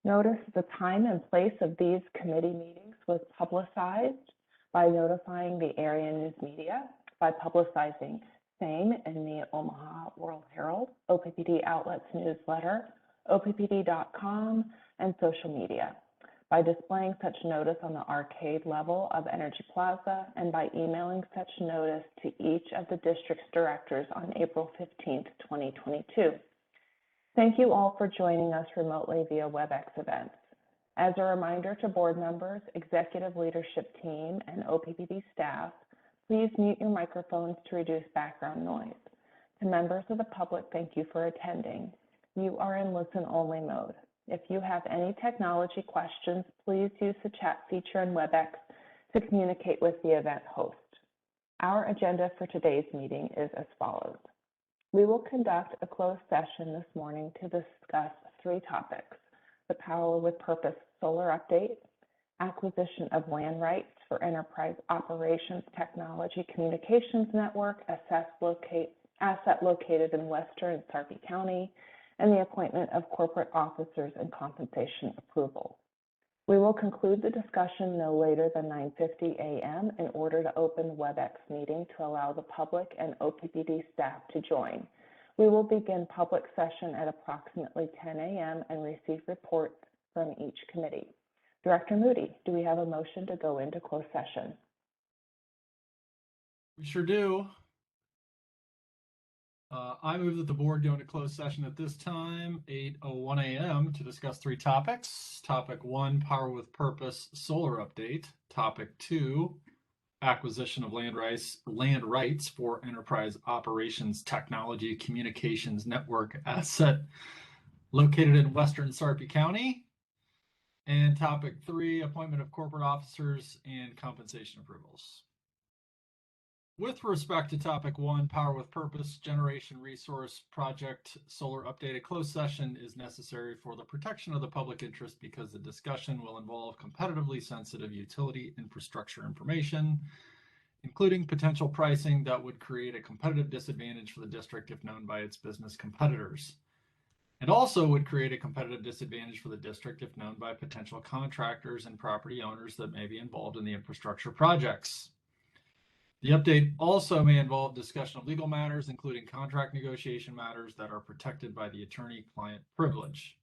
Notice the time and place of these committee meetings was publicized by notifying the area news media, by publicizing same in the Omaha World Herald, OPPD Outlets newsletter, OPPD.com, and social media, by displaying such notice on the arcade level of Energy Plaza, and by emailing such notice to each of the district's directors on April 15th, 2022. Thank you all for joining us remotely via WebEx events. As a reminder to board members, executive leadership team, and OPPD staff, please mute your microphones to reduce background noise. To members of the public, thank you for attending. You are in listen-only mode. If you have any technology questions, please use the chat feature in WebEx to communicate with the event host. Our agenda for today's meeting is as follows. We will conduct a closed session this morning to discuss 3 topics: the Power with Purpose solar update, acquisition of land rights for Enterprise Operations Technology Communications Network, asset located in Western Sarpy County, and the appointment of corporate officers and compensation approval. We will conclude the discussion no later than 9:50 a.m. in order to open the WebEx meeting to allow the public and OPPD staff to join. We will begin public session at approximately 10 a.m. and receive reports from each committee. Director Moody, do we have a motion to go into closed session? We sure do. I move that the board go into closed session at this time, 8:01 a.m., to discuss 3 topics. Topic 1, Power with Purpose solar update. Topic 2, acquisition of land rights for Enterprise Operations Technology Communications Network asset located in Western Sarpy County. And topic 3, appointment of corporate officers and compensation approvals. With respect to topic 1, Power with Purpose Generation Resource Project Solar Update, a closed session is necessary for the protection of the public interest because the discussion will involve competitively sensitive utility infrastructure information, including potential pricing that would create a competitive disadvantage for the district if known by its business competitors, and also would create a competitive disadvantage for the district if known by potential contractors and property owners that may be involved in the infrastructure projects. The update also may involve discussion of legal matters, including contract negotiation matters that are protected by the attorney-client privilege.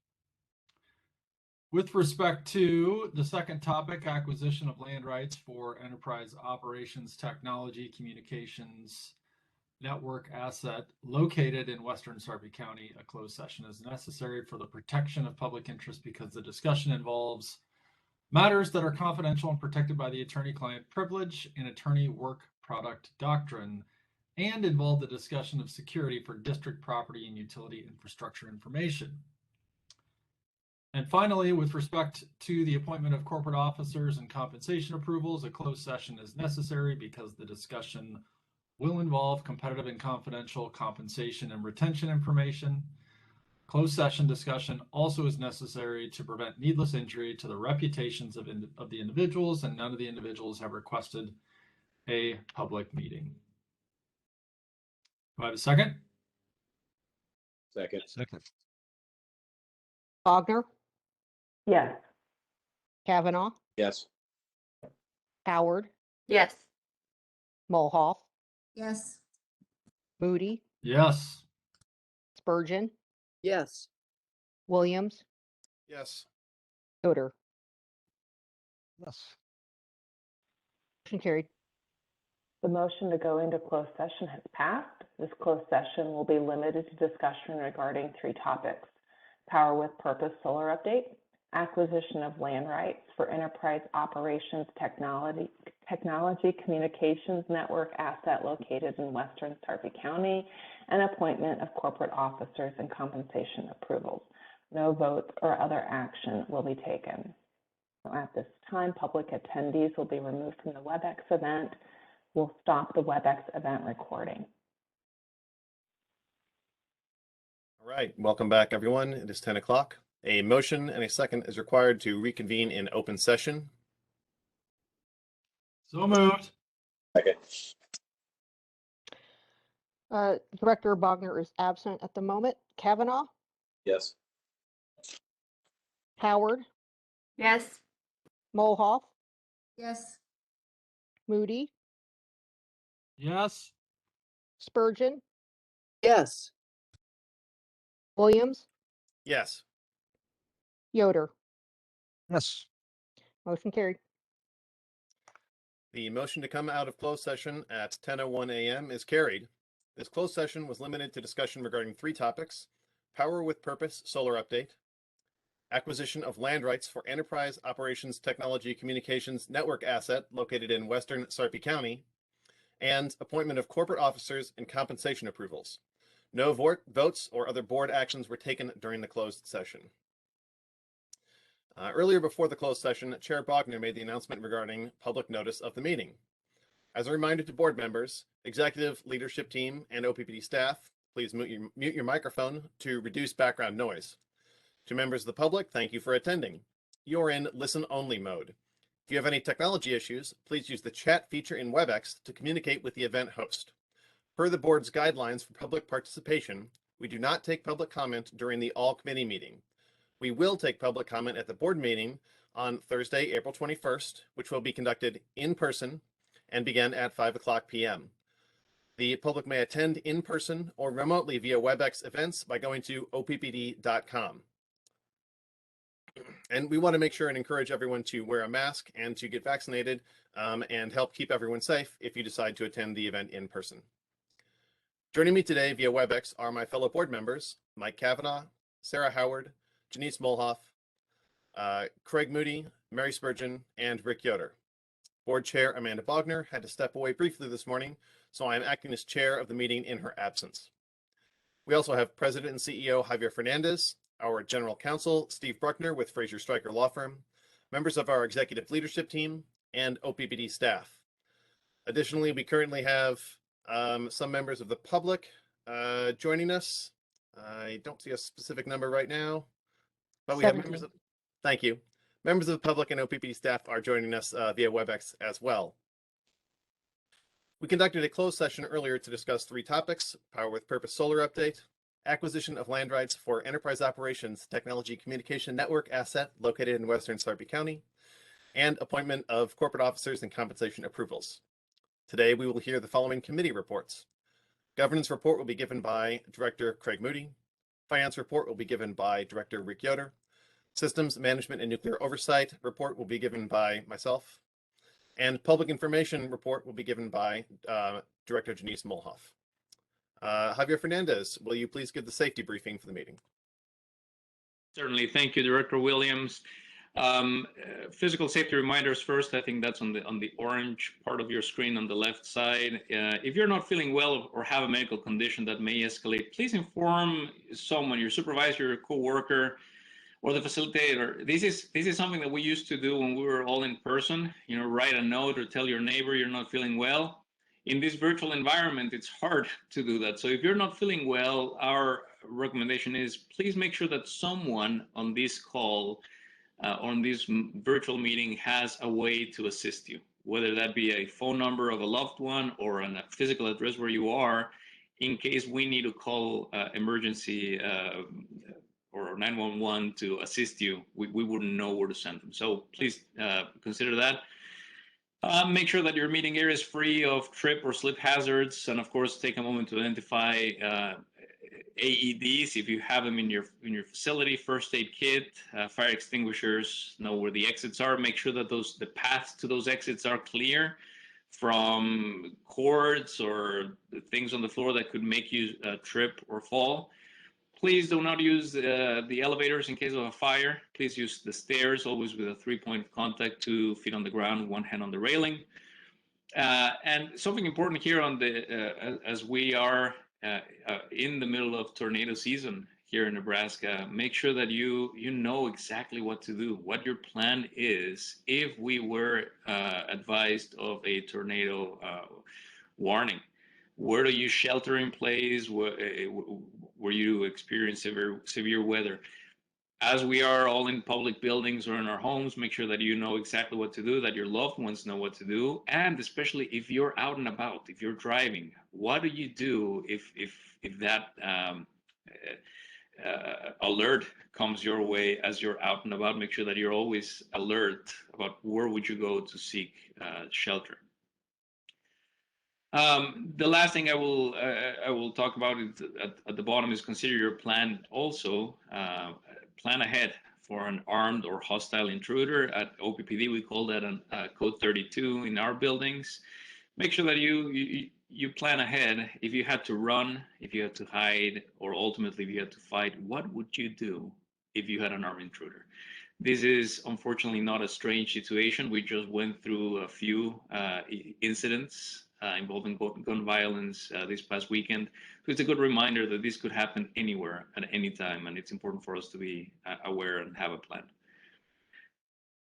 With respect to the second topic, acquisition of land rights for Enterprise Operations Technology Communications Network asset located in Western Sarpy County, a closed session is necessary for the protection of public interest because the discussion involves matters that are confidential and protected by the attorney-client privilege and attorney work product doctrine, and involve the discussion of security for district property and utility infrastructure information. And finally, with respect to the appointment of corporate officers and compensation approvals, a closed session is necessary because the discussion will involve competitive and confidential compensation and retention information. Closed session discussion also is necessary to prevent needless injury to the reputations of the individuals, and none of the individuals have requested a public meeting. Do I have a second? Second. Bogner, Yes. Kavanaugh, Yes. Howard, Yes. Mulhoff, Yes. Moody, Yes. Spurgeon, Yes. Williams, Yes. Yoder. Yes. Motion carried. The motion to go into closed session has passed. This closed session will be limited to discussion regarding 3 topics: Power with Purpose solar update, acquisition of land rights for Enterprise Operations Technology Communications Network asset located in Western Sarpy County, and appointment of corporate officers and compensation approvals. No votes or other action will be taken. So at this time, public attendees will be removed from the WebEx event. We'll stop the WebEx event recording. All right. Welcome back, everyone. It is 10 o'clock. A motion and a second is required to reconvene in open session. So moved. Second. Director Bogner is absent at the moment. Kavanaugh, Yes. Howard, Yes. Molhoff, Yes. Moody, Yes. Spurgeon, Yes. Williams, Yes. Yoder. Yes. Motion carried. The motion to come out of closed session at 10:01 a.m. is carried. This closed session was limited to discussion regarding three topics: Power with Purpose Solar Update, acquisition of land rights for Enterprise Operations Technology Communications Network asset located in Western Sarpy County, and appointment of corporate officers and compensation approvals. No votes or other board actions were taken during the closed session. Earlier before the closed session, Chair Bogner made the announcement regarding public notice of the meeting. As a reminder to board members, executive leadership team, and OPPD staff, please mute your microphone to reduce background noise. To members of the public, thank you for attending. You're in listen-only mode. If you have any technology issues, please use the chat feature in WebEx to communicate with the event host. Per the board's guidelines for public participation, we do not take public comment during the all-committee meeting. We will take public comment at the board meeting on Thursday, April 21st, which will be conducted in person and begin at 5:00 p.m. The public may attend in person or remotely via WebEx events by going to oppd.com. And we want to make sure and encourage everyone to wear a mask and to get vaccinated and help keep everyone safe if you decide to attend the event in person. Joining me today via WebEx are my fellow board members, Mike Kavanaugh, Sarah Howard, Janice Molhoff, Craig Moody, Mary Spurgeon, and Rick Yoder. Board Chair Amanda Bogner had to step away briefly this morning, so I am acting as chair of the meeting in her absence. We also have President and CEO Javier Fernandez, our General Counsel Steve Bruckner with Fraser Stryker Law Firm, members of our executive leadership team, and OPPD staff. Additionally, we currently have some members of the public joining us. I don't see a specific number right now, but we have members of, thank you. Members of the public and OPPD staff are joining us via WebEx as well. We conducted a closed session earlier to discuss three topics: Power with Purpose Solar Update, acquisition of land rights for Enterprise Operations Technology Communication Network asset located in Western Sarpy County, and appointment of corporate officers and compensation approvals. Today, we will hear the following committee reports. Governance report will be given by Director Craig Moody. Finance report will be given by Director Rick Yoder. Systems Management and Nuclear Oversight report will be given by myself. And Public Information report will be given by Director Janice Molhoff. Javier Fernandez, will you please give the safety briefing for the meeting? Certainly. Thank you, Director Williams. Physical safety reminders first. I think that's on the orange part of your screen on the left side. If you're not feeling well or have a medical condition that may escalate, please inform someone, your supervisor, your coworker, or the facilitator. This is something that we used to do when we were all in person. You know, write a note or tell your neighbor you're not feeling well. In this virtual environment, it's hard to do that. So if you're not feeling well, our recommendation is please make sure that someone on this call, on this virtual meeting, has a way to assist you, whether that be a phone number of a loved one or a physical address where you are, in case we need to call emergency or 911 to assist you. We wouldn't know where to send them. So please consider that. Make sure that your meeting area is free of trip or slip hazards, and of course, take a moment to identify AEDs if you have them in your facility. First aid kit, fire extinguishers. Know where the exits are. Make sure that the paths to those exits are clear from cords or things on the floor that could make you trip or fall. Please do not use the elevators in case of a fire. Please use the stairs, always with a 3-point contact, 2 feet on the ground, 1 hand on the railing. And something important here on as we are in the middle of tornado season here in Nebraska, make sure that you know exactly what to do, what your plan is if we were advised of a tornado warning. Where do you shelter in place where you experience severe weather? As we are all in public buildings or in our homes, make sure that you know exactly what to do, that your loved ones know what to do, and especially if you're out and about, if you're driving, what do you do if that alert comes your way as you're out and about, make sure that you're always alert about where would you go to seek shelter. The last thing I will talk about is at the bottom is consider your plan. Also, plan ahead for an armed or hostile intruder. At OPPD, we call that code 32 in our buildings. Make sure that you plan ahead. If you had to run, if you had to hide, or ultimately if you had to fight, what would you do if you had an armed intruder? This is unfortunately not a strange situation. We just went through a few incidents involving gun violence this past weekend. So it's a good reminder that this could happen anywhere at any time, and it's important for us to be aware and have a plan.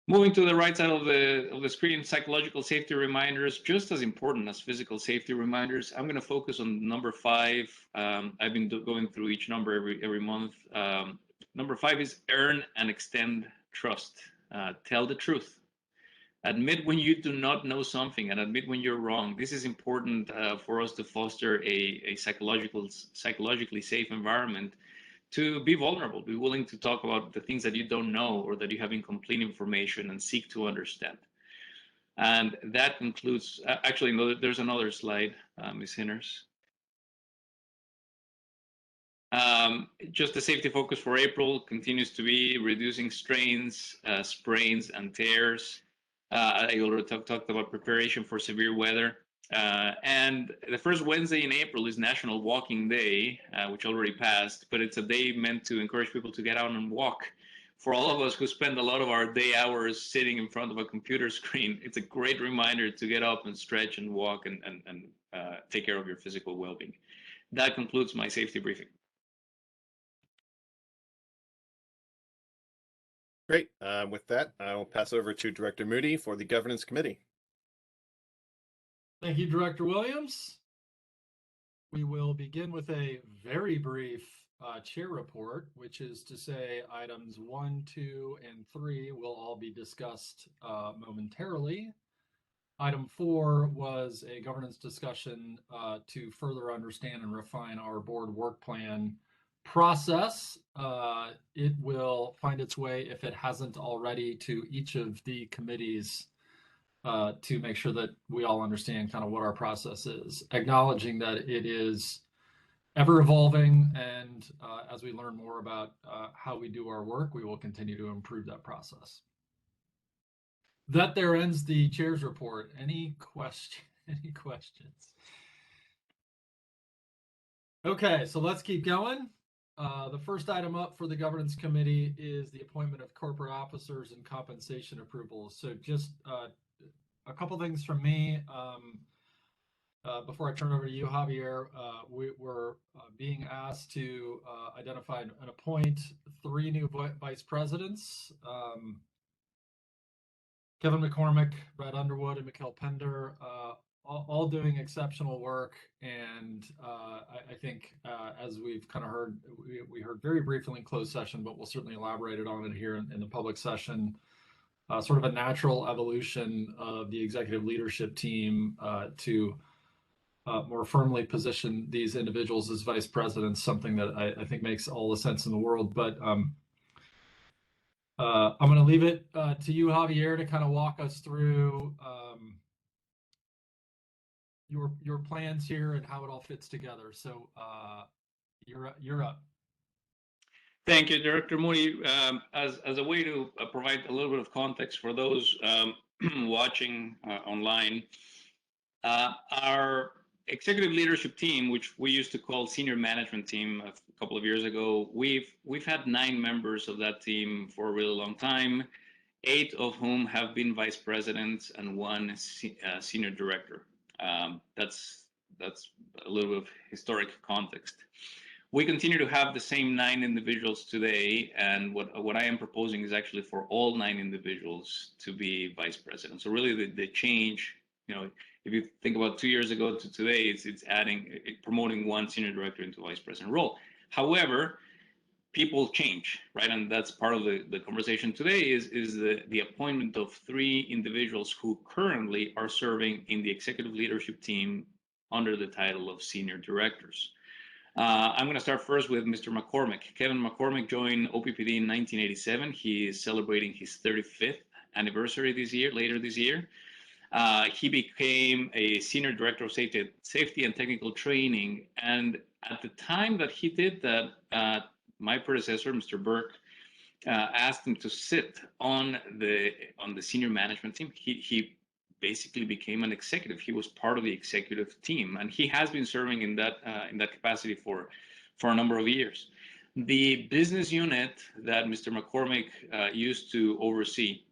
Moving to the right side of the screen, psychological safety reminders, just as important as physical safety reminders. I'm going to focus on number 5. I've been going through each number every month. Number 5 is earn and extend trust. Tell the truth. Admit when you do not know something and admit when you're wrong. This is important for us to foster a psychologically safe environment, to be vulnerable, be willing to talk about the things that you don't know or that you have incomplete information and seek to understand. And that concludes, actually, no, there's another slide, Ms. Hinners. Just the safety focus for April continues to be reducing strains, sprains, and tears. I already talked about preparation for severe weather. And the first Wednesday in April is National Walking Day, which already passed, but it's a day meant to encourage people to get out and walk. For all of us who spend a lot of our day hours sitting in front of a computer screen, it's a great reminder to get up and stretch and walk and take care of your physical well-being. That concludes my safety briefing. Great. With that, I will pass over to Director Moody for the Governance Committee. Thank you, Director Williams. We will begin with a very brief chair report, which is to say items 1, 2, and 3 will all be discussed momentarily. Item 4 was a governance discussion to further understand and refine our board work plan process. It will find its way, if it hasn't already, to each of the committees to make sure that we all understand kind of what our process is, acknowledging that it is ever evolving, and as we learn more about how we do our work, we will continue to improve that process. That there ends the chair's report. Any questions? Okay, so let's keep going. The first item up for the governance committee is the appointment of corporate officers and compensation approvals. So just a couple things from me. Before I turn over to you, Javier, we were being asked to identify and appoint 3 new vice presidents. Kevin McCormick, Brad Underwood, and Mikhail Pender, all doing exceptional work. And I think as we've kind of heard, we heard very briefly in closed session, but we'll certainly elaborate on it here in the public session. Sort of a natural evolution of the executive leadership team to more firmly position these individuals as vice presidents, something that I think makes all the sense in the world. But I'm going to leave it to you, Javier, to kind of walk us through your plans here and how it all fits together. So you're up. Thank you, Director Moody. As a way to provide a little bit of context for those watching online, our executive leadership team, which we used to call senior management team a couple of years ago, we've had 9 members of that team for a really long time, 8 of whom have been vice presidents and 1 senior director. That's a little bit of historic context. We continue to have the same 9 individuals today, and what I am proposing is actually for all 9 individuals to be vice president. So really the change, if you think about 2 years ago to today, it's promoting 1 senior director into vice president role. However, people change, right? And that's part of the conversation today is the appointment of 3 individuals who currently are serving in the executive leadership team under the title of senior directors. I'm going to start first with Mr. McCormick. Kevin McCormick joined OPPD in 1987. He is celebrating his 35th anniversary later this year. He became a senior director of safety and technical training. And at the time that he did that, my predecessor, Mr. Burke, asked him to sit on the senior management team. He basically became an executive. He was part of the executive team, and he has been serving in that capacity for a number of years. The business unit that Mr. McCormick used to oversee,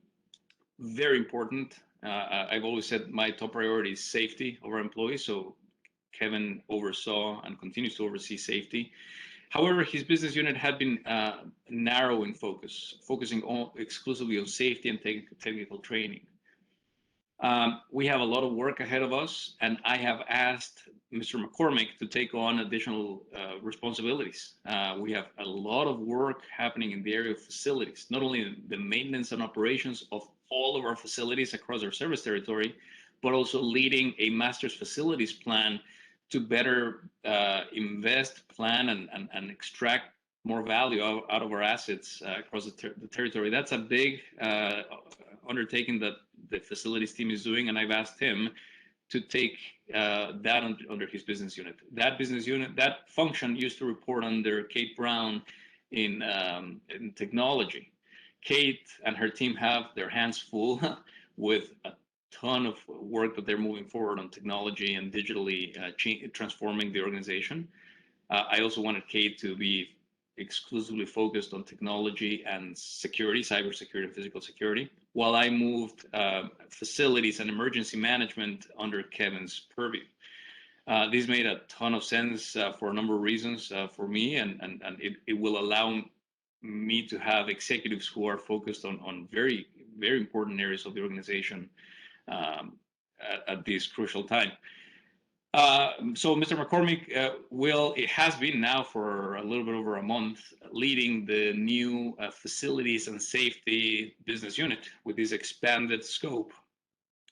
very important. I've always said my top priority is safety of our employees. So Kevin oversaw and continues to oversee safety. However, his business unit had been narrow in focus, focusing exclusively on safety and technical training. We have a lot of work ahead of us, and I have asked Mr. McCormick to take on additional responsibilities. We have a lot of work happening in the area of facilities, not only the maintenance and operations of all of our facilities across our service territory, but also leading a master's facilities plan to better invest, plan, and extract more value out of our assets across the territory. That's a big undertaking that the facilities team is doing, and I've asked him to take that under his business unit. That function used to report under Kate Brown in technology. Kate and her team have their hands full with a ton of work that they're moving forward on technology and digitally transforming the organization. I also wanted Kate to be exclusively focused on technology and security, cybersecurity and physical security, while I moved facilities and emergency management under Kevin's purview. This made a ton of sense for a number of reasons for me, and it will allow me to have executives who are focused on very, very important areas of the organization at this crucial time. So Mr. McCormick it has been now for a little bit over a month, leading the new facilities and safety business unit with this expanded scope.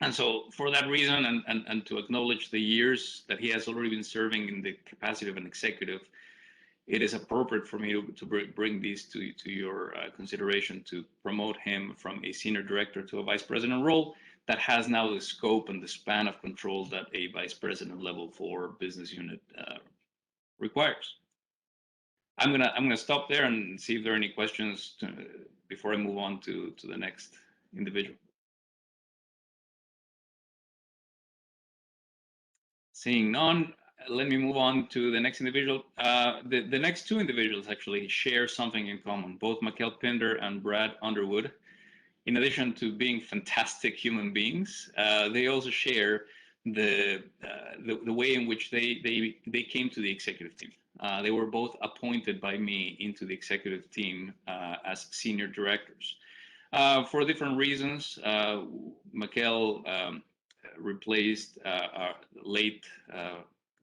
And so for that reason, and to acknowledge the years that he has already been serving in the capacity of an executive, it is appropriate for me to bring these to your consideration, to promote him from a senior director to a vice president role that has now the scope and the span of control that a vice president level 4 business unit requires. I'm gonna stop there and see if there are any questions before I move on to the next individual. Seeing none, let me move on to the next individual. The next two individuals actually share something in common. Both Mikkel Pinder and Brad Underwood, in addition to being fantastic human beings, they also share the way in which they came to the executive team. They were both appointed by me into the executive team as senior directors. For different reasons, Mikkel replaced our late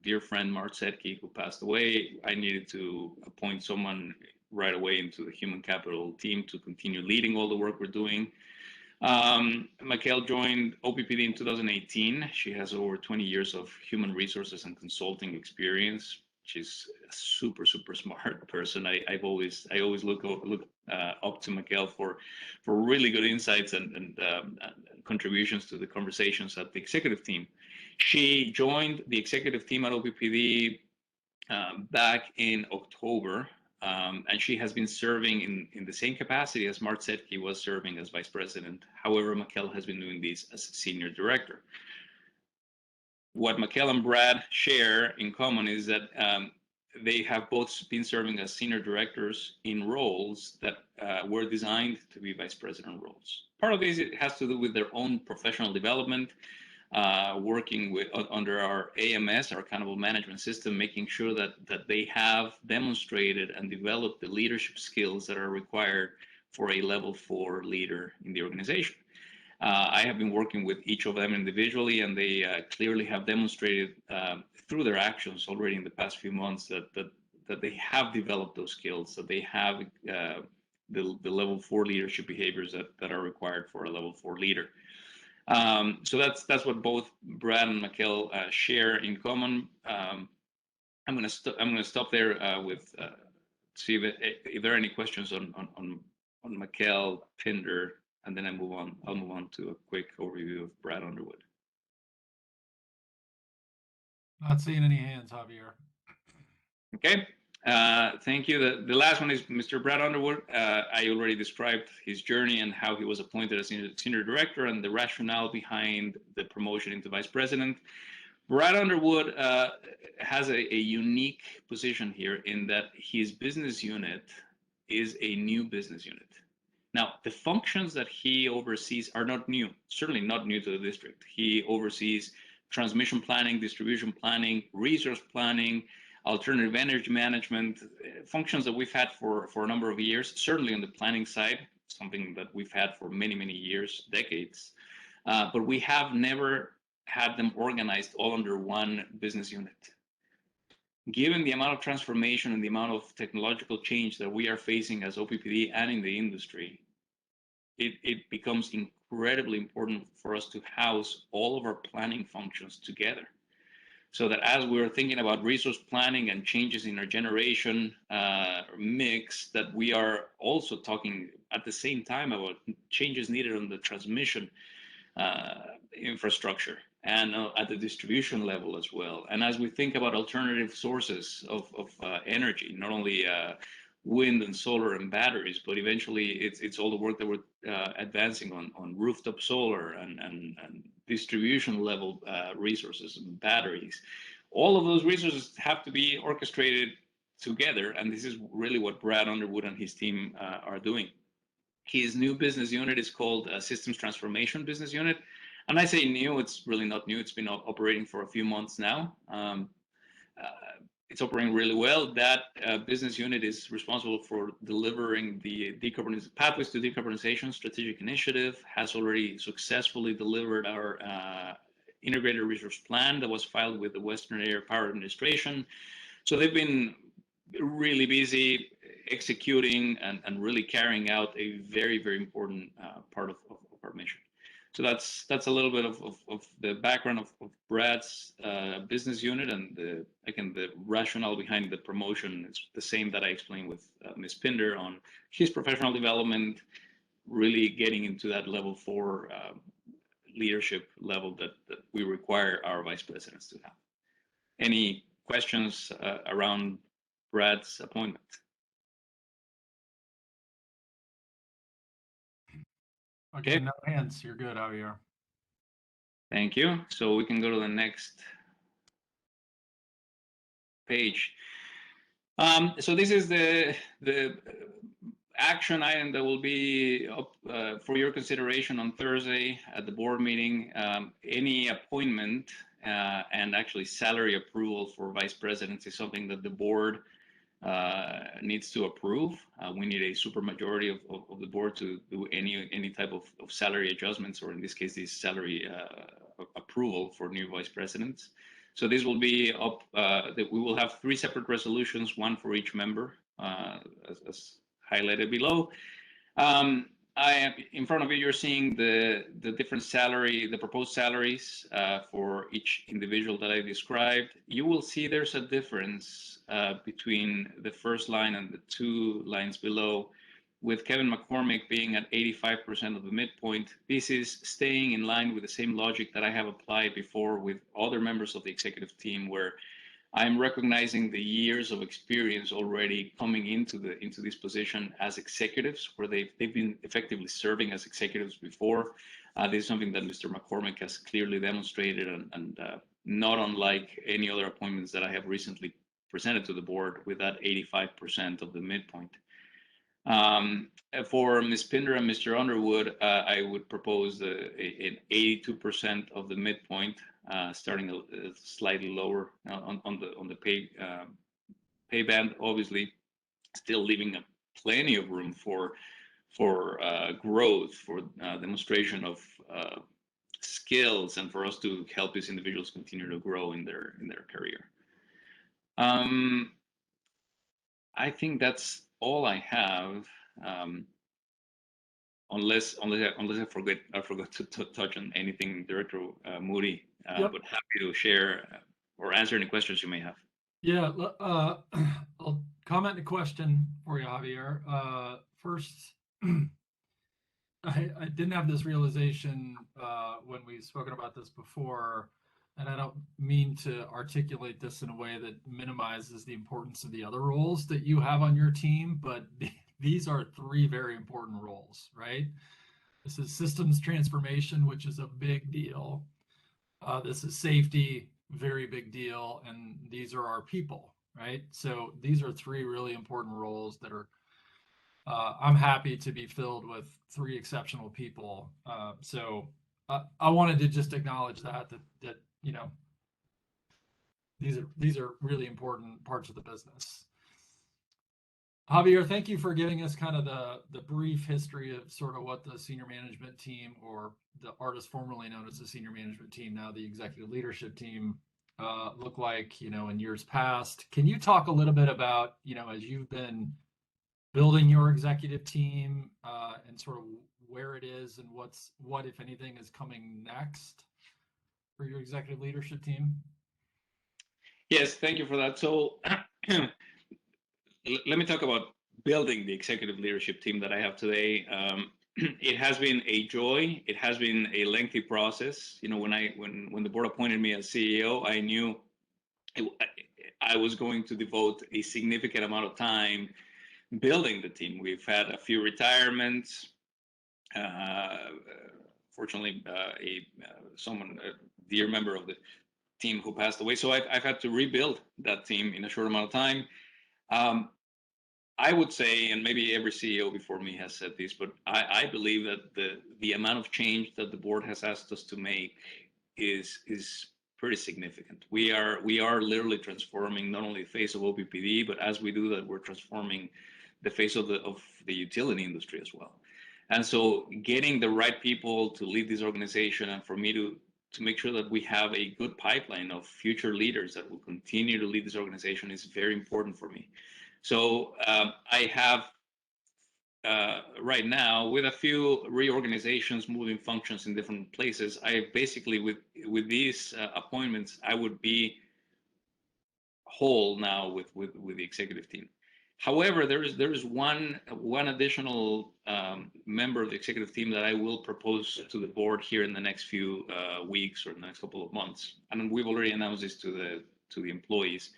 dear friend Mark Setke, who passed away. I needed to appoint someone right away into the human capital team to continue leading all the work we're doing. Mikkel joined OPPD in 2018. She has over 20 years of human resources and consulting experience. She's a super, super smart person. I always look up to Mikkel for really good insights and contributions to the conversations at the executive team. She joined the executive team at OPPD back in October, and she has been serving in the same capacity as Mark Setke was serving as vice president. However, Mikkel has been doing this as senior director. What Mikkel and Brad share in common is that they have both been serving as senior directors in roles that were designed to be vice president roles. Part of this has to do with their own professional development, working under our AMS, our accountable management system, making sure that they have demonstrated and developed the leadership skills that are required for a level 4 leader in the organization. I have been working with each of them individually, and they clearly have demonstrated through their actions already in the past few months that they have developed those skills, that they have the level 4 leadership behaviors that are required for a level 4 leader. So that's what both Brad and Mikkel share in common. I'm gonna stop there with see if there are any questions on Mikkel, Pinder, and then I'll move on to a quick overview of Brad Underwood. Not seeing any hands, Javier. Okay, thank you. The last one is Mr. Brad Underwood. I already described his journey and how he was appointed as senior director and the rationale behind the promotion into vice president. Brad Underwood has a unique position here in that his business unit is a new business unit. Now, the functions that he oversees are not new, certainly not new to the district. He oversees transmission planning, distribution planning, resource planning, alternative energy management, functions that we've had for a number of years, certainly on the planning side, something that we've had for many, many years, decades. But we have never had them organized all under one business unit. Given the amount of transformation and the amount of technological change that we are facing as OPPD and in the industry, it becomes incredibly important for us to house all of our planning functions together. So that as we're thinking about resource planning and changes in our generation mix, that we are also talking at the same time about changes needed on the transmission infrastructure and at the distribution level as well. And as we think about alternative sources of energy, not only wind and solar and batteries, but eventually it's all the work that we're advancing on rooftop solar and distribution level resources and batteries. All of those resources have to be orchestrated together, and this is really what Brad Underwood and his team are doing. His new business unit is called Systems Transformation Business Unit. And I say new, it's really not new. It's been operating for a few months now. It's operating really well. That business unit is responsible for delivering the Pathways to Decarbonization Strategic Initiative, has already successfully delivered our integrated resource plan that was filed with the Western Area Power Administration. So they've been really busy executing and really carrying out a very, very important part of our mission. So that's a little bit of the background of Brad's business unit, and the rationale behind the promotion is the same that I explained with Ms. Pinder on his professional development, really getting into that level 4 leadership level that we require our vice presidents to have. Any questions around Brad's appointment? Okay, no hands. You're good, Javier. Thank you. So we can go to the next page. So this is the action item that will be up for your consideration on Thursday at the board meeting. Any appointment and actually salary approval for vice presidents is something that the board needs to approve. We need a supermajority of the board to do any type of salary adjustments, or in this case, this salary approval for new vice presidents. So this will be up. That we will have 3 separate resolutions, one for each member, as highlighted below. In front of you, you're seeing the different the proposed salaries for each individual that I described. You will see there's a difference between the first line and the 2 lines below, with Kevin McCormick being at 85% of the midpoint. This is staying in line with the same logic that I have applied before with other members of the executive team, where I'm recognizing the years of experience already coming into this position as executives, where they've been effectively serving as executives before. This is something that Mr. McCormick has clearly demonstrated, and not unlike any other appointments that I have recently presented to the board, with that 85% of the midpoint. For Ms. Pinder and Mr. Underwood, I would propose an 82% of the midpoint, starting slightly lower on the pay band, obviously still leaving plenty of room for growth, for demonstration of skills, and for us to help these individuals continue to grow in their career. I think that's all I have, unless I forgot to touch on anything, Director Moody. Yep. But happy to share or answer any questions you may have. Yeah, I'll comment a question for you, Javier. First, I didn't have this realization when we've spoken about this before, and I don't mean to articulate this in a way that minimizes the importance of the other roles that you have on your team, but these are three very important roles, right? This is systems transformation, which is a big deal. This is safety, very big deal, and these are our people, right? So these are three really important roles that are. I'm happy to be filled with three exceptional people. So I wanted to just acknowledge that you know these are really important parts of the business. Javier, thank you for giving us kind of the brief history of sort of what the senior management team, or the artist formerly known as the senior management team, now the executive leadership team, look like, in years past. Can you talk a little bit about, as you've been building your executive team, and sort of where it is and what, if anything, is coming next for your executive leadership team? Yes, thank you for that. So let me talk about building the executive leadership team that I have today. It has been a joy. It has been a lengthy process. When the board appointed me as CEO, I knew I was going to devote a significant amount of time building the team. We've had a few retirements. Fortunately, a dear member of the team who passed away. So I've had to rebuild that team in a short amount of time. I would say, and maybe every CEO before me has said this, but I believe that the amount of change that the board has asked us to make is pretty significant. We are literally transforming not only the face of OPPD, but as we do that, we're transforming the face of the utility industry as well. And so getting the right people to lead this organization, and for me to make sure that we have a good pipeline of future leaders that will continue to lead this organization is very important for me. So I have right now, with a few reorganizations, moving functions in different places, I basically, with these appointments, I would be whole now with the executive team. However, there is one additional member of the executive team that I will propose to the board here in the next few weeks or the next couple of months, and we've already announced this to the employees,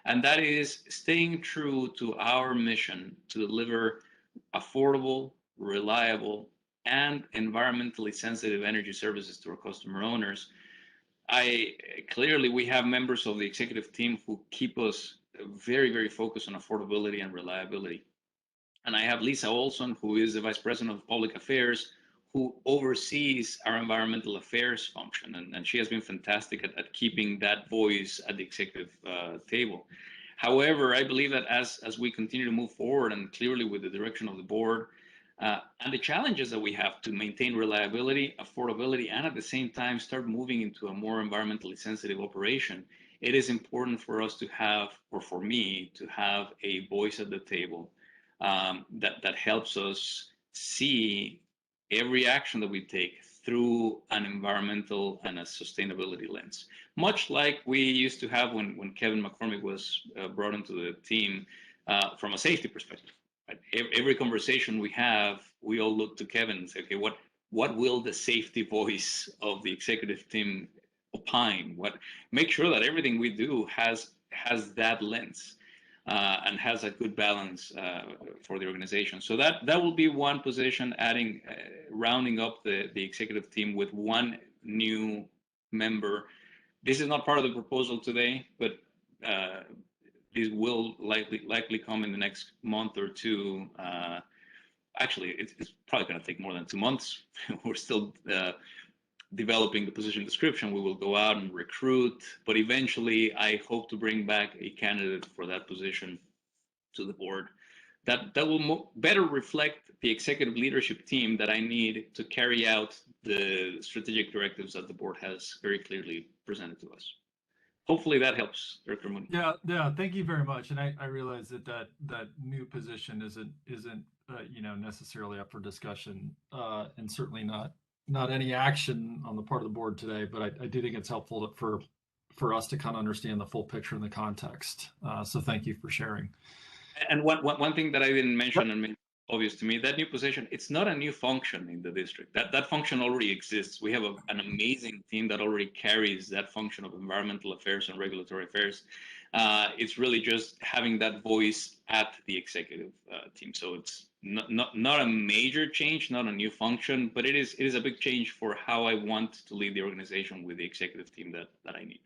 and that is staying true to our mission to deliver affordable, reliable, and environmentally sensitive energy services to our customer owners. Clearly, we have members of the executive team who keep us very, very focused on affordability and reliability. And I have Lisa Olson, who is the Vice President of Public Affairs, who oversees our environmental affairs function. And she has been fantastic at keeping that voice at the executive table. However, I believe that as we continue to move forward, and clearly with the direction of the board, and the challenges that we have to maintain reliability, affordability, and at the same time start moving into a more environmentally sensitive operation, it is important for us to have, or for me to have, a voice at the table that helps us see every action that we take through an environmental and a sustainability lens. Much like we used to have when Kevin McCormick was brought into the team from a safety perspective. Right? Every conversation we have, we all look to Kevin and say, okay, what will the safety voice of the executive team opine? Make sure that everything we do has that lens and has a good balance for the organization. So that will be one position, rounding up the executive team with one new member. This is not part of the proposal today, but this will likely come in the next month or two. Actually, it's probably going to take more than 2 months. We're still developing the position description. We will go out and recruit, but eventually I hope to bring back a candidate for that position to the board that will better reflect the executive leadership team that I need to carry out the strategic directives that the board has very clearly presented to us. Hopefully that helps, Director Mooney. Yeah. Thank you very much. And I realize that new position isn't necessarily up for discussion, and certainly not any action on the part of the board today. But I do think it's helpful for for us to kind of understand the full picture and the context. So thank you for sharing. And one thing that I didn't mention and made obvious to me, that new position, it's not a new function in the district. That function already exists. We have an amazing team that already carries that function of environmental affairs and regulatory affairs. It's really just having that voice at the executive team. So it's not a major change, not a new function, but it is a big change for how I want to lead the organization with the executive team that I need.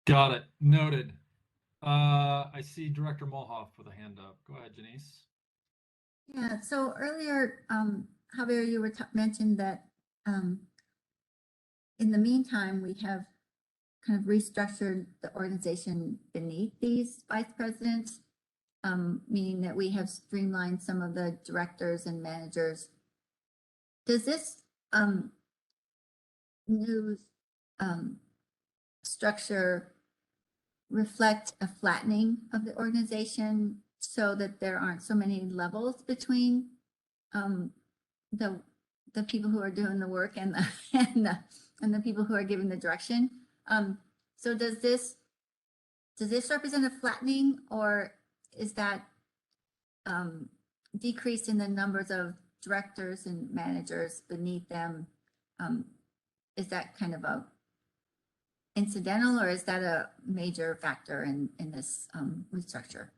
Got it. Noted. I see Director Molhoff with a hand up. Go ahead, Janice. Yeah, so earlier, Javier, you were mentioned that in the meantime, we have kind of restructured the organization beneath these vice presidents, meaning that we have streamlined some of the directors and managers. Does this new structure reflect a flattening of the organization so that there aren't so many levels between the people who are doing the work and the people who are giving the direction? So does this represent a flattening, or is that decrease in the numbers of directors and managers beneath them? Is that kind of a incidental, or is that a major factor in this restructure?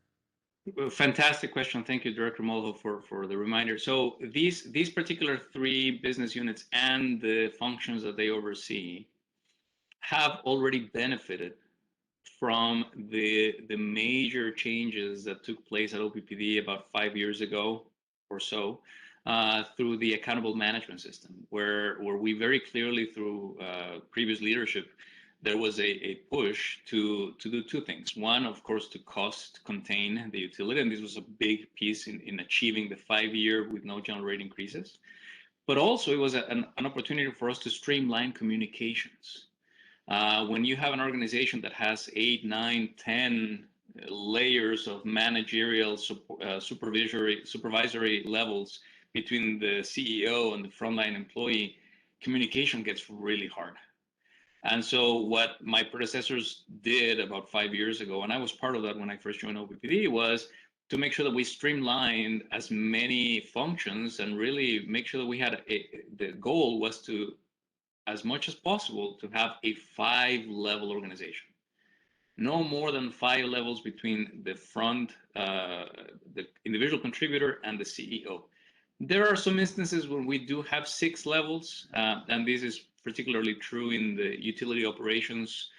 Fantastic question. Thank you, Director Molho, for the reminder. So these particular 3 business units and the functions that they oversee have already benefited from the major changes that took place at OPPD about 5 years ago or so, through the accountable management system, where we very clearly, through previous leadership, there was a push to do 2 things. One, of course, to cost contain the utility, and this was a big piece in achieving the 5-year with no general rate increases. But also, it was an opportunity for us to streamline communications. When you have an organization that has 8, 9, 10 layers of managerial supervisory levels between the CEO and the frontline employee, communication gets really hard. And so what my predecessors did about 5 years ago, and I was part of that when I first joined OPPD, was to make sure that we streamlined as many functions and really make sure that we had the goal was to, as much as possible, to have a 5-level organization. No more than 5 levels between the front, the individual contributor and the CEO. There are some instances where we do have 6 levels, and this is particularly true in the utility operations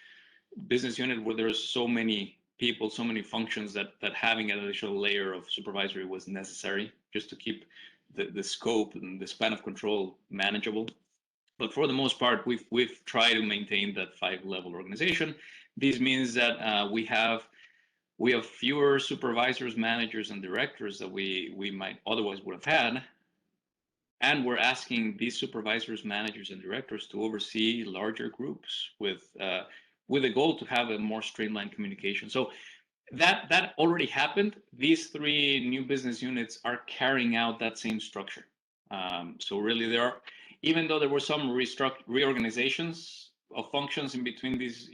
business unit, where there's so many people, so many functions that having an additional layer of supervisory was necessary just to keep the scope and the span of control manageable. But for the most part, we've tried to maintain that 5-level organization. This means that we have fewer supervisors, managers, and directors that we might otherwise would have had. And we're asking these supervisors, managers, and directors to oversee larger groups with a goal to have a more streamlined communication. So that already happened. These 3 new business units are carrying out that same structure. So really, even though there were some reorganizations of functions in between these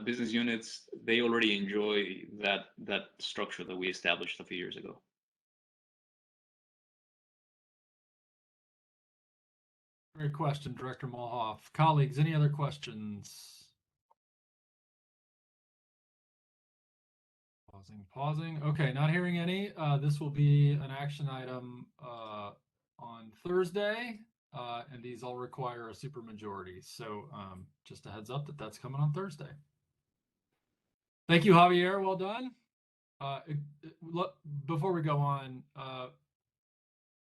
business units, they already enjoy that structure that we established a few years ago. Great question, Director Molhoff. Colleagues, any other questions? Pausing. Okay, not hearing any. This will be an action item on Thursday, and these all require a supermajority. So just a heads up that that's coming on Thursday. Thank you, Javier. Well done. Before we go on,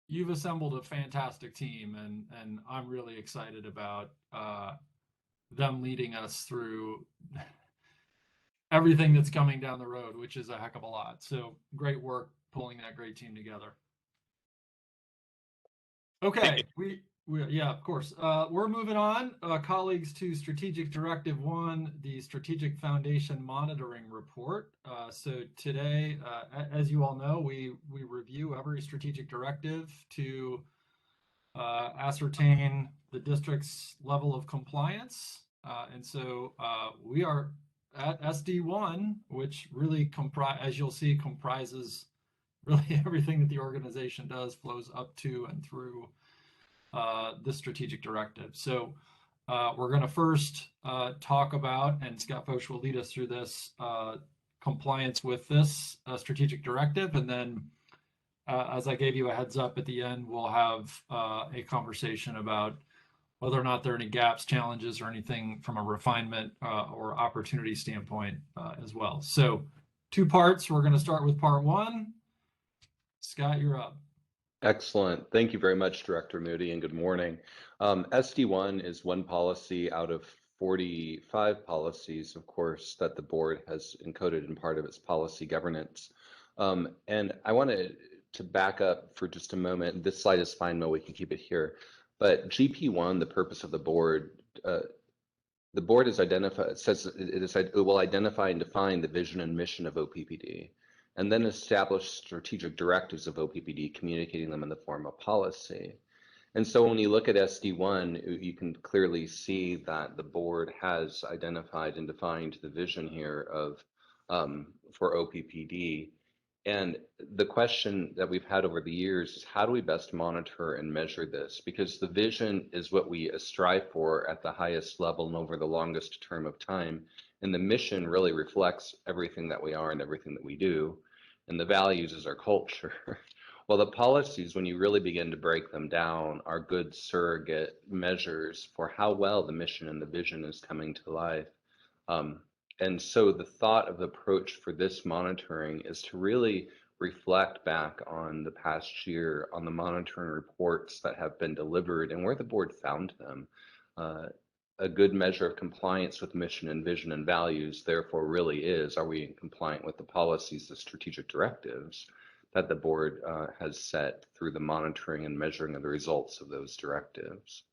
you've assembled a fantastic team, and I'm really excited about them leading us through everything that's coming down the road, which is a heck of a lot. So great work pulling that great team together. Okay, yeah, of course. We're moving on, colleagues, to Strategic Directive 1, the Strategic Foundation Monitoring Report. So today, as you all know, we review every strategic directive to ascertain the district's level of compliance And so we are at SD1, which really as you'll see, comprises really everything that the organization does, flows up to and through this strategic directive. So we're going to first talk about, and Scott Foch will lead us through this, compliance with this strategic directive. And then as I gave you a heads up at the end, we'll have a conversation about whether or not there are any gaps, challenges, or anything from a refinement or opportunity standpoint as well. So 2 parts. We're going to start with part 1. Scott, you're up. Excellent. Thank you very much, Director Moody, and good morning. SD1 is one policy out of 45 policies, of course, that the board has encoded in part of its policy governance. And I wanted to back up for just a moment. This slide is fine, Mo, we can keep it here. But GP1, the purpose of the board is identified, it will identify and define the vision and mission of OPPD, and then establish strategic directives of OPPD, communicating them in the form of policy. And so when you look at SD1, you can clearly see that the board has identified and defined the vision here of for OPPD. And the question that we've had over the years is, how do we best monitor and measure this? Because the vision is what we strive for at the highest level and over the longest term of time. And the mission really reflects everything that we are and everything that we do. And the values is our culture. Well, the policies, when you really begin to break them down, are good surrogate measures for how well the mission and the vision is coming to life. And so the thought of the approach for this monitoring is to really reflect back on the past year, on the monitoring reports that have been delivered and where the board found them. A good measure of compliance with mission and vision and values, therefore, really is, are we compliant with the policies, the strategic directives that the board has set through the monitoring and measuring of the results of those directives.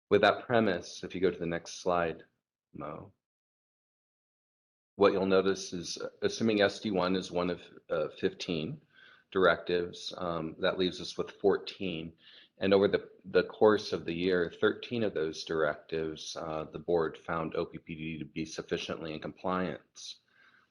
With that premise, if you go to the next slide, Mo, what you'll notice is, assuming SD1 is one of 15 directives, that leaves us with 14. And over the course of the year, 13 of those directives, the board found OPPD to be sufficiently in compliance.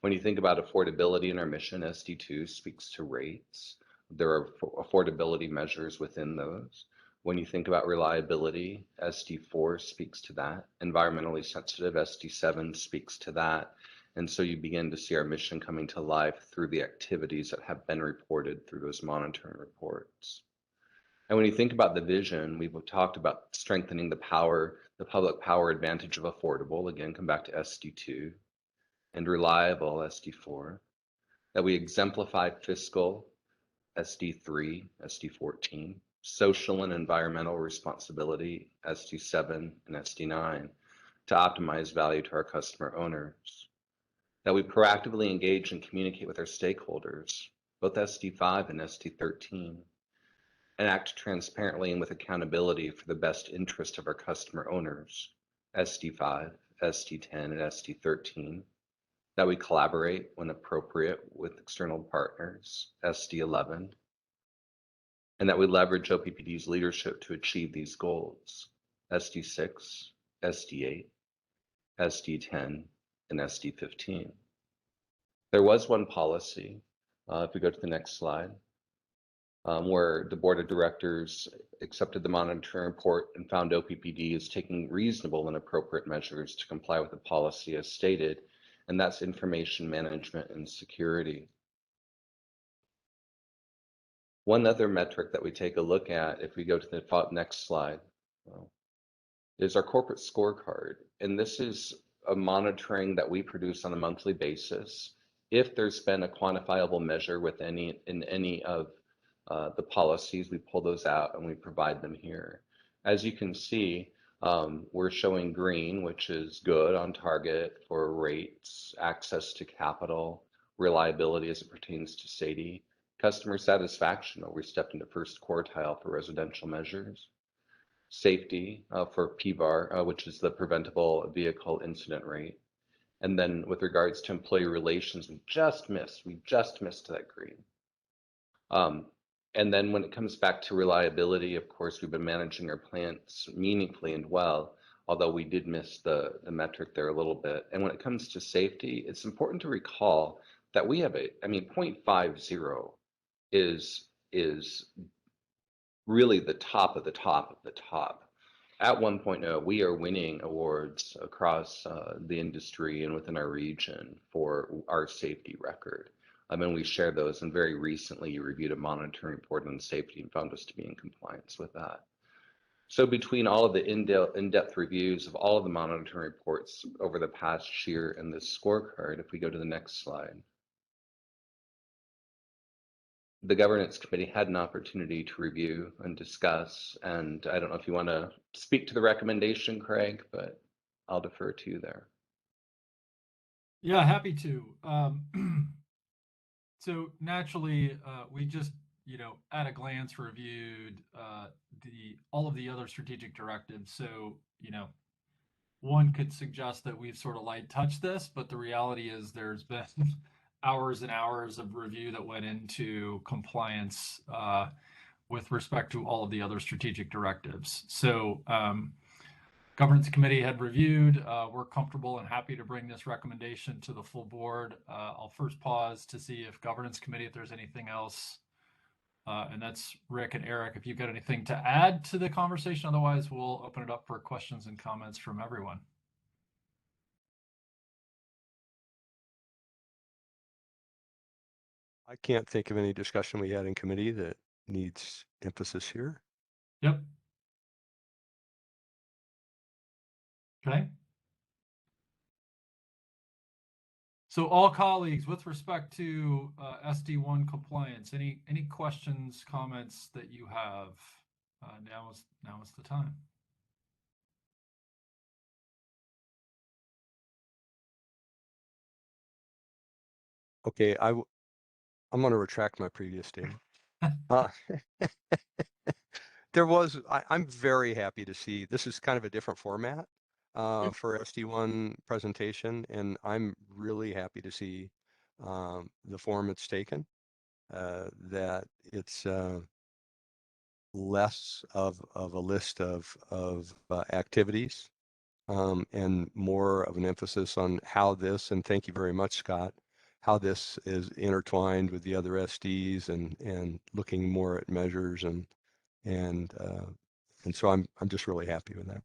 When you think about affordability in our mission, SD2 speaks to rates. There are affordability measures within those. When you think about reliability, SD4 speaks to that. Environmentally sensitive, SD7 speaks to that. And so you begin to see our mission coming to life through the activities that have been reported through those monitoring reports. And when you think about the vision, we've talked about strengthening the public power advantage of affordable, again, come back to SD2, and reliable, SD4, that we exemplify fiscal, SD3, SD14, social and environmental responsibility, SD7 and SD9, to optimize value to our customer owners. That we proactively engage and communicate with our stakeholders, both SD5 and SD13, and act transparently and with accountability for the best interest of our customer owners, SD5, SD10, and SD13. That we collaborate when appropriate with external partners, SD11, and that we leverage OPPD's leadership to achieve these goals, SD6, SD8, SD10, and SD15. There was one policy, if we go to the next slide, where the board of directors accepted the monitoring report and found OPPD is taking reasonable and appropriate measures to comply with the policy as stated, and that's information management and security. One other metric that we take a look at, if we go to the next slide, is our corporate scorecard. And this is a monitoring that we produce on a monthly basis. If there's been a quantifiable measure in any of the policies, we pull those out and we provide them here. As you can see, we're showing green, which is good, on target for rates, access to capital, reliability as it pertains to SAIDI, customer satisfaction, where we stepped into first quartile for residential measures, safety for PVAR, which is the preventable vehicle incident rate. And then with regards to employee relations, we just missed that green. And then when it comes back to reliability, of course, we've been managing our plants meaningfully and well. although we did miss the metric there a little bit. And when it comes to safety, it's important to recall that we have 0.50 is really the top of the top of the top. At 1.0, we are winning awards across the industry and within our region for our safety record. And we share those, and very recently you reviewed a monitoring report on safety and found us to be in compliance with that. So between all of the in-depth reviews of all of the monitoring reports over the past year and this scorecard, if we go to the next slide, the governance committee had an opportunity to review and discuss, and I don't know if you want to speak to the recommendation, Craig, but I'll defer to you there. Yeah, happy to. So naturally, we just, at a glance reviewed all of the other strategic directives. So, one could suggest that we've sort of light touched this, but the reality is there's been hours and hours of review that went into compliance with respect to all of the other strategic directives. So governance committee had reviewed. We're comfortable and happy to bring this recommendation to the full board. I'll first pause to see if governance committee, if there's anything else. And that's Rick and Eric, if you've got anything to add to the conversation. Otherwise, we'll open it up for questions and comments from everyone. I can't think of any discussion we had in committee that needs emphasis here. Yep. Okay. So all colleagues, with respect to SD1 compliance, any questions, comments that you have? Now is the time. Okay, I'm going to retract my previous statement. I'm very happy to see, this is kind of a different format for SD1 presentation, and I'm really happy to see the form it's taken, that it's less of a list of activities and more of an emphasis on how this, and thank you very much, Scott, how this is intertwined with the other SDs and looking more at measures and so I'm just really happy with that.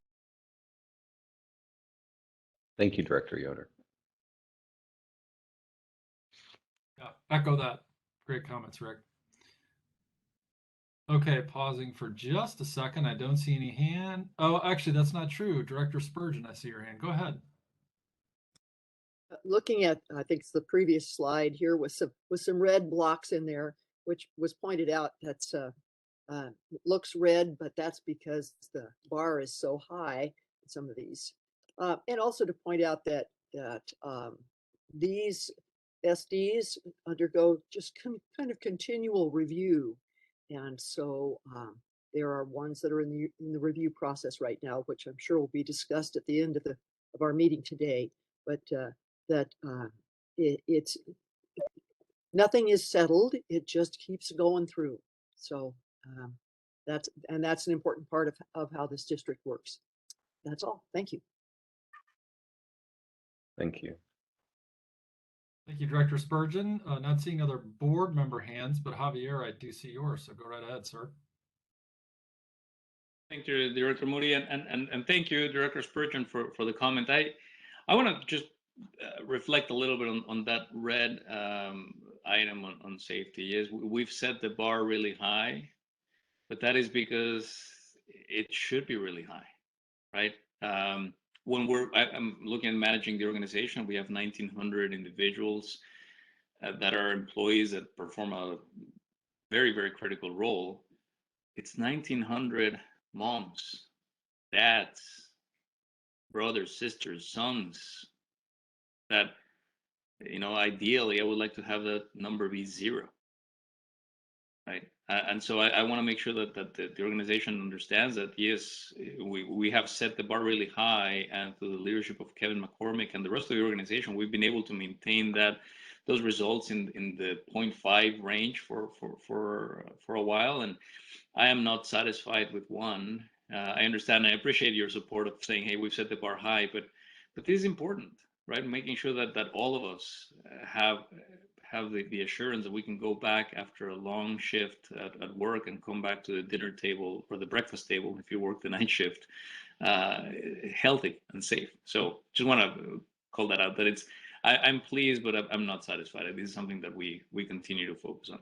Thank you, Director Yoder. Yeah, echo that. Great comments, Rick. Okay, pausing for just a second. I don't see any hand. Oh, actually, that's not true. Director Spurgeon, I see your hand. Go ahead. Looking at, I think it's the previous slide here with some red blocks in there, which was pointed out. That's it looks red, but that's because the bar is so high in some of these. And also to point out that these SDs undergo just kind of continual review, and so there are ones that are in the review process right now, which I'm sure will be discussed at the end of our meeting today. But it's nothing is settled; it just keeps going through. So that's an important part of how this district works. That's all. Thank you. Thank you. Thank you, Director Spurgeon. Not seeing other board member hands, but Javier, I do see yours, so go right ahead, sir. Thank you, Director Moody, and thank you, Director Spurgeon, for the comment. I want to just reflect a little bit on that red item on safety. Yes, we've set the bar really high, but that is because it should be really high, right? When I'm looking at managing the organization, we have 1,900 individuals that are employees that perform a very, very critical role. It's 1,900 moms, dads, brothers, sisters, sons that, ideally I would like to have that number be 0, right? And so I want to make sure that the organization understands that, yes, we have set the bar really high, and through the leadership of Kevin McCormick and the rest of the organization, we've been able to maintain those results in the 0.5 range for a while. And I am not satisfied with 1, I understand. I appreciate your support of saying, "Hey, we've set the bar high," but this is important, right? Making sure that all of us have the assurance that we can go back after a long shift at work and come back to the dinner table or the breakfast table if you work the night shift, healthy and safe. So just want to call that out. That I'm pleased, but I'm not satisfied. This is something that we continue to focus on.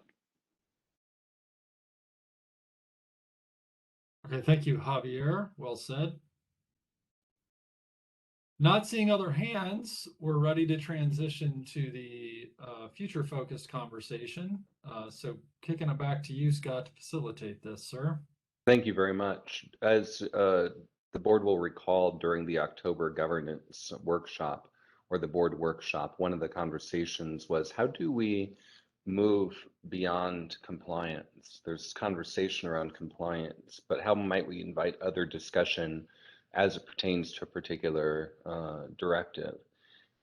Okay, thank you, Javier. Well said. Not seeing other hands, we're ready to transition to the future focused conversation. So kicking it back to you, Scott, to facilitate this, sir. Thank you very much. As the board will recall, during the October governance workshop or the board workshop, one of the conversations was, how do we move beyond compliance? There's conversation around compliance, but how might we invite other discussion as it pertains to a particular directive?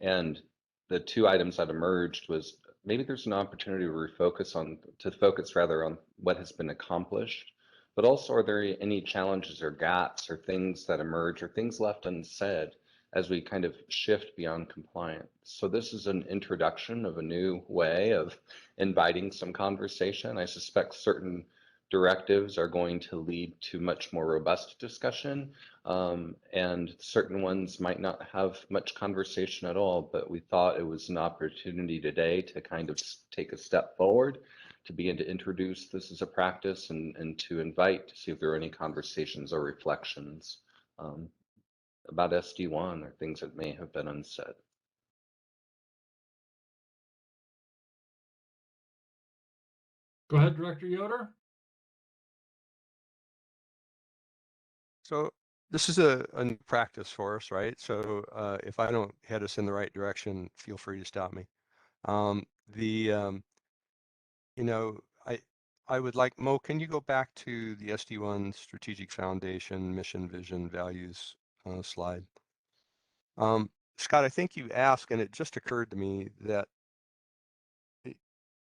And the two items that emerged was, maybe there's an opportunity to focus rather on what has been accomplished, but also, are there any challenges or gaps or things that emerge or things left unsaid as we kind of shift beyond compliance? So this is an introduction of a new way of inviting some conversation. I suspect certain directives are going to lead to much more robust discussion, and certain ones might not have much conversation at all, but we thought it was an opportunity today to kind of take a step forward, to begin to introduce this as a practice, and to invite to see if there are any conversations or reflections about SD1 or things that may have been unsaid. Go ahead, Director Yoder. So this is a new practice for us, right? So if I don't head us in the right direction, feel free to stop me. You know, I would like, Mo, can you go back to the SD1 strategic foundation, mission, vision, values slide? Scott, I think you asked, and it just occurred to me that,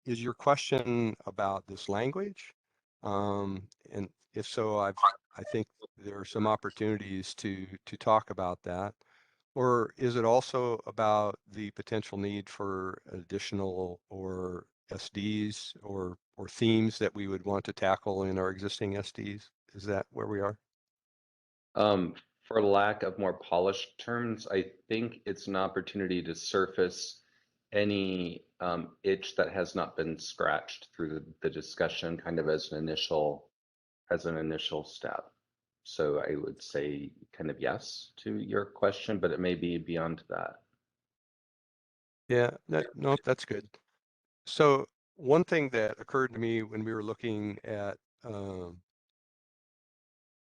is your question about this language? And if so, I think there are some opportunities to talk about that. Or is it also about the potential need for additional or SDs or themes that we would want to tackle in our existing SDs? Is that where we are? For lack of more polished terms, I think it's an opportunity to surface any itch that has not been scratched through the discussion, kind of as an initial step. So I would say kind of yes to your question, but it may be beyond that. Yeah, no, that's good. So one thing that occurred to me when we were looking at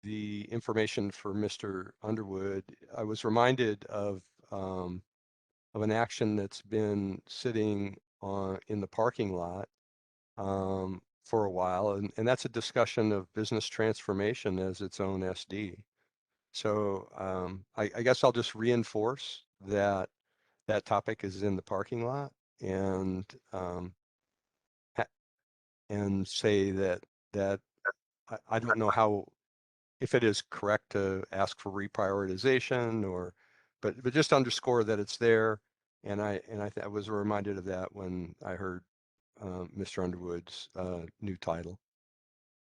the information for Mr. Underwood, I was reminded of an action that's been sitting in the parking lot for a while, and that's a discussion of business transformation as its own SD. So I guess I'll just reinforce that that topic is in the parking lot, and say that I don't know how, if it is correct to ask for reprioritization, or but just underscore that it's there. And I was reminded of that when I heard Mr. Underwood's new title.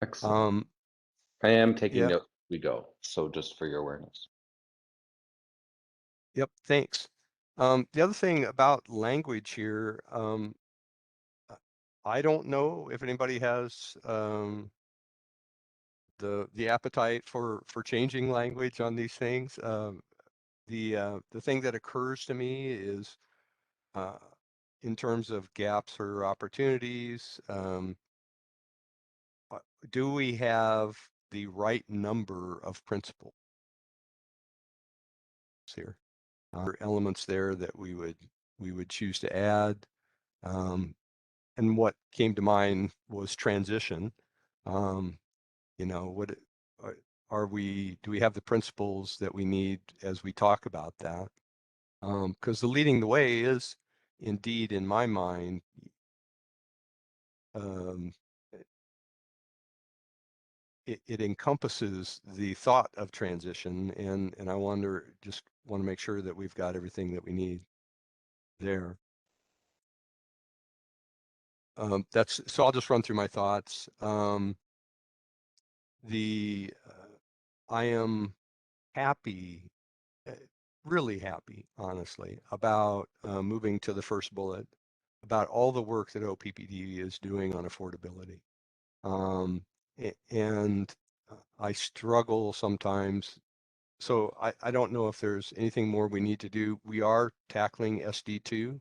Excellent. I am taking yeah. note as we go, so just for your awareness. Yep, thanks. The other thing about language here, I don't know if anybody has the appetite for changing language on these things. The thing that occurs to me is in terms of gaps or opportunities, do we have the right number of principles here? Are elements there that we would choose to add? And what came to mind was transition. You know, what do we have the principles that we need as we talk about that? Because the leading the way is indeed, in my mind, it encompasses the thought of transition, and I just want to make sure that we've got everything that we need there. So I'll just run through my thoughts. I am happy, really happy, honestly, about moving to the first bullet, about all the work that OPPD is doing on affordability. And I struggle sometimes. So I don't know if there's anything more we need to do. We are tackling SD2,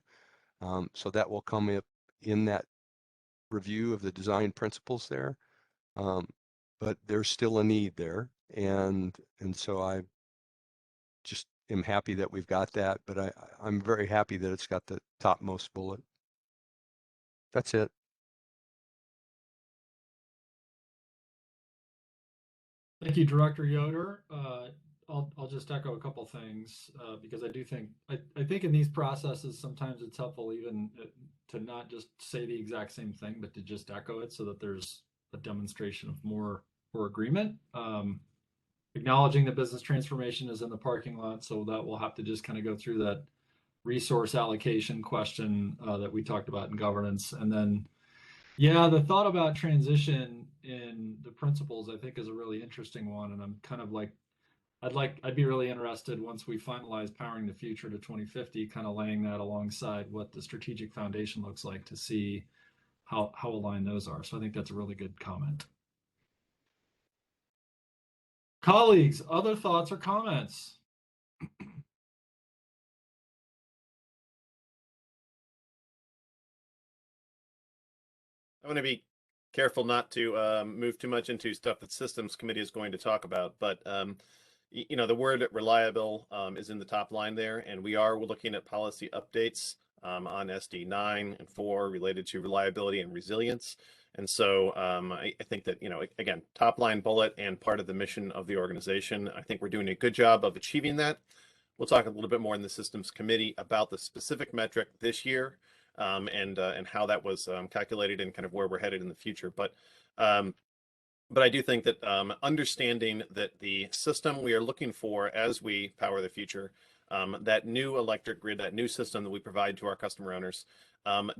so that will come up in that review of the design principles there. But there's still a need there, and so I just am happy that we've got that. But I'm very happy that it's got the topmost bullet. That's it. Thank you, Director Yoder. I'll just echo a couple things because I do think I think in these processes sometimes it's helpful even to not just say the exact same thing, but to just echo it so that there's a demonstration of more agreement. Acknowledging that business transformation is in the parking lot, so that we'll have to just kind of go through that resource allocation question that we talked about in governance, and then yeah, the thought about transition in the principles I think is a really interesting one, and I'm kind of like I'd be really interested once we finalize Powering the Future to 2050, kind of laying that alongside what the strategic foundation looks like to see how aligned those are. So I think that's a really good comment. Colleagues, other thoughts or comments? I want to be careful not to move too much into stuff that Systems Committee is going to talk about, but you know, the word reliable is in the top line there, and we're looking at policy updates on SD 9 and 4 related to reliability and resilience. And so I think that, you know, again, top line bullet and part of the mission of the organization, I think we're doing a good job of achieving that. We'll talk a little bit more in the Systems Committee about the specific metric this year and how that was calculated and kind of where we're headed in the future. But I do think that understanding that the system we are looking for as we power the future, that new electric grid, that new system that we provide to our customer owners,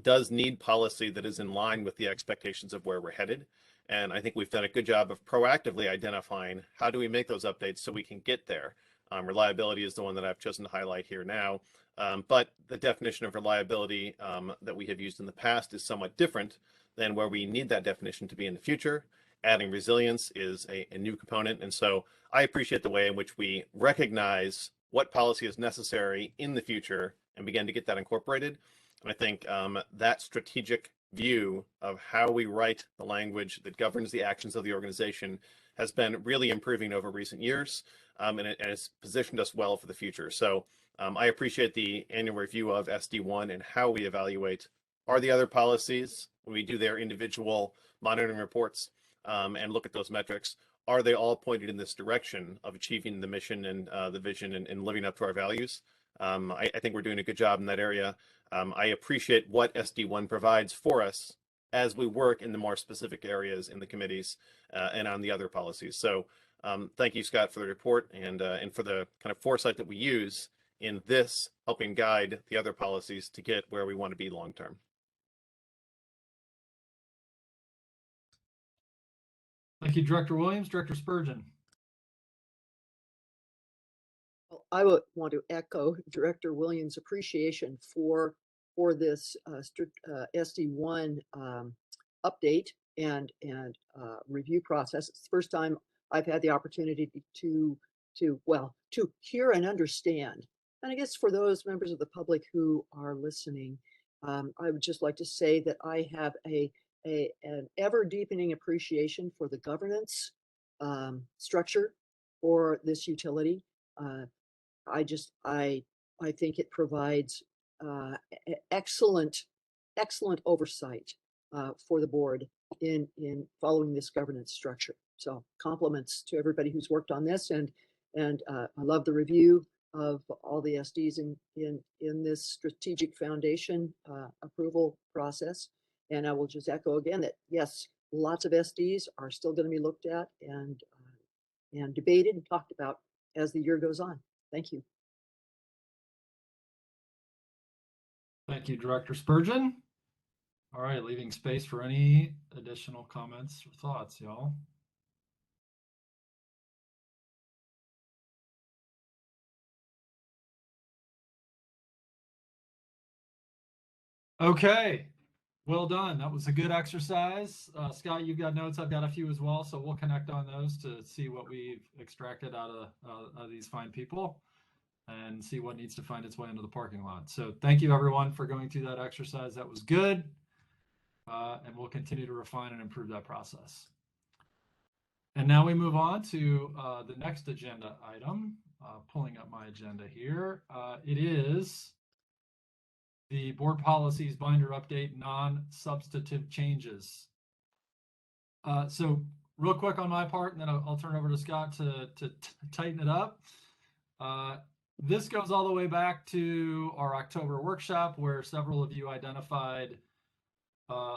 does need policy that is in line with the expectations of where we're headed. And I think we've done a good job of proactively identifying how do we make those updates so we can get there. Reliability is the one that I've chosen to highlight here now. But the definition of reliability that we have used in the past is somewhat different than where we need that definition to be in the future. Adding resilience is a new component. And so I appreciate the way in which we recognize what policy is necessary in the future and begin to get that incorporated. And I think that strategic view of how we write the language that governs the actions of the organization has been really improving over recent years, and it has positioned us well for the future. So I appreciate the annual review of SD1 and how we evaluate, are the other policies, when we do their individual monitoring reports and look at those metrics, are they all pointed in this direction of achieving the mission and the vision and living up to our values? I think we're doing a good job in that area. I appreciate what SD1 provides for us as we work in the more specific areas in the committees and on the other policies. So thank you, Scott, for the report and for the kind of foresight that we use in this helping guide the other policies to get where we want to be long term. Thank you, Director Williams. Director Spurgeon. Well, I would want to echo Director Williams' appreciation for this SD1 update and review process. It's the first time I've had the opportunity to hear and understand. And I guess for those members of the public who are listening, I would just like to say that I have an ever deepening appreciation for the governance structure for this utility. I think it provides excellent oversight for the board in following this governance structure. So compliments to everybody who's worked on this, and I love the review of all the SDs in this strategic foundation approval process. And I will just echo again that yes, lots of SDs are still going to be looked at and debated and talked about as the year goes on. Thank you. Thank you, Director Spurgeon. All right, leaving space for any additional comments or thoughts, y'all. Okay, well done. That was a good exercise. Scott, you've got notes. I've got a few as well, so we'll connect on those to see what we've extracted out of these fine people and see what needs to find its way into the parking lot. So thank you, everyone, for going through that exercise. That was good. And we'll continue to refine and improve that process. And now we move on to the next agenda item. Pulling up my agenda here. It is the board policies binder update, non-substantive changes. So real quick on my part, and then I'll turn over to Scott to tighten it up. This goes all the way back to our October workshop where several of you identified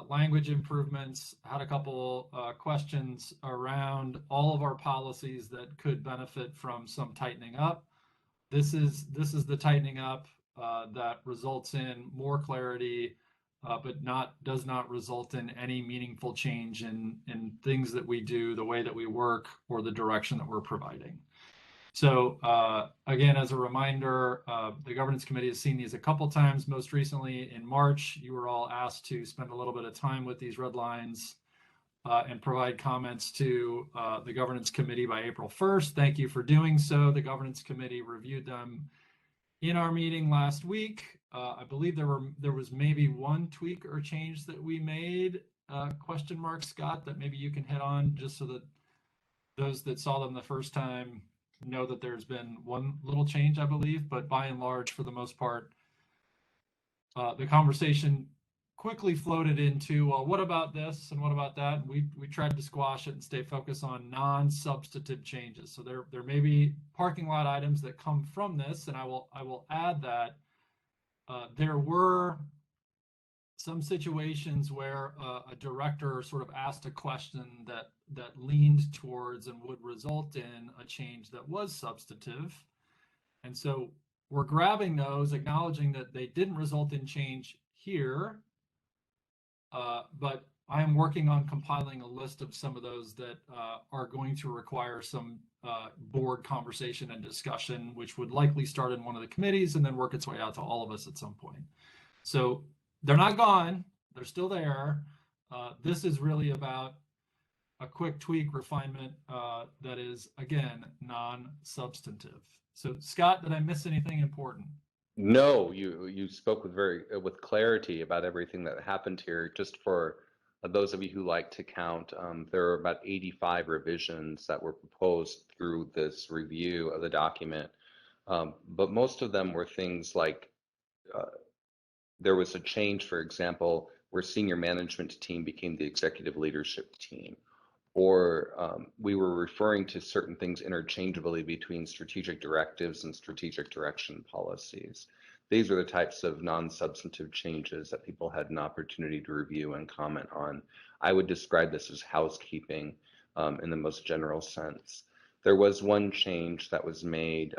language improvements, had a couple questions around all of our policies that could benefit from some tightening up. This is the tightening up that results in more clarity, but does not result in any meaningful change in things that we do, the way that we work, or the direction that we're providing. So again, as a reminder, the governance committee has seen these a couple times. Most recently in March, you were all asked to spend a little bit of time with these red lines and provide comments to the governance committee by April 1st. Thank you for doing so. The governance committee reviewed them in our meeting last week. I believe there was maybe one tweak or change that we made, question mark, Scott, that maybe you can hit on just so that those that saw them the first time know that there's been one little change, I believe, but by and large, for the most part, the conversation quickly floated into, well, what about this and what about that? And we tried to squash it and stay focused on non-substantive changes. So there may be parking lot items that come from this, and I will add that there were some situations where a director sort of asked a question that leaned towards and would result in a change that was substantive. And so we're grabbing those, acknowledging that they didn't result in change here, but I am working on compiling a list of some of those that are going to require some board conversation and discussion, which would likely start in one of the committees and then work its way out to all of us at some point. So they're not gone, they're still there. This is really about a quick tweak refinement that is, again, non-substantive. So Scott, did I miss anything important? No, you spoke with clarity about everything that happened here. Just for those of you who like to count, there are about 85 revisions that were proposed through this review of the document. But most of them were things like there was a change, for example, where senior management team became the executive leadership team, or we were referring to certain things interchangeably between strategic directives and strategic direction policies. These are the types of non-substantive changes that people had an opportunity to review and comment on. I would describe this as housekeeping in the most general sense. There was one change that was made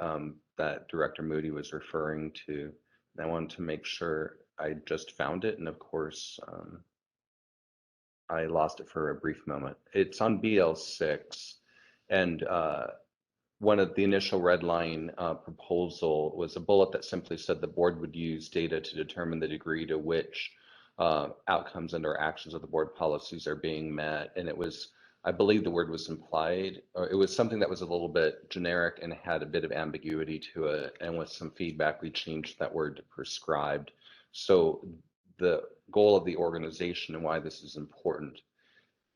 that Director Moody was referring to. And I wanted to make sure I just found it, and of course, I lost it for a brief moment. It's on BL6, and one of the initial red line proposal was a bullet that simply said the board would use data to determine the degree to which outcomes and or actions of the board policies are being met. And it was, I believe the word was implied, or it was something that was a little bit generic and had a bit of ambiguity to it. And with some feedback, we changed that word to prescribed. So the goal of the organization and why this is important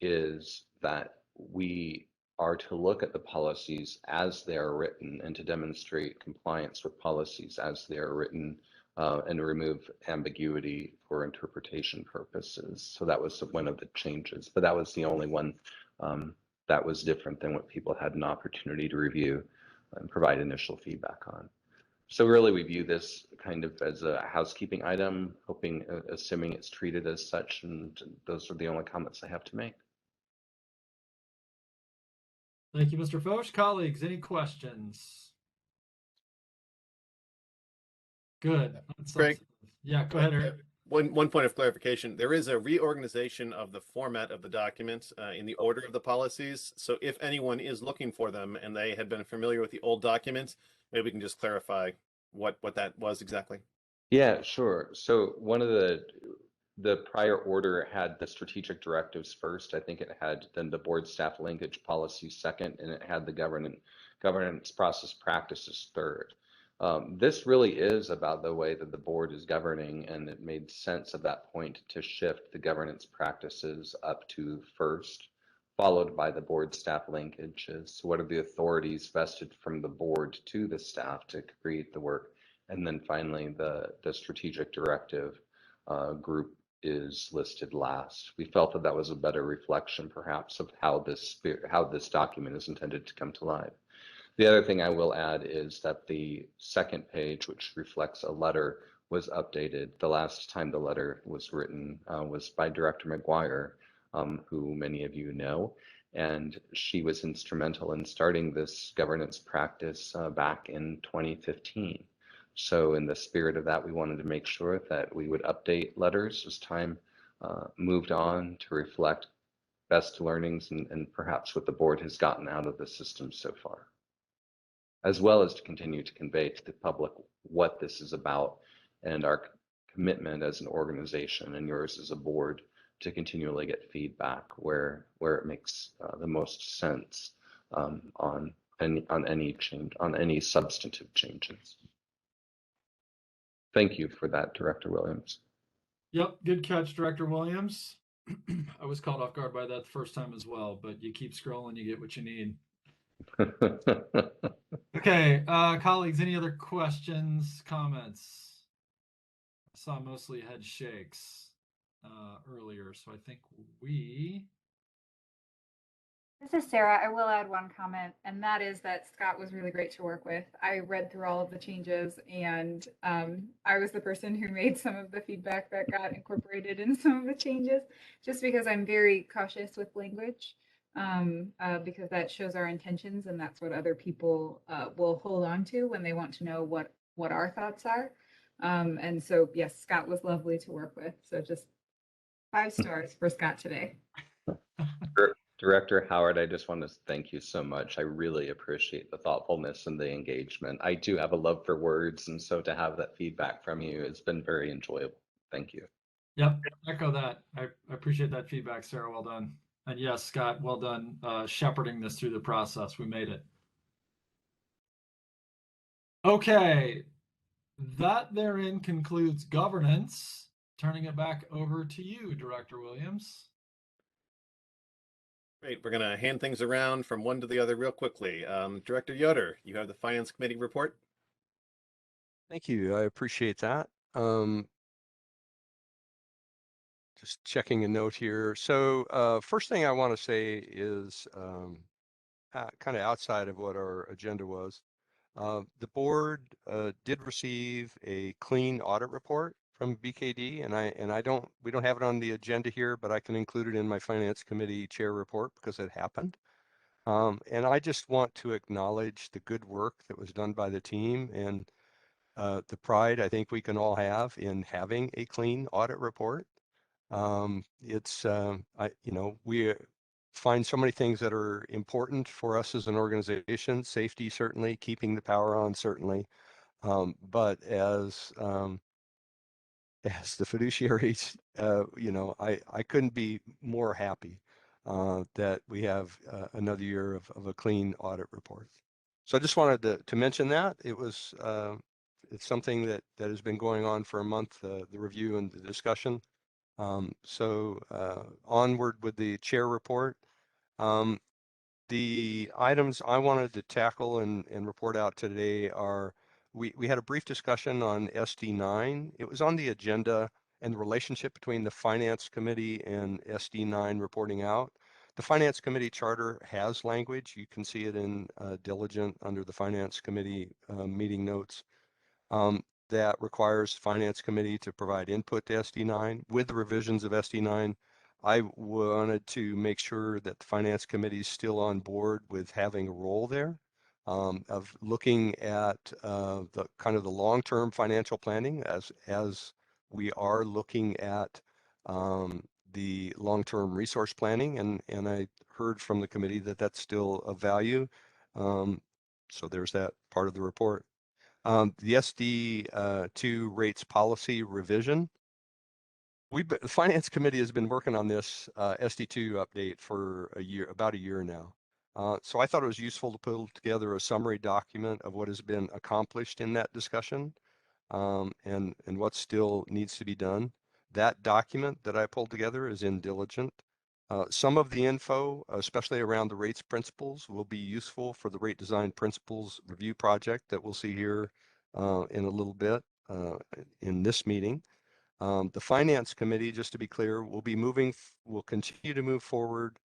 is that we are to look at the policies as they are written and to demonstrate compliance with policies as they are written and remove ambiguity for interpretation purposes. So that was one of the changes, but that was the only one that was different than what people had an opportunity to review and provide initial feedback on. So really we view this kind of as a housekeeping item, assuming it's treated as such, and those are the only comments I have to make. Thank you, Mr. Foch. Colleagues, any questions? Good. Greg? Yeah, go ahead, Eric. One point of clarification, there is a reorganization of the format of the document in the order of the policies. So if anyone is looking for them and they had been familiar with the old document, maybe we can just clarify what that was exactly. Yeah, sure. So one of the prior order had the strategic directives first. I think it had then the board staff linkage policy second, and it had the governance process practices third. This really is about the way that the board is governing, and it made sense at that point to shift the governance practices up to first, followed by the board staff linkages. So what are the authorities vested from the board to the staff to create the work? And then finally, the strategic directive group is listed last. We felt that that was a better reflection, perhaps, of how this document is intended to come to life. The other thing I will add is that the second page, which reflects a letter, was updated. The last time the letter was written was by Director McGuire, who many of you know, and she was instrumental in starting this governance practice back in 2015. So in the spirit of that, we wanted to make sure that we would update letters as time moved on to reflect best learnings and perhaps what the board has gotten out of the system so far, as well as to continue to convey to the public what this is about and our commitment as an organization and yours as a board to continually get feedback where it makes the most sense on any substantive changes. Thank you for that, Director Williams. Yep, good catch, Director Williams. I was caught off guard by that the first time as well, but you keep scrolling, you get what you need. Okay, colleagues, any other questions, comments? I saw mostly head shakes earlier, so I think we... This is Sarah. I will add one comment, and that is that Scott was really great to work with. I read through all of the changes, and I was the person who made some of the feedback that got incorporated in some of the changes, just because I'm very cautious with language, because that shows our intentions, and that's what other people will hold on to when they want to know what our thoughts are. And so, yes, Scott was lovely to work with. So just 5 stars for Scott today. Director Howard, I just want to thank you so much. I really appreciate the thoughtfulness and the engagement. I do have a love for words, and so to have that feedback from you has been very enjoyable. Thank you. Yep, echo that. I appreciate that feedback, Sarah. Well done. And yes, Scott, well done shepherding this through the process. We made it. Okay, that therein concludes governance. Turning it back over to you, Director Williams. Great. We're going to hand things around from one to the other real quickly. Director Yoder, you have the Finance Committee report. Thank you. I appreciate that. Just checking a note here. So first thing I want to say is kind of outside of what our agenda was. The board did receive a clean audit report from BKD, and we don't have it on the agenda here, but I can include it in my Finance Committee chair report because it happened. And I just want to acknowledge the good work that was done by the team and the pride I think we can all have in having a clean audit report. We find so many things that are important for us as an organization, safety certainly, keeping the power on certainly, but as the fiduciaries, I couldn't be more happy that we have another year of a clean audit report. So I just wanted to mention that. It's something that has been going on for a month, the review and the discussion. Onward with the chair report. The items I wanted to tackle and report out today are, we had a brief discussion on SD9. It was on the agenda and the relationship between the Finance Committee and SD9 reporting out. The Finance Committee charter has language. You can see it in diligent under the Finance Committee meeting notes. That requires Finance Committee to provide input to SD9. With the revisions of SD9, I wanted to make sure that the Finance Committee is still on board with having a role there, of looking at the kind of the long-term financial planning as we are looking at the long-term resource planning, and I heard from the committee that that's still of value. So there's that part of the report. The SD2 rates policy revision. The Finance Committee has been working on this SD2 update for about a year now. So I thought it was useful to pull together a summary document of what has been accomplished in that discussion, and what still needs to be done. That document that I pulled together is in Diligent. Some of the info, especially around the rates principles, will be useful for the rate design principles review project that we'll see here in a little bit in this meeting. The Finance Committee, just to be clear, will continue to move forward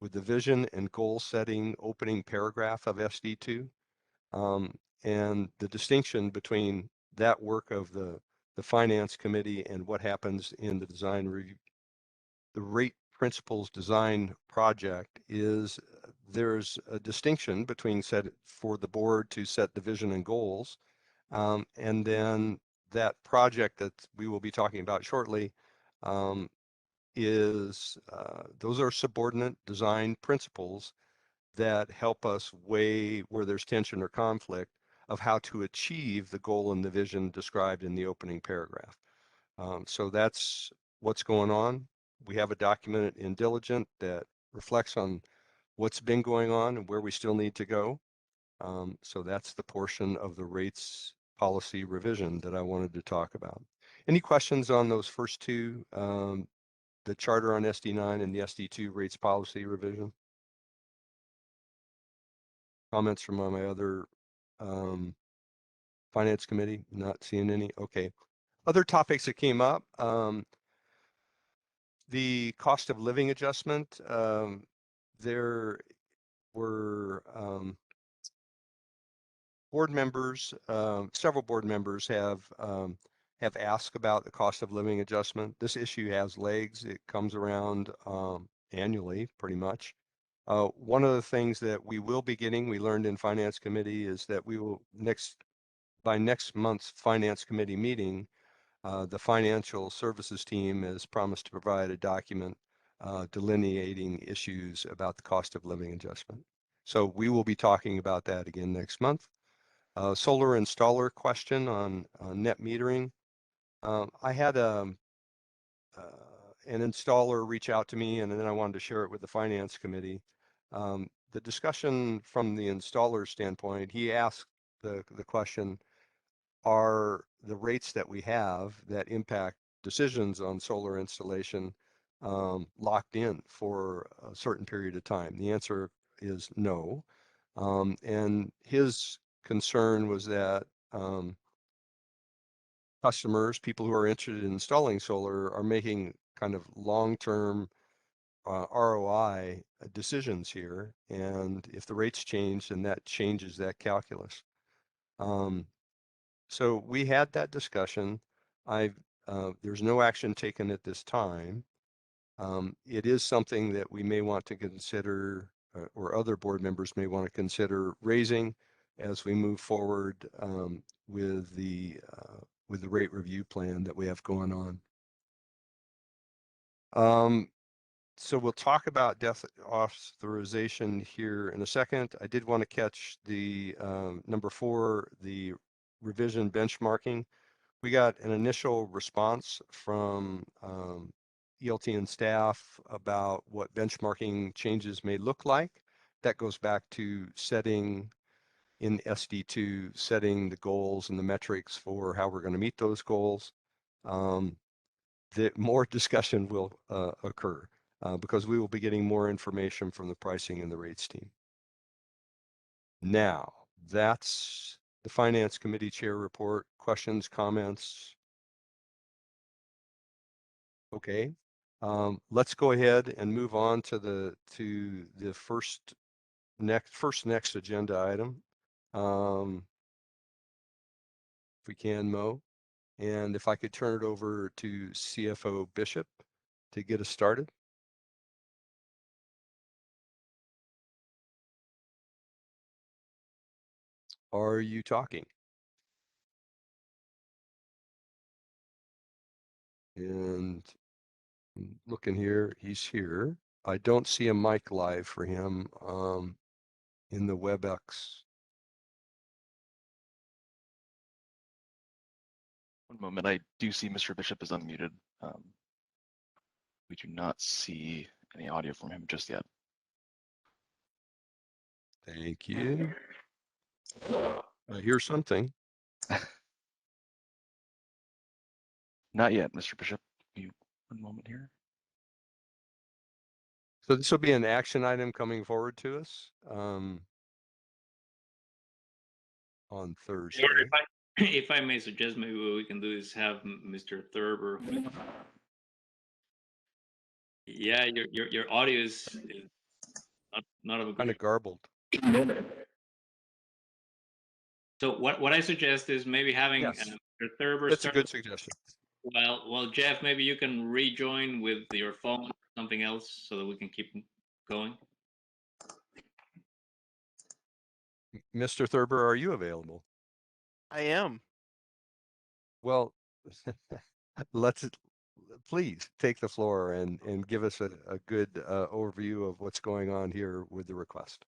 with the vision and goal setting opening paragraph of SD2. And the distinction between that work of the Finance Committee and what happens in the design review, the rate principles design project, is there's a distinction between for the board to set the vision and goals, and then that project that we will be talking about shortly is those are subordinate design principles that help us weigh where there's tension or conflict of how to achieve the goal and the vision described in the opening paragraph. So that's what's going on. We have a document in Diligent that reflects on what's been going on and where we still need to go. So that's the portion of the rates policy revision that I wanted to talk about. Any questions on those first two, the charter on SD9 and the SD2 rates policy revision? Comments from my other Finance Committee? Not seeing any. Okay. Other topics that came up, the cost of living adjustment. There were board members, several board members have asked about the cost of living adjustment. This issue has legs. It comes around annually, pretty much. One of the things that we will be getting, we learned in Finance Committee, is that we will by next month's Finance Committee meeting, the financial services team has promised to provide a document delineating issues about the cost of living adjustment. So we will be talking about that again next month. Solar installer question on net metering. I had an installer reach out to me, and then I wanted to share it with the Finance Committee. The discussion from the installer standpoint, he asked the question, are the rates that we have that impact decisions on solar installation locked in for a certain period of time? The answer is no. And his concern was that customers, people who are interested in installing solar, are making kind of long-term ROI decisions here. And if the rates change, then that changes that calculus. So we had that discussion. There's no action taken at this time. It is something that we may want to consider, or other board members may want to consider raising as we move forward with the rate review plan that we have going on. So we'll talk about death authorization here in a second. I did want to catch the number 4, the revision benchmarking. We got an initial response from ELT and staff about what benchmarking changes may look like. That goes back to setting in SD2, setting the goals and the metrics for how we're going to meet those goals. More discussion will occur because we will be getting more information from the pricing and the rates team. Now, that's the Finance Committee Chair report. Questions, comments? Okay, let's go ahead and move on to the first next agenda item. If we can, Mo, and if I could turn it over to CFO Bishop to get us started. are you talking? And looking here, he's here. I don't see a mic live for him in the WebEx. One moment, I do see Mr. Bishop is unmuted. We do not see any audio from him just yet. Thank you. I hear something. Not yet, Mr. Bishop. One moment here. So this will be an action item coming forward to us on Thursday. If I may suggest, maybe what we can do is have Mr. Thurber. Yeah, your audio is not of a Kind of garbled. So what I suggest is maybe having Yes. Mr. Thurber That's a start. good suggestion. Well, Jeff, maybe you can rejoin with your phone, something else, so that we can keep going. Mr. Thurber, are you available? I am. Well, please take the floor and give us a good overview of what's going on here with the request.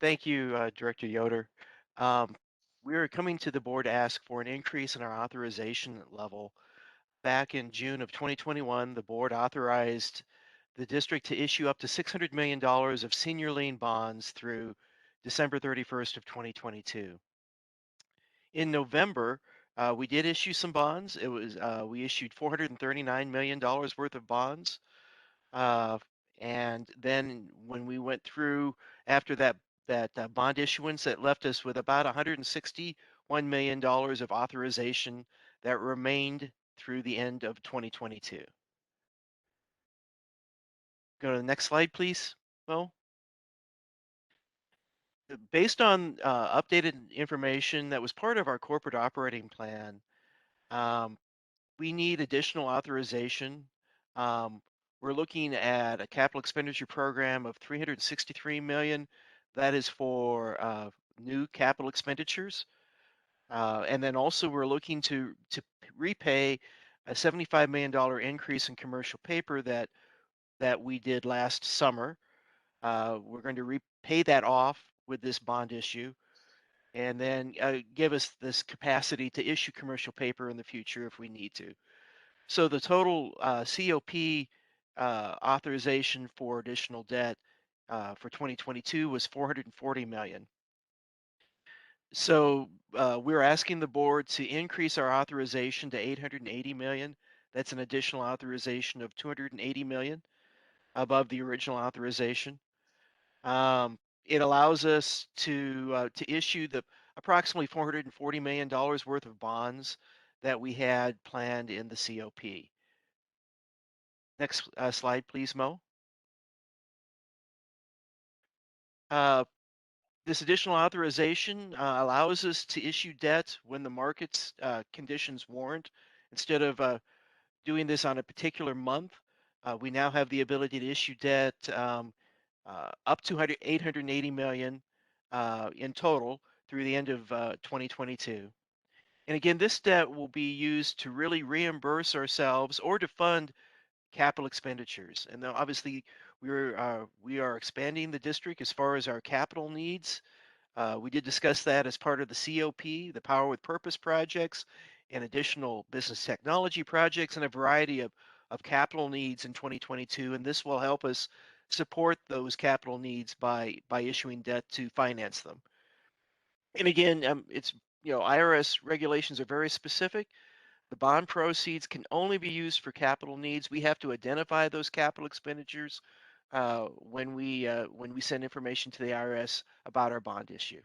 Thank you, Director Yoder. We are coming to the board to ask for an increase in our authorization level. Back in June of 2021, the board authorized the district to issue up to $600 million of senior lien bonds through December 31st of 2022. In November, we did issue some bonds. We issued $439 million worth of bonds. And then when we went through after that bond issuance, that left us with about $161 million of authorization that remained through the end of 2022. Go to the next slide, please, Mo. Based on updated information that was part of our corporate operating plan, we need additional authorization. We're looking at a capital expenditure program of $363 million. That is for new capital expenditures. And then also we're looking to repay a $75 million increase in commercial paper that we did last summer. We're going to repay that off with this bond issue, and then give us this capacity to issue commercial paper in the future if we need to. So the total COP authorization for additional debt for 2022 was $440 million. So we're asking the board to increase our authorization to $880 million. That's an additional authorization of $280 million above the original authorization. It allows us to issue the approximately $440 million worth of bonds that we had planned in the COP. Next slide, please, Mo. This additional authorization allows us to issue debt when the market's conditions warrant. Instead of doing this on a particular month, we now have the ability to issue debt up to $880 million in total through the end of 2022. And again, this debt will be used to really reimburse ourselves or to fund capital expenditures. And obviously, we are expanding the district as far as our capital needs. We did discuss that as part of the COP, the Power with Purpose projects, and additional business technology projects, and a variety of capital needs in 2022. And this will help us support those capital needs by issuing debt to finance them. And again, it's IRS regulations are very specific. The bond proceeds can only be used for capital needs. We have to identify those capital expenditures when we send information to the IRS about our bond issue.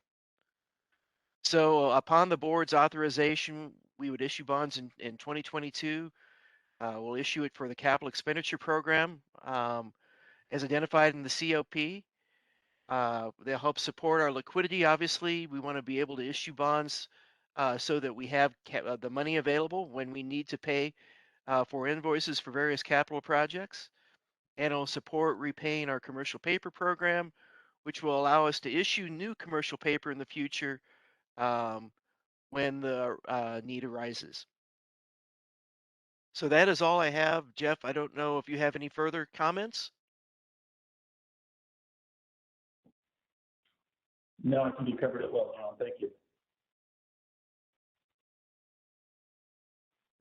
So upon the board's authorization, we would issue bonds in 2022. We'll issue it for the capital expenditure program as identified in the COP. They'll help support our liquidity. Obviously, we want to be able to issue bonds so that we have the money available when we need to pay for invoices for various capital projects. And it'll support repaying our commercial paper program, which will allow us to issue new commercial paper in the future when the need arises. So that is all I have. Jeff, I don't know if you have any further comments? No, I think you covered it well, John. Thank you.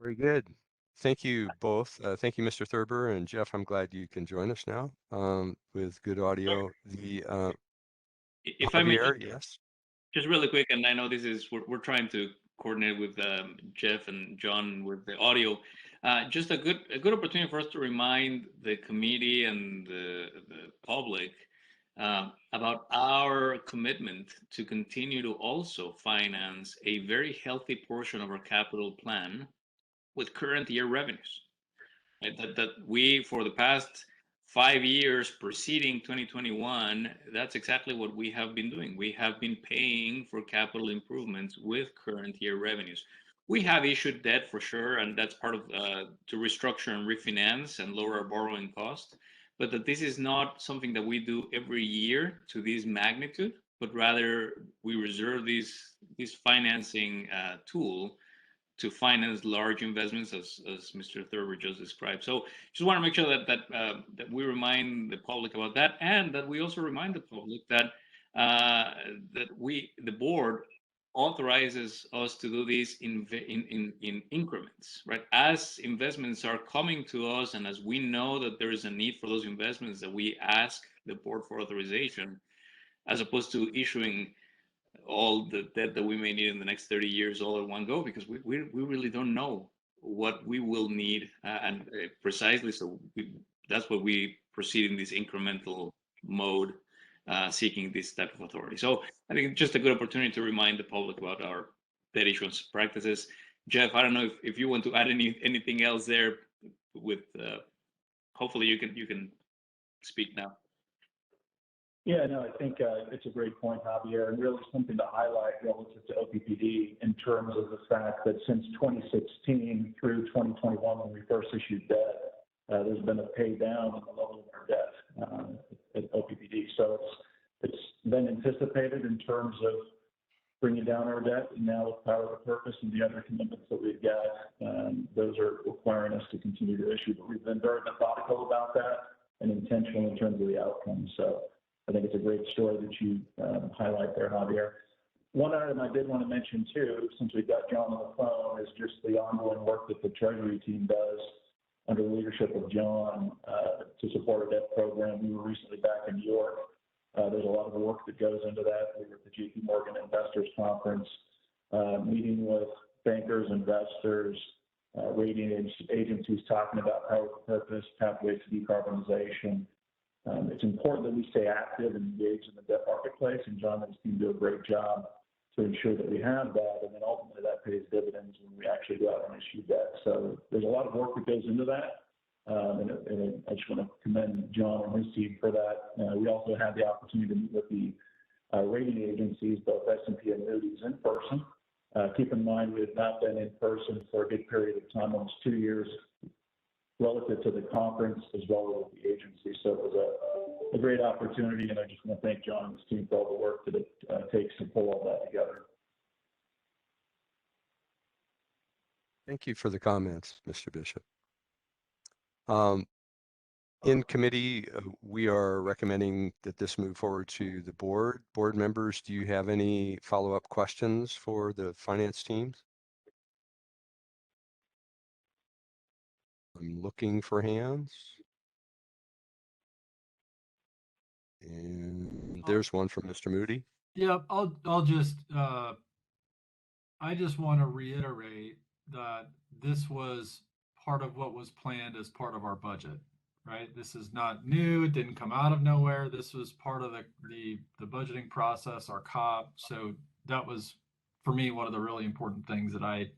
Very good. Thank you both. Thank you, Mr. Thurber and Jeff. I'm glad you can join us now with good audio. If I may, Javier, yes. just really quick, and I know this is we're trying to coordinate with Jeff and John with the audio. Just a good opportunity for us to remind the committee and the public about our commitment to continue to also finance a very healthy portion of our capital plan with current year revenues. Right? That we, for the past 5 years preceding 2021, that's exactly what we have been doing. We have been paying for capital improvements with current year revenues. We have issued debt for sure, and that's part of to restructure and refinance and lower our borrowing cost. But that this is not something that we do every year to this magnitude, but rather we reserve this financing tool to finance large investments, as Mr. Thurber just described. So just want to make sure that we remind the public about that, and that we also remind the public that the board authorizes us to do this in increments, right? As investments are coming to us, and as we know that there is a need for those investments, that we ask the board for authorization, as opposed to issuing all the debt that we may need in the next 30 years all at one go, because we really don't know what we will need, and precisely so that's what we proceed in this incremental mode, seeking this type of authority. So I think just a good opportunity to remind the public about our debt issuance practices. Jeff, I don't know if you want to add anything else there. With hopefully you can speak now. Yeah, no, I think it's a great point, Javier, and really something to highlight relative to OPPD in terms of the fact that since 2016 through 2021, when we first issued debt, there's been a pay down in the level of our debt at OPPD. So it's been anticipated in terms of bringing down our debt, and now with Power with Purpose and the other commitments that we've got, those are requiring us to continue to issue. But we've been very methodical about that and intentional in terms of the outcome. So I think it's a great story that you highlight there, Javier. One item I did want to mention too, since we've got John on the phone, is just the ongoing work that the Treasury team does under the leadership of John to support our debt program. We were recently back in New York. There's a lot of work that goes into that. We were at the JP Morgan Investors Conference, meeting with bankers, investors, rating agencies, talking about Power with Purpose, pathways to decarbonization. It's important that we stay active and engaged in the debt marketplace, and John and his team do a great job to ensure that we have that, and then ultimately that pays dividends when we actually go out and issue debt. So there's a lot of work that goes into that, and I just want to commend John and his team for that. We also had the opportunity to meet with the rating agencies, both S&P and Moody's, in person. Keep in mind we have not been in person for a good period of time, almost 2 years, relative to the conference as well as the agency. So it was a great opportunity, and I just want to thank John and his team for all the work that it takes to pull all that together. Thank you for the comments, Mr. Bishop. In committee, we are recommending that this move forward to the board. Board members, do you have any follow-up questions for the finance teams? I'm looking for hands. And there's one from Mr. Moody. Yeah, I'll just I just want to reiterate that this was part of what was planned as part of our budget, right? This is not new. It didn't come out of nowhere. This was part of the budgeting process, our COP. So that was, for me, one of the really important things that I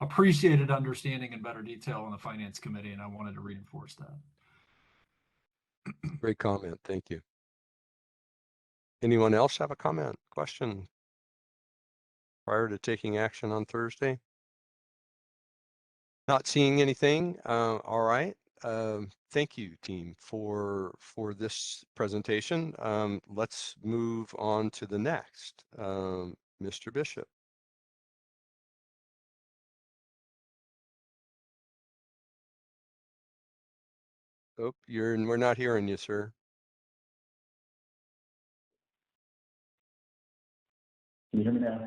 appreciated understanding in better detail on the finance committee, and I wanted to reinforce that. Great comment. Thank you. Anyone else have a comment, question prior to taking action on Thursday? Not seeing anything. All right. Thank you, team, for this presentation. Let's move on to the next. Mr. Bishop. Oh, we're not hearing you, sir. Can you hear me now?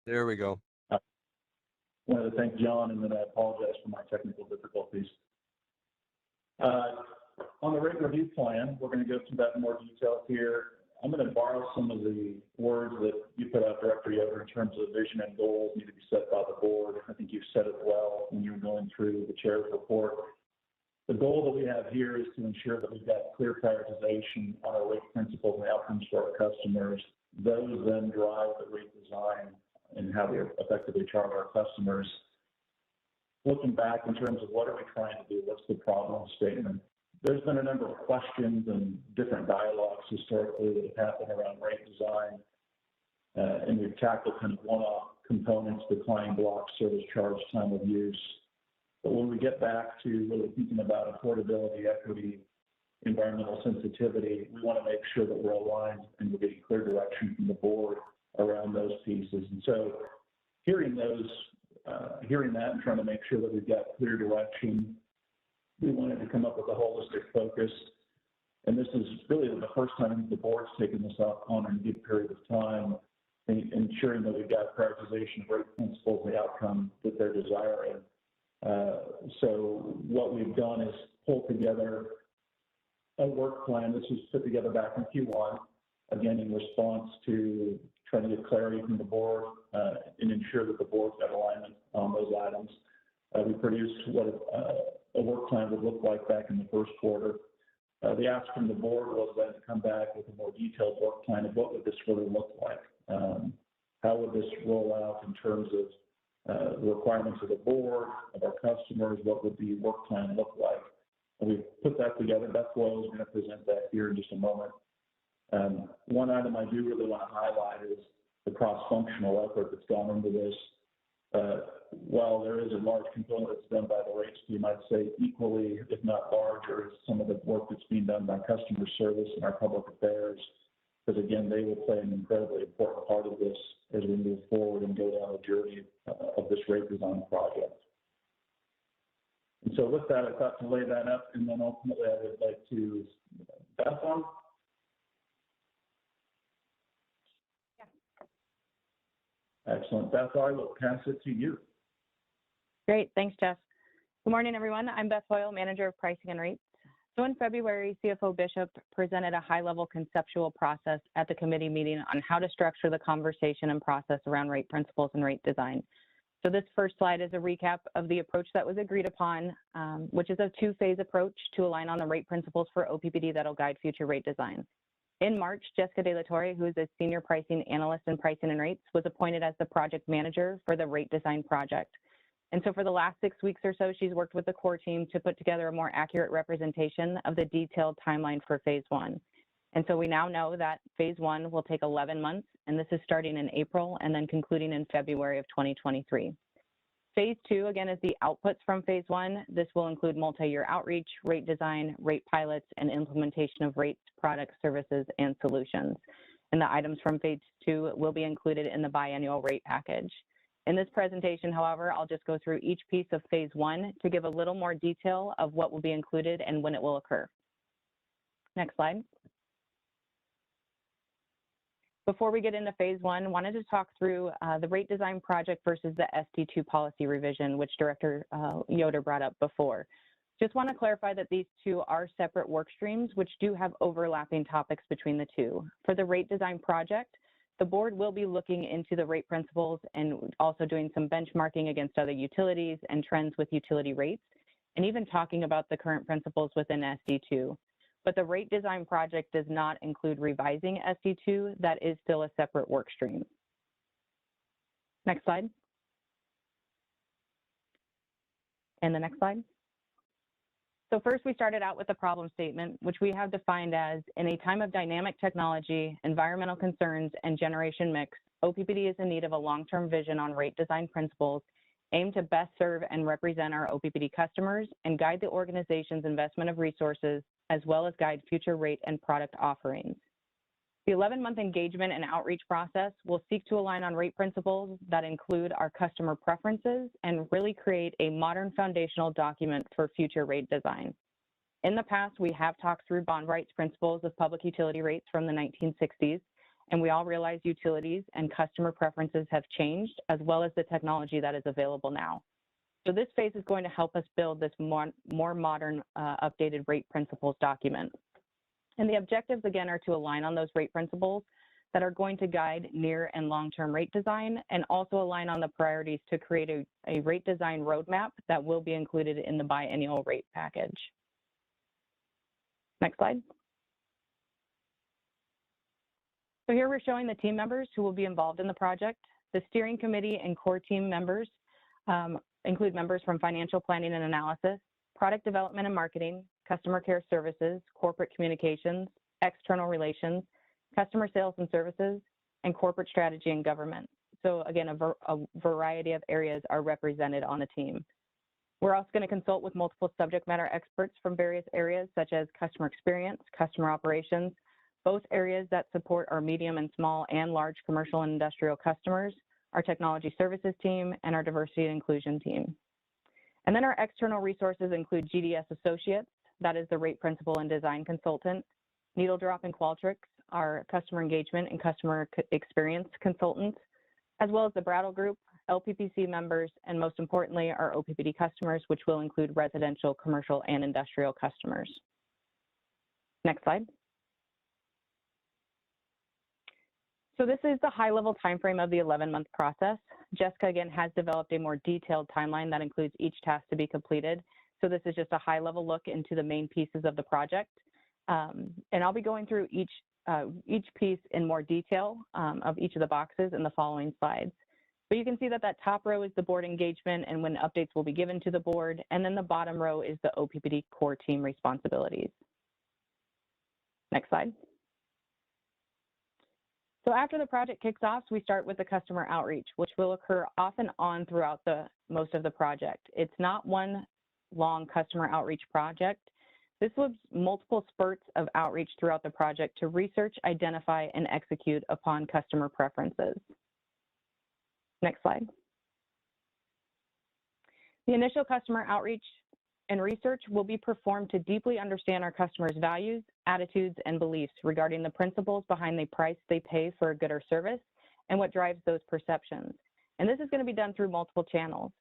There we go. I wanted to thank John, and then I apologize for my technical difficulties. On the rate review plan, we're going to go through that in more detail here. I'm going to borrow some of the words that you put out, Director Yoder, in terms of vision and goals need to be set by the board. I think you said it well when you were going through the chair's report. The goal that we have here is to ensure that we've got clear prioritization on our rate principles and outcomes for our customers. Those then drive the rate design and how we effectively charge our customers. Looking back in terms of what are we trying to do, what's the problem statement? There's been a number of questions and different dialogues historically that have happened around rate design, and we've tackled kind of one-off components, decline blocks, service charge, time of use. But when we get back to really thinking about affordability, equity, environmental sensitivity, we want to make sure that we're aligned and we're getting clear direction from the board around those pieces. And so hearing that and trying to make sure that we've got clear direction, we wanted to come up with a holistic focus. And this is really the first time the board's taken this up on a good period of time, ensuring that we've got prioritization of rate principles, the outcome that they're desiring. So what we've done is pull together a work plan. This was put together back in Q1, again, in response to trying to get clarity from the board and ensure that the board's got alignment on those items. We produced what a work plan would look like back in the first quarter. The ask from the board was then to come back with a more detailed work plan of what would this really look like. How would this roll out in terms of the requirements of the board, of our customers, what would the work plan look like? And we put that together. Beth Boyle is going to present that here in just a moment. One item I do really want to highlight is the cross-functional effort that's gone into this. While there is a large component that's done by the rates team, I'd say equally, if not larger, is some of the work that's being done by customer service and our public affairs, because again, they will play an incredibly important part of this as we move forward and go down the journey of this rate design project. And so with that, I thought to lay that up, and then ultimately I would like to, Beth on? Excellent. Beth, I will pass it to you. Great. Thanks, Jeff. Good morning, everyone. I'm Beth Hoyle, Manager of Pricing and Rates. So in February, CFO Bishop presented a high-level conceptual process at the committee meeting on how to structure the conversation and process around rate principles and rate design. So this first slide is a recap of the approach that was agreed upon, which is a two-phase approach to align on the rate principles for OPPD that'll guide future rate design. In March, Jessica De La Torre, who is a senior pricing analyst in pricing and rates, was appointed as the project manager for the rate design project. And so for the last 6 weeks or so, she's worked with the core team to put together a more accurate representation of the detailed timeline for phase one. And so we now know that phase one will take 11 months, and this is starting in April and then concluding in February of 2023. Phase two, again, is the outputs from phase one. This will include multi-year outreach, rate design, rate pilots, and implementation of rates, products, services, and solutions. And the items from phase two will be included in the biannual rate package. In this presentation, however, I'll just go through each piece of phase one to give a little more detail of what will be included and when it will occur. Next slide. Before we get into phase one, I wanted to talk through the rate design project versus the ST2 policy revision, which Director Yoder brought up before. Just want to clarify that these two are separate work streams, which do have overlapping topics between the two. For the rate design project, the board will be looking into the rate principles and also doing some benchmarking against other utilities and trends with utility rates, and even talking about the current principles within SD2. But the rate design project does not include revising SD2. That is still a separate work stream. Next slide. And the next slide. So first we started out with the problem statement, which we have defined as, in a time of dynamic technology, environmental concerns, and generation mix, OPPD is in need of a long-term vision on rate design principles aim to best serve and represent our OPPD customers and guide the organization's investment of resources, as well as guide future rate and product offerings. The 11-month engagement and outreach process will seek to align on rate principles that include our customer preferences and really create a modern foundational document for future rate design. In the past, we have talked through bond rights principles of public utility rates from the 1960s, and we all realize utilities and customer preferences have changed, as well as the technology that is available now. So this phase is going to help us build this more modern, updated rate principles document. And the objectives, again, are to align on those rate principles that are going to guide near and long-term rate design, and also align on the priorities to create a rate design roadmap that will be included in the biennial rate package. Next slide. So here we're showing the team members who will be involved in the project. The steering committee and core team members include members from financial planning and analysis, product development and marketing, customer care services, corporate communications, external relations, customer sales and services, and corporate strategy and government. So again, a variety of areas are represented on the team. We're also going to consult with multiple subject matter experts from various areas such as customer experience, customer operations, both areas that support our medium and small and large commercial and industrial customers, our technology services team, and our diversity and inclusion team. And then our external resources include GDS Associates, that is the rate principal and design consultant, Needle Drop and Qualtrics, our customer engagement and customer experience consultants, as well as the Brattle Group, LPPC members, and most importantly, our OPPD customers, which will include residential, commercial, and industrial customers. Next slide. So this is the high-level timeframe of the 11-month process. Jessica, again, has developed a more detailed timeline that includes each task to be completed. So this is just a high-level look into the main pieces of the project. And I'll be going through each piece in more detail of each of the boxes in the following slides. But you can see that that top row is the board engagement and when updates will be given to the board. And then the bottom row is the OPPD core team responsibilities. Next slide. So after the project kicks off, we start with the customer outreach, which will occur off and on throughout most of the project. It's not one long customer outreach project. This was multiple spurts of outreach throughout the project to research, identify, and execute upon customer preferences. Next slide. The initial customer outreach and research will be performed to deeply understand our customers' values, attitudes, and beliefs regarding the principles behind the price they pay for a good or service and what drives those perceptions. And this is going to be done through multiple channels.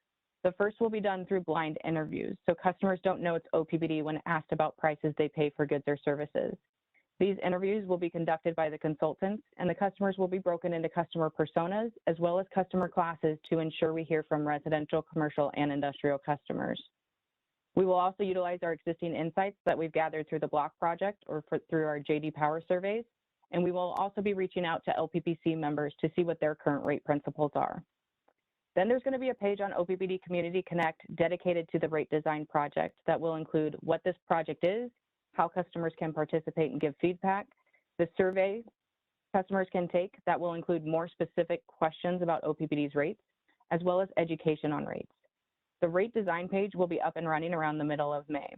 The first will be done through blind interviews, so customers don't know it's OPPD when asked about prices they pay for goods or services. These interviews will be conducted by the consultants, and the customers will be broken into customer personas as well as customer classes to ensure we hear from residential, commercial, and industrial customers. We will also utilize our existing insights that we've gathered through the Block project or through our JD Power surveys, and we will also be reaching out to LPPC members to see what their current rate principles are. Then there's going to be a page on OPPD Community Connect dedicated to the rate design project that will include what this project is, how customers can participate and give feedback, the survey customers can take that will include more specific questions about OPPD's rates, as well as education on rates. The rate design page will be up and running around the middle of May.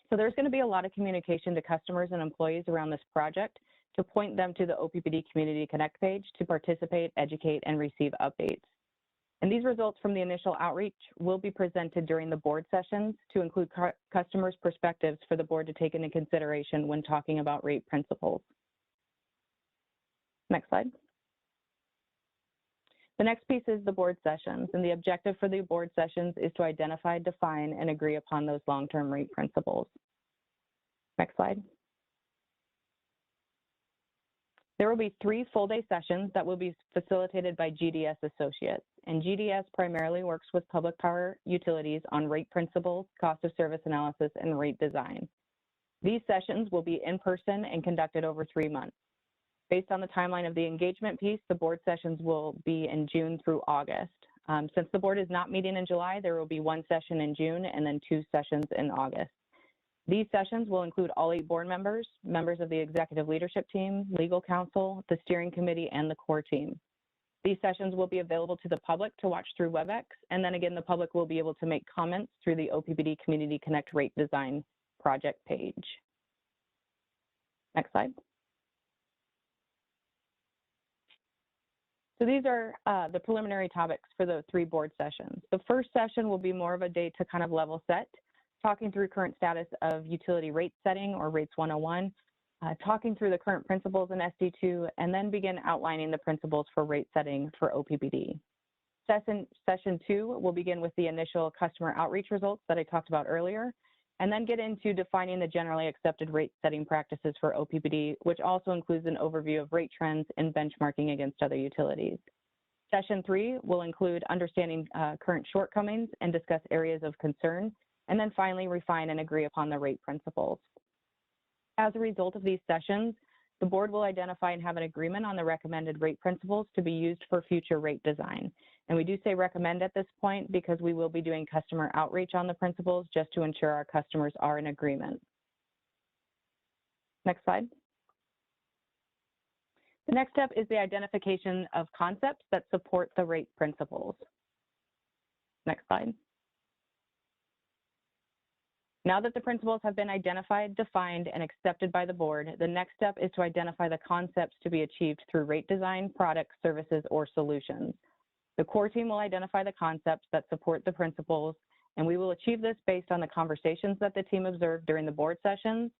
So there's going to be a lot of communication to customers and employees around this project to point them to the OPPD Community Connect page to participate, educate, and receive updates. And these results from the initial outreach will be presented during the board sessions to include customers' perspectives for the board to take into consideration when talking about rate principles. Next slide. The next piece is the board sessions, and the objective for the board sessions is to identify, define, and agree upon those long-term rate principles. Next slide. There will be 3 full-day sessions that will be facilitated by GDS Associates, and GDS primarily works with public power utilities on rate principles, cost of service analysis, and rate design. These sessions will be in person and conducted over 3 months. Based on the timeline of the engagement piece, the board sessions will be in June through August. Since the board is not meeting in July, there will be 1 session in June and then 2 sessions in August. These sessions will include all 8 board members, members of the executive leadership team, legal counsel, the steering committee, and the core team. These sessions will be available to the public to watch through WebEx, and then again, the public will be able to make comments through the OPPD Community Connect Rate Design project page. Next slide. So these are the preliminary topics for the 3 board sessions. The first session will be more of a day to kind of level set, talking through current status of utility rate setting or rates 101, talking through the current principles in SD2, and then begin outlining the principles for rate setting for OPPD. Session 2 will begin with the initial customer outreach results that I talked about earlier, and then get into defining the generally accepted rate setting practices for OPPD, which also includes an overview of rate trends and benchmarking against other utilities. Session 3 will include understanding current shortcomings and discuss areas of concern, and then finally refine and agree upon the rate principles. As a result of these sessions, the board will identify and have an agreement on the recommended rate principles to be used for future rate design. And we do say recommend at this point because we will be doing customer outreach on the principles just to ensure our customers are in agreement. Next slide. The next step is the identification of concepts that support the rate principles. Next slide. Now that the principles have been identified, defined, and accepted by the board, the next step is to identify the concepts to be achieved through rate design, products, services, or solutions. The core team will identify the concepts that support the principles, and we will achieve this based on the conversations that the team observed during the board sessions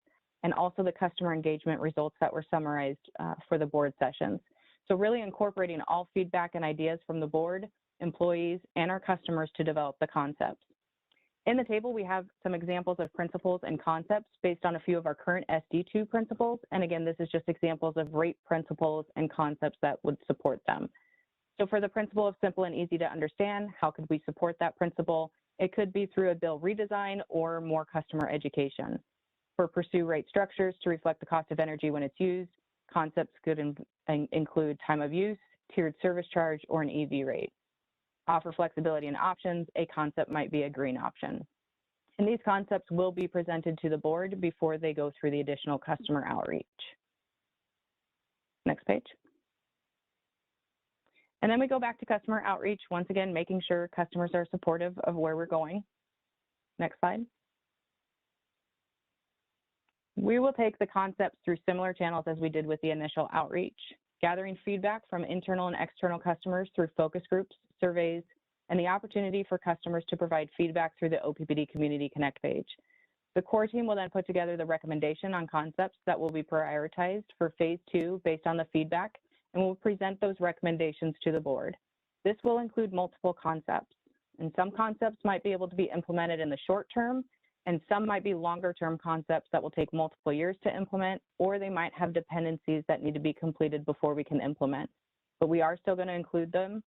and also the customer engagement results that were summarized for the board sessions. So really incorporating all feedback and ideas from the board, employees, and our customers to develop the concepts. In the table, we have some examples of principles and concepts based on a few of our current SD2 principles. And again, this is just examples of rate principles and concepts that would support them. So for the principle of simple and easy to understand, how could we support that principle? It could be through a bill redesign or more customer education. For pursue rate structures to reflect the cost of energy when it's used, concepts could include time of use, tiered service charge, or an EV rate. Offer flexibility and options, a concept might be a green option. And these concepts will be presented to the board before they go through the additional customer outreach. Next page. And then we go back to customer outreach, once again, making sure customers are supportive of where we're going. Next slide. We will take the concepts through similar channels as we did with the initial outreach, gathering feedback from internal and external customers through focus groups, surveys, and the opportunity for customers to provide feedback through the OPPD Community Connect page. The core team will then put together the recommendation on concepts that will be prioritized for phase 2 based on the feedback, and will present those recommendations to the board. This will include multiple concepts, and some concepts might be able to be implemented in the short term, and some might be longer term concepts that will take multiple years to implement, or they might have dependencies that need to be completed before we can implement. But we are still going to include them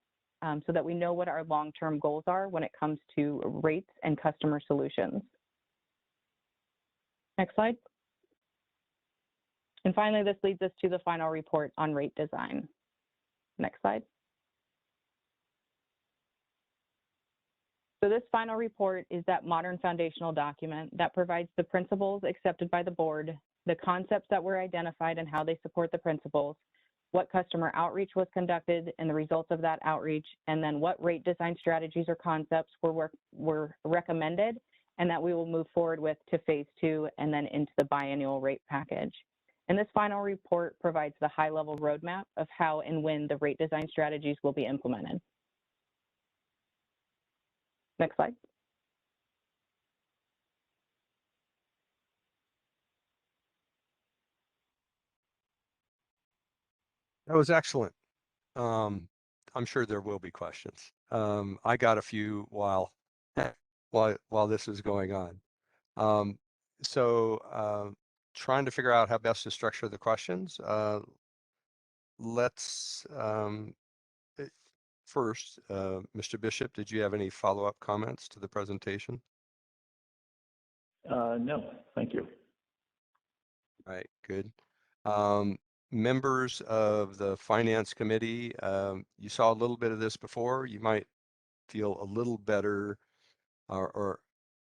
so that we know what our long-term goals are when it comes to rates and customer solutions. Next slide. And finally, this leads us to the final report on rate design. Next slide. So this final report is that modern foundational document that provides the principles accepted by the board, the concepts that were identified and how they support the principles, what customer outreach was conducted and the results of that outreach, and then what rate design strategies or concepts were recommended and that we will move forward with to phase 2 and then into the biannual rate package. And this final report provides the high-level roadmap of how and when the rate design strategies will be implemented. Next slide. That was excellent. I'm sure there will be questions. I got a few while this is going on. Trying to figure out how best to structure the questions. Let's first, Mr. Bishop, did you have any follow-up comments to the presentation? No, thank you. All right, good. Members of the Finance Committee, you saw a little bit of this before. You might feel a little better, or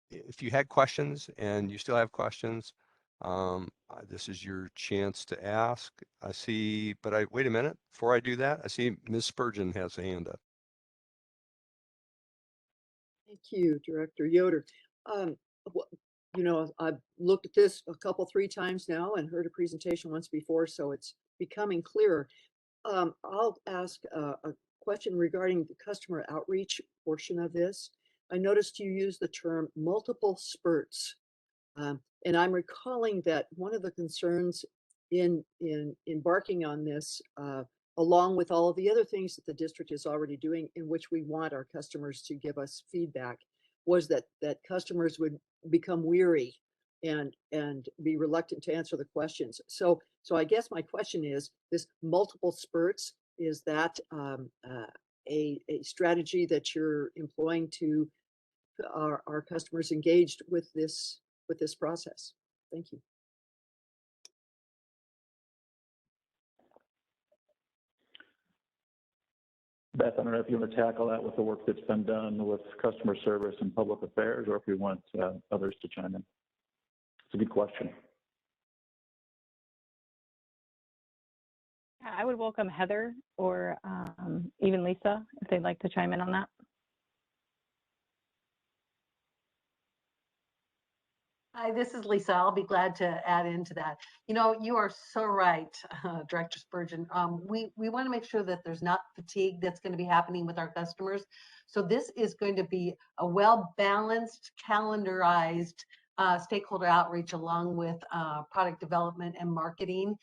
if you had questions and you still have questions, This is your chance to ask. I see, but wait a minute. Before I do that, I see Ms. Spurgeon has a hand up. Thank you, Director Yoder. You know, I've looked at this a couple, 3 times now and heard a presentation once before, so it's becoming clearer. I'll ask a question regarding the customer outreach portion of this. I noticed you use the term multiple spurts. And I'm recalling that one of the concerns in embarking on this, along with all of the other things that the district is already doing in which we want our customers to give us feedback, was that customers would become weary and be reluctant to answer the questions. So I guess my question is, this multiple spurts, is that a strategy that you're employing to our customers engaged with this process? Thank you. Beth, I don't know if you want to tackle that with the work that's been done with customer service and public affairs, or if we want others to chime in. It's a good question. I would welcome Heather or even Lisa if they'd like to chime in on that. Hi, this is Lisa. I'll be glad to add into that. You know, you are so right, Director Spurgeon. We want to make sure that there's not fatigue that's going to be happening with our customers. So this is going to be a well-balanced, calendarized stakeholder outreach along with product development and marketing,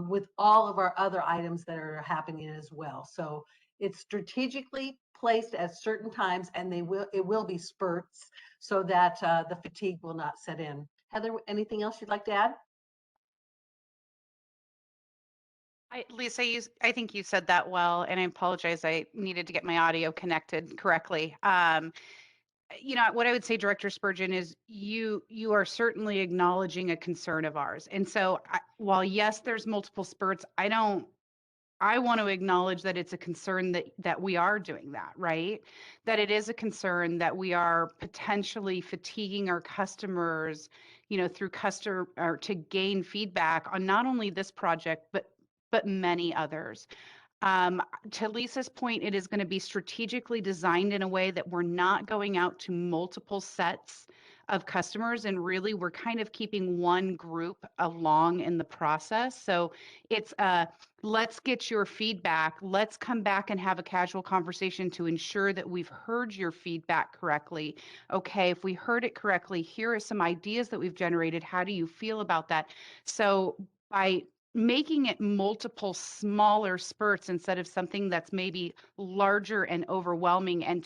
with all of our other items that are happening as well. So it's strategically placed at certain times, and it will be spurts so that the fatigue will not set in. Heather, anything else you'd like to add? Lisa, I think you said that well, and I apologize. I needed to get my audio connected correctly. You know, what I would say, Director Spurgeon, is you are certainly acknowledging a concern of ours. And so while yes, there's multiple spurts, I want to acknowledge that it's a concern that we are doing that, right? That it is a concern that we are potentially fatiguing our customers, you know, through or to gain feedback on not only this project, but many others. To Lisa's point, it is going to be strategically designed in a way that we're not going out to multiple sets of customers, and really we're kind of keeping one group along in the process. So it's let's get your feedback. Let's come back and have a casual conversation to ensure that we've heard your feedback correctly. Okay, if we heard it correctly, here are some ideas that we've generated. How do you feel about that? So by making it multiple smaller spurts instead of something that's maybe larger and overwhelming and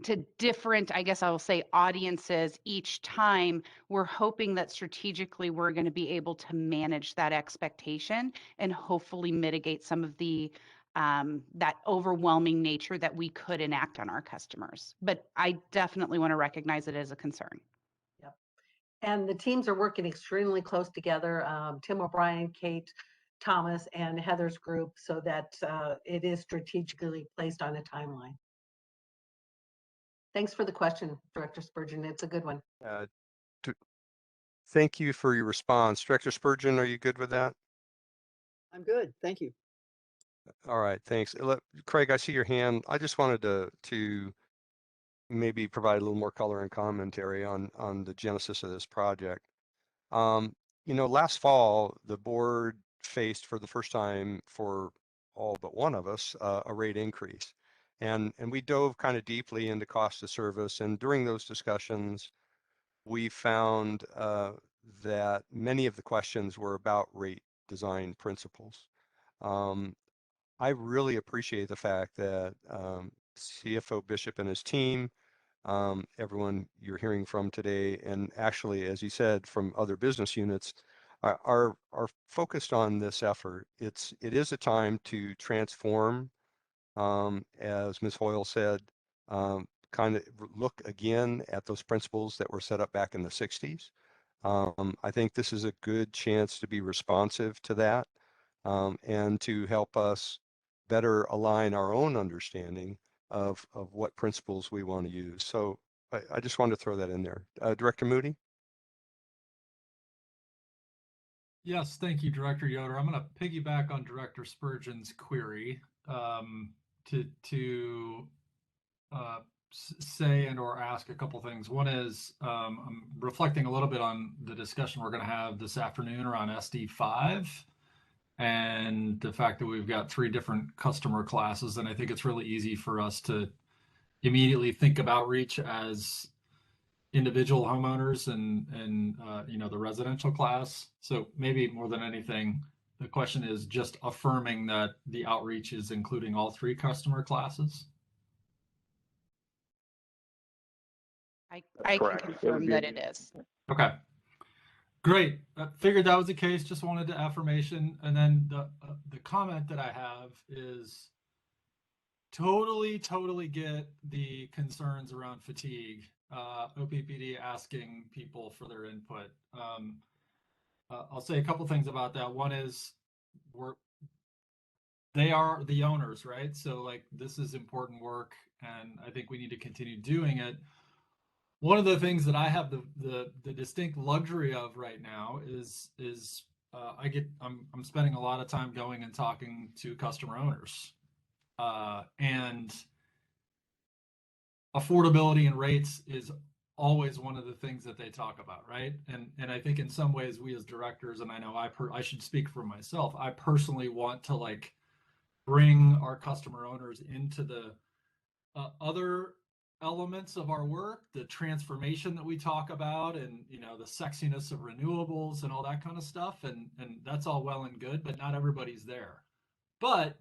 to different, I guess I will say, audiences each time, we're hoping that strategically we're going to be able to manage that expectation and hopefully mitigate some of the that overwhelming nature that we could enact on our customers. But I definitely want to recognize it as a concern. And the teams are working extremely close together, Tim O'Brien, Kate Thomas, and Heather's group, so that it is strategically placed on a timeline. Thanks for the question, Director Spurgeon. It's a good one. Thank you for your response. Director Spurgeon, are you good with that? I'm good. Thank you. All right, thanks. Craig, I see your hand. I just wanted to maybe provide a little more color and commentary on the genesis of this project. You know, last fall, the board faced for the first time for all but one of us a rate increase. And we dove kind of deeply into cost of service. And during those discussions, we found that many of the questions were about rate design principles. I really appreciate the fact that CFO Bishop and his team, everyone you're hearing from today, and actually, as he said, from other business units, are focused on this effort. It is a time to transform, as Ms. Hoyle said, kind of look again at those principles that were set up back in the 60s. I think this is a good chance to be responsive to that and to help us better align our own understanding of what principles we want to use. So I just wanted to throw that in there. Director Moody? Yes, thank you, Director Yoder. I'm going to piggyback on Director Spurgeon's query to say and or ask a couple things. One is I'm reflecting a little bit on the discussion we're going to have this afternoon around SD5 and the fact that we've got 3 different customer classes. And I think it's really easy for us to immediately think of outreach as individual homeowners and you know, the residential class. So maybe more than anything, the question is just affirming that the outreach is including all 3 customer classes. I can confirm that it is. Okay, great. Figured that was the case. Just wanted the affirmation. And then the comment that I have is totally get the concerns around fatigue. OPPD asking people for their input. I'll say a couple things about that. One is they are the owners, right? So like this is important work, and I think we need to continue doing it. One of the things that I have the distinct luxury of right now is I'm spending a lot of time going and talking to customer owners, and affordability and rates is always one of the things that they talk about, right? And I think in some ways we as directors, and I know I should speak for myself, I personally want to like bring our customer owners into the other elements of our work, the transformation that we talk about, and you know, the sexiness of renewables and all that kind of stuff, and that's all well and good, but not everybody's there. But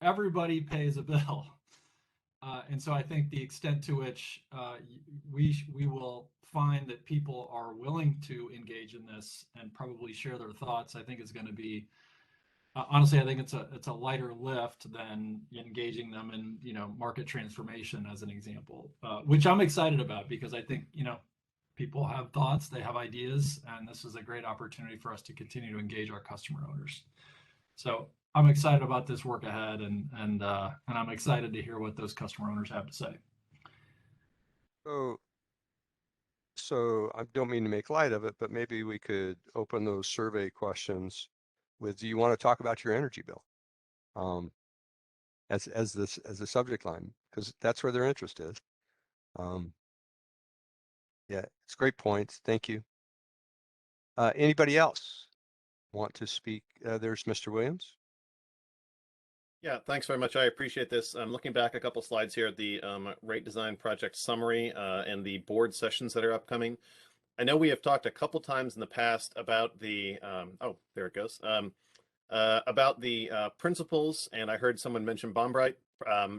everybody pays a bill. And so I think the extent to which we will find that people are willing to engage in this and probably share their thoughts, I think is going to be honestly, I think it's a lighter lift than engaging them in, you know, market transformation as an example, which I'm excited about because I think, you know, people have thoughts, they have ideas, and this is a great opportunity for us to continue to engage our customer owners. So I'm excited about this work ahead, and I'm excited to hear what those customer owners have to say. So I don't mean to make light of it, but maybe we could open those survey questions with, do you want to talk about your energy bill? As the subject line, because that's where their interest is. Yeah, it's great points. Thank you. Anybody else want to speak? There's Mr. Williams. Yeah, thanks very much. I appreciate this. I'm looking back a couple slides here at the rate design project summary and the board sessions that are upcoming. I know we have talked a couple times in the past about the, oh, there it goes, about the principles, and I heard someone mention Bombright,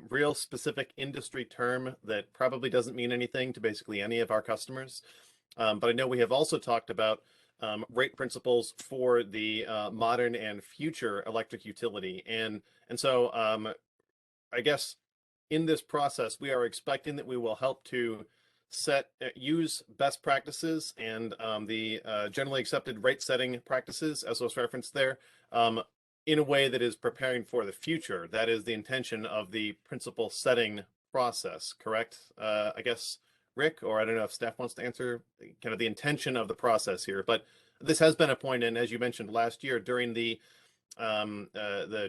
real specific industry term that probably doesn't mean anything to basically any of our customers. But I know we have also talked about rate principles for the modern and future electric utility. And so I guess in this process, we are expecting that we will help to use best practices and the generally accepted rate setting practices, as was referenced there, in a way that is preparing for the future. That is the intention of the principle setting process, correct? I guess, Rick, or I don't know if staff wants to answer kind of the intention of the process here, but this has been a point, and as you mentioned last year during the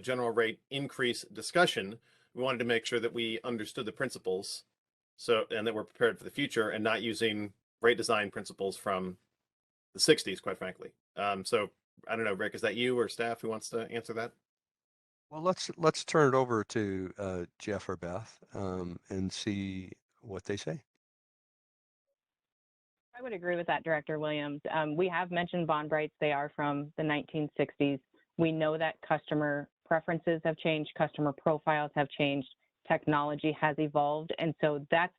general rate increase discussion, we wanted to make sure that we understood the principles, so and that we're prepared for the future and not using rate design principles from the 60s, quite frankly. So I don't know, Rick, is that you or staff who wants to answer that? Well, let's turn it over to Jeff or Beth and see what they say. I would agree with that, Director Williams. We have mentioned bond rights. They are from the 1960s. We know that customer preferences have changed, customer profiles have changed, technology has evolved, and so that's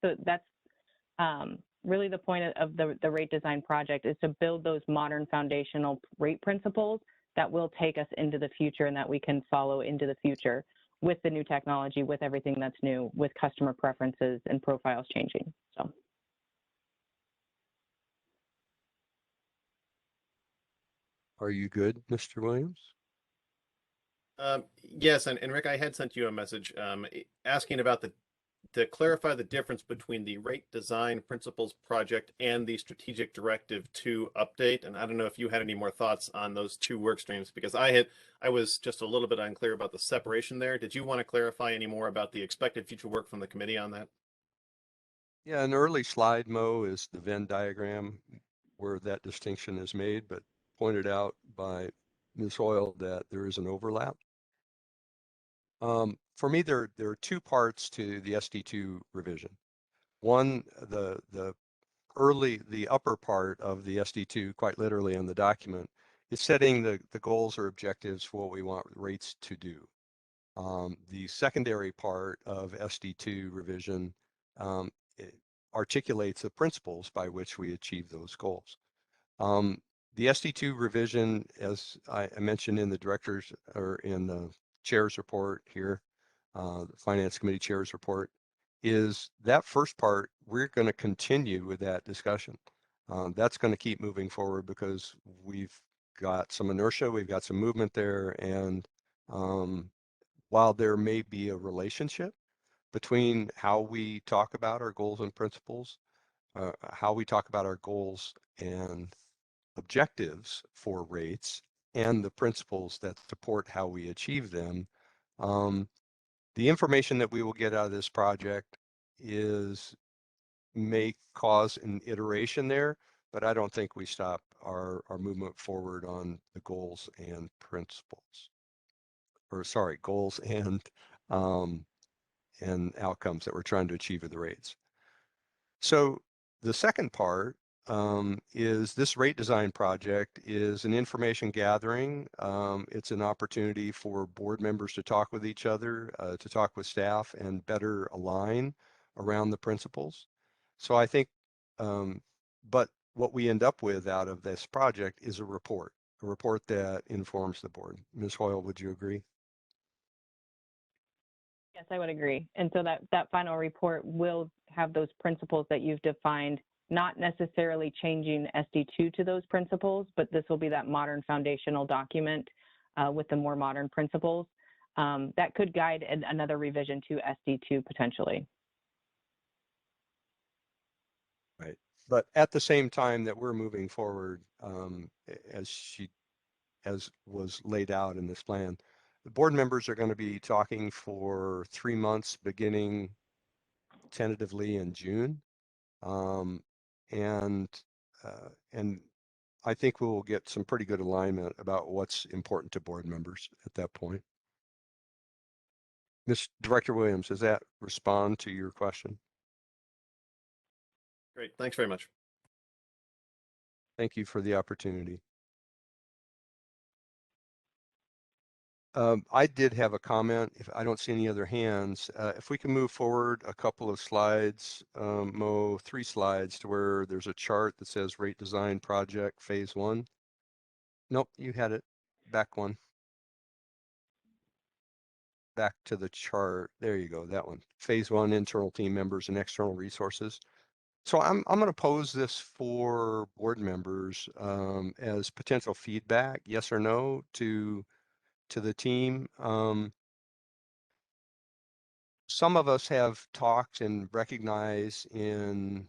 really the point of the rate design project, is to build those modern foundational rate principles that will take us into the future and that we can follow into the future with the new technology, with everything that's new, with customer preferences and profiles changing. So. Are you good, Mr. Williams? Yes, and Rick, I had sent you a message asking about the to clarify the difference between the rate design principles project and the strategic directive 2 update. And I don't know if you had any more thoughts on those two work streams, because I was just a little bit unclear about the separation there. Did you want to clarify any more about the expected future work from the committee on that? Yeah, an early slide, Mo, is the Venn diagram where that distinction is made, but pointed out by Ms. Hoyle that there is an overlap. For me, there are two parts to the SD2 revision. One, the upper part of the SD2, quite literally in the document, is setting the goals or objectives for what we want rates to do. The secondary part of SD2 revision articulates the principles by which we achieve those goals. The SD2 revision, as I mentioned in the director's or in the chair's report here, the Finance Committee chair's report, is that first part, we're going to continue with that discussion. That's going to keep moving forward because we've got some inertia, we've got some movement there, and while there may be a relationship between how we talk about our goals and principles, how we talk about our goals and objectives for rates, and the principles that support how we achieve them, the information that we will get out of this project may cause an iteration there, but I don't think we stop our movement forward on the goals and principles, or sorry, goals and outcomes that we're trying to achieve with the rates. So the second part is this rate design project is an information gathering. It's an opportunity for board members to talk with each other, to talk with staff, and better align around the principles. So I think, but what we end up with out of this project is a report that informs the board. Ms. Hoyle, would you agree? Yes, I would agree. And so that final report will have those principles that you've defined, not necessarily changing SD2 to those principles, but this will be that modern foundational document with the more modern principles that could guide another revision to SD2 potentially. Right. But at the same time that we're moving forward, as was laid out in this plan, the board members are going to be talking for 3 months, beginning tentatively in June. And I think we will get some pretty good alignment about what's important to board members at that point. Ms. Director Williams, does that respond to your question? Great, thanks very much. Thank you for the opportunity. I did have a comment. If I don't see any other hands, if we can move forward a couple of slides, Mo, 3 slides to where there's a chart that says rate design project phase 1. Nope, you had it. Back one. Back to the chart. There you go, that one. Phase 1, internal team members and external resources. So I'm going to pose this for board members as potential feedback, yes or no, to the team. Some of us have talked and recognized in,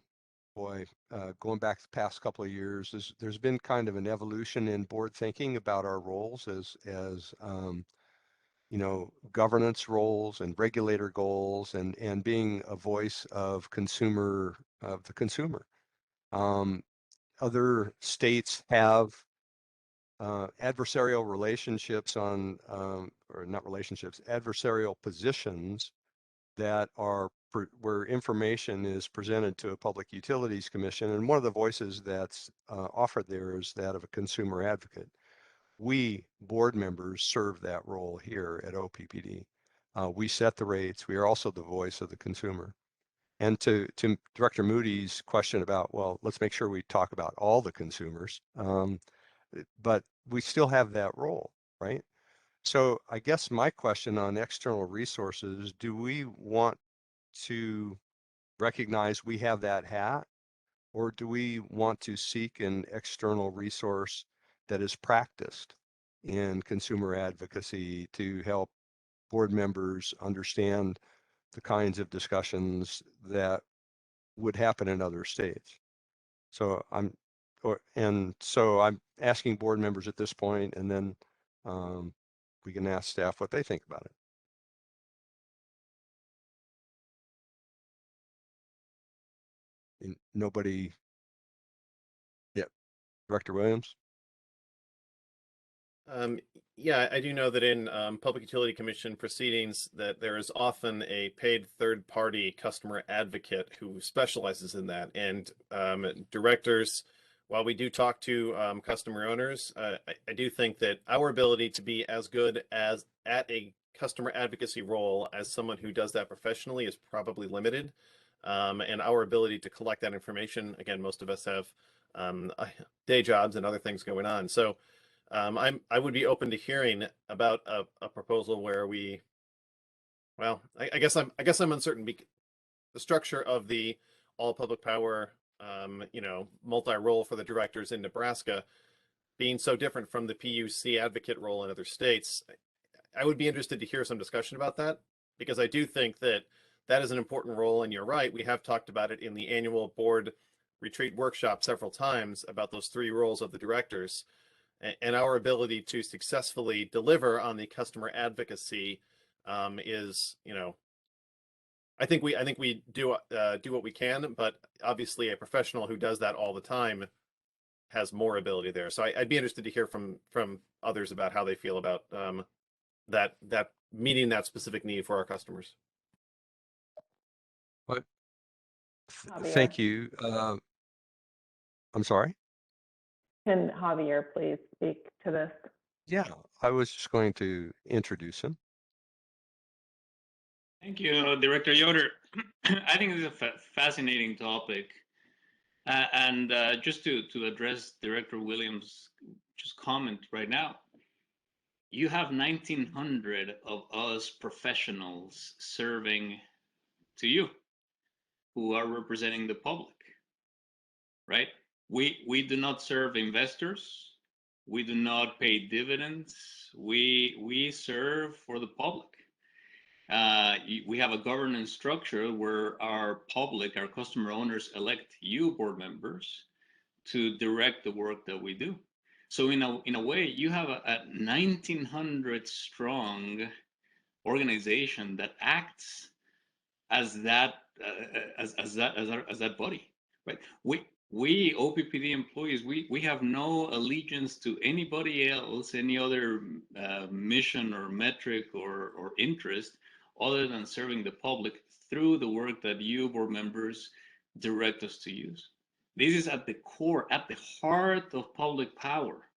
going back the past couple of years, there's been kind of an evolution in board thinking about our roles as you know, governance roles and regulator goals, and being a voice of the consumer. Other states have adversarial relationships on, or not relationships, adversarial positions that are where information is presented to a Public Utilities Commission, and one of the voices that's offered there is that of a consumer advocate. We board members serve that role here at OPPD. We set the rates. We are also the voice of the consumer. And to Director Moody's question about, well, let's make sure we talk about all the consumers, but we still have that role, right? So I guess my question on external resources, do we want to recognize we have that hat, or do we want to seek an external resource that is practiced in consumer advocacy to help board members understand the kinds of discussions that would happen in other states. So I'm asking board members at this point, and then we can ask staff what they think about it. And nobody. Yeah, Director Williams. Yeah, I do know that in Public Utility Commission proceedings that there is often a paid third-party customer advocate who specializes in that. And directors, while we do talk to customer owners, I do think that our ability to be as good as at a customer advocacy role as someone who does that professionally is probably limited. And our ability to collect that information, again, most of us have day jobs and other things going on. So I would be open to hearing about a proposal where we, well, I guess I'm uncertain. The structure of the all public power, multi-role for the directors in Nebraska being so different from the PUC advocate role in other states, I would be interested to hear some discussion about that, because I do think that that is an important role. And you're right, we have talked about it in the annual board retreat workshop several times about those three roles of the directors. And our ability to successfully deliver on the customer advocacy is, I think we do what we can, but obviously a professional who does that all the time has more ability there. So I'd be interested to hear from others about how they feel about that meeting that specific need for our customers. But thank you. I'm sorry. Can Javier please speak to this? Yeah, I was just going to introduce him. Thank you, Director Yoder. I think this is a fascinating topic. And just to address Director Williams' just comment right now, you have 1,900 of us professionals serving to you who are representing the public, right? We do not serve investors. We do not pay dividends. We serve for the public. We have a governance structure where our public, our customer owners, elect you board members to direct the work that we do. So in a way, you have a 1,900 strong organization that acts as that body, right? We OPPD employees, we have no allegiance to anybody else, any other mission or metric or interest other than serving the public through the work that you board members direct us to use. This is at the core, at the heart of public power.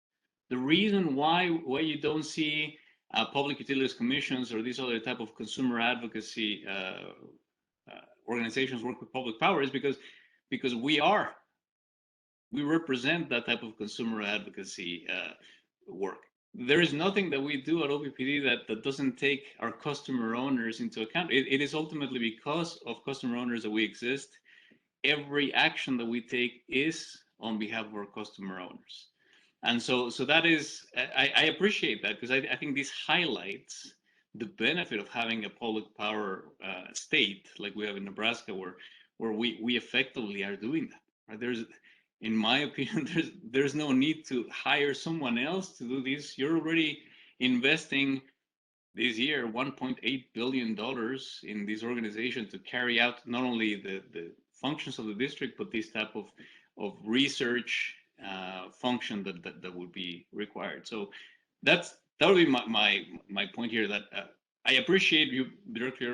The reason why you don't see public utilities commissions or these other type of consumer advocacy organizations work with public power is because we represent that type of consumer advocacy work. There is nothing that we do at OPPD that doesn't take our customer owners into account. It is ultimately because of customer owners that we exist. Every action that we take is on behalf of our customer owners. And so that is, I appreciate that, because I think this highlights the benefit of having a public power state like we have in Nebraska, where we effectively are doing that. Right? There's, in my opinion, there's no need to hire someone else to do this. You're already investing this year $1.8 billion in this organization to carry out not only the functions of the district, but this type of research function that would be required. So that would be my point here. That I appreciate you, Director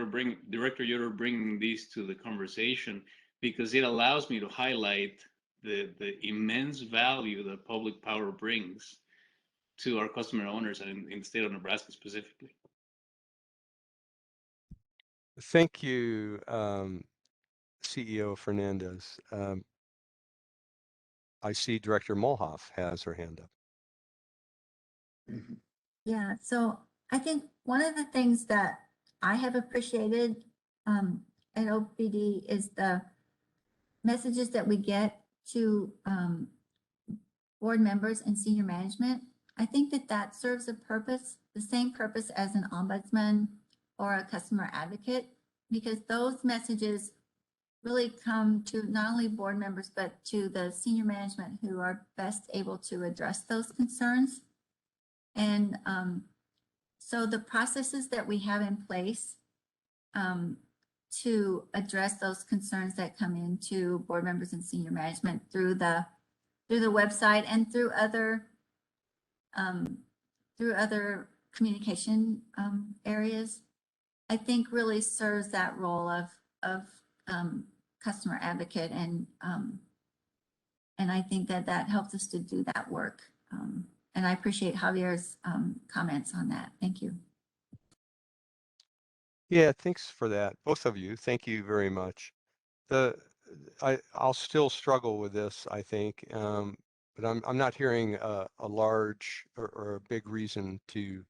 Yoder, bringing these to the conversation, because it allows me to highlight the immense value that public power brings to our customer owners and in the state of Nebraska specifically. Thank you, CEO Fernandez. I see Director Molhoff has her hand up. Yeah, so I think one of the things that I have appreciated at OPPD is the messages that we get to board members and senior management. I think that serves a purpose, the same purpose as an ombudsman or a customer advocate, because those messages really come to not only board members, but to the senior management who are best able to address those concerns. And so the processes that we have in place to address those concerns that come into board members and senior management through the website and through other communication areas, I think really serves that role of customer advocate, and I think that helps us to do that work. And I appreciate Javier's comments on that. Thank you. Yeah, thanks for that, both of you. Thank you very much. I'll still struggle with this, I think, but I'm not hearing a large or a big reason to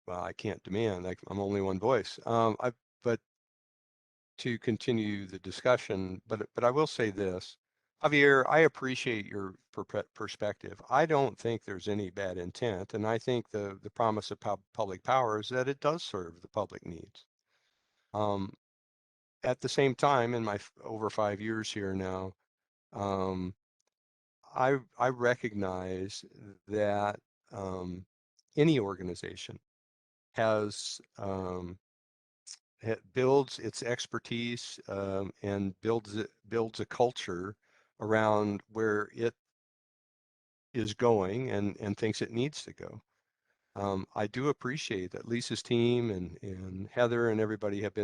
I can't demand, like I'm only one voice. But to continue the discussion, but I will say this, Javier, I appreciate your perspective. I don't think there's any bad intent, and I think the promise of public power is that it does serve the public needs. At the same time, in my over 5 years here now, I recognize that any organization has it builds its expertise and builds a culture around where it is going and thinks it needs to go. I do appreciate that Lisa's team and Heather and everybody have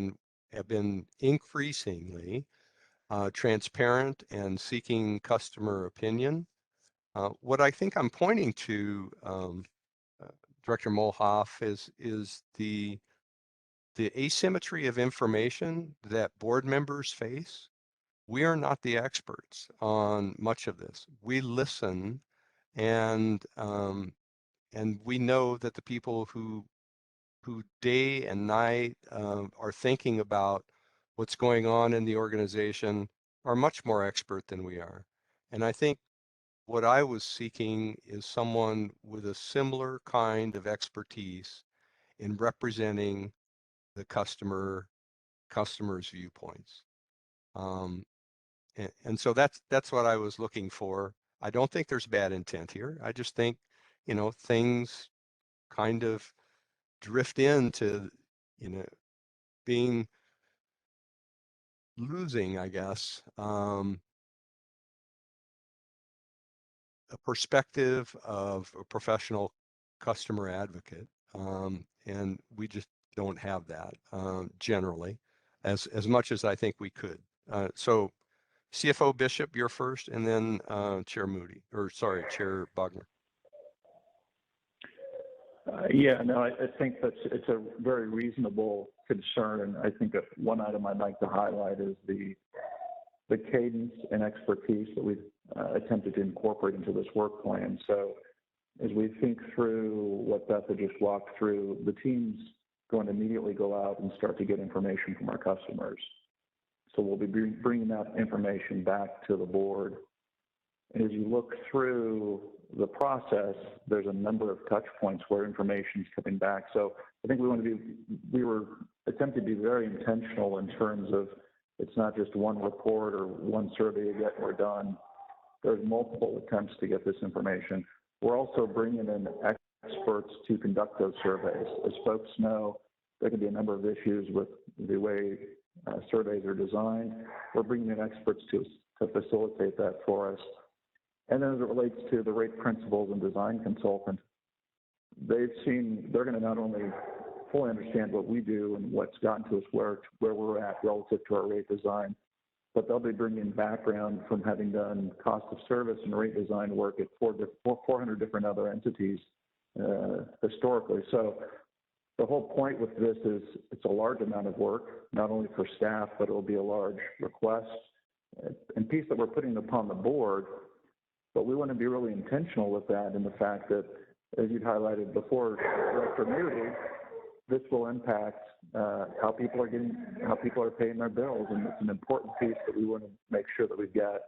been increasingly transparent and seeking customer opinion. What I think I'm pointing to, Director Molhoff, is the asymmetry of information that board members face. We are not the experts on much of this. We listen, and we know that the people who day and night are thinking about what's going on in the organization are much more expert than we are. And I think what I was seeking is someone with a similar kind of expertise in representing the customer's viewpoints. And so that's what I was looking for. I don't think there's bad intent here. I just think, things kind of drift into, losing, I guess, a perspective of a professional customer advocate. And we just don't have that generally as much as I think we could. So CFO Bishop, you're first, and then Chair Moody, or sorry, Chair Bogner. Yeah, no, I think it's a very reasonable concern, and I think that one item I'd like to highlight is the cadence and expertise that we've attempted to incorporate into this work plan. So as we think through what Beth had just walked through, the team's going to immediately go out and start to get information from our customers. So we'll be bringing that information back to the board. And as you look through the process, there's a number of touch points where information is coming back. So I think we were attempting to be very intentional in terms of it's not just one report or one survey you get and we're done. There's multiple attempts to get this information. We're also bringing in experts to conduct those surveys. As folks know, there can be a number of issues with the way surveys are designed. We're bringing in experts to facilitate that for us. And then as it relates to the rate principals and design consultant, they're going to not only fully understand what we do and what's gotten to us where we're at relative to our rate design, but they'll be bringing background from having done cost of service and rate design work at 400 different other entities historically. So the whole point with this is it's a large amount of work, not only for staff, but it'll be a large request and piece that we're putting upon the board. But we want to be really intentional with that in the fact that, as you highlighted before, Director Moody, this will impact how people are paying their bills, and it's an important piece that we want to make sure that we've got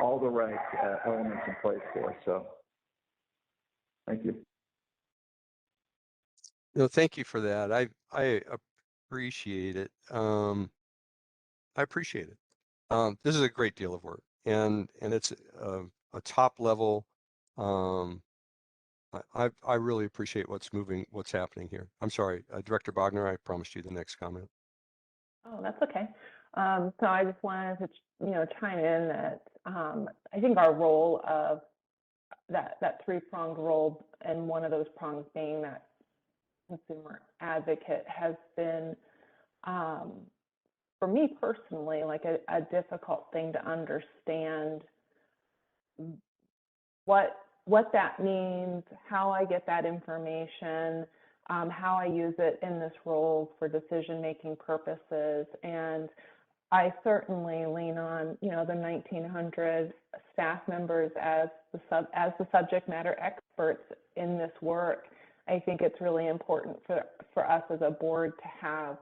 all the right elements in place for. So, thank you. No, thank you for that. I appreciate it. I appreciate it. This is a great deal of work, and it's a top level. I really appreciate what's happening here. I'm sorry, Director Bogner, I promised you the next comment. Oh, that's okay. So I just wanted to, chime in that I think our role of that three-pronged role, and one of those prongs being that consumer advocate, has been, for me personally, like a difficult thing to understand what that means, how I get that information, how I use it in this role for decision-making purposes. And I certainly lean on, the 1,900 staff members as the subject matter experts in this work. I think it's really important for us as a board to have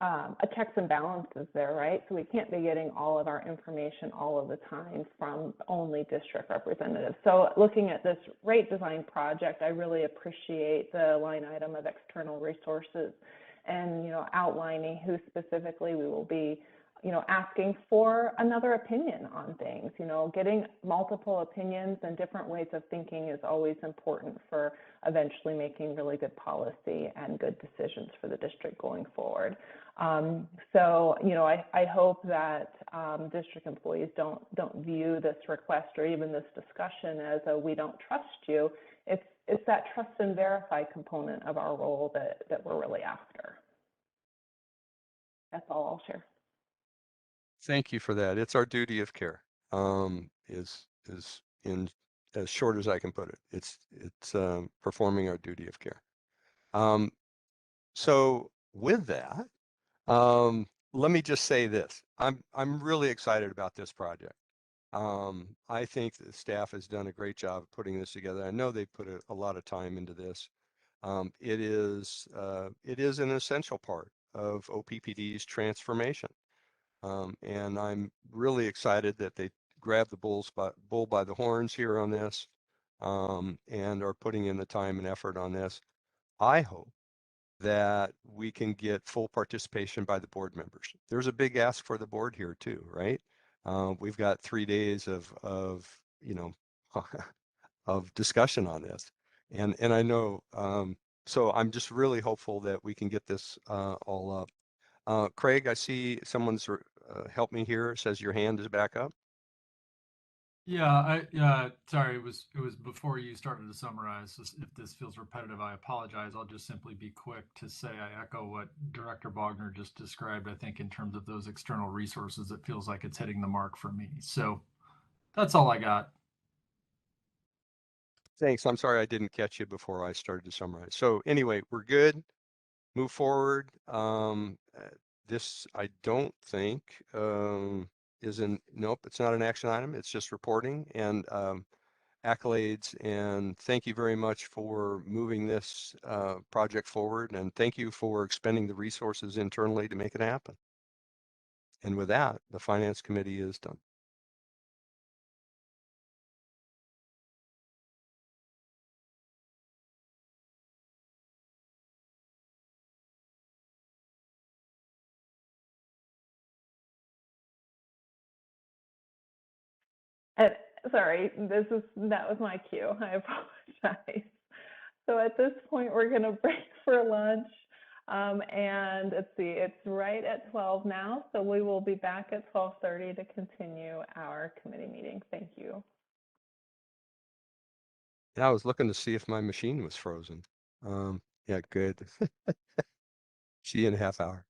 a checks and balances there, right? So we can't be getting all of our information all of the time from only district representatives. So looking at this rate design project, I really appreciate the line item of external resources and, outlining who specifically we will be, asking for another opinion on things. Getting multiple opinions and different ways of thinking is always important for eventually making really good policy and good decisions for the district going forward. So, I hope that district employees don't view this request or even this discussion as a "we don't trust you." It's that trust and verify component of our role that we're really after. That's all I'll share. Thank you for that. It's our duty of care. Is in as short as I can put it. It's performing our duty of care. So with that, let me just say this. I'm really excited about this project. I think the staff has done a great job of putting this together. I know they put a lot of time into this. It is an essential part of OPPD's transformation. And I'm really excited that they grabbed the bull by the horns here on this, and are putting in the time and effort on this. I hope that we can get full participation by the board members. There's a big ask for the board here too, right? We've got 3 days of of discussion on this, and I know. So I'm just really hopeful that we can get this all up. Craig, I see someone's helped me here. Says your hand is back up. Yeah, sorry, it was before you started to summarize. So if this feels repetitive, I apologize. I'll just simply be quick to say I echo what Director Bogner just described. I think in terms of those external resources, it feels like it's hitting the mark for me. So that's all I got. Thanks. I'm sorry I didn't catch you before I started to summarize. So anyway, we're good. Move forward. This I don't think nope, it's not an action item. It's just reporting and accolades. And thank you very much for moving this project forward. And thank you for expending the resources internally to make it happen. And with that, the Finance Committee is done. Sorry, that was my cue. I apologize. So at this point, we're going to break for lunch. And let's see, it's right at 12 now. So we will be back at 12:30 to continue our committee meeting. Thank you. Yeah, I was looking to see if my machine was frozen. Yeah, good. See you in a half hour.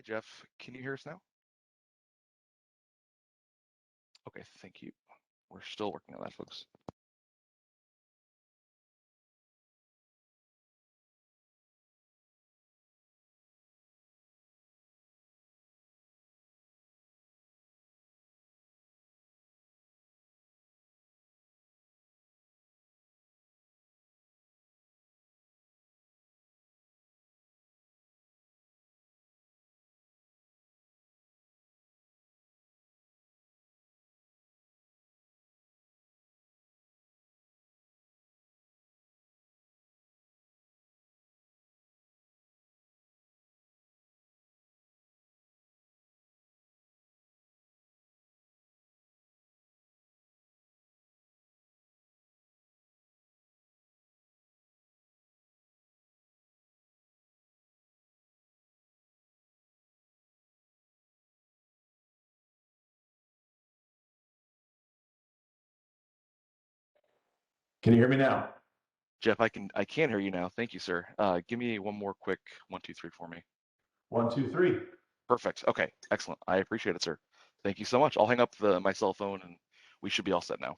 Jeff, can you hear us now? Okay, thank you. We're still working on that, folks. Can you hear me now? Jeff, I can hear you now. Thank you, sir. Give me one more quick 1, 2, 3 for me. 1, 2, 3. Perfect. Okay, excellent. I appreciate it, sir. Thank you so much. I'll hang up my cell phone and we should be all set now.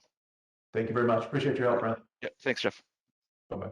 Thank you very much. Appreciate your help, Brent. Yeah, thanks, Jeff. Bye-bye.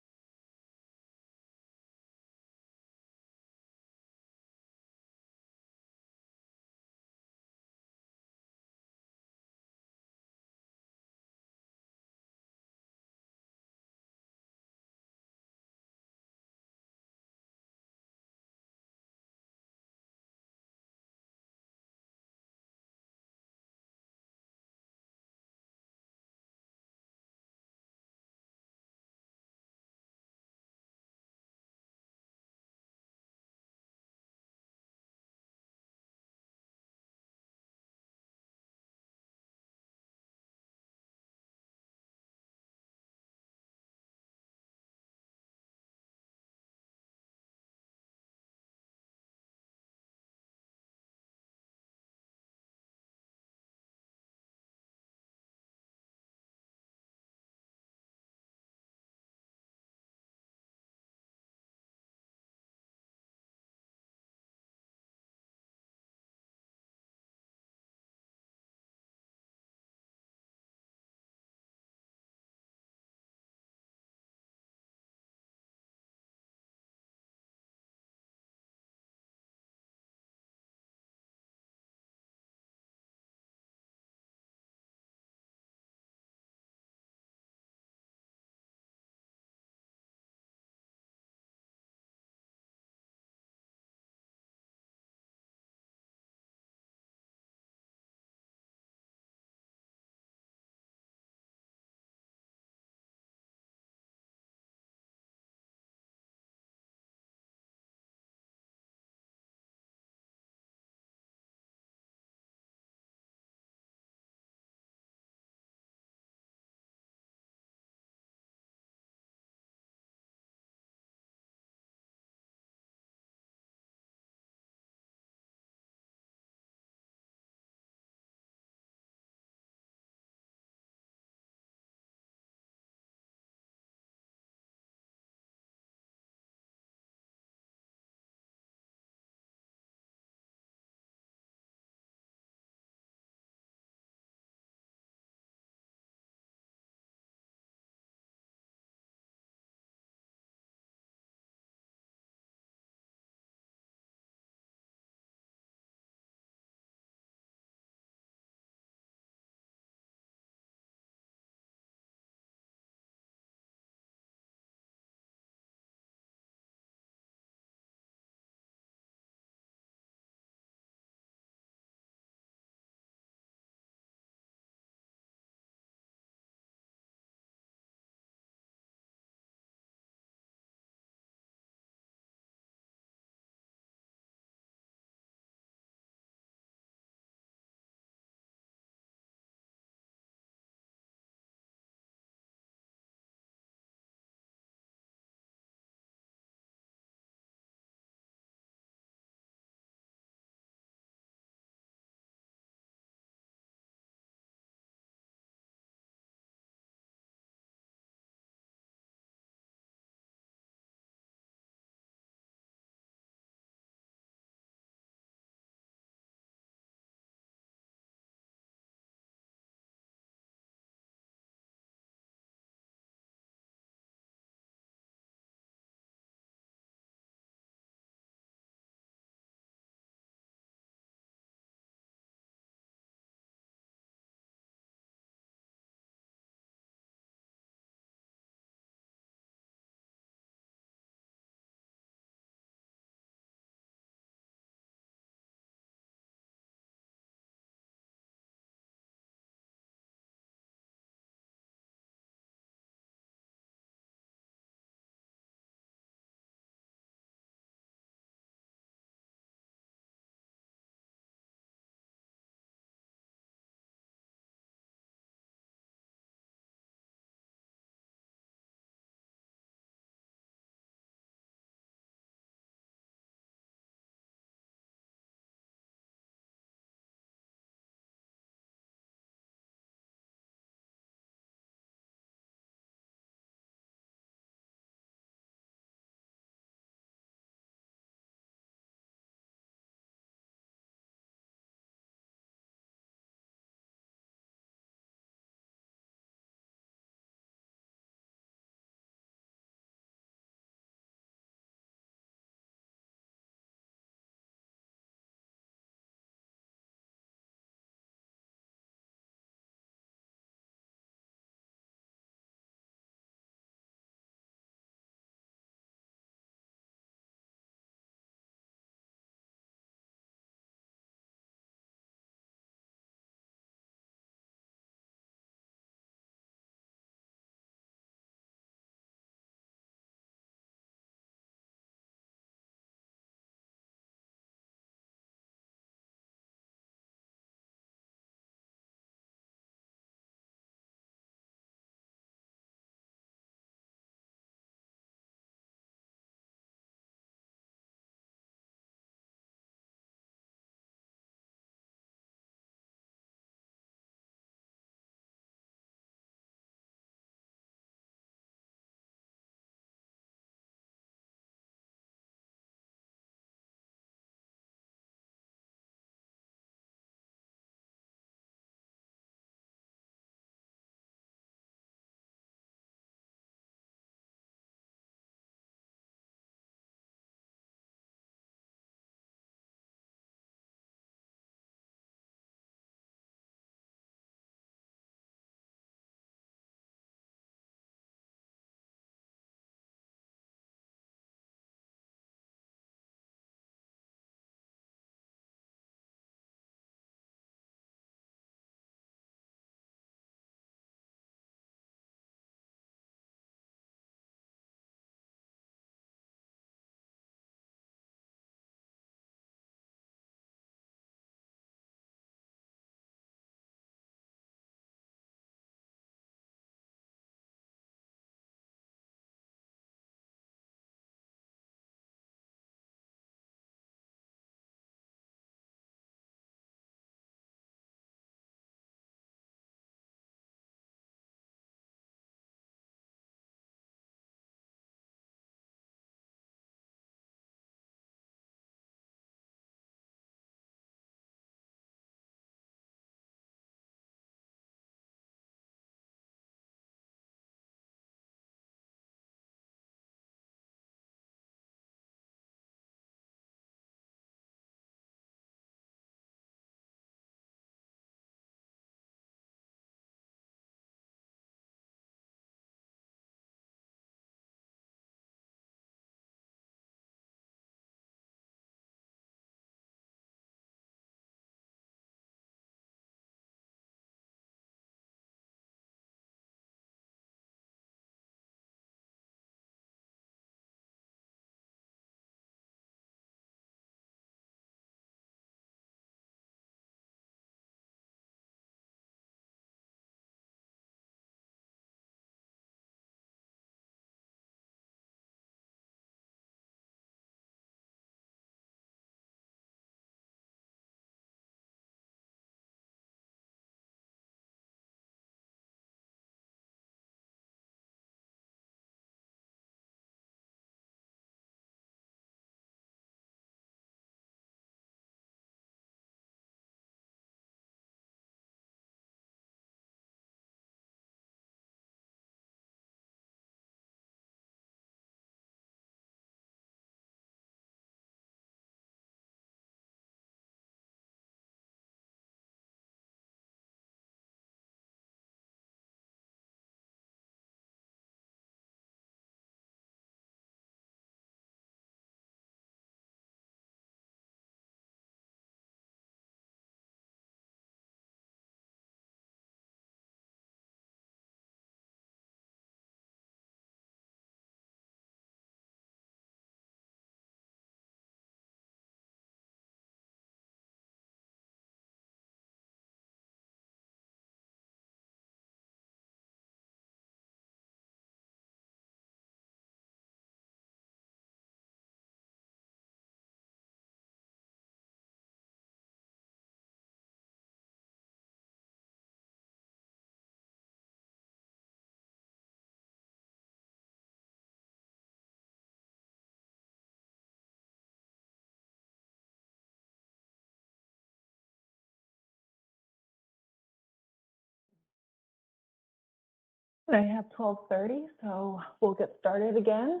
I have 12:30, so we'll get started again.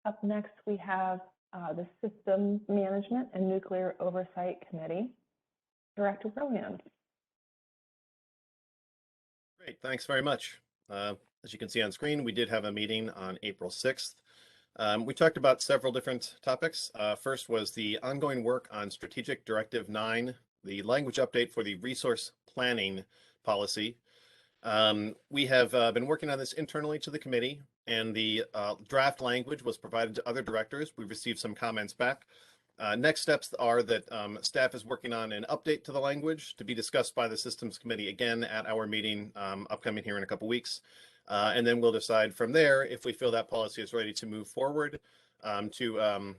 Up next, we have the Systems Management and Nuclear Oversight Committee. Director Williams. Great, thanks very much. As you can see on screen, we did have a meeting on April 6th. We talked about several different topics. First was the ongoing work on Strategic Directive 9, the language update for the resource planning policy. We have been working on this internally to the committee, and the draft language was provided to other directors. We've received some comments back. Next steps are that staff is working on an update to the language to be discussed by the Systems Committee again at our meeting upcoming here in a couple weeks. And then we'll decide from there if we feel that policy is ready to move forward to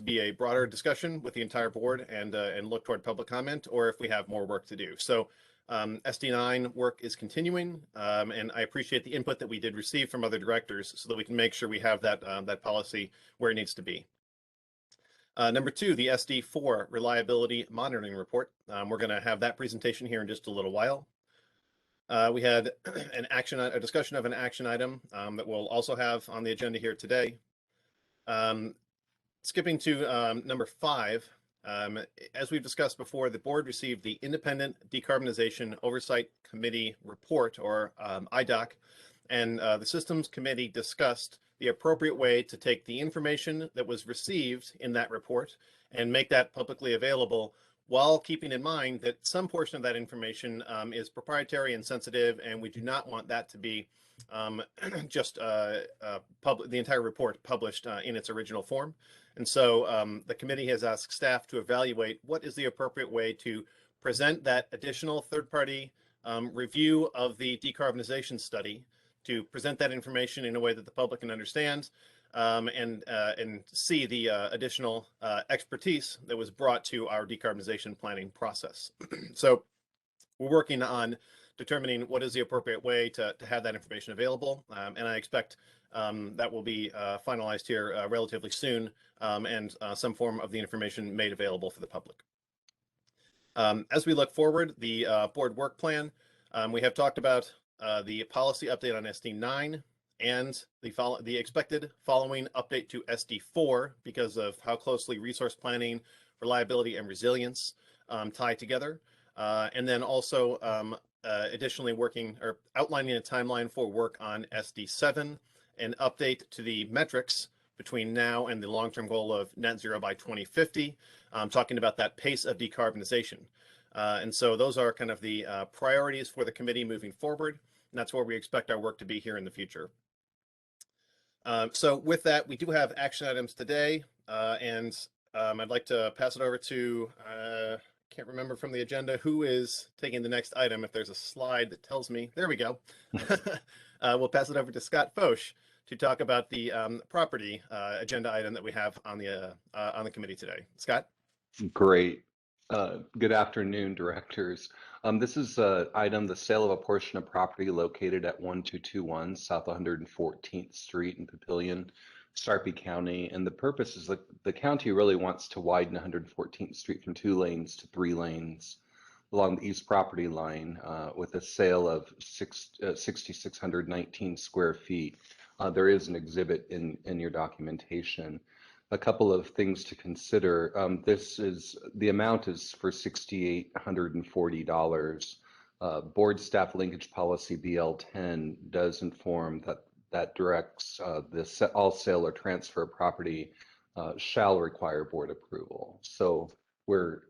be a broader discussion with the entire board and look toward public comment, or if we have more work to do. So SD9 work is continuing, and I appreciate the input that we did receive from other directors so that we can make sure we have that policy where it needs to be. Number 2, the SD4 Reliability Monitoring Report. We're going to have that presentation here in just a little while. We had a discussion of an action item that we'll also have on the agenda here today. Skipping to number 5, as we've discussed before, the board received the Independent Decarbonization Oversight Committee report, or IDOC, and the Systems Committee discussed the appropriate way to take the information that was received in that report and make that publicly available, while keeping in mind that some portion of that information is proprietary and sensitive, and we do not want that to be just the entire report published in its original form. And so the committee has asked staff to evaluate what is the appropriate way to present that additional third-party review of the decarbonization study, to present that information in a way that the public can understand and see the additional expertise that was brought to our decarbonization planning process. So we're working on determining what is the appropriate way to have that information available, and I expect that will be finalized here relatively soon, and some form of the information made available for the public. As we look forward, the board work plan, we have talked about the policy update on SD9 and the expected following update to SD4 because of how closely resource planning, reliability, and resilience tie together. And then also additionally working or outlining a timeline for work on SD7, an update to the metrics between now and the long-term goal of net zero by 2050, talking about that pace of decarbonization. And so those are kind of the priorities for the committee moving forward, and that's where we expect our work to be here in the future. So with that, we do have action items today, and I'd like to pass it over to, can't remember from the agenda who is taking the next item. If there's a slide that tells me, there we go. We'll pass it over to Scott Foch to talk about the property agenda item that we have on the committee today. Scott? Great. Good afternoon, directors. This is an item, the sale of a portion of property located at 1221 South 114th Street in Papillion, Sarpy County. And the purpose is the county really wants to widen 114th Street from 2 lanes to 3 lanes along the east property line with a sale of 6,619 square feet. There is an exhibit in your documentation. A couple of things to consider. The amount is for $6,840. Board staff linkage policy BL10 does inform that directs all sale or transfer of property shall require board approval. So we're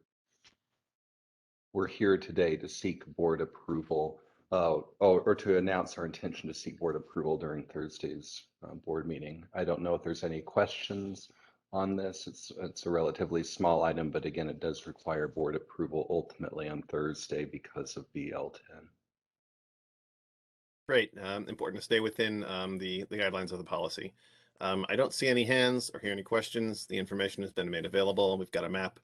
here today to seek board approval or to announce our intention to seek board approval during Thursday's board meeting. I don't know if there's any questions on this. It's a relatively small item, but again, it does require board approval ultimately on Thursday because of BL10. Great. Important to stay within the guidelines of the policy. I don't see any hands or hear any questions. The information has been made available. We've got a map.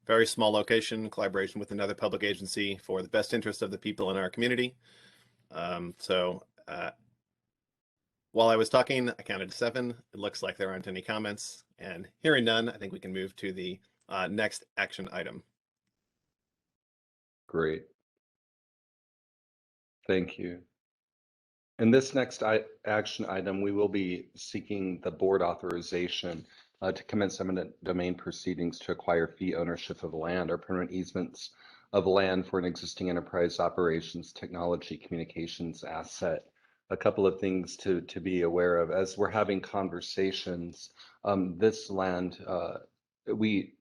Very small location, collaboration with another public agency for the best interest of the people in our community. While I was talking, I counted 7. It looks like there aren't any comments, and hearing none, I think we can move to the next action item. Great. Thank you. In this next action item, we will be seeking the board authorization to commence eminent domain proceedings to acquire fee ownership of land or permanent easements of land for an existing enterprise operations technology communications asset. A couple of things to be aware of as we're having conversations. This land we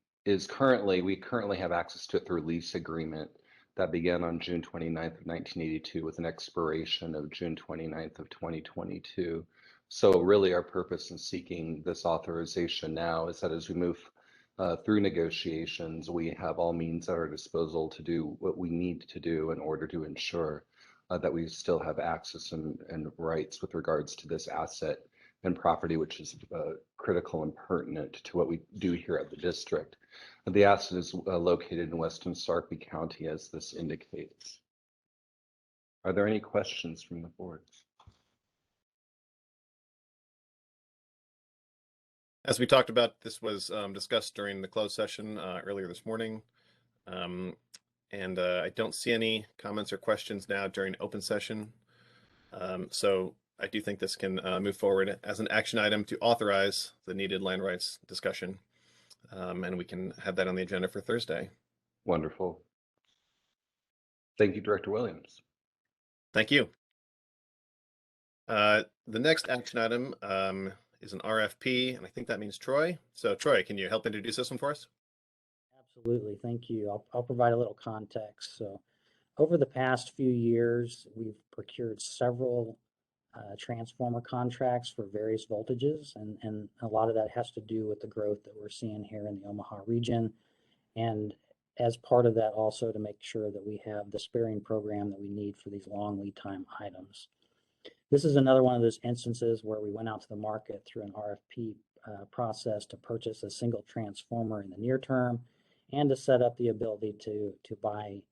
currently have access to it through lease agreement that began on June 29th of 1982 with an expiration of June 29th of 2022. So really our purpose in seeking this authorization now is that as we move through negotiations, we have all means at our disposal to do what we need to do in order to ensure that we still have access and rights with regards to this asset and property, which is critical and pertinent to what we do here at the district. The asset is located in Western Sarpy County, as this indicates. Are there any questions from the board? As we talked about, this was discussed during the closed session earlier this morning. I don't see any comments or questions now during open session. So I do think this can move forward as an action item to authorize the needed land rights discussion. And we can have that on the agenda for Thursday. Wonderful. Thank you, Director Williams. Thank you. The next action item is an RFP, and I think that means Troy. So Troy, can you help introduce this one for us? Absolutely, thank you. I'll provide a little context. So over the past few years, we've procured several transformer contracts for various voltages, and a lot of that has to do with the growth that we're seeing here in the Omaha region. And as part of that, also to make sure that we have the sparing program that we need for these long lead time items. This is another one of those instances where we went out to the market through an RFP process to purchase a single transformer in the near term and to set up the ability to buy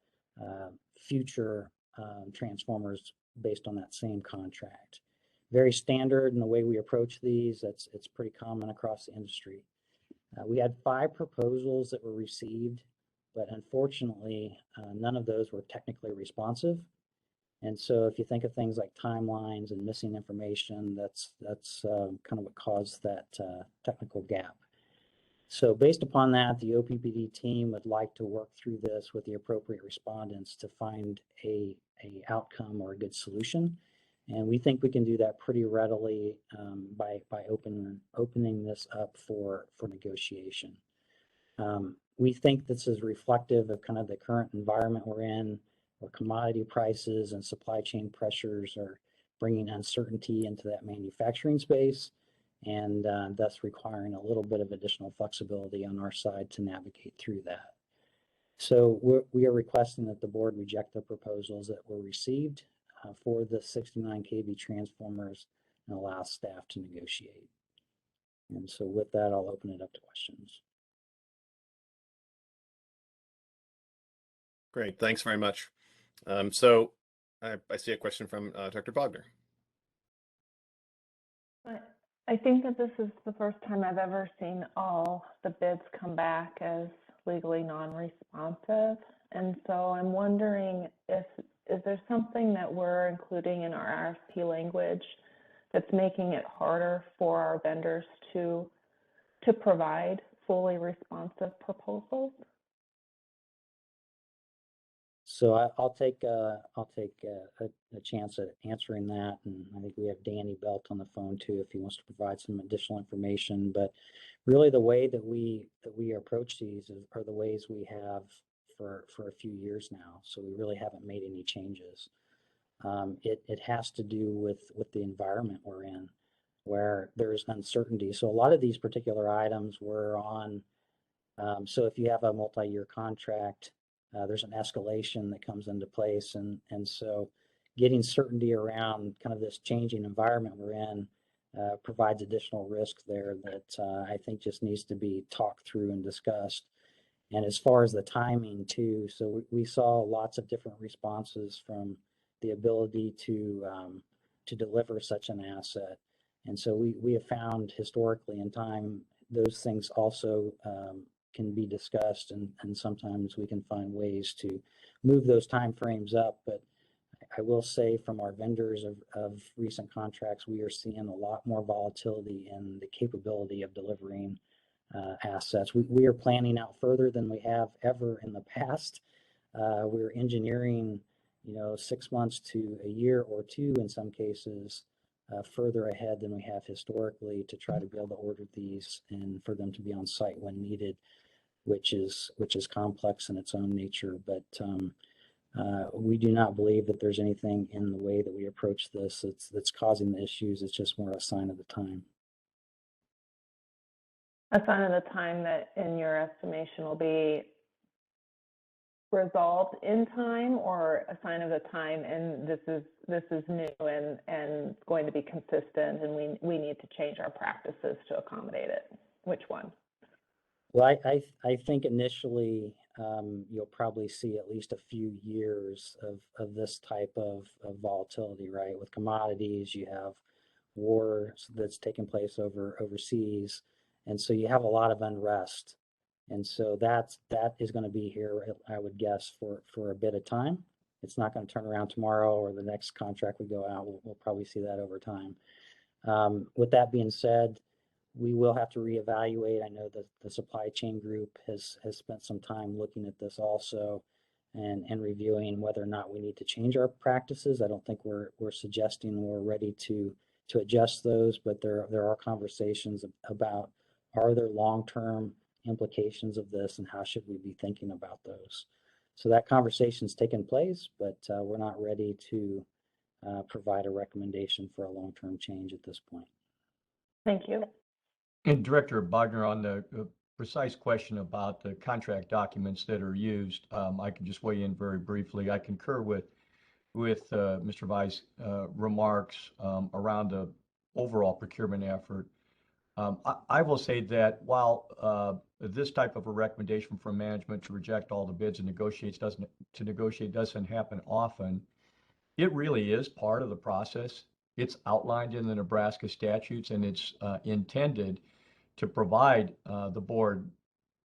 future transformers based on that same contract. Very standard in the way we approach these. It's pretty common across the industry. We had 5 proposals that were received, but unfortunately, none of those were technically responsive. And so if you think of things like timelines and missing information, that's kind of what caused that technical gap. So based upon that, the OPPD team would like to work through this with the appropriate respondents to find a outcome or a good solution. And we think we can do that pretty readily by opening this up for negotiation. We think this is reflective of kind of the current environment we're in, where commodity prices and supply chain pressures are bringing uncertainty into that manufacturing space, and thus requiring a little bit of additional flexibility on our side to navigate through that. So we are requesting that the board reject the proposals that were received for the 69 kV transformers and allow staff to negotiate. And so with that, I'll open it up to questions. Great, thanks very much. So I see a question from Dr. Bogner. I think that this is the first time I've ever seen all the bids come back as legally non-responsive. And so I'm wondering is there something that we're including in our RFP language that's making it harder for our vendors to provide fully responsive proposals? So I'll take a chance at answering that, and I think we have Danny Belt on the phone too if he wants to provide some additional information. But really, the way that we approach these are the ways we have for a few years now. So we really haven't made any changes. It has to do with the environment we're in, where there's uncertainty. So a lot of these particular items were on. So if you have a multi-year contract, there's an escalation that comes into place, and so getting certainty around kind of this changing environment we're in provides additional risk there that I think just needs to be talked through and discussed. And as far as the timing too, so we saw lots of different responses from the ability to deliver such an asset, and so we have found historically in time those things also can be discussed, and sometimes we can find ways to move those time frames up. But I will say from our vendors of recent contracts, we are seeing a lot more volatility in the capability of delivering assets. We are planning out further than we have ever in the past. We're engineering, 6 months to a year or two in some cases, further ahead than we have historically to try to be able to order these and for them to be on site when needed, which is complex in its own nature. But we do not believe that there's anything in the way that we approach this that's causing the issues. It's just more a sign of the time. A sign of the time that, in your estimation, will be resolved in time, or a sign of the time and this is new and going to be consistent, and we need to change our practices to accommodate it? Which one? Well, I think initially you'll probably see at least a few years of this type of volatility, right? With commodities, you have war that's taking place overseas, and so you have a lot of unrest. And so that is going to be here, I would guess, for a bit of time. It's not going to turn around tomorrow or the next contract we go out. We'll probably see that over time. With that being said, we will have to reevaluate. I know that the supply chain group has spent some time looking at this also and reviewing whether or not we need to change our practices. I don't think we're suggesting we're ready to adjust those, but there are conversations about, are there long-term implications of this and how should we be thinking about those? So that conversation's taken place, but we're not ready to provide a recommendation for a long-term change at this point. Thank you. And Director Bogner, on the precise question about the contract documents that are used, I can just weigh in very briefly. I concur with Mr. Vi's remarks around the overall procurement effort. I will say that while this type of a recommendation from management to reject all the bids and negotiate doesn't happen often, it really is part of the process. It's outlined in the Nebraska statutes, and it's intended to provide the board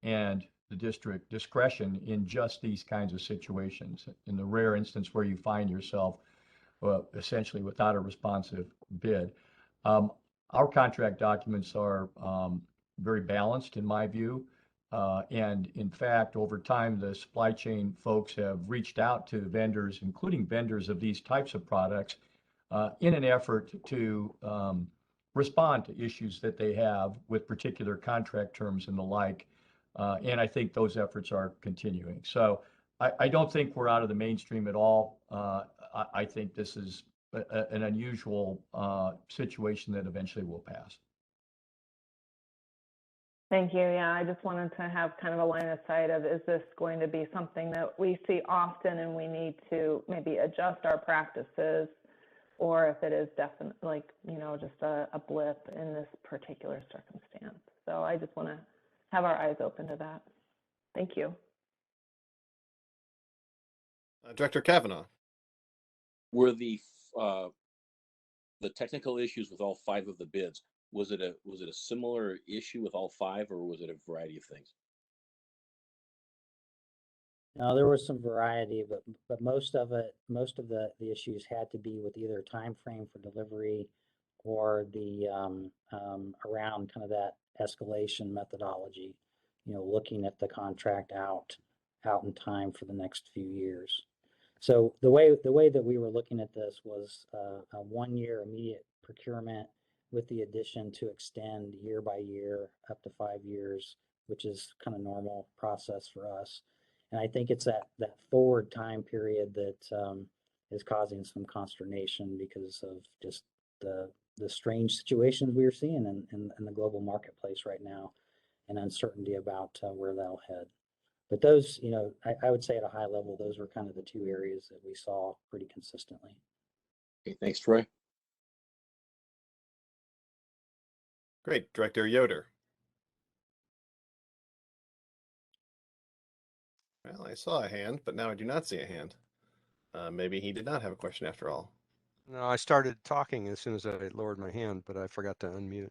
and the district discretion in just these kinds of situations. In the rare instance where you find yourself essentially without a responsive bid. Our contract documents are very balanced in my view. And in fact, over time, the supply chain folks have reached out to vendors, including vendors of these types of products, in an effort to respond to issues that they have with particular contract terms and the like. And I think those efforts are continuing. So I don't think we're out of the mainstream at all. I think this is an unusual situation that eventually will pass. Thank you. Yeah, I just wanted to have kind of a line of sight of, is this going to be something that we see often and we need to maybe adjust our practices, or if it is definitely, just a blip in this particular circumstance. So I just want to have our eyes open to that. Thank you. Director Kavanaugh. Were the technical issues with all 5 of the bids, was it a similar issue with all 5, or was it a variety of things? No, there was some variety, but most of the issues had to be with either time frame for delivery or the around kind of that escalation methodology, looking at the contract out in time for the next few years. So the way that we were looking at this was a 1-year immediate procurement with the addition to extend year by year up to 5 years, which is kind of normal process for us. And I think it's that forward time period that is causing some consternation because of just the strange situations we are seeing in the global marketplace right now, and uncertainty about where that'll head. But those, I would say at a high level, those were kind of the 2 areas that we saw pretty consistently. Okay, thanks, Troy. Great. Director Yoder. Well, I saw a hand, but now I do not see a hand. Maybe he did not have a question after all. No, I started talking as soon as I lowered my hand, but I forgot to unmute.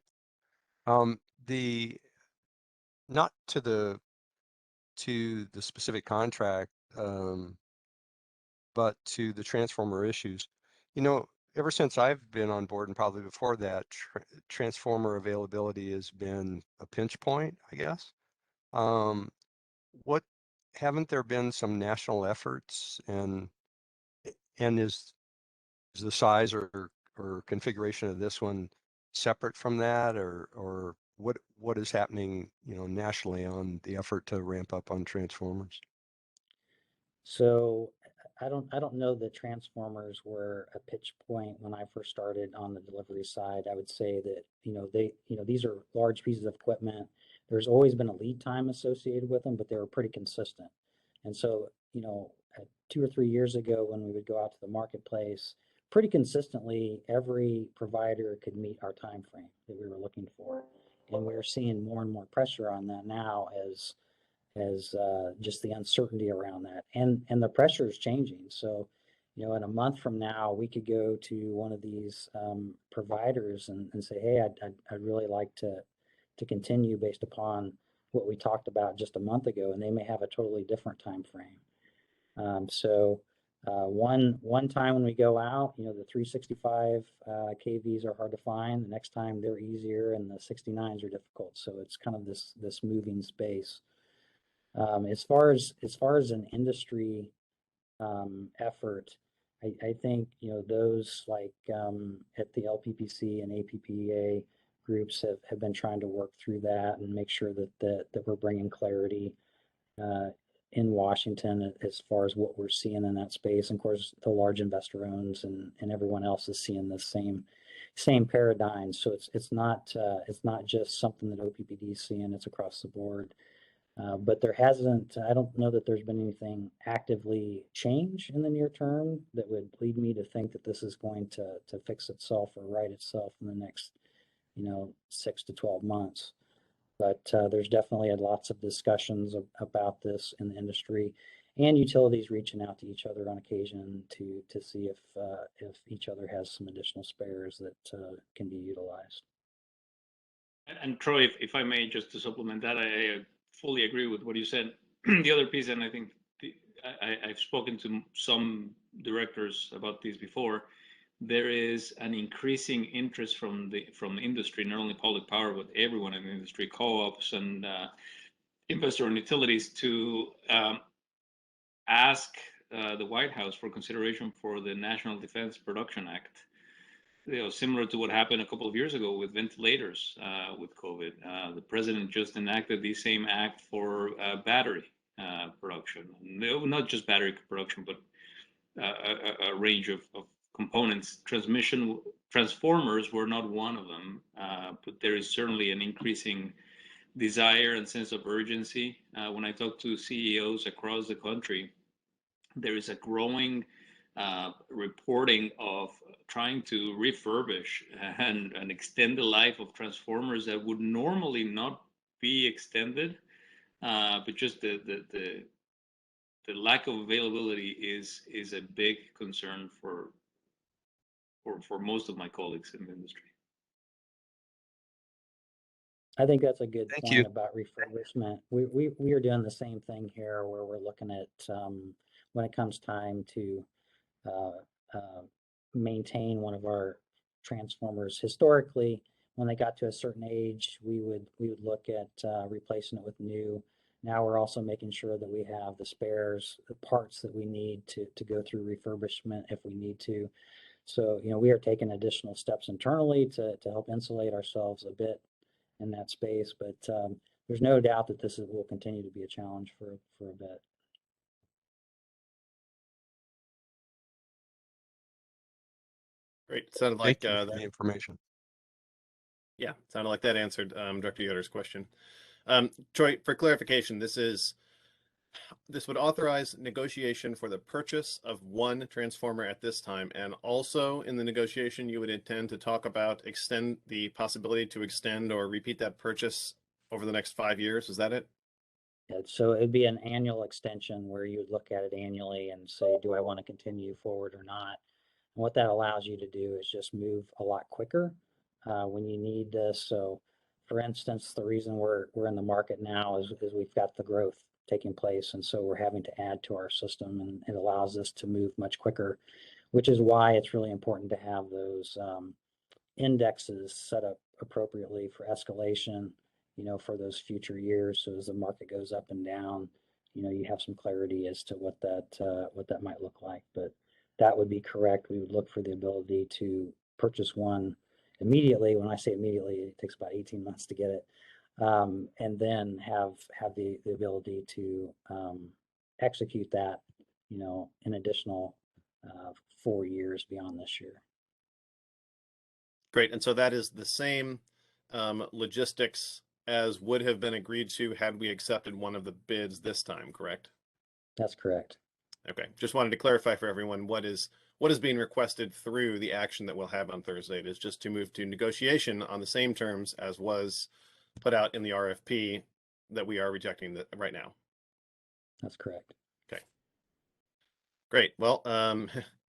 Not to the specific contract, but to the transformer issues. You know, ever since I've been on board, and probably before that, transformer availability has been a pinch point, I guess. What haven't there been some national efforts, and is the size or configuration of this one separate from that, or what is happening, you know, nationally on the effort to ramp up on transformers? So I don't know that transformers were a pitch point when I first started on the delivery side. I would say that, these are large pieces of equipment. There's always been a lead time associated with them, but they were pretty consistent. And so, 2 or 3 years ago when we would go out to the marketplace, pretty consistently every provider could meet our time frame that we were looking for. And we're seeing more and more pressure on that now as just the uncertainty around that, and the pressure is changing. So, in a month from now, we could go to one of these providers and say, hey, I'd really like to continue based upon what we talked about just a month ago, and they may have a totally different time frame. One time when we go out, the 365 kVs are hard to find. The next time they're easier, and the 69s are difficult. So it's kind of this moving space. As far as an industry effort, I think those like at the LPPC and APPEA groups have been trying to work through that and make sure that we're bringing clarity in Washington as far as what we're seeing in that space. And of course, the large investor owns and everyone else is seeing the same paradigm. So it's not just something that OPPD is seeing; it's across the board. But there hasn't, I don't know that there's been anything actively change in the near term that would lead me to think that this is going to fix itself or right itself in the next, 6 to 12 months. But there's definitely lots of discussions about this in the industry, and utilities reaching out to each other on occasion to see if each other has some additional spares that can be utilized. And Troy, if I may, just to supplement that, I fully agree with what you said. The other piece, and I think I've spoken to some directors about this before, there is an increasing interest from the industry, not only public power, but everyone in the industry, co-ops and investor and utilities, to ask the White House for consideration for the National Defense Production Act. Similar to what happened a couple of years ago with ventilators with COVID. The president just enacted the same act for battery production. Not just battery production, but a range of components. Transformers were not one of them, but there is certainly an increasing desire and sense of urgency. When I talk to CEOs across the country, there is a growing reporting of trying to refurbish and extend the life of transformers that would normally not be extended, but just the lack of availability is a big concern for most of my colleagues in the industry. I think that's a good Thank point you. about refurbishment. We are doing the same thing here, where we're looking at when it comes time to maintain one of our transformers. Historically, when they got to a certain age, we would look at replacing it with new. Now we're also making sure that we have the spares, the parts that we need to go through refurbishment if we need to. So, we are taking additional steps internally to help insulate ourselves a bit in that space. But there's no doubt that this will continue to be a challenge for a bit. Great. Sounded like Thank you for the information. Yeah, sounded like that answered Director Yoder's question. Troy, for clarification, this would authorize negotiation for the purchase of one transformer at this time, and also in the negotiation you would intend to talk about extend the possibility to extend or repeat that purchase over the next 5 years. Is that it? Yeah, so it'd be an annual extension where you would look at it annually and say, do I want to continue forward or not? And what that allows you to do is just move a lot quicker when you need this. So, for instance, the reason we're in the market now is we've got the growth taking place. And so we're having to add to our system, and it allows us to move much quicker, which is why it's really important to have those indexes set up appropriately for escalation, for those future years. So as the market goes up and down, you have some clarity as to what that might look like. But that would be correct. We would look for the ability to purchase one immediately. When I say immediately, it takes about 18 months to get it. And then have the ability to execute that, an additional 4 years beyond this year. Great. And so that is the same logistics as would have been agreed to had we accepted one of the bids this time, correct? That's correct. Okay. Just wanted to clarify for everyone what is being requested through the action that we'll have on Thursday. It is just to move to negotiation on the same terms as was put out in the RFP that we are rejecting right now. That's correct. Okay. Great. Well,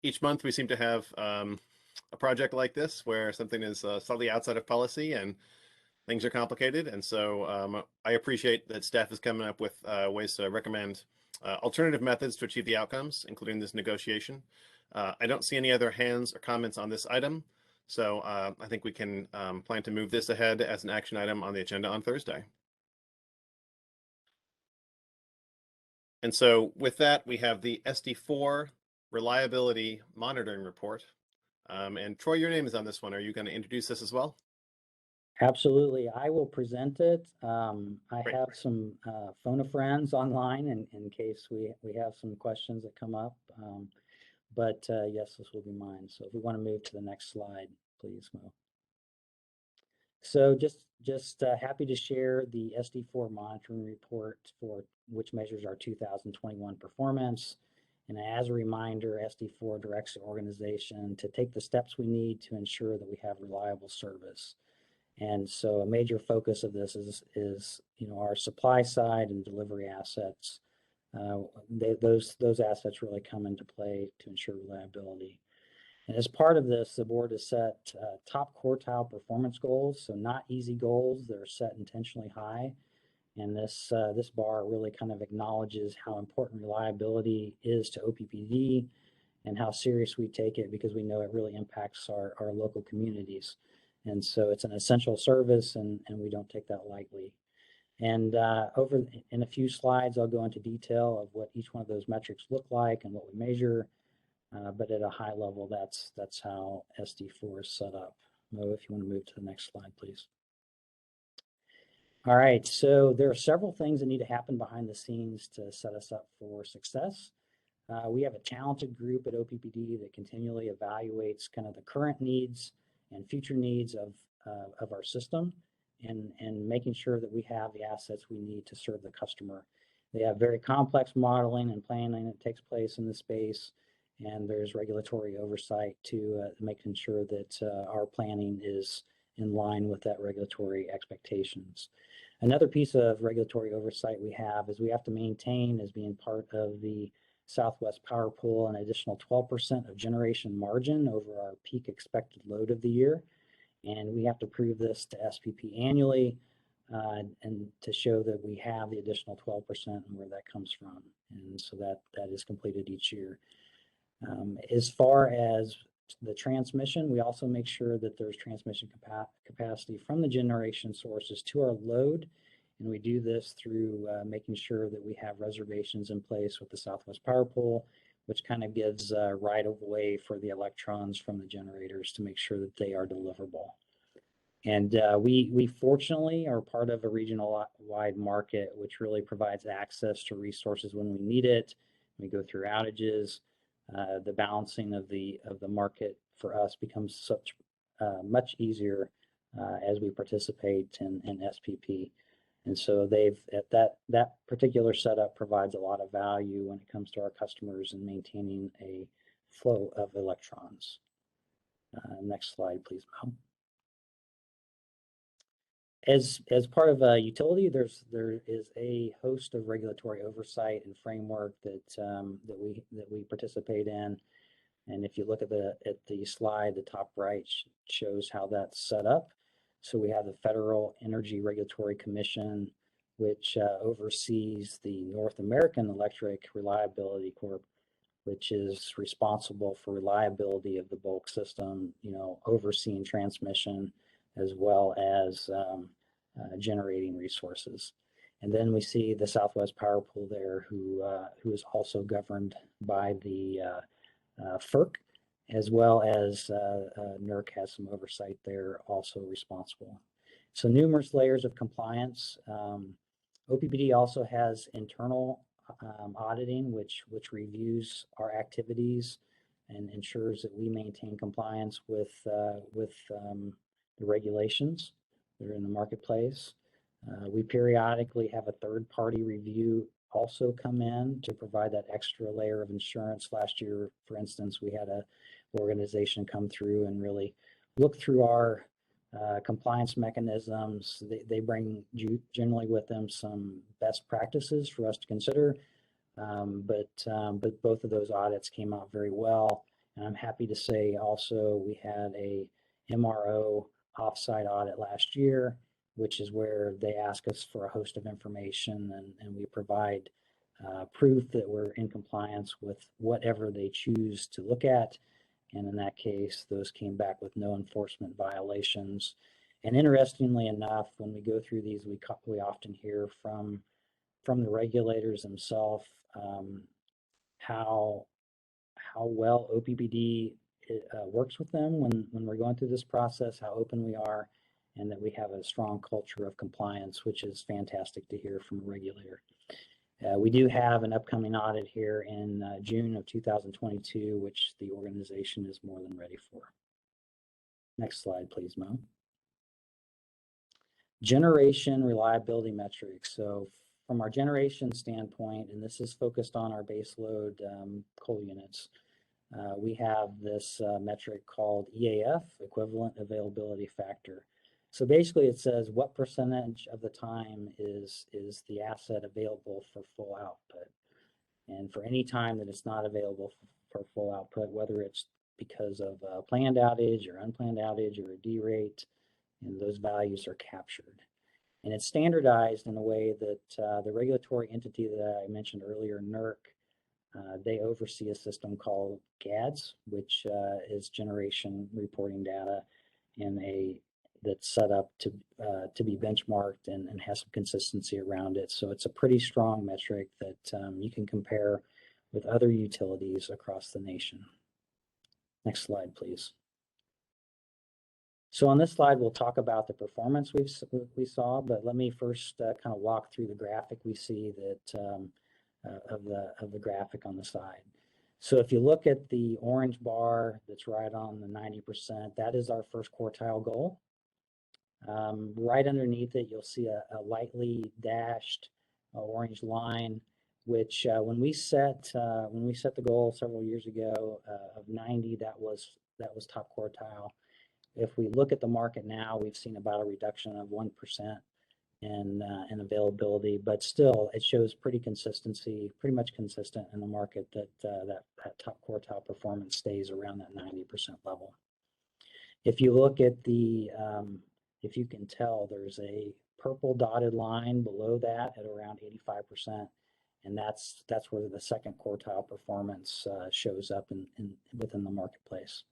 each month we seem to have a project like this where something is slightly outside of policy and things are complicated. And so I appreciate that staff is coming up with ways to recommend alternative methods to achieve the outcomes, including this negotiation. I don't see any other hands or comments on this item. So I think we can plan to move this ahead as an action item on the agenda on Thursday. And so with that, we have the SD4 reliability monitoring report. And Troy, your name is on this one. Are you going to introduce this as well? Absolutely. I will present it. I have some phone a friends online in case we have some questions that come up. But yes, this will be mine. So if we want to move to the next slide, please, Mo. So just happy to share the SD4 monitoring report for which measures our 2021 performance. And as a reminder, SD4 directs the organization to take the steps we need to ensure that we have reliable service. And so a major focus of this is our supply side and delivery assets. Those assets really come into play to ensure reliability. And as part of this, the board has set top quartile performance goals, so not easy goals. They're set intentionally high. And this bar really kind of acknowledges how important reliability is to OPPD and how serious we take it, because we know it really impacts our local communities. And so it's an essential service, and we don't take that lightly. And over in a few slides, I'll go into detail of what each one of those metrics look like and what we measure. But at a high level, that's how SD4 is set up. Mo, if you want to move to the next slide, please. All right, so there are several things that need to happen behind the scenes to set us up for success. We have a talented group at OPPD that continually evaluates kind of the current needs and future needs of our system, and making sure that we have the assets we need to serve the customer. They have very complex modeling and planning that takes place in the space, and there's regulatory oversight to making sure that our planning is in line with that regulatory expectations. Another piece of regulatory oversight we have is we have to maintain, as being part of the Southwest Power Pool, an additional 12% of generation margin over our peak expected load of the year. And we have to prove this to SPP annually and to show that we have the additional 12% and where that comes from. And so that is completed each year. As far as the transmission, we also make sure that there's transmission capacity from the generation sources to our load. And we do this through making sure that we have reservations in place with the Southwest Power Pool, which kind of gives right of way for the electrons from the generators to make sure that they are deliverable. And we fortunately are part of a regional-wide market, which really provides access to resources when we need it. We go through outages. The balancing of the market for us becomes much easier as we participate in SPP. And so that particular setup provides a lot of value when it comes to our customers and maintaining a flow of electrons. Next slide, please, Mel. As part of a utility, there is a host of regulatory oversight and framework that we participate in. And if you look at the slide, the top right shows how that's set up. So we have the Federal Energy Regulatory Commission, which oversees the North American Electric Reliability Corp, which is responsible for reliability of the bulk system, overseeing transmission as well as generating resources. And then we see the Southwest Power Pool there, who is also governed by the FERC, as well as NERC has some oversight there, also responsible. So numerous layers of compliance. OPPD also has internal auditing, which reviews our activities and ensures that we maintain compliance with the regulations that are in the marketplace. We periodically have a third-party review also come in to provide that extra layer of insurance. Last year, for instance, we had an organization come through and really look through our compliance mechanisms. They bring generally with them some best practices for us to consider, but both of those audits came out very well. And I'm happy to say also we had a MRO offsite audit last year, which is where they ask us for a host of information, and we provide proof that we're in compliance with whatever they choose to look at. And in that case, those came back with no enforcement violations. And interestingly enough, when we go through these, we often hear from the regulators themselves how well OPPD works with them when we're going through this process, how open we are, and that we have a strong culture of compliance, which is fantastic to hear from a regulator. We do have an upcoming audit here in June of 2022, which the organization is more than ready for. Next slide, please, Mo. Generation reliability metrics. So from our generation standpoint, and this is focused on our baseload coal units, we have this metric called EAF, Equivalent Availability Factor. So basically it says what percentage of the time is the asset available for full output. And for any time that it's not available for full output, whether it's because of a planned outage or unplanned outage or a derate, and those values are captured. And it's standardized in a way that the regulatory entity that I mentioned earlier, NERC, they oversee a system called GADS, which is generation reporting data that's set up to be benchmarked and has some consistency around it. So it's a pretty strong metric that you can compare with other utilities across the nation. Next slide, please. So on this slide, we'll talk about the performance we saw, but let me first kind of walk through the graphic we see that of the graphic on the side. So if you look at the orange bar that's right on the 90%, that is our first quartile goal. Right underneath it, you'll see a lightly dashed orange line, which when we set the goal several years ago of 90, that was top quartile. If we look at the market now, we've seen about a reduction of 1% in availability, but still it shows pretty much consistent in the market that that top quartile performance stays around that 90% level. If you look at the if you can tell, there's a purple dotted line below that at around 85%, and that's where the second quartile performance shows up within the marketplace.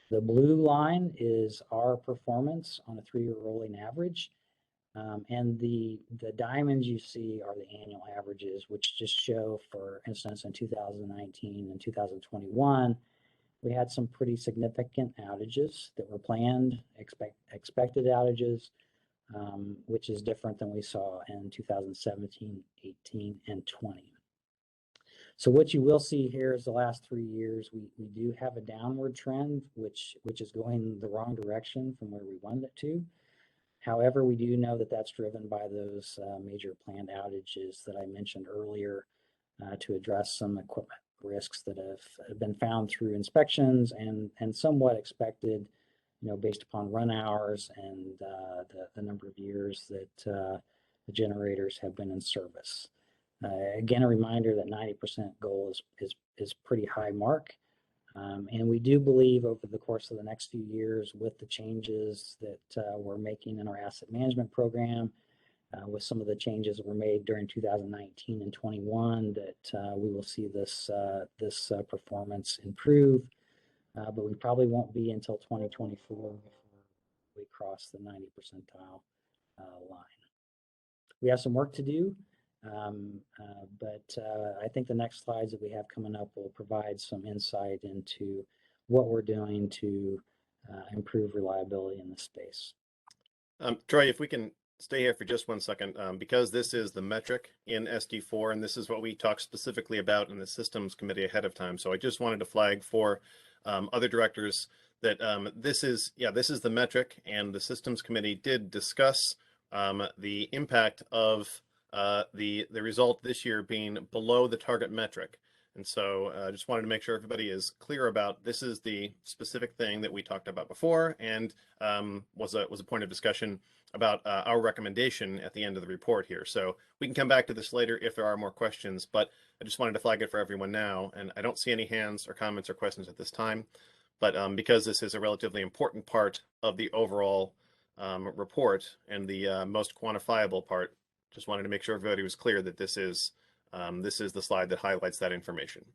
The blue line is our performance on a 3-year rolling average, and the diamonds you see are the annual averages, which just show, for instance, in 2019 and 2021, we had some pretty significant outages that were planned, expected outages, which is different than we saw in 2017, 18, and 20. So what you will see here is the last 3 years, we do have a downward trend, which is going the wrong direction from where we wanted it to. However, we do know that that's driven by those major planned outages that I mentioned earlier to address some equipment risks that have been found through inspections and somewhat expected, based upon run hours and the number of years that the generators have been in service. Again, a reminder that 90% goal is pretty high mark. And we do believe over the course of the next few years, with the changes that we're making in our asset management program, with some of the changes that were made during 2019 and 21 that we will see this performance improve, but we probably won't be until 2024 before we cross the 90 percentile line. We have some work to do, but I think the next slides that we have coming up will provide some insight into what we're doing to improve reliability in this space. Troy, if we can stay here for just 1 second, because this is the metric in SD4, and this is what we talked specifically about in the systems committee ahead of time. So I just wanted to flag for other directors that this is the metric, and the systems committee did discuss the impact of the result this year being below the target metric. And so I just wanted to make sure everybody is clear about this is the specific thing that we talked about before, and was a point of discussion about our recommendation at the end of the report here. So we can come back to this later if there are more questions, but I just wanted to flag it for everyone now. And I don't see any hands or comments or questions at this time, but because this is a relatively important part of the overall report and the most quantifiable part, just wanted to make sure everybody was clear that this is the slide that highlights that information.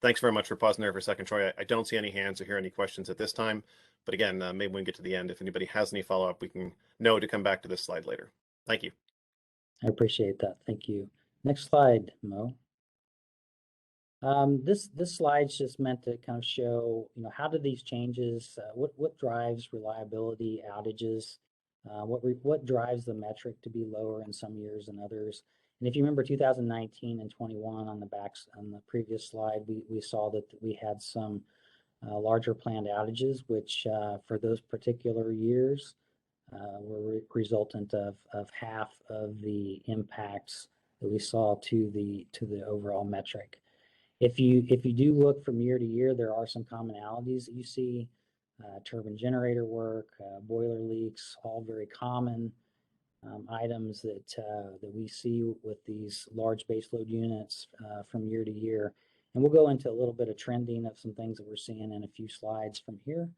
Thanks very much for pausing there for a second, Troy. I don't see any hands or hear any questions at this time, but again, maybe when we get to the end, if anybody has any follow-up, we can know to come back to this slide later. Thank you. I appreciate that. Thank you. Next slide, Mo. This slide's just meant to kind of show, how do these changes, what drives reliability outages, what drives the metric to be lower in some years than others. And if you remember 2019 and 21 on the previous slide, we saw that we had some larger planned outages, which for those particular years were resultant of half of the impacts that we saw to the overall metric. If you do look from year to year, there are some commonalities that you see. Turbine generator work, boiler leaks, all very common items that we see with these large baseload units from year to year. And we'll go into a little bit of trending of some things that we're seeing in a few slides from here.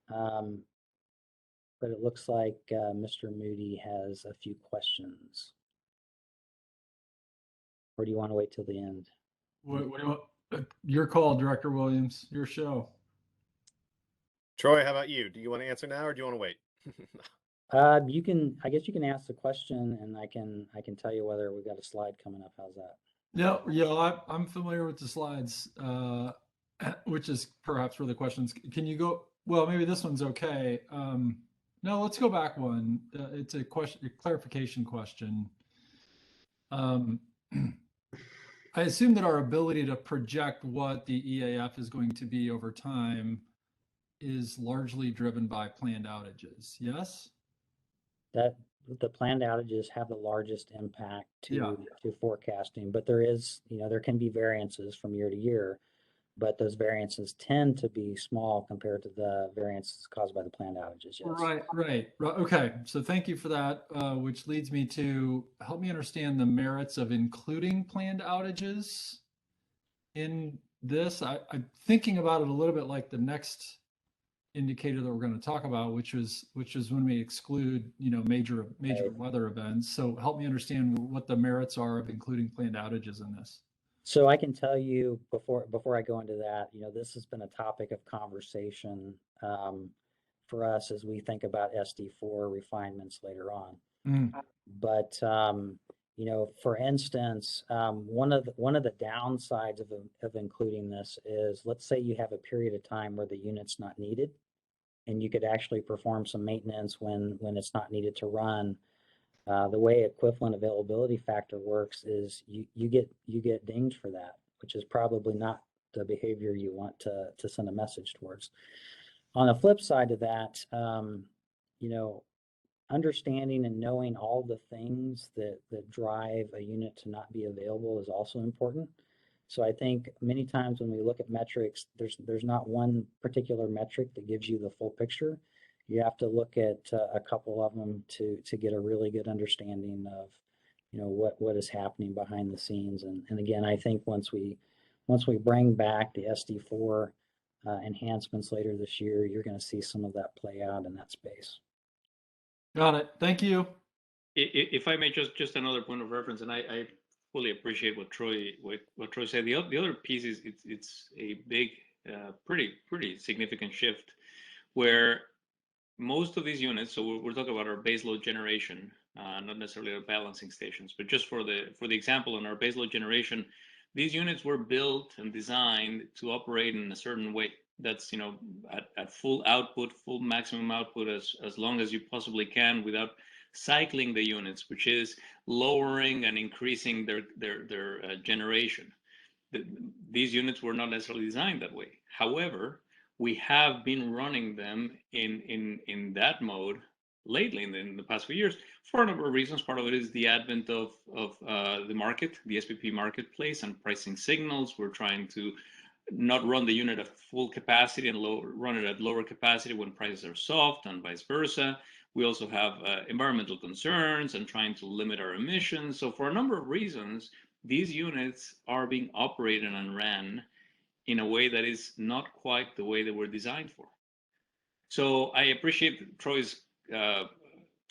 But it looks like Mr. Moody has a few questions. Or do you want to wait till the end? What do you want? Your call, Director Williams, your show. Troy, how about you? Do you want to answer now or do you want to wait? I guess you can ask the question and I can tell you whether we've got a slide coming up. How's that? Yeah, I'm familiar with the slides, which is perhaps where the questions. Can you go? Well, maybe this one's okay. No, let's go back one. It's a clarification question. I assume that our ability to project what the EAF is going to be over time is largely driven by planned outages. Yes? That the planned outages have the largest impact to forecasting, but there can be variances from year to year, but those variances tend to be small compared to the variances caused by the planned outages. Yes. Right. Okay. So thank you for that, which leads me to help me understand the merits of including planned outages in this. I'm thinking about it a little bit like the next indicator that we're going to talk about, which is when we exclude, major weather events. So help me understand what the merits are of including planned outages in this. So I can tell you before I go into that, this has been a topic of conversation for us as we think about SD4 refinements later on. But for instance, one of the downsides of including this is, let's say you have a period of time where the unit's not needed, and you could actually perform some maintenance when it's not needed to run. The way equivalent availability factor works is you get dinged for that, which is probably not the behavior you want to send a message towards. On the flip side of that, understanding and knowing all the things that drive a unit to not be available is also important. So I think many times when we look at metrics, there's not one particular metric that gives you the full picture. You have to look at a couple of them to get a really good understanding of, what is happening behind the scenes. And again, I think once we bring back the SD4 enhancements later this year, you're going to see some of that play out in that space. Got it. Thank you. If I may, just another point of reference, and I fully appreciate what Troy said. The other piece is it's a big, pretty significant shift, where most of these units. So we're talking about our baseload generation, not necessarily our balancing stations, but just for the example on our baseload generation, these units were built and designed to operate in a certain way. That's at full output, full maximum output as long as you possibly can without cycling the units, which is lowering and increasing their generation. These units were not necessarily designed that way. However, we have been running them in that mode lately in the past few years for a number of reasons. Part of it is the advent of the market, the SPP marketplace, and pricing signals. We're trying to not run the unit at full capacity and run it at lower capacity when prices are soft, and vice versa. We also have environmental concerns and trying to limit our emissions. So for a number of reasons, these units are being operated and ran in a way that is not quite the way they were designed for. So I appreciate Troy's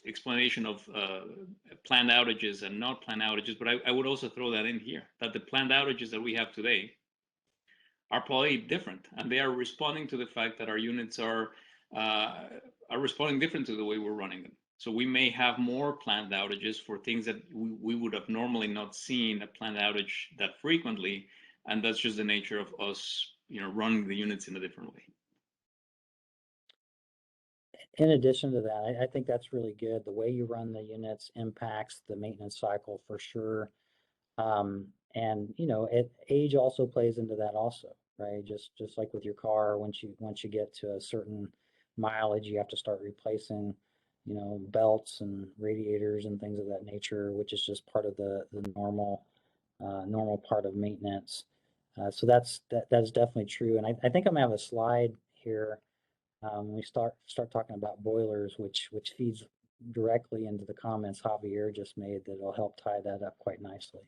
explanation of planned outages and not planned outages, but I would also throw that in here, that the planned outages that we have today are probably different, and they are responding to the fact that our units are responding different to the way we're running them. So we may have more planned outages for things that we would have normally not seen a planned outage that frequently, and that's just the nature of us, running the units in a different way. In addition to that, I think that's really good. The way you run the units impacts the maintenance cycle for sure. And age also plays into that also, right? Just like with your car, once you get to a certain mileage, you have to start replacing, belts and radiators and things of that nature, which is just part of the normal part of maintenance. So that's definitely true. And I think I'm gonna have a slide here when we start talking about boilers, which feeds directly into the comments Javier just made, that'll help tie that up quite nicely.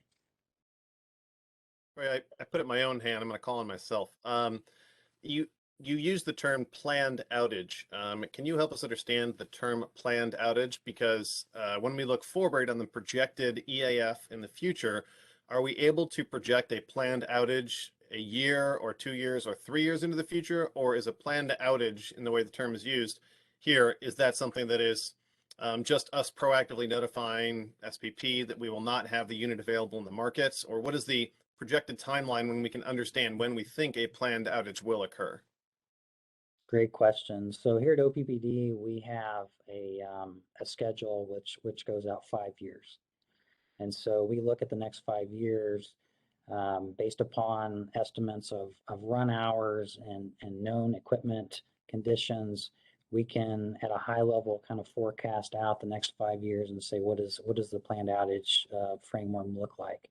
Right, I put it in my own hand. I'm going to call on myself. You use the term planned outage. Can you help us understand the term planned outage? Because when we look forward on the projected EAF in the future, are we able to project a planned outage a year or 2 years or 3 years into the future? Or is a planned outage, in the way the term is used here, is that something that is just us proactively notifying SPP that we will not have the unit available in the markets? Or what is the projected timeline when we can understand when we think a planned outage will occur? Great question. So here at OPPD, we have a schedule which goes out 5 years. And so we look at the next 5 years based upon estimates of run hours and known equipment conditions. We can, at a high level, kind of forecast out the next 5 years and say, what does the planned outage framework look like?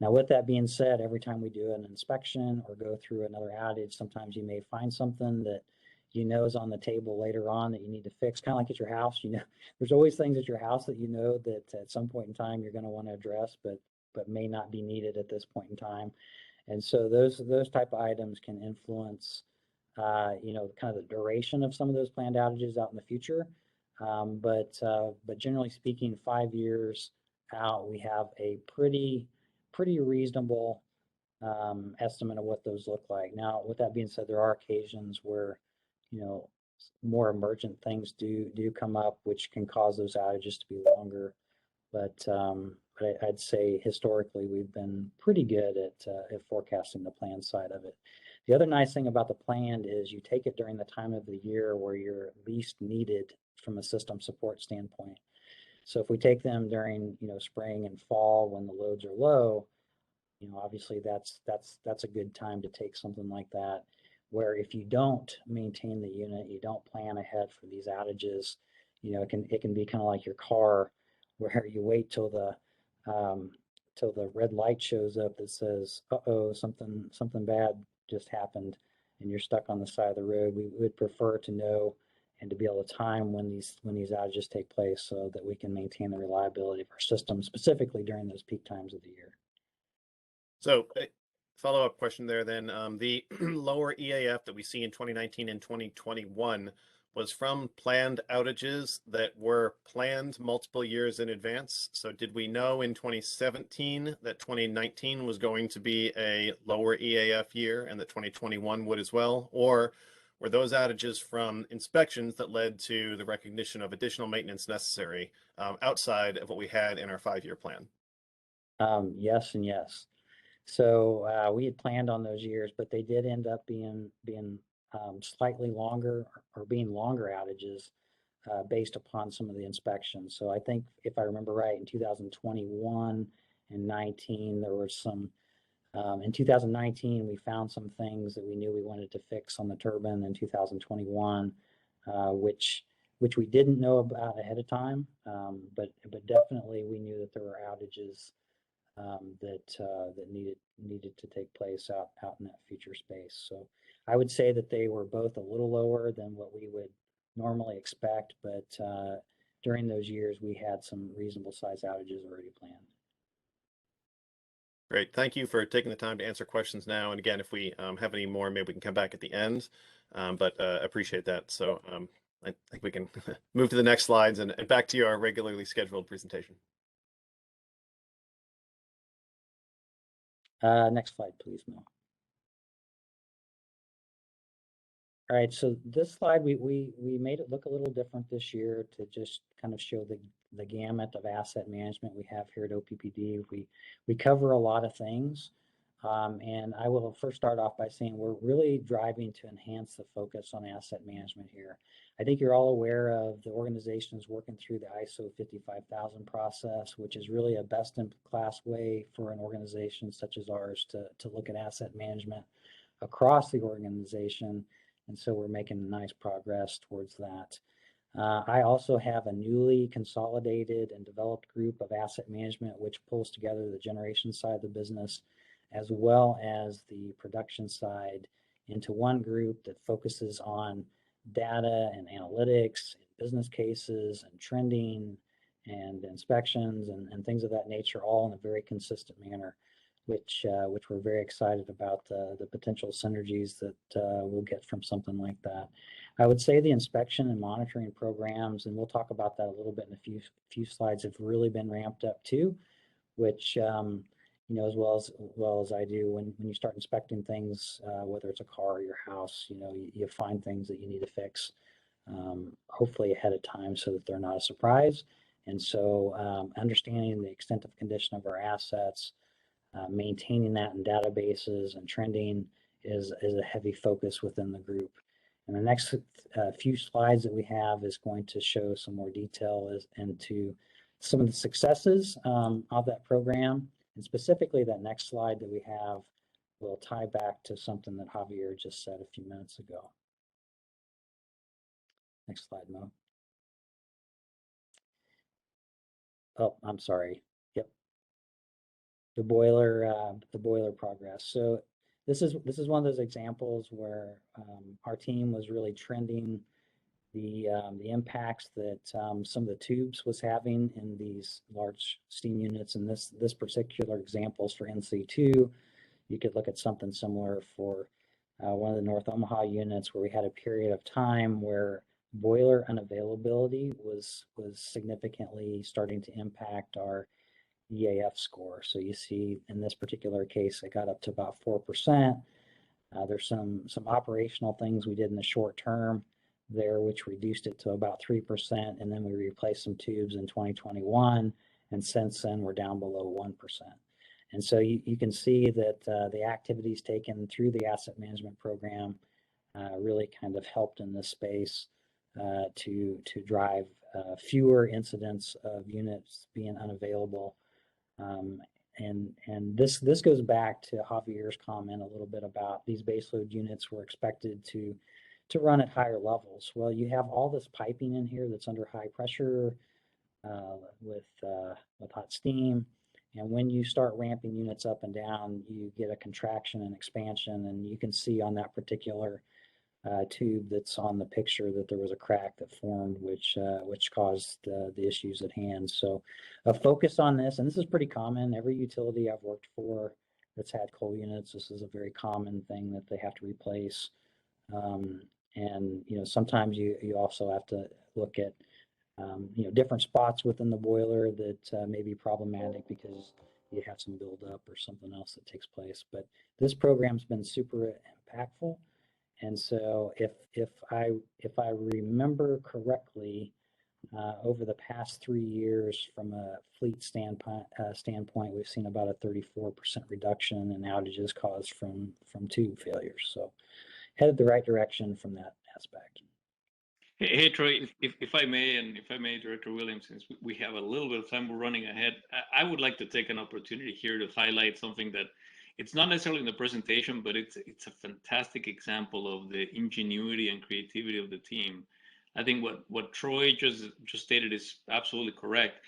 Now, with that being said, every time we do an inspection or go through another outage, sometimes you may find something that is on the table later on that you need to fix, kind of like at your house. There's always things at your house that that at some point in time you're going to want to address, but may not be needed at this point in time. And so those type of items can influence, kind of the duration of some of those planned outages out in the future. But generally speaking, 5 years out, we have a pretty reasonable estimate of what those look like. Now, with that being said, there are occasions where, more emergent things do come up, which can cause those outages to be longer. But I'd say historically we've been pretty good at forecasting the planned side of it. The other nice thing about the planned is you take it during the time of the year where you're least needed from a system support standpoint. So if we take them during spring and fall when the loads are low, obviously that's a good time to take something like that. Where if you don't maintain the unit, you don't plan ahead for these outages, it can be kind of like your car, where you wait till the red light shows up that says, "Uh-oh, something bad just happened," and you're stuck on the side of the road. We would prefer to know and to be able to time when these outages take place so that we can maintain the reliability of our system, specifically during those peak times of the year. So follow-up question there then. The lower EAF that we see in 2019 and 2021, was from planned outages that were planned multiple years in advance. So did we know in 2017 that 2019 was going to be a lower EAF year and that 2021 would as well? Or were those outages from inspections that led to the recognition of additional maintenance necessary outside of what we had in our 5-year plan? Yes and yes. So we had planned on those years, but they did end up being slightly longer or being longer outages based upon some of the inspections. So I think if I remember right, in 2021 and 19, there were some, in 2019, we found some things that we knew we wanted to fix on the turbine. In 2021, which we didn't know about ahead of time, but definitely we knew that there were outages that needed to take place out in that future space. So I would say that they were both a little lower than what we would normally expect, but during those years we had some reasonable size outages already planned. Great, thank you for taking the time to answer questions now. And again, if we have any more, maybe we can come back at the end, but appreciate that. So I think we can move to the next slides and back to our regularly scheduled presentation. Next slide, please, Mel. All right, so this slide, we made it look a little different this year to just kind of show the gamut of asset management we have here at OPPD. We cover a lot of things, and I will first start off by saying we're really driving to enhance the focus on asset management here. I think you're all aware of the organization is working through the ISO 55000 process, which is really a best-in-class way for an organization such as ours to look at asset management across the organization. And so we're making nice progress towards that. I also have a newly consolidated and developed group of asset management, which pulls together the generation side of the business, as well as the production side, into one group that focuses on data and analytics, and business cases and trending and inspections and things of that nature, all in a very consistent manner, which we're very excited about the potential synergies that we'll get from something like that. I would say the inspection and monitoring programs, and we'll talk about that a little bit in a few slides, have really been ramped up too, which you know, as well as I do, when you start inspecting things, whether it's a car or your house, you know, you find things that you need to fix, hopefully ahead of time so that they're not a surprise. And so understanding the extent of condition of our assets, maintaining that in databases and trending is a heavy focus within the group. And the next few slides that we have is going to show some more detail into some of the successes of that program. And specifically that next slide that we have will tie back to something that Javier just said a few minutes ago. Next slide, Mo. Oh, I'm sorry. Yep. The boiler progress. So this is one of those examples where our team was really trending the impacts that some of the tubes was having in these large steam units. And this particular example is for NC2. You could look at something similar for one of the North Omaha units, where we had a period of time where boiler unavailability was significantly starting to impact our EAF score. So you see in this particular case, it got up to about 4%. There's some operational things we did in the short term there, which reduced it to about 3%. And then we replaced some tubes in 2021. And since then, we're down below 1%. And so you can see that the activities taken through the asset management program really kind of helped in this space to drive fewer incidents of units being unavailable. And this goes back to Javier's comment a little bit about these baseload units were expected to run at higher levels. Well, you have all this piping in here that's under high pressure with hot steam. And when you start ramping units up and down, you get a contraction and expansion. And you can see on that particular tube that's on the picture that there was a crack that formed, which caused the issues at hand. So a focus on this, and this is pretty common. Every utility I've worked for that's had coal units, this is a very common thing that they have to replace. And, sometimes you also have to look at, different spots within the boiler that may be problematic because you have some buildup or something else that takes place. But this program's been super impactful. And so if I remember correctly, over the past 3 years, from a fleet standpoint, we've seen about a 34% reduction in outages caused from tube failures. So headed the right direction from that aspect. Hey, Troy, if I may, and if I may, Director Williams, since we have a little bit of time, we're running ahead. I would like to take an opportunity here to highlight something that it's not necessarily in the presentation, but it's a fantastic example of the ingenuity and creativity of the team. I think what Troy just stated is absolutely correct.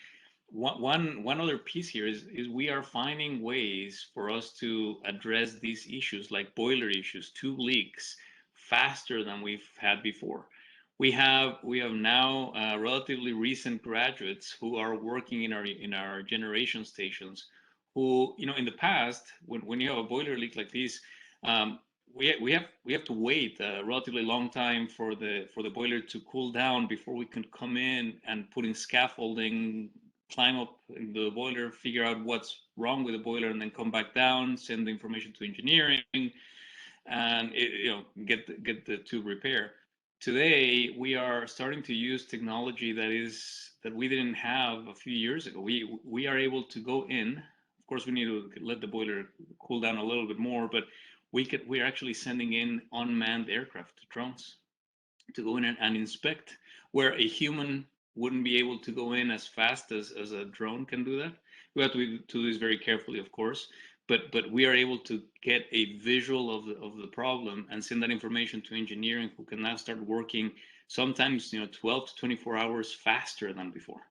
One other piece here is we are finding ways for us to address these issues like boiler issues, tube leaks, faster than we've had before. We have now relatively recent graduates who are working in our generation stations, who, in the past, when you have a boiler leak like this, we have to wait a relatively long time for the boiler to cool down before we can come in and put in scaffolding, climb up in the boiler, figure out what's wrong with the boiler, and then come back down, send the information to engineering, and get the tube repair. Today, we are starting to use technology that we didn't have a few years ago. We are able to go in. Of course, we need to let the boiler cool down a little bit more, but we're actually sending in unmanned aircraft, drones, to go in and inspect, where a human wouldn't be able to go in as fast as a drone can do that. We have to do this very carefully, of course, but we are able to get a visual of the problem and send that information to engineering, who can now start working sometimes 12 to 24 hours faster than before.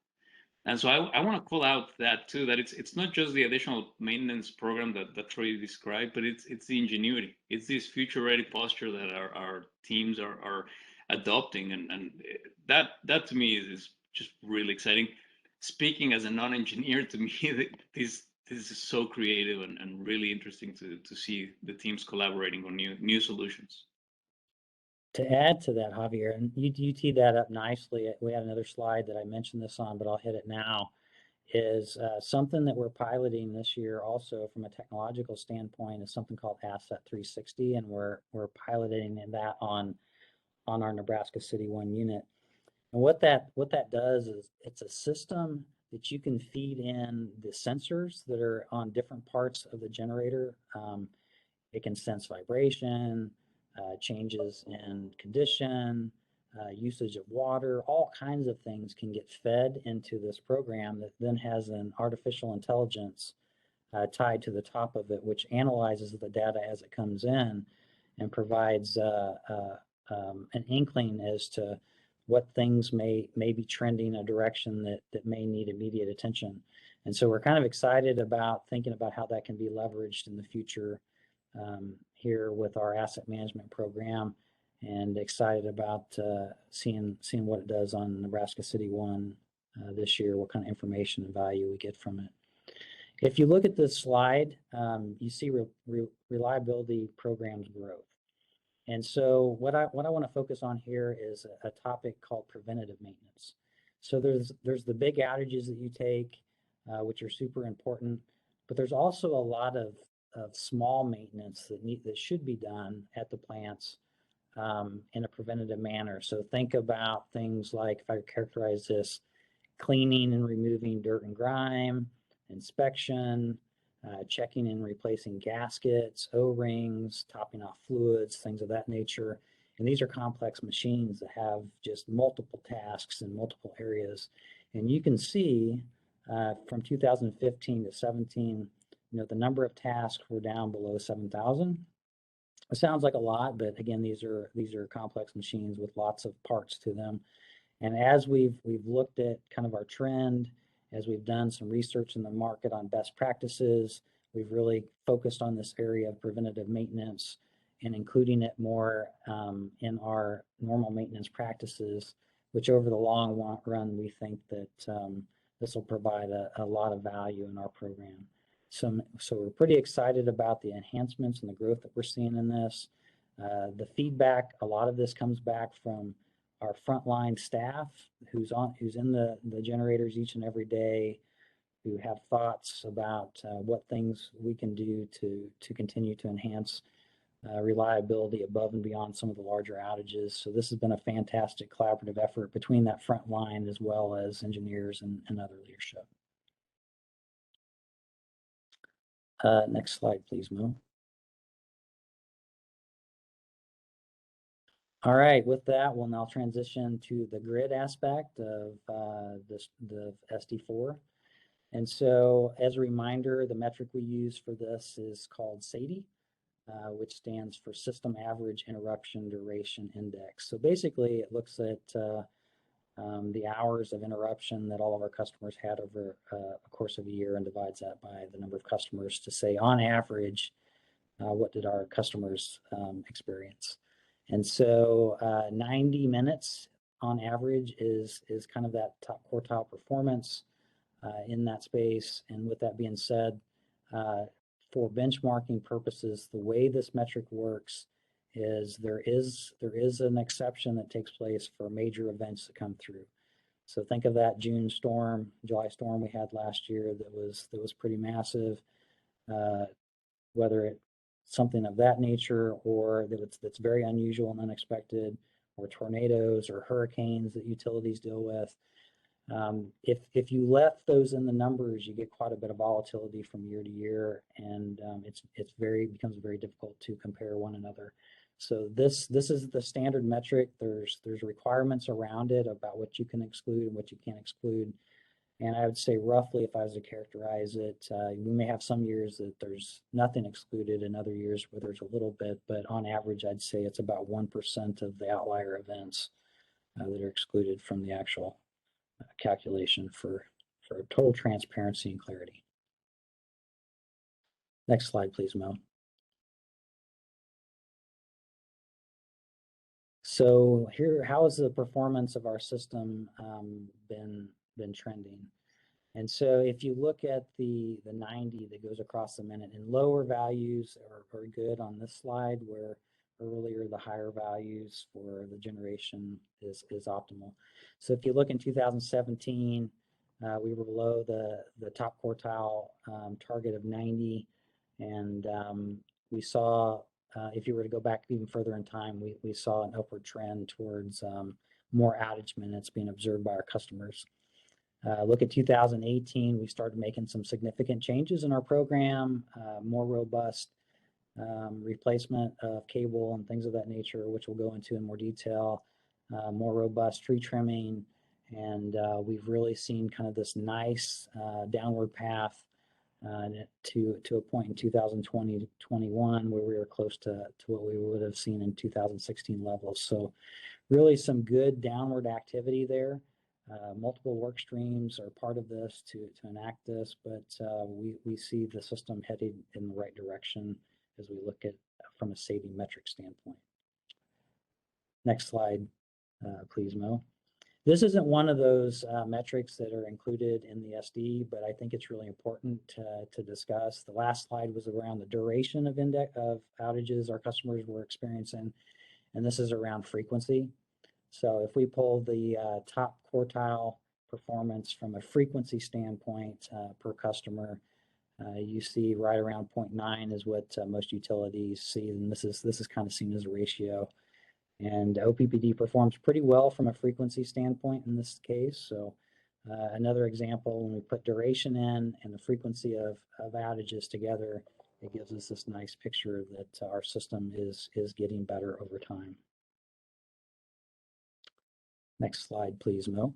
And so I want to call out that too, that it's not just the additional maintenance program that Troy described, but it's the ingenuity. It's this future ready posture that our teams are adopting, and that to me is just really exciting. Speaking as a non-engineer, to me, this is so creative and really interesting to see the teams collaborating on new solutions. To add to that, Javier, and you teed that up nicely. We had another slide that I mentioned this on, but I'll hit it now, is something that we're piloting this year also from a technological standpoint is something called Asset 360, and we're piloting that on our Nebraska City 1 unit. And what that does is it's a system that you can feed in the sensors that are on different parts of the generator. It can sense vibration, changes in condition, usage of water, all kinds of things can get fed into this program that then has an artificial intelligence tied to the top of it, which analyzes the data as it comes in and provides an inkling as to what things may be trending a direction that may need immediate attention. And so we're kind of excited about thinking about how that can be leveraged in the future here with our asset management program, and excited about seeing what it does on Nebraska City 1 this year, what kind of information and value we get from it. If you look at this slide, you see reliability programs growth. And so what I want to focus on here is a topic called preventative maintenance. So there's the big outages that you take, which are super important, but there's also a lot of small maintenance that should be done at the plants in a preventative manner. So think about things like, if I characterize this, cleaning and removing dirt and grime, inspection, checking and replacing gaskets, O-rings, topping off fluids, things of that nature. And these are complex machines that have just multiple tasks in multiple areas. And you can see from 2015 to 17, the number of tasks were down below 7,000. It sounds like a lot, but again, these are complex machines with lots of parts to them. And as we've looked at kind of our trend, as we've done some research in the market on best practices, we've really focused on this area of preventative maintenance and including it more in our normal maintenance practices, which over the long run, we think that this will provide a lot of value in our program. So we're pretty excited about the enhancements and the growth that we're seeing in this. The feedback, a lot of this comes back from our frontline staff who's in the generators each and every day, who have thoughts about what things we can do to continue to enhance reliability above and beyond some of the larger outages. So this has been a fantastic collaborative effort between that front line as well as engineers and other leadership. Next slide, please, Mo. All right, with that, we'll now transition to the grid aspect of the SD4. And so as a reminder, the metric we use for this is called SAIDI, which stands for System Average Interruption Duration Index. So basically it looks at the hours of interruption that all of our customers had over a course of a year and divides that by the number of customers to say, on average, what did our customers experience? And so 90 minutes on average is kind of that top quartile performance in that space. And with that being said, for benchmarking purposes, the way this metric works is there is an exception that takes place for major events that come through. So think of that June storm, July storm we had last year that was pretty massive. Whether it's something of that nature or that's very unusual and unexpected, or tornadoes or hurricanes that utilities deal with. If you left those in the numbers, you get quite a bit of volatility from year to year, and becomes very difficult to compare one another. So this is the standard metric. There's requirements around it about what you can exclude and what you can't exclude. And I would say roughly, if I was to characterize it, we may have some years that there's nothing excluded and other years where there's a little bit, but on average, I'd say it's about 1% of the outlier events that are excluded from the actual calculation for total transparency and clarity. Next slide, please, Mo. So here, how has the performance of our system been trending? And so if you look at the 90 that goes across the minute, and lower values are good on this slide, where earlier the higher values for the generation is optimal. So if you look in 2017, we were below the top quartile target of 90, and we saw, if you were to go back even further in time, we saw an upward trend towards more outage minutes being observed by our customers. Look at 2018, we started making some significant changes in our program, more robust replacement of cable and things of that nature, which we'll go into in more detail, more robust tree trimming, and we've really seen kind of this nice downward path to a point in 2020 to 21 where we were close to what we would have seen in 2016 levels. So really some good downward activity there. Multiple work streams are part of this to enact this, but we see the system headed in the right direction as we look at from a SAIDI metric standpoint. Next slide, please, Mo. This isn't one of those metrics that are included in the SD, but I think it's really important to discuss. The last slide was around the duration of outages our customers were experiencing, and this is around frequency. So if we pull the top quartile performance from a frequency standpoint per customer, you see right around 0.9 is what most utilities see, and this is kind of seen as a ratio. And OPPD performs pretty well from a frequency standpoint in this case. So another example, when we put duration in and the frequency of outages together, it gives us this nice picture that our system is getting better over time. Next slide, please, Mo.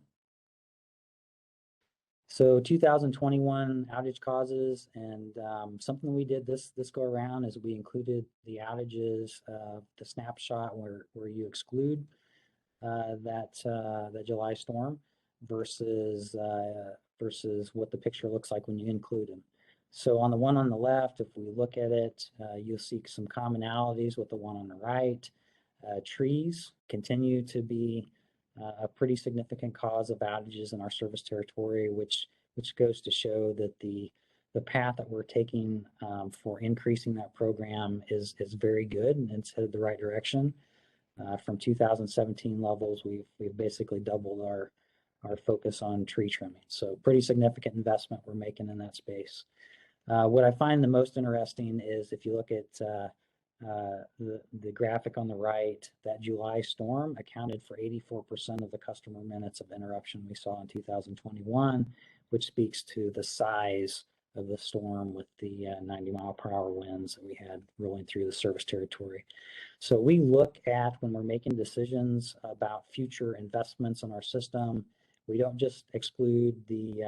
So 2021 outage causes, and something we did this go around is we included the outages, the snapshot where you exclude that July storm versus what the picture looks like when you include them. So on the one on the left, if we look at it, you'll see some commonalities with the one on the right. Trees continue to be a pretty significant cause of outages in our service territory, which goes to show that the the path that we're taking for increasing that program is very good, and it's headed the right direction. From 2017 levels, we've basically doubled our focus on tree trimming. So pretty significant investment we're making in that space. What I find the most interesting is if you look at the graphic on the right, that July storm accounted for 84% of the customer minutes of interruption we saw in 2021, which speaks to the size of the storm with the 90-mile-per-hour winds that we had rolling through the service territory. So we look at, when we're making decisions about future investments in our system, we don't just exclude the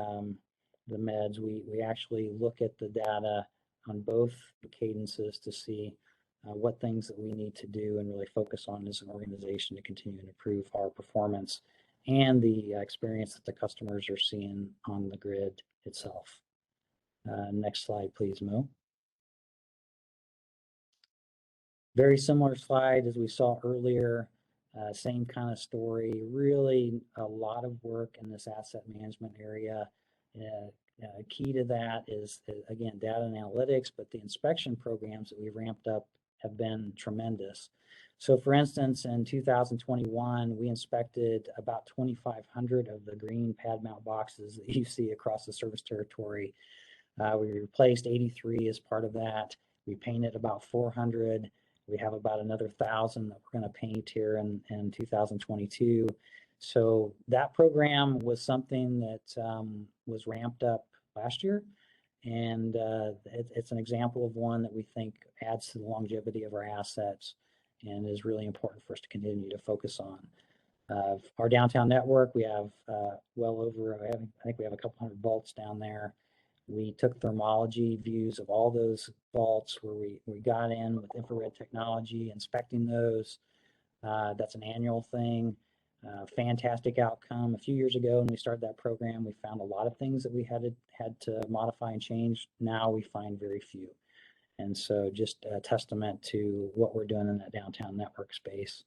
meds. We actually look at the data on both the cadences to see what things that we need to do and really focus on as an organization to continue to improve our performance and the experience that the customers are seeing on the grid itself. Next slide, please, Mo. Very similar slide as we saw earlier, same kind of story, really a lot of work in this asset management area. Key to that is, again, data and analytics, but the inspection programs that we've ramped up have been tremendous. So for instance, in 2021, we inspected about 2,500 of the green pad mount boxes that you see across the service territory. We replaced 83 as part of that. We painted about 400. We have about another 1,000 that we're going to paint here in 2022. So that program was something that was ramped up last year. And it's an example of one that we think adds to the longevity of our assets and is really important for us to continue to focus on. Our downtown network, we have well over, I think we have a couple hundred vaults down there. We took thermology views of all those vaults where we got in with infrared technology, inspecting those. That's an annual thing. Fantastic outcome. A few years ago when we started that program, we found a lot of things that we had to modify and change. Now we find very few. And so just a testament to what we're doing in that downtown network space.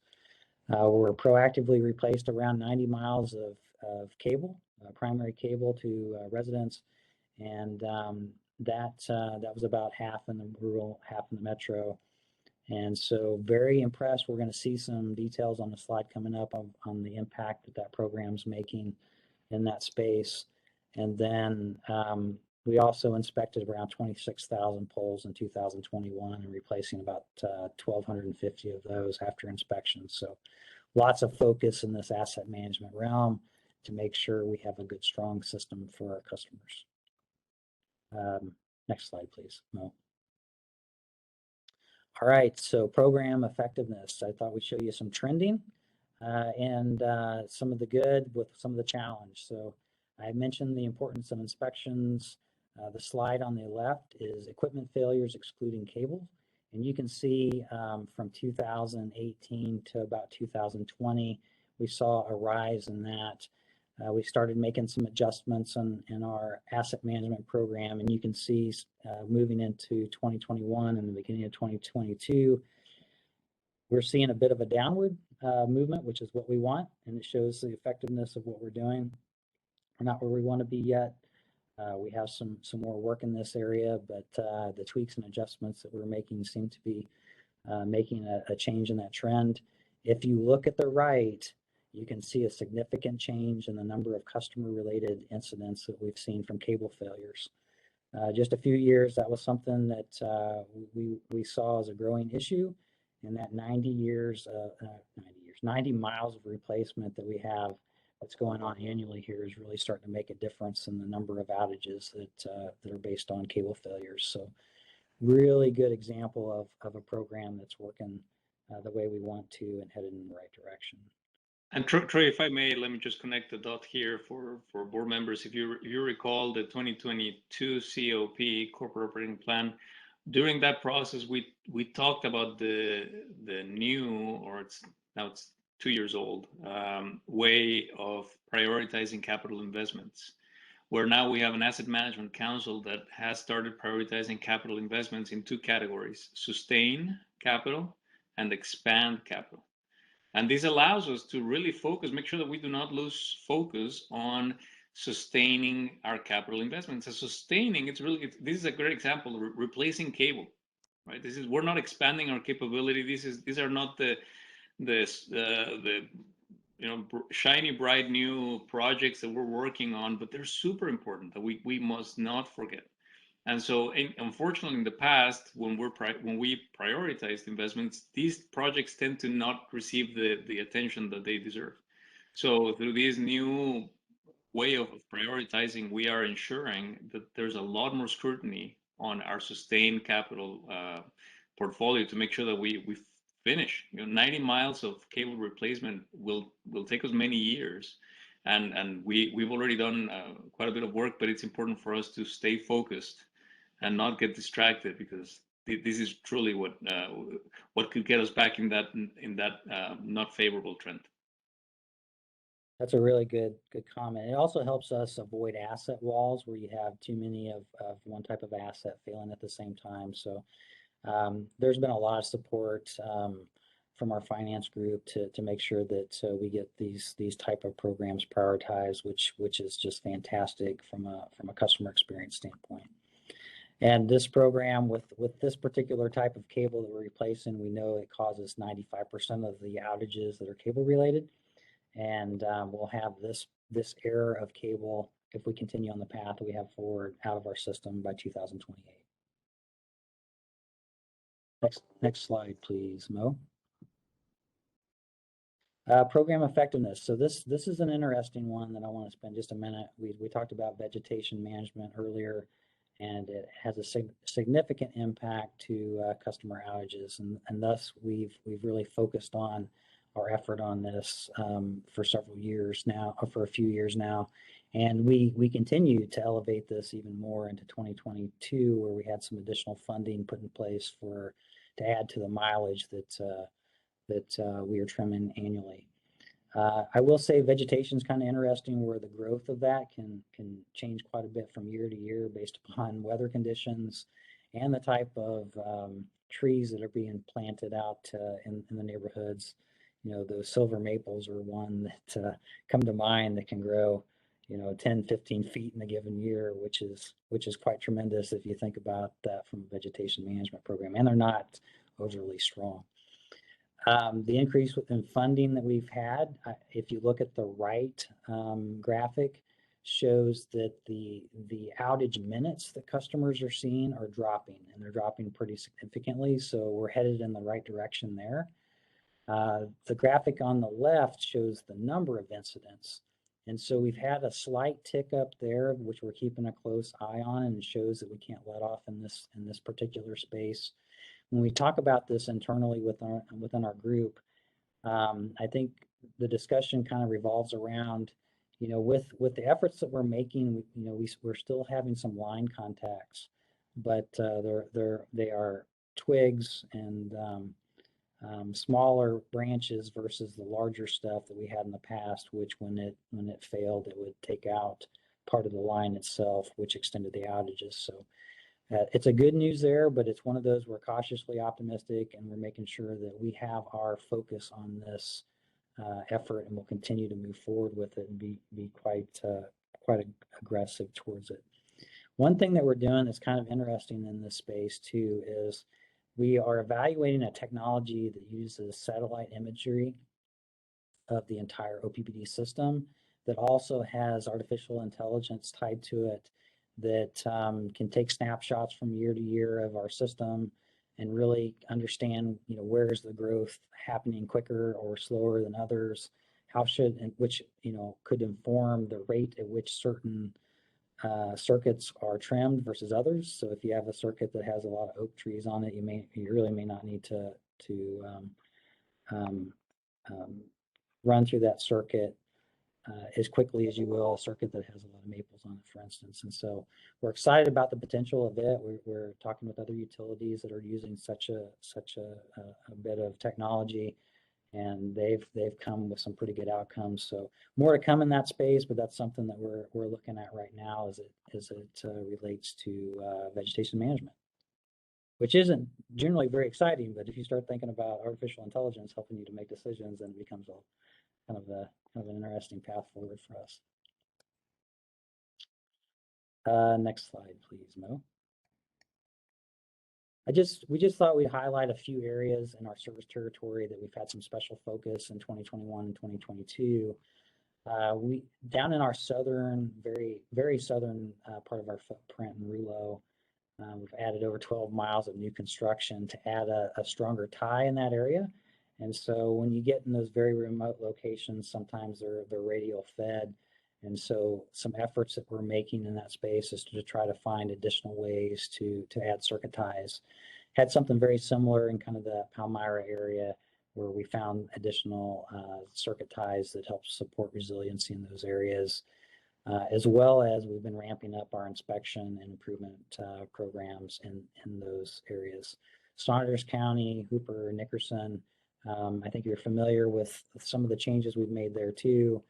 We're proactively replaced around 90 miles of cable, primary cable to residents. And that was about half in the rural, half in the metro. And so very impressed. We're going to see some details on the slide coming up on the impact that program's making in that space. And then we also inspected around 26,000 poles in 2021 and replacing about 1,250 of those after inspection. So lots of focus in this asset management realm to make sure we have a good, strong system for our customers. Next slide, please, Mo. All right, so program effectiveness. I thought we'd show you some trending and some of the good with some of the challenge. So I mentioned the importance of inspections. The slide on the left is equipment failures excluding cable. And you can see from 2018 to about 2020, we saw a rise in that. We started making some adjustments in our asset management program, and you can see moving into 2021 and the beginning of 2022, we're seeing a bit of a downward movement, which is what we want, and it shows the effectiveness of what we're doing. We're not where we want to be yet. We have some more work in this area, but the tweaks and adjustments that we're making seem to be making a change in that trend. If you look at the right, you can see a significant change in the number of customer-related incidents that we've seen from cable failures. Just a few years, that was something that we saw as a growing issue, and that 90 miles of replacement that we have that's going on annually here is really starting to make a difference in the number of outages that are based on cable failures. So really good example of a program that's working the way we want to and headed in the right direction. And Troy, if I may, let me just connect the dot here for board members. If you recall the 2022 COP, Corporate Operating Plan, during that process, we talked about the new, or now it's 2 years old, way of prioritizing capital investments, where now we have an asset management council that has started prioritizing capital investments in two categories: sustain capital and expand capital. And this allows us to really focus, make sure that we do not lose focus on sustaining our capital investments. So sustaining, this is a great example, replacing cable, right? We're not expanding our capability. These are not the shiny, bright new projects that we're working on, but they're super important that we must not forget. And so, unfortunately, in the past, when we prioritized investments, these projects tend to not receive the attention that they deserve. So through this new way of prioritizing, we are ensuring that there's a lot more scrutiny on our sustained capital portfolio to make sure that we finish. 90 miles of cable replacement will take us many years, and we've already done quite a bit of work, but it's important for us to stay focused and not get distracted, because this is truly what could get us back in that not favorable trend. That's a really good comment. It also helps us avoid asset walls where you have too many of one type of asset failing at the same time. So there's been a lot of support from our finance group to make sure that we get these type of programs prioritized, which is just fantastic from a customer experience standpoint. And this program with this particular type of cable that we're replacing, we know it causes 95% of the outages that are cable related. And we'll have this era of cable, if we continue on the path we have forward, out of our system by 2028. Next slide, please, Mo. Program effectiveness. So this is an interesting one that I want to spend just a minute. We talked about vegetation management earlier, and it has a significant impact to customer outages, and thus we've really focused on our effort on this for several years now, or for a few years now, and we continue to elevate this even more into 2022, where we had some additional funding put in place to add to the mileage that we are trimming annually. I will say vegetation is kind of interesting, where the growth of that can change quite a bit from year to year based upon weather conditions and the type of trees that are being planted out in the neighborhoods. Those silver maples are one that come to mind that can grow 10, 15 feet in a given year, which is quite tremendous if you think about that from a vegetation management program, and they're not overly strong. The increase in funding that we've had, if you look at the right graphic, shows that the outage minutes that customers are seeing are dropping, and they're dropping pretty significantly. So we're headed in the right direction there. The graphic on the left shows the number of incidents. And so we've had a slight tick up there, which we're keeping a close eye on, and it shows that we can't let off in this particular space. When we talk about this internally within our group, I think the discussion kind of revolves around, with the efforts that we're making, we're still having some line contacts, but they are twigs and smaller branches versus the larger stuff that we had in the past, which when it failed, it would take out part of the line itself, which extended the outages. So it's a good news there, but it's one of those we're cautiously optimistic, and we're making sure that we have our focus on this effort, and we'll continue to move forward with it and be quite aggressive towards it. One thing that we're doing that's kind of interesting in this space too is we are evaluating a technology that uses satellite imagery of the entire OPPD system that also has artificial intelligence tied to it that can take snapshots from year to year of our system and really understand, where is the growth happening quicker or slower than others, which could inform the rate at which certain circuits are trimmed versus others. So if you have a circuit that has a lot of oak trees on it, you really may not need to run through that circuit as quickly as you will a circuit that has a lot of maples on it, for instance. And so we're excited about the potential of it. We're talking with other utilities that are using such a bit of technology, and they've come with some pretty good outcomes. So more to come in that space, but that's something that we're looking at right now as it relates to vegetation management, which isn't generally very exciting. But if you start thinking about artificial intelligence helping you to make decisions, then it becomes kind of an interesting path forward for us. Next slide, please, Mo. We just thought we'd highlight a few areas in our service territory that we've had some special focus in 2021 and 2022. We down in our southern, very southern part of our footprint in Rulo, we've added over 12 miles of new construction to add a stronger tie in that area. And so when you get in those very remote locations, sometimes they're radial fed. And so some efforts that we're making in that space is to try to find additional ways to add circuit ties. Had something very similar in kind of the Palmyra area where we found additional circuit ties that help support resiliency in those areas, as well as we've been ramping up our inspection and improvement programs in those areas. Saunders County, Hooper, Nickerson, I think you're familiar with some of the changes we've made there too.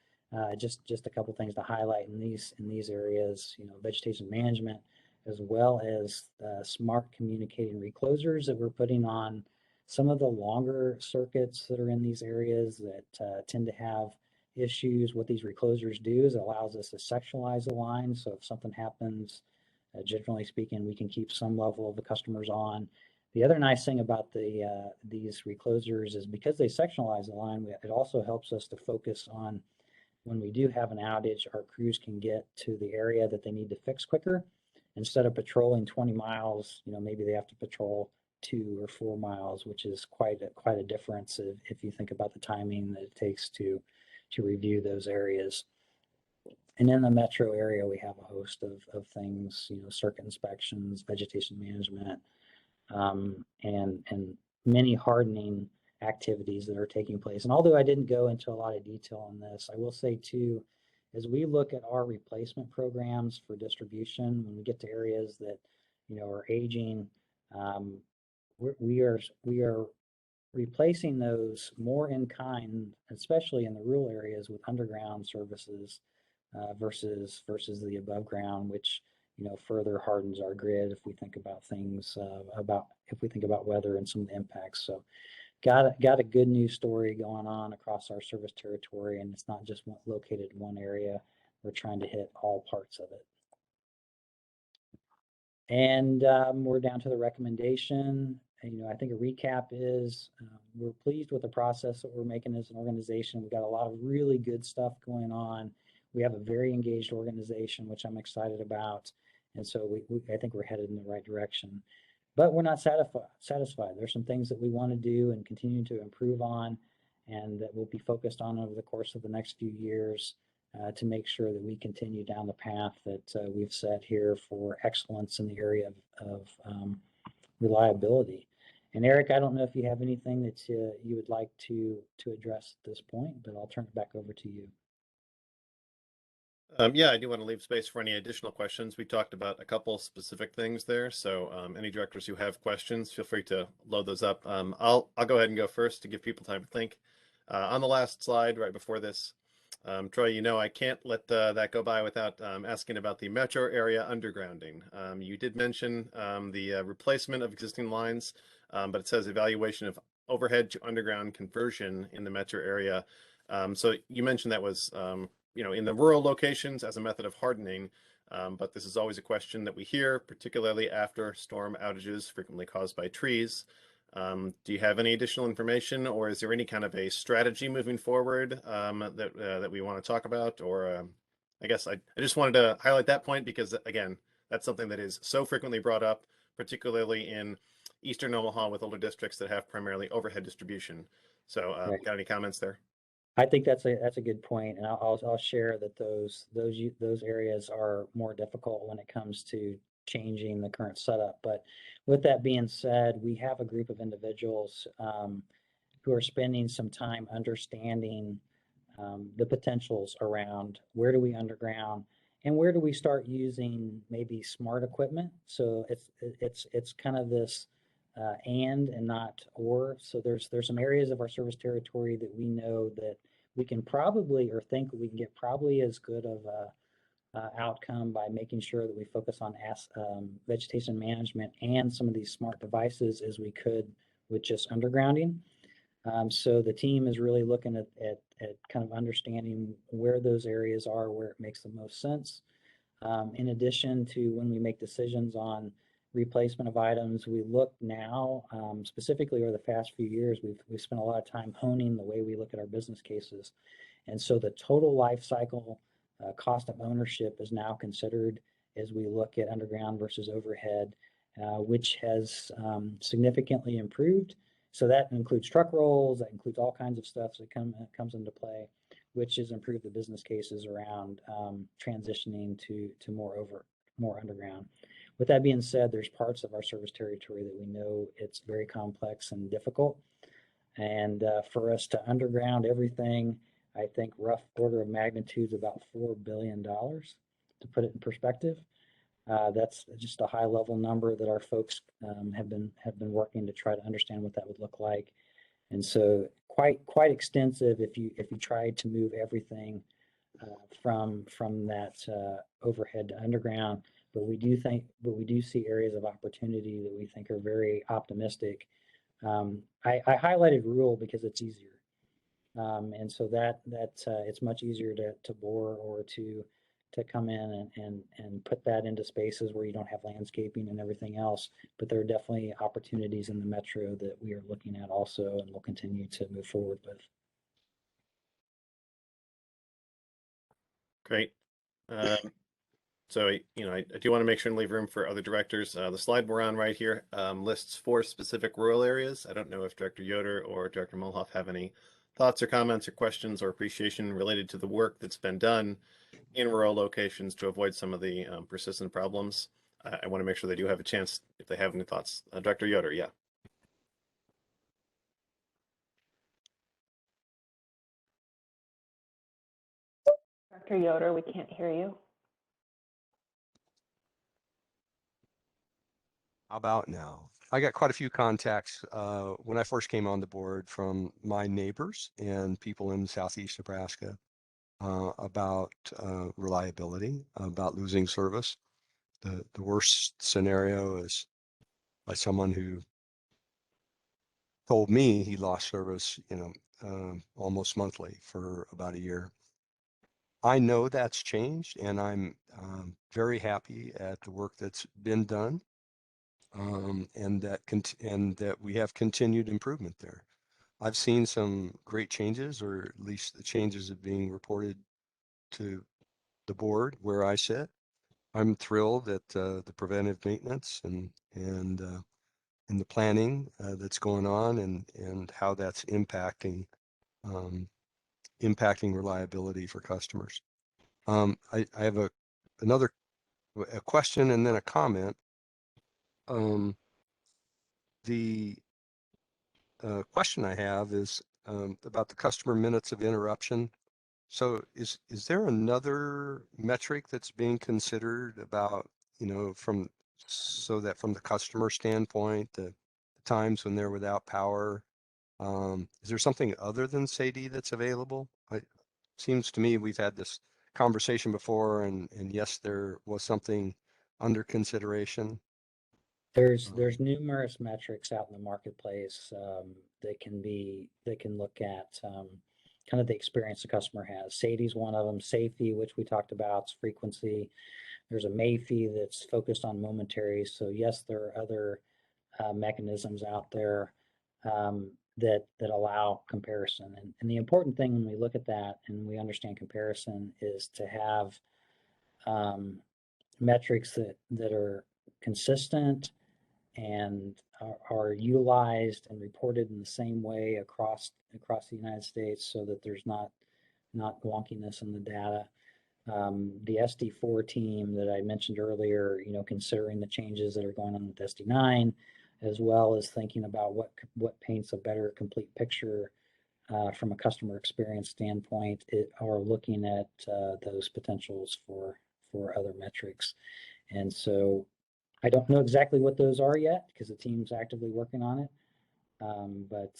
Just a couple things to highlight in these areas, vegetation management, as well as smart communicating reclosers that we're putting on some of the longer circuits that are in these areas that tend to have issues. What these reclosers do is it allows us to sectionalize the line. So if something happens, generally speaking, we can keep some level of the customers on. The other nice thing about these reclosers is because they sectionalize the line, it also helps us to focus on when we do have an outage, our crews can get to the area that they need to fix quicker. Instead of patrolling 20 miles, maybe they have to patrol 2 or 4 miles, which is quite a difference if you think about the timing that it takes to review those areas. And in the metro area, we have a host of things, circuit inspections, vegetation management, and many hardening activities that are taking place. And although I didn't go into a lot of detail on this, I will say too, as we look at our replacement programs for distribution, when we get to areas that are aging, we are replacing those more in kind, especially in the rural areas, with underground services versus the above ground, which further hardens our grid if we think about things if we think about weather and some of the impacts. So got a good news story going on across our service territory, and it's not just located in one area. We're trying to hit all parts of it. And we're down to the recommendation. I think a recap is we're pleased with the process that we're making as an organization. We've got a lot of really good stuff going on. We have a very engaged organization, which I'm excited about. And so I think we're headed in the right direction. But we're not satisfied. There's some things that we want to do and continue to improve on, and that we'll be focused on over the course of the next few years to make sure that we continue down the path that we've set here for excellence in the area of reliability. And Eric, I don't know if you have anything that you would like to address at this point, but I'll turn it back over to you. Yeah, I do want to leave space for any additional questions. We talked about a couple specific things there, so any directors who have questions, feel free to load those up. I'll go ahead and go first to give people time to think. On the last slide, right before this, Troy, I can't let that go by without asking about the metro area undergrounding. You did mention the replacement of existing lines, but it says evaluation of overhead to underground conversion in the metro area. So you mentioned that was in the rural locations as a method of hardening, but this is always a question that we hear, particularly after storm outages frequently caused by trees. Do you have any additional information, or is there any kind of a strategy moving forward that we want to talk about? Or I guess I just wanted to highlight that point because, again, that's something that is so frequently brought up, particularly in eastern Omaha with older districts that have primarily overhead distribution. So Right. Got any comments there? I think that's a good point, and I'll share that those areas are more difficult when it comes to changing the current setup. But with that being said, we have a group of individuals who are spending some time understanding the potentials around where do we underground and where do we start using maybe smart equipment. So it's kind of this and not or. So there's some areas of our service territory that we know that we can probably or think we can get probably as good of a outcome by making sure that we focus on vegetation management and some of these smart devices as we could with just undergrounding. So the team is really looking at kind of understanding where those areas are, where it makes the most sense. In addition to when we make decisions on replacement of items, we look now, specifically over the past few years, we've spent a lot of time honing the way we look at our business cases. And so the total life cycle cost of ownership is now considered as we look at underground versus overhead, which has significantly improved. So that includes truck rolls, that includes all kinds of stuff that comes into play, which has improved the business cases around transitioning to more underground. With that being said, there's parts of our service territory that we know it's very complex and difficult. And for us to underground everything, I think rough order of magnitude is about $4 billion, to put it in perspective. That's just a high level number that our folks have been working to try to understand what that would look like. And so quite extensive if you tried to move everything from that overhead to underground. But we do see areas of opportunity that we think are very optimistic. I highlighted rural because it's easier. And so that it's much easier to bore or to come in and put that into spaces where you don't have landscaping and everything else. But there are definitely opportunities in the metro that we are looking at also, and we'll continue to move forward with. Great. So, I do want to make sure and leave room for other directors. The slide we're on right here lists 4 specific rural areas. I don't know if Director Yoder or Director Mulhoff have any thoughts or comments or questions or appreciation related to the work that's been done in rural locations to avoid some of the persistent problems. I want to make sure they do have a chance if they have any thoughts. Director Yoder, yeah. Director Yoder, we can't hear you. How about now? I got quite a few contacts when I first came on the board from my neighbors and people in southeast Nebraska about reliability, about losing service. The worst scenario is by someone who told me he lost service, almost monthly for about a year. I know that's changed, and I'm very happy at the work that's been done. And that we have continued improvement there. I've seen some great changes, or at least the changes are being reported to the board where I sit. I'm thrilled at the preventive maintenance and the planning that's going on, and how that's impacting reliability for customers. I have another question and then a comment. The question I have is about the customer minutes of interruption. So is there another metric that's being considered about, so that from the customer standpoint, the times when they're without power, is there something other than SAIDI that's available? It seems to me we've had this conversation before, and yes, there was something under consideration. There's numerous metrics out in the marketplace that can look at kind of the experience the customer has. SAIDI is one of them. Safety, which we talked about, frequency. There's a MAFI that's focused on momentary. So yes, there are other mechanisms out there that allow comparison. And the important thing when we look at that and we understand comparison is to have metrics that are consistent and are utilized and reported in the same way across the United States, so that there's not wonkiness in the data. The SD4 team that I mentioned earlier, considering the changes that are going on with SD9, as well as thinking about what paints a better complete picture from a customer experience standpoint, are looking at those potentials for other metrics. And so I don't know exactly what those are yet because the team's actively working on it. But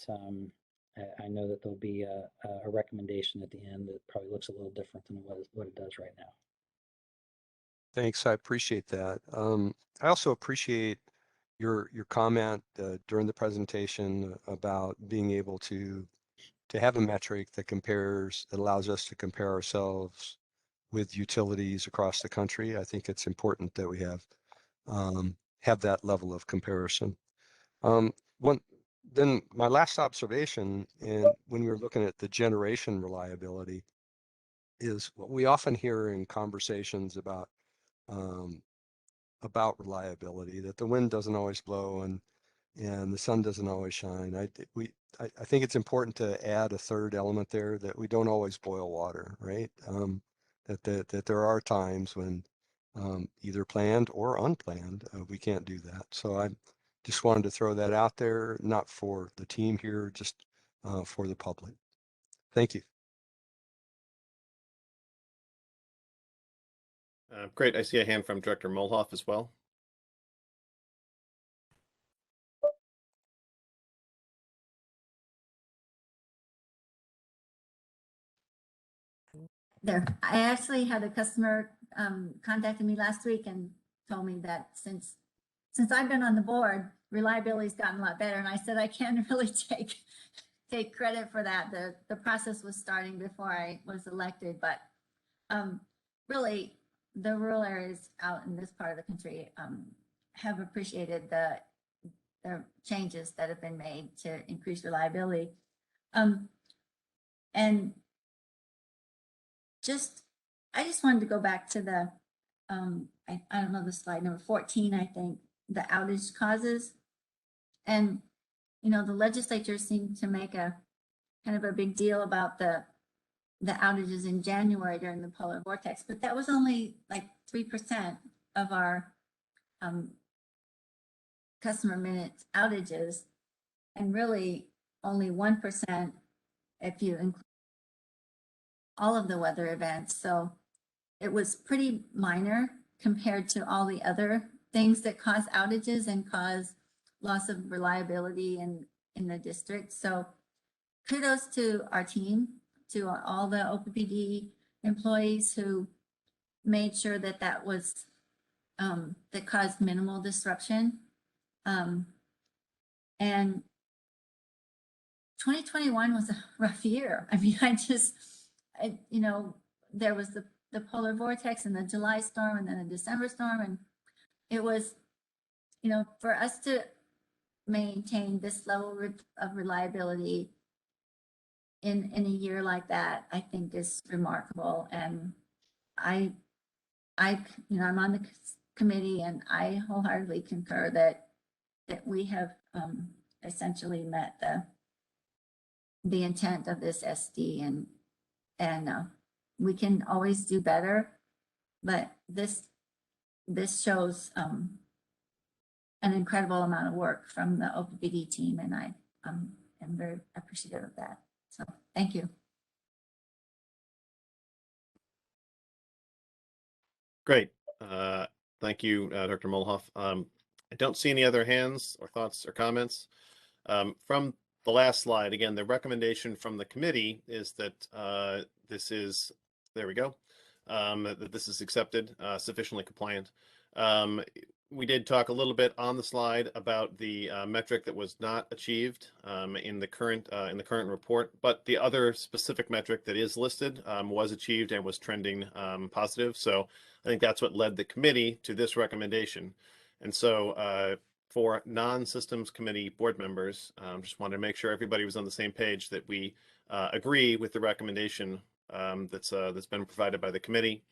I know that there'll be a recommendation at the end that probably looks a little different than what it does right now. Thanks, I appreciate that. I also appreciate your comment during the presentation about being able to have a metric that allows us to compare ourselves with utilities across the country. I think it's important that we have that level of comparison. Then my last observation, and when we were looking at the generation reliability, is what we often hear in conversations about reliability, that the wind doesn't always blow and the sun doesn't always shine. I think it's important to add a third element there, that we don't always boil water, right? That there are times when either planned or unplanned, we can't do that. So I just wanted to throw that out there, not for the team here, just for the public. Thank you. Great. I see a hand from Director Molhoff as well. There, I actually had a customer contacted me last week and told me that since I've been on the board, reliability's gotten a lot better. And I said, I can't really take credit for that. The process was starting before I was elected, but really the rural areas out in this part of the country have appreciated the changes that have been made to increase reliability. And I just wanted to go back to the, I don't know, the slide number 14, I think, the outage causes. And, you know, the legislature seemed to make a kind of a big deal about the outages in January during the polar vortex, but that was only like 3% of our customer minute outages, and really only 1% if you include all of the weather events. So it was pretty minor compared to all the other things that cause outages and cause loss of reliability in the district. So kudos to our team, to all the OPPD employees who made sure that that was, that caused minimal disruption. And 2021 was a rough year. I mean, you know, there was the polar vortex and the July storm and then the December storm. And it was, you know, for us to maintain this level of reliability in a year like that, I think is remarkable. And I, you know, I'm on the committee and I wholeheartedly concur that we have essentially met the intent of this SD, and we can always do better, but this shows an incredible amount of work from the OPPD team, and I am very appreciative of that. So thank you. Great. Thank you, Dr. Molhoff. I don't see any other hands or thoughts or comments. From the last slide, again, the recommendation from the committee is that this is, there we go, that this is accepted, sufficiently compliant. We did talk a little bit on the slide about the metric that was not achieved in the current report, but the other specific metric that is listed was achieved and was trending positive. So I think that's what led the committee to this recommendation. And so for non-systems committee board members, just wanted to make sure everybody was on the same page, that we agree with the recommendation that's been provided by the committee.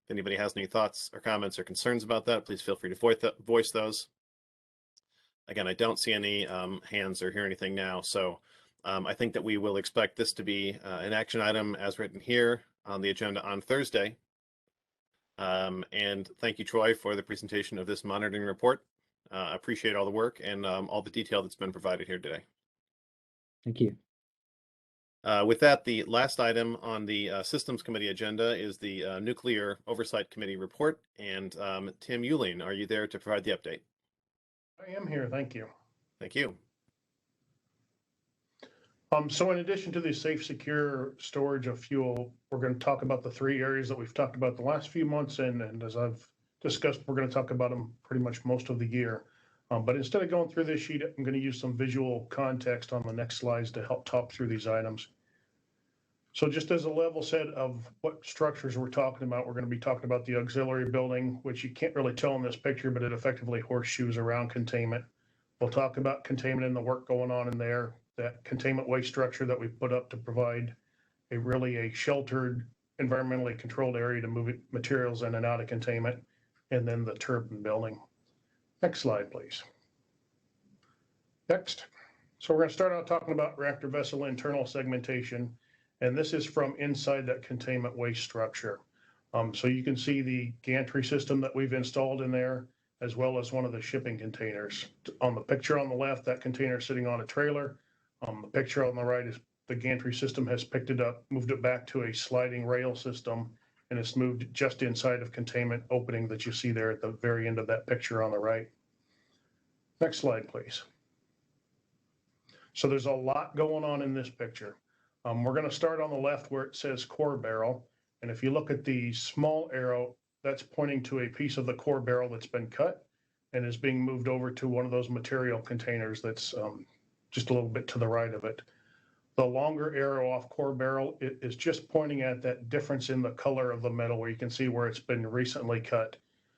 If anybody has any thoughts or comments or concerns about that, please feel free to voice those. Again, I don't see any hands or hear anything now, so I think that we will expect this to be an action item as written here on the agenda on Thursday. And thank you, Troy, for the presentation of this monitoring report. Appreciate all the work and all the detail that's been provided here today. Thank you. With that, the last item on the Systems Committee agenda is the Nuclear Oversight Committee report. And Tim Euling, are you there to provide the update? I am here, thank you. Thank you. So in addition to the safe, secure storage of fuel, we're going to talk about the three areas that we've talked about the last few months, and as I've discussed, we're going to talk about them pretty much most of the year. But instead of going through this sheet, I'm going to use some visual context on the next slides to help talk through these items. So just as a level set of what structures we're talking about, we're going to be talking about the auxiliary building, which you can't really tell in this picture, but it effectively horseshoes around containment. We'll talk about containment and the work going on in there, that containment waste structure that we put up to provide a sheltered, environmentally controlled area to move materials in and out of containment, and then the turbine building. Next slide, please. Next. So we're going to start out talking about reactor vessel internal segmentation. And this is from inside that containment waste structure. So you can see the gantry system that we've installed in there, as well as one of the shipping containers. On the picture on the left, that container is sitting on a trailer. The picture on the right is the gantry system has picked it up, moved it back to a sliding rail system, and it's moved just inside of containment opening that you see there at the very end of that picture on the right. Next slide, please. So there's a lot going on in this picture. We're going to start on the left where it says core barrel. And if you look at the small arrow, that's pointing to a piece of the core barrel that's been cut and is being moved over to one of those material containers that's just a little bit to the right of it. The longer arrow off core barrel is just pointing at that difference in the color of the metal where you can see where it's been recently cut.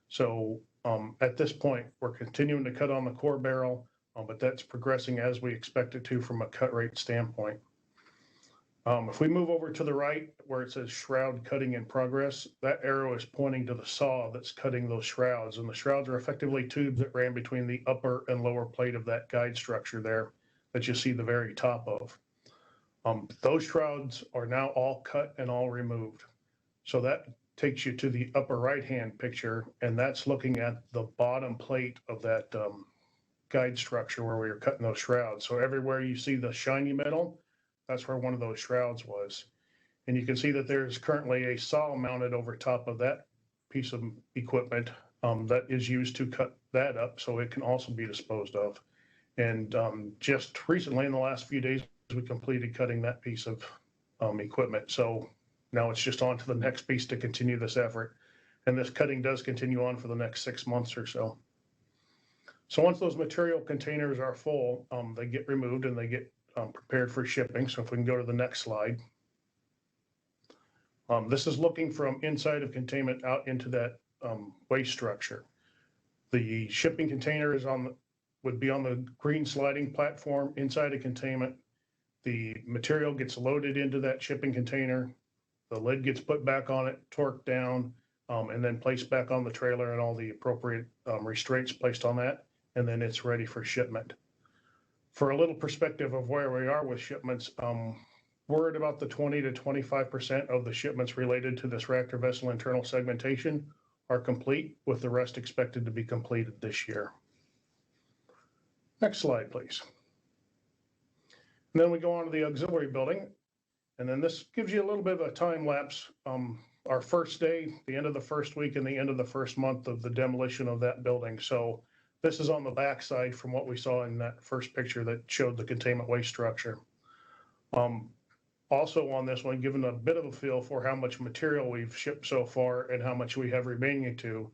So at this point, we're continuing to cut on the core barrel, but that's progressing as we expect it to from a cut rate standpoint. If we move over to the right where it says shroud cutting in progress, that arrow is pointing to the saw that's cutting those shrouds. And the shrouds are effectively tubes that ran between the upper and lower plate of that guide structure there that you see the very top of. Those shrouds are now all cut and all removed. So that takes you to the upper right-hand picture, and that's looking at the bottom plate of that guide structure where we were cutting those shrouds. So everywhere you see the shiny metal, that's where one of those shrouds was. And you can see that there's currently a saw mounted over top of that piece of equipment that is used to cut that up so it can also be disposed of. And just recently in the last few days, we completed cutting that piece of equipment. So now it's just on to the next piece to continue this effort. And this cutting does continue on for the next 6 months or so. So once those material containers are full, they get removed and they get prepared for shipping. So if we can go to the next slide. This is looking from inside of containment out into that waste structure. The shipping container is would be on the green sliding platform inside of containment. The material gets loaded into that shipping container. The lid gets put back on it, torqued down, and then placed back on the trailer and all the appropriate restraints placed on that. And then it's ready for shipment. For a little perspective of where we are with shipments, we're at about the 20 to 25% of the shipments related to this reactor vessel internal segmentation are complete, with the rest expected to be completed this year. Next slide, please. And then we go on to the auxiliary building. And then this gives you a little bit of a time lapse. Our first day, the end of the first week, and the end of the first month of the demolition of that building. So this is on the back side from what we saw in that first picture that showed the containment waste structure. Also on this one, given a bit of a feel for how much material we've shipped so far and how much we have remaining to,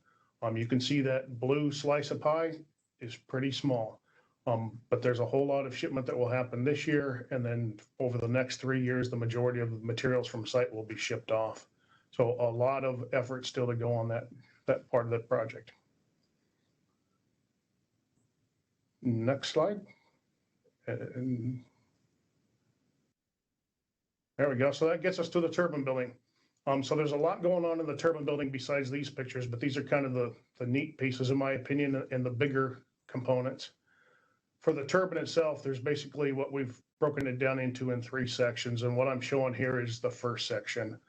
you can see that blue slice of pie is pretty small. But there's a whole lot of shipment that will happen this year, and then over the next 3 years, the majority of the materials from site will be shipped off. So a lot of effort still to go on that part of the project. Next slide. And there we go. So that gets us to the turbine building. So there's a lot going on in the turbine building besides these pictures, but these are kind of the neat pieces, in my opinion, and the bigger components. For the turbine itself, there's basically what we've broken it down into in 3 sections. And what I'm showing here is the first section.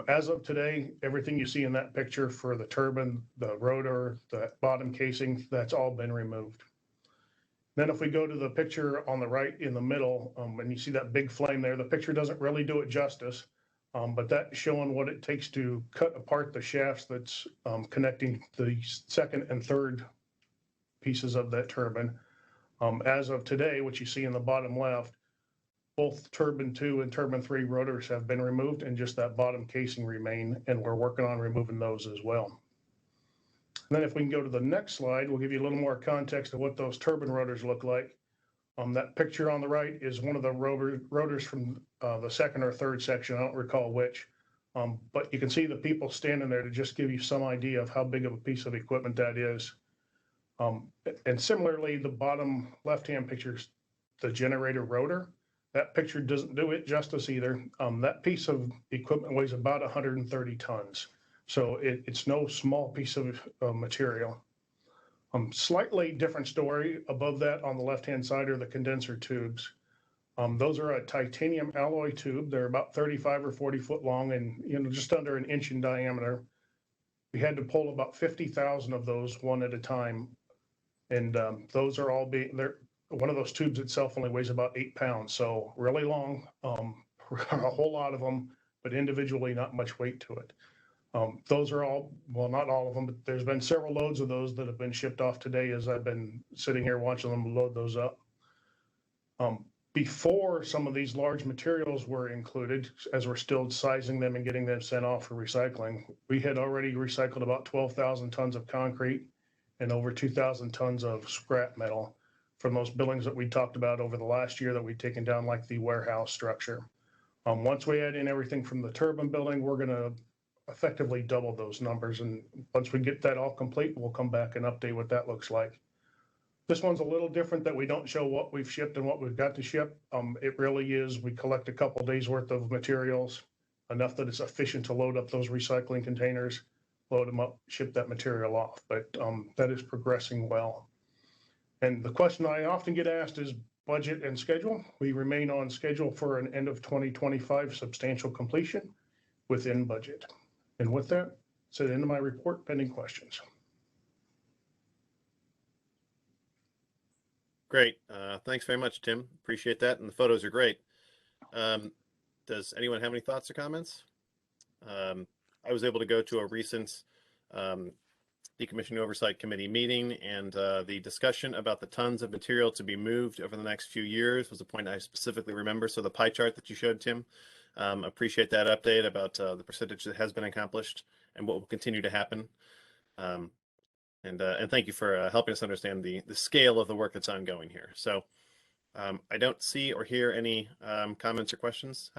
As of today, everything you see in that picture for the turbine, the rotor, the bottom casing, that's all been removed. Then if we go to the picture on the right in the middle, and you see that big flame there, the picture doesn't really do it justice, but that's showing what it takes to cut apart the shafts that's connecting the second and third pieces of that turbine. As of today, what you see in the bottom left, both turbine 2 and turbine 3 rotors have been removed, and just that bottom casing remain, and we're working on removing those as well. And then if we can go to the next slide, we'll give you a little more context of what those turbine rotors look like. That picture on the right is one of the rotors from the second or third section. I don't recall which. But you can see the people standing there to just give you some idea of how big of a piece of equipment that is. And similarly, the bottom left-hand picture, the generator rotor, that picture doesn't do it justice either. That piece of equipment weighs about 130 tons. So it's no small piece of material. Slightly different story above that on the left-hand side are the condenser tubes. Those are a titanium alloy tube. They're about 35 or 40 foot long and just under an inch in diameter. We had to pull about 50,000 of those one at a time. And those are all one of those tubes itself only weighs about 8 pounds. So really long, a whole lot of them, but individually not much weight to it. Those are all, well, not all of them, but there's been several loads of those that have been shipped off today as I've been sitting here watching them load those up. Before some of these large materials were included, as we're still sizing them and getting them sent off for recycling, we had already recycled about 12,000 tons of concrete and over 2,000 tons of scrap metal from those buildings that we talked about over the last year that we'd taken down, like the warehouse structure. Once we add in everything from the turbine building, we're going to effectively double those numbers. And once we get that all complete, we'll come back and update what that looks like. This one's a little different that we don't show what we've shipped and what we've got to ship. It really is, we collect a couple days worth of materials, enough that it's efficient to load up those recycling containers, load them up, ship that material off. But that is progressing well. And the question I often get asked is budget and schedule. We remain on schedule for an end of 2025 substantial completion within budget. And with that, it's the end of my report, pending questions. Great. Thanks very much, Tim. Appreciate that. And the photos are great. Does anyone have any thoughts or comments? I was able to go to a recent Decommissioning Oversight Committee meeting, and the discussion about the tons of material to be moved over the next few years was a point I specifically remember. So the pie chart that you showed, Tim, appreciate that update about the percentage that has been accomplished and what will continue to happen. And thank you for helping us understand the scale of the work that's ongoing here. So I don't see or hear any comments or questions.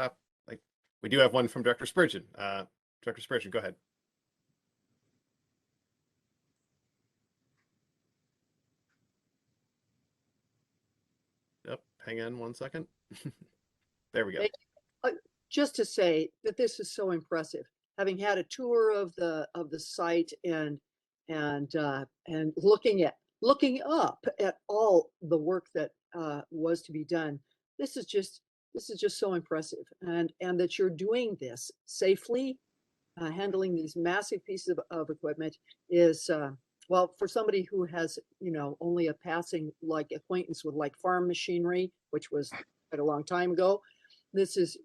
We do have one from Director Spurgeon. Director Spurgeon, go ahead. Yep, hang on one second. There we go. Just to say that this is so impressive. Having had a tour of the site and looking up at all the work that was to be done, this is just so impressive. And that you're doing this safely, handling these massive pieces of equipment is well, for somebody who has only a passing acquaintance with farm machinery, which was quite a long time ago, this is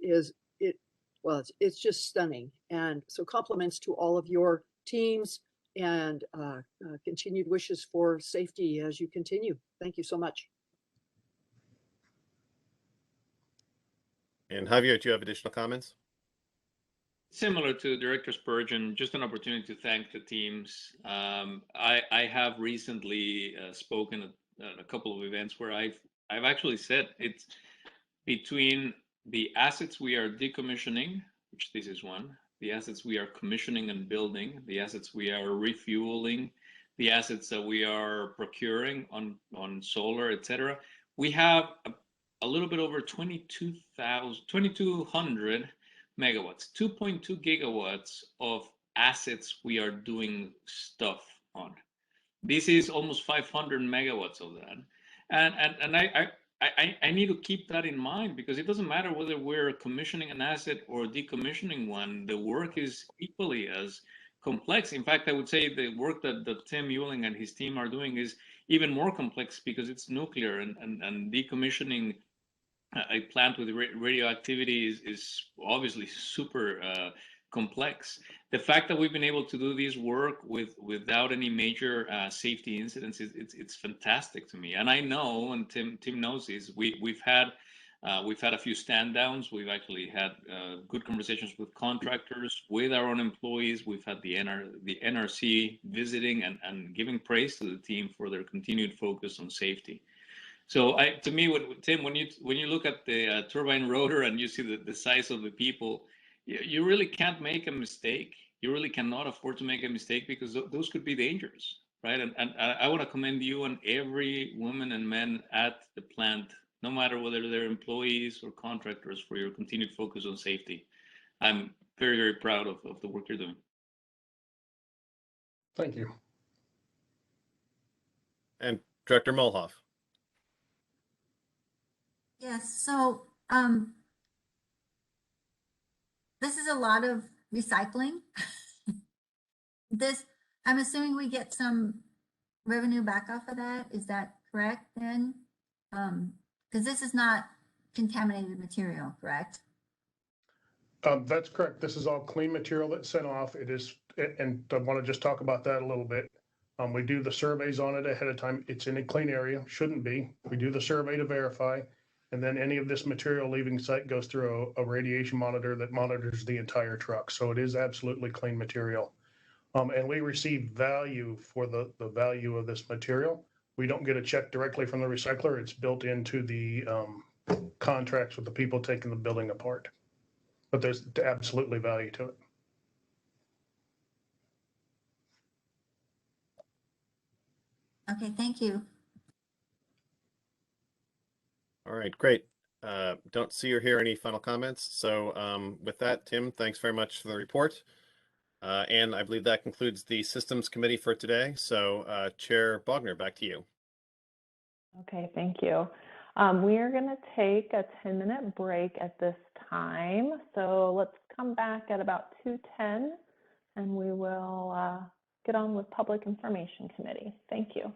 it's just stunning. And so compliments to all of your teams and continued wishes for safety as you continue. Thank you so much. And Javier, do you have additional comments? Similar to Director Spurgeon, just an opportunity to thank the teams. I have recently spoken at a couple of events where I've actually said it's between the assets we are decommissioning, which this is one, the assets we are commissioning and building, the assets we are refueling, the assets that we are procuring on solar, etc. We have a little bit over 2,200 megawatts, 2.2 gigawatts of assets we are doing stuff on. This is almost 500 megawatts of that. And I need to keep that in mind, because it doesn't matter whether we're commissioning an asset or decommissioning one, the work is equally as complex. In fact, I would say the work that Tim Ewing and his team are doing is even more complex because it's nuclear, and decommissioning a plant with radioactivity is obviously super complex. The fact that we've been able to do this work without any major safety incidents, it's fantastic to me. And I know, and Tim knows this, we've had a few stand downs. We've actually had good conversations with contractors, with our own employees. We've had the NRC visiting and giving praise to the team for their continued focus on safety. So to me, Tim, when you look at the turbine rotor and you see the size of the people, you really can't make a mistake. You really cannot afford to make a mistake because those could be dangerous, right? And I want to commend you and every woman and man at the plant, no matter whether they're employees or contractors, for your continued focus on safety. I'm very, very proud of the work you're doing. Thank you. And Director Mulhoff. Yes, so this is a lot of recycling. I'm assuming we get some revenue back off of that. Is that correct then? Because this is not contaminated material, correct? That's correct. This is all clean material that's sent off. It is, and I want to just talk about that a little bit. We do the surveys on it ahead of time. It's in a clean area, shouldn't be. We do the survey to verify, and then any of this material leaving site goes through a radiation monitor that monitors the entire truck. So it is absolutely clean material. And we receive value for the value of this material. We don't get a check directly from the recycler. It's built into the contracts with the people taking the building apart. But there's absolutely value to it. Okay, thank you. All right, great. Don't see or hear any final comments. So with that, Tim, thanks very much for the report. And I believe that concludes the Systems Committee for today. So Chair Bogner, back to you. Okay, thank you. We are going to take a 10-minute break at this time. So let's come back at about 2:10 and we will get on with Public Information Committee. Thank you.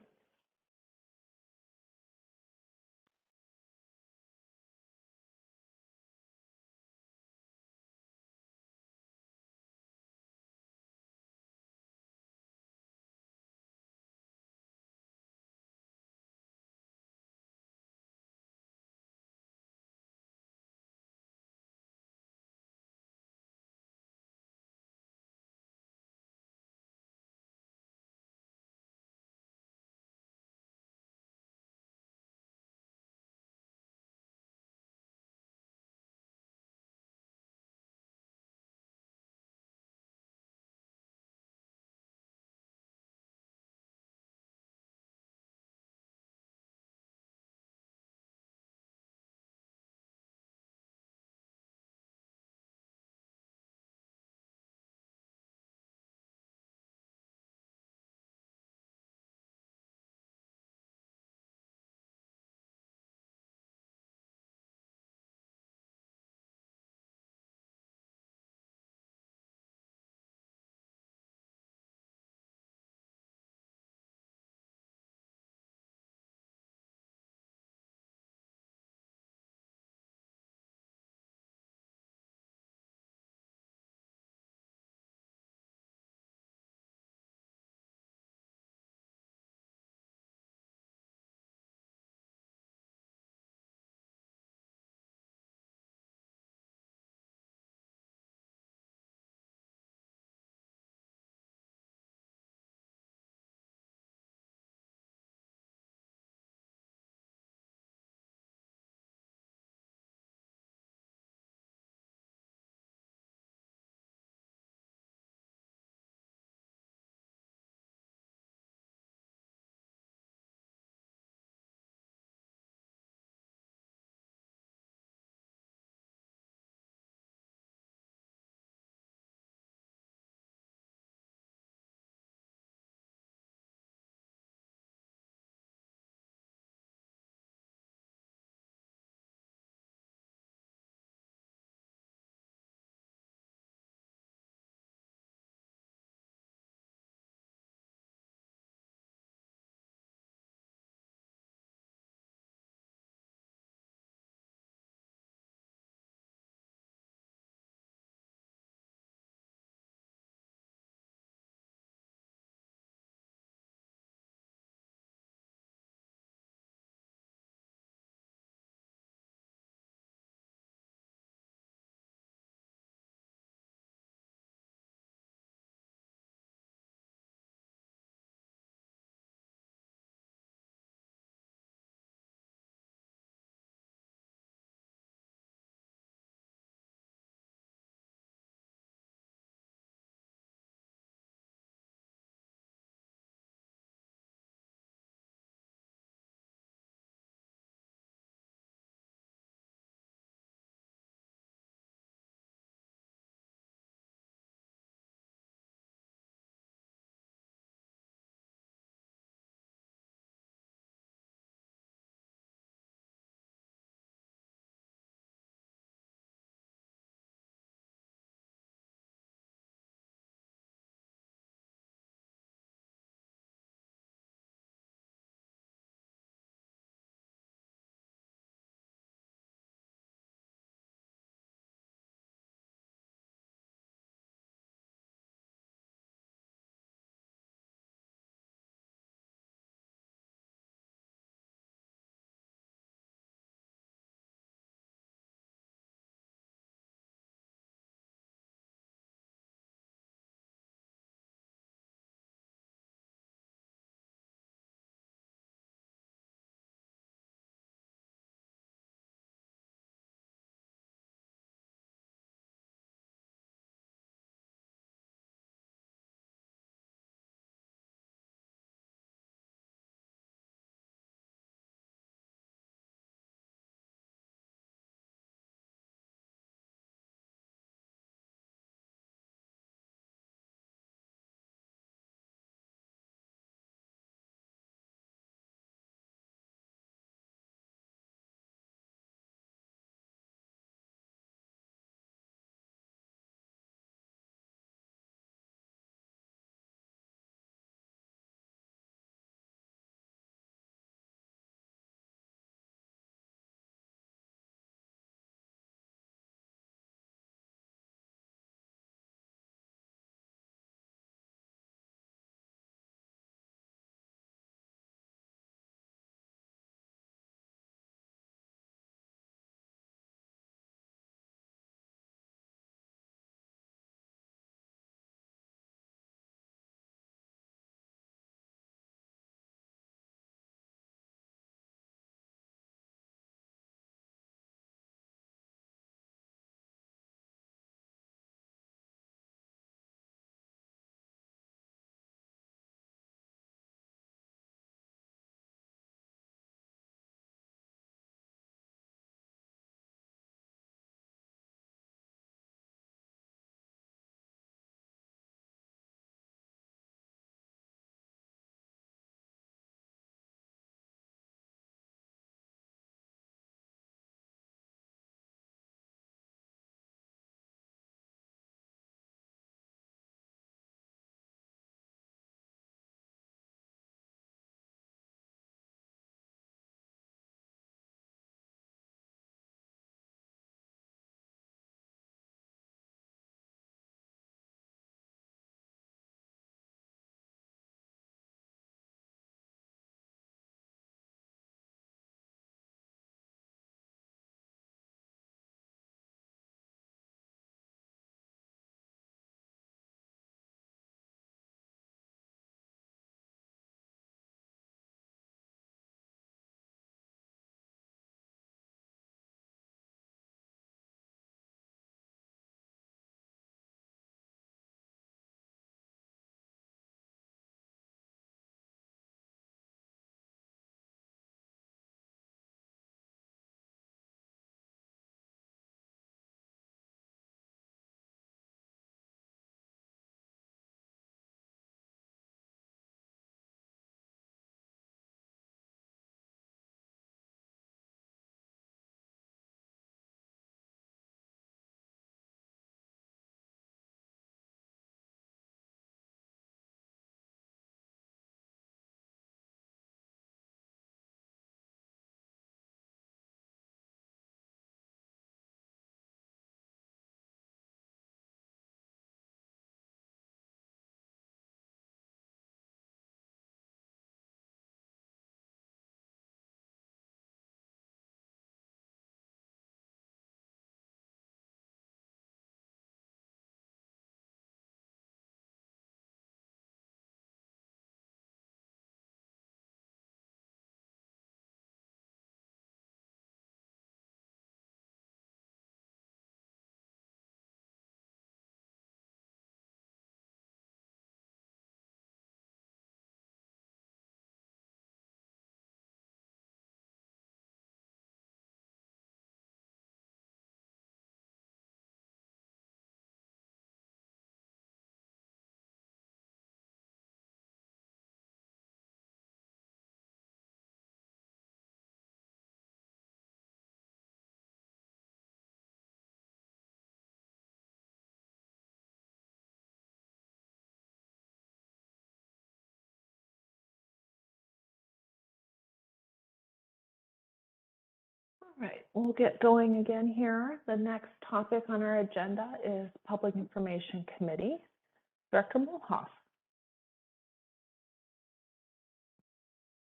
right, we'll get going again here. The next topic on our agenda is Public Information Committee. Director Mulhoff.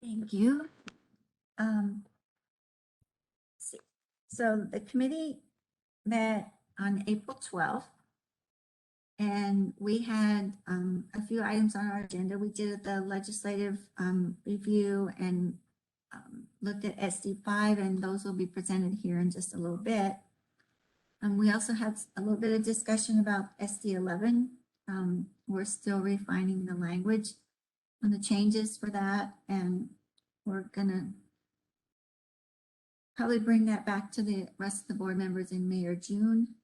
Thank you. So the committee met on April 12th, and we had a few items on our agenda. We did the legislative review and looked at SD5, and those will be presented here in just a little bit. We also had a little bit of discussion about SD11. We're still refining the language on the changes for that, and we're gonna probably bring that back to the rest of the board members in May or June.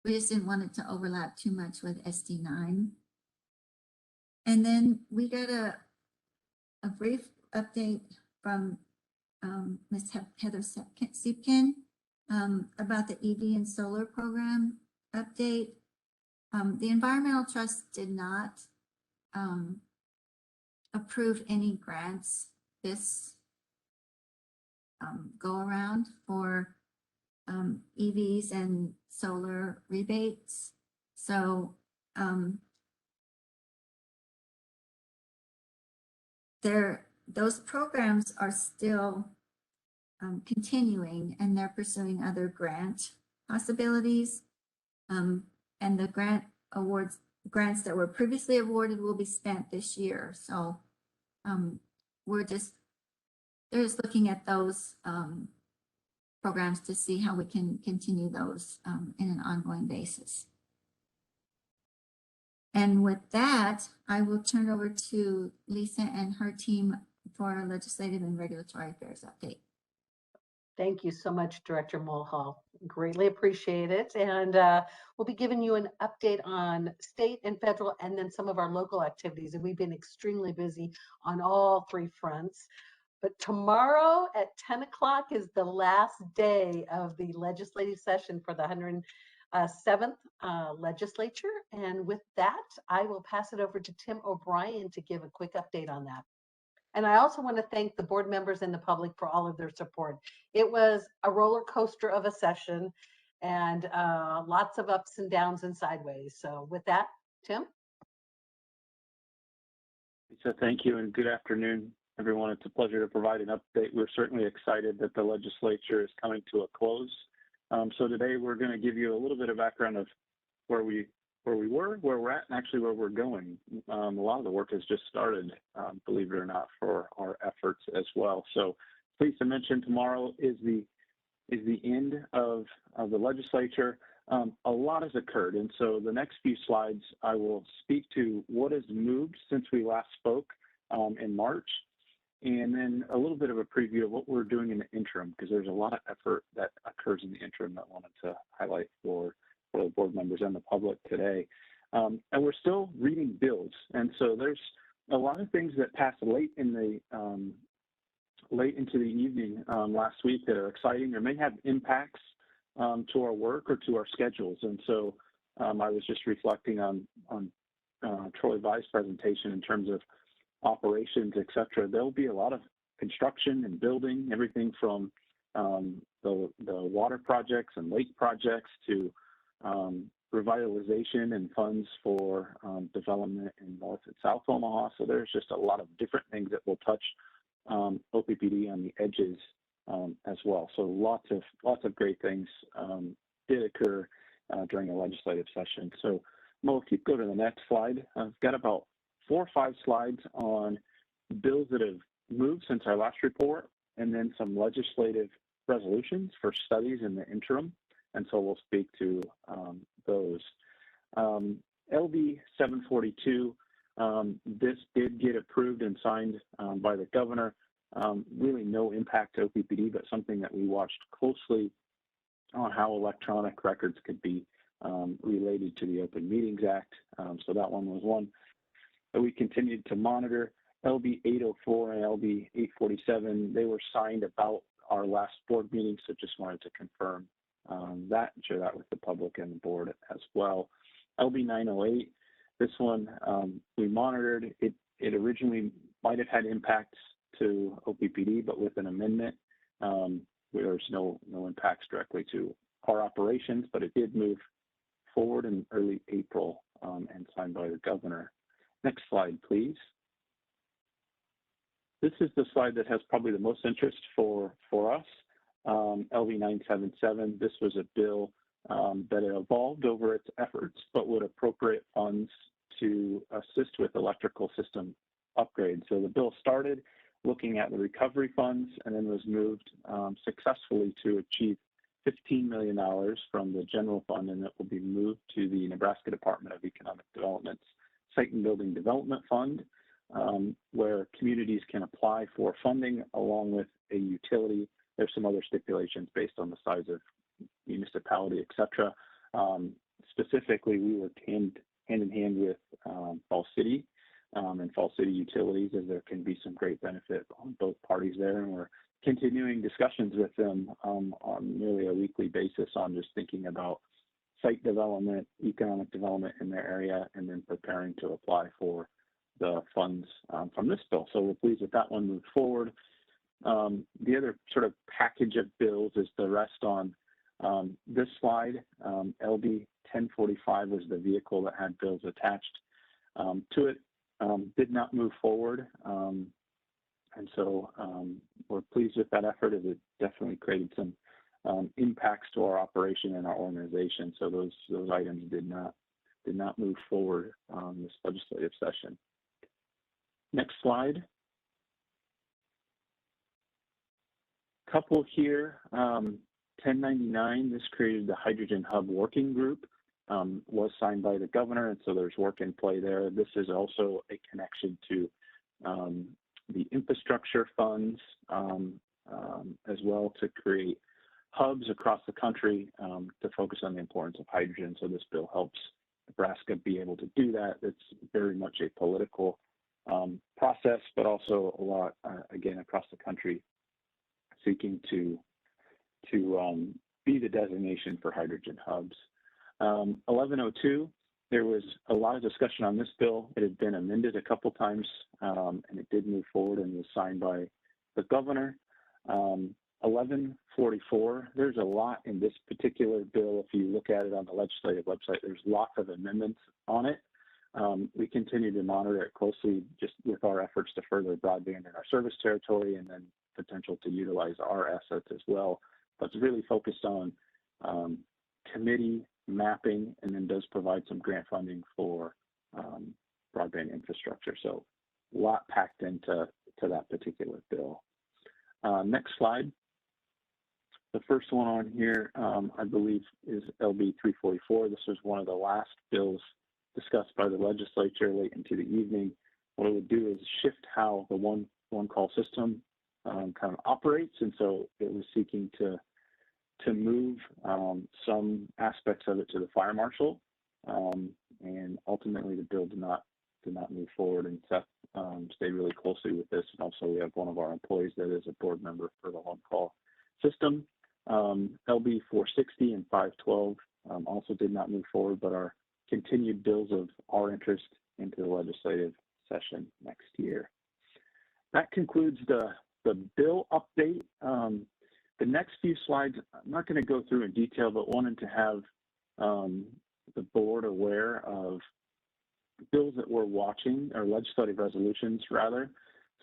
We just didn't want it to overlap too much with SD9. And then we got a brief update from Ms. Heather Siepkin about the EV and solar program update. The Environmental Trust did not approve any grants this go around for EVs and solar rebates. So those programs are still continuing, and they're pursuing other grant possibilities. And the grants that were previously awarded will be spent this year. So they're just looking at those programs to see how we can continue those in an ongoing basis. And with that, I will turn over to Lisa and her team for our legislative and regulatory affairs update. Thank you so much, Director Mulhall. Greatly appreciate it. And we'll be giving you an update on state and federal and then some of our local activities. And we've been extremely busy on all three fronts. But tomorrow at 10 o'clock is the last day of the legislative session for the 107th legislature. And with that, I will pass it over to Tim O'Brien to give a quick update on that. And I also want to thank the board members and the public for all of their support. It was a roller coaster of a session and lots of ups and downs and sideways. So with that, Tim. Lisa, thank you and good afternoon, everyone. It's a pleasure to provide an update. We're certainly excited that the legislature is coming to a close. So today we're going to give you a little bit of background of where we were, where we're at, and actually where we're going. A lot of the work has just started, believe it or not, for our efforts as well. So pleased to mention tomorrow is the end of the legislature. A lot has occurred, and so the next few slides I will speak to what has moved since we last spoke in March, and then a little bit of a preview of what we're doing in the interim, because there's a lot of effort that occurs in the interim that I wanted to highlight for the board members and the public today. And we're still reading bills, and so there's a lot of things that passed late into the evening last week that are exciting or may have impacts to our work or to our schedules. And so I was just reflecting on Troy Vai's presentation in terms of operations, et cetera. There'll be a lot of construction and building, everything from the water projects and lake projects to revitalization and funds for development in North and South Omaha. So there's just a lot of different things that will touch OPPD on the edges as well. So lots of great things did occur during the legislative session. So Mo, if you go to the next slide, I've got about 4 or 5 slides on bills that have moved since our last report, and then some legislative resolutions for studies in the interim. And so we'll speak to those. LB 742, this did get approved and signed by the governor. Really no impact to OPPD, but something that we watched closely on how electronic records could be related to the Open Meetings Act. So that one was one that we continued to monitor. LB 804 and LB 847, they were signed about our last board meeting, so just wanted to confirm that and share that with the public and the board as well. LB 908, this one we monitored. It originally might have had impacts to OPPD, but with an amendment, there's no impacts directly to our operations, but it did move forward in early April and signed by the governor. Next slide, please. This is the slide that has probably the most interest for us. LV 977, this was a bill that evolved over its efforts, but would appropriate funds to assist with electrical system upgrades. So the bill started looking at the recovery funds and then was moved successfully to achieve $15 million from the general fund, and it will be moved to the Nebraska Department of Economic Development's Site and Building Development Fund, where communities can apply for funding along with a utility. There's some other stipulations based on the size of municipality, et cetera. Specifically, we worked hand in hand with Fall City and Fall City Utilities, as there can be some great benefit on both parties there. And we're continuing discussions with them on nearly a weekly basis on just thinking about site development, economic development in their area, and then preparing to apply for the funds from this bill. So we're pleased that that one moved forward. The other sort of package of bills is the rest on this slide. LB 1045 was the vehicle that had bills attached to it. Did not move forward. And so we're pleased with that effort, as it definitely created some impacts to our operation and our organization. So those items did not move forward this legislative session. Next slide. Couple here, 1099, this created the Hydrogen Hub Working Group, was signed by the governor, and so there's work in play there. This is also a connection to the infrastructure funds as well, to create hubs across the country to focus on the importance of hydrogen. So this bill helps Nebraska be able to do that. It's very much a political process, but also a lot, again, across the country, seeking to be the designation for hydrogen hubs. 1102, there was a lot of discussion on this bill. It had been amended a couple times, and it did move forward and was signed by the governor. 1144, there's a lot in this particular bill. If you look at it on the legislative website, there's lots of amendments on it. We continue to monitor it closely, just with our efforts to further broadband in our service territory, and then potential to utilize our assets as well. But it's really focused on committee mapping, and then does provide some grant funding for broadband infrastructure. So a lot packed into that particular bill. Next slide. The first one on here, I believe, is LB 344. This was one of the last bills discussed by the legislature late into the evening. What it would do is shift how the one call system kind of operates, and so it was seeking to move some aspects of it to the fire marshal, and ultimately the bill did not move forward. And Seth stayed really closely with this, and also we have one of our employees that is a board member for the one call system. LB 460 and 512 also did not move forward, but are continued bills of our interest into the legislative session next year. That concludes the bill update. The next few slides, I'm not going to go through in detail, but wanted to have the board aware of bills that we're watching, or legislative resolutions rather.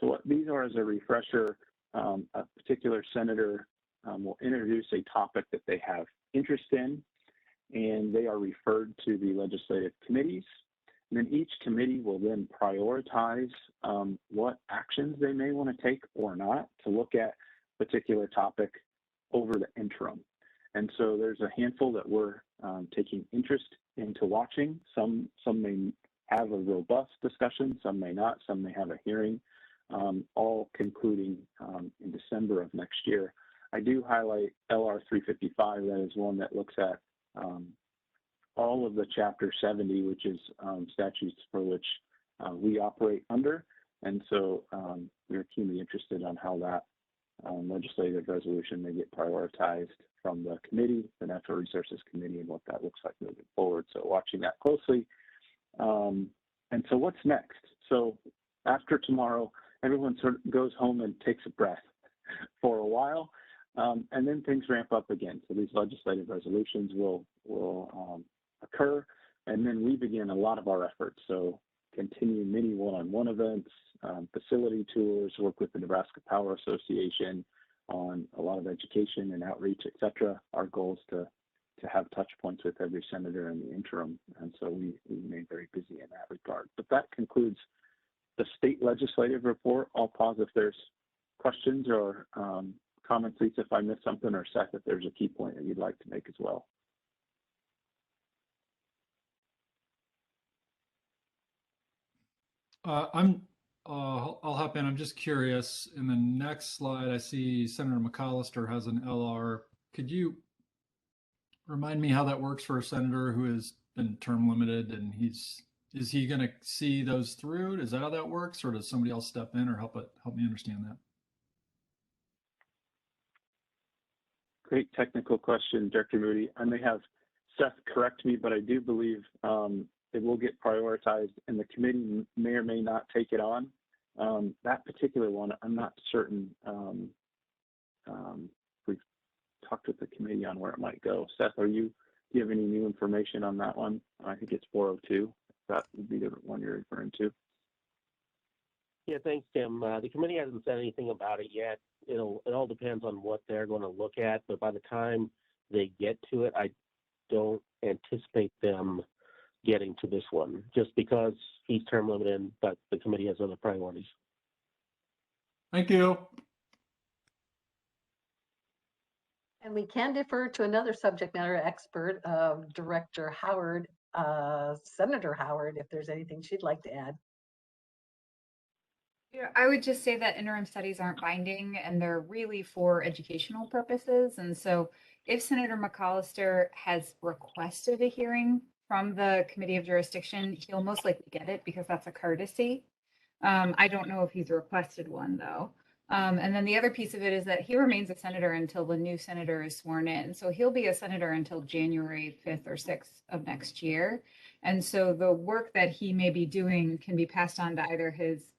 So what these are, as a refresher, a particular senator will introduce a topic that they have interest in, and they are referred to the legislative committees. And then each committee will then prioritize what actions they may want to take or not to look at a particular topic over the interim. And so there's a handful that we're taking interest into watching. Some may have a robust discussion, some may not, some may have a hearing, all concluding in December of next year. I do highlight LR 355. That is one that looks at all of the Chapter 70, which is statutes for which we operate under. And so we're keenly interested on how that legislative resolution may get prioritized from the committee, the Natural Resources Committee, and what that looks like moving forward. So watching that closely. And so what's next? So after tomorrow, everyone sort of goes home and takes a breath for a while. And then things ramp up again. So these legislative resolutions will occur, and then we begin a lot of our efforts. So continue many one-on-one events, facility tours, work with the Nebraska Power Association on a lot of education and outreach, et cetera. Our goal is to have touch points with every senator in the interim. And so we remain very busy in that regard. But that concludes the state legislative report. I'll pause if there's questions or comments, Lisa, if I missed something, or Seth, if there's a key point that you'd like to make as well. I'll hop in. I'm just curious. In the next slide, I see Senator McAllister has an LR. Could you remind me how that works for a senator who has been term limited, and is he going to see those through? Is that how that works, or does somebody else step in or help me understand that? Great technical question, Director Moody. I may have Seth correct me, but I do believe it will get prioritized, and the committee may or may not take it on. That particular one, I'm not certain. We've talked with the committee on where it might go. Seth, do you have any new information on that one? I think it's 402. That would be the one you're referring to. Yeah, thanks, Tim. The committee hasn't said anything about it yet. It all depends on what they're going to look at, but by the time they get to it, I don't anticipate them getting to this one, just because he's term limited, but the committee has other priorities. Thank you. And we can defer to another subject matter expert, Director Howard, Senator Howard, if there's anything she'd like to add. Yeah, I would just say that interim studies aren't binding and they're really for educational purposes. And so if Senator McAllister has requested a hearing from the Committee of Jurisdiction, he'll most likely get it because that's a courtesy. I don't know if he's requested one though. And then the other piece of it is that he remains a senator until the new senator is sworn in. So he'll be a senator until January 5th or 6th of next year. And so the work that he may be doing can be passed on to either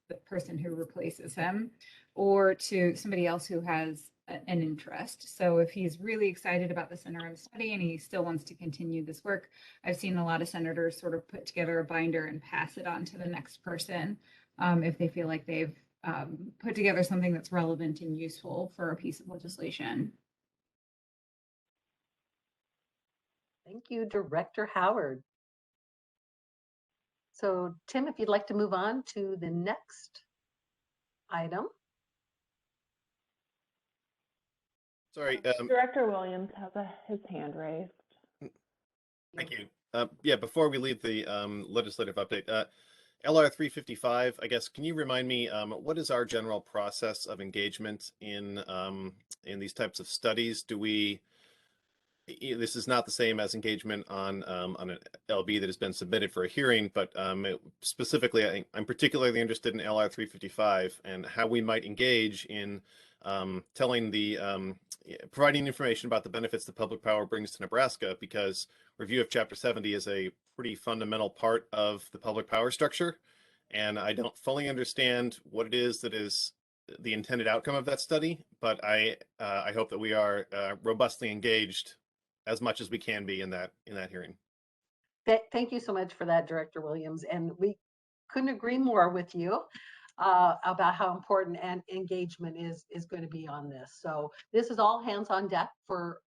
the person who replaces him or to somebody else who has an interest. So if he's really excited about this interim study and he still wants to continue this work, I've seen a lot of senators sort of put together a binder and pass it on to the next person if they feel like they've put together something that's relevant and useful for a piece of legislation. Thank you, Director Howard. So Tim, if you'd like to move on to the next item. Sorry. Director Williams has his hand raised. Thank you. Yeah, before we leave the legislative update, LR 355, I guess, can you remind me, what is our general process of engagement in these types of studies? This is not the same as engagement on an LB that has been submitted for a hearing, but specifically, I'm particularly interested in LR 355 and how we might engage in providing information about the benefits that public power brings to Nebraska, because review of Chapter 70 is a pretty fundamental part of the public power structure. And I don't fully understand what it is that is the intended outcome of that study, but I hope that we are robustly engaged as much as we can be in that hearing. Thank you so much for that, Director Williams. And we couldn't agree more with you about how important and engagement is going to be on this. So this is all hands on deck for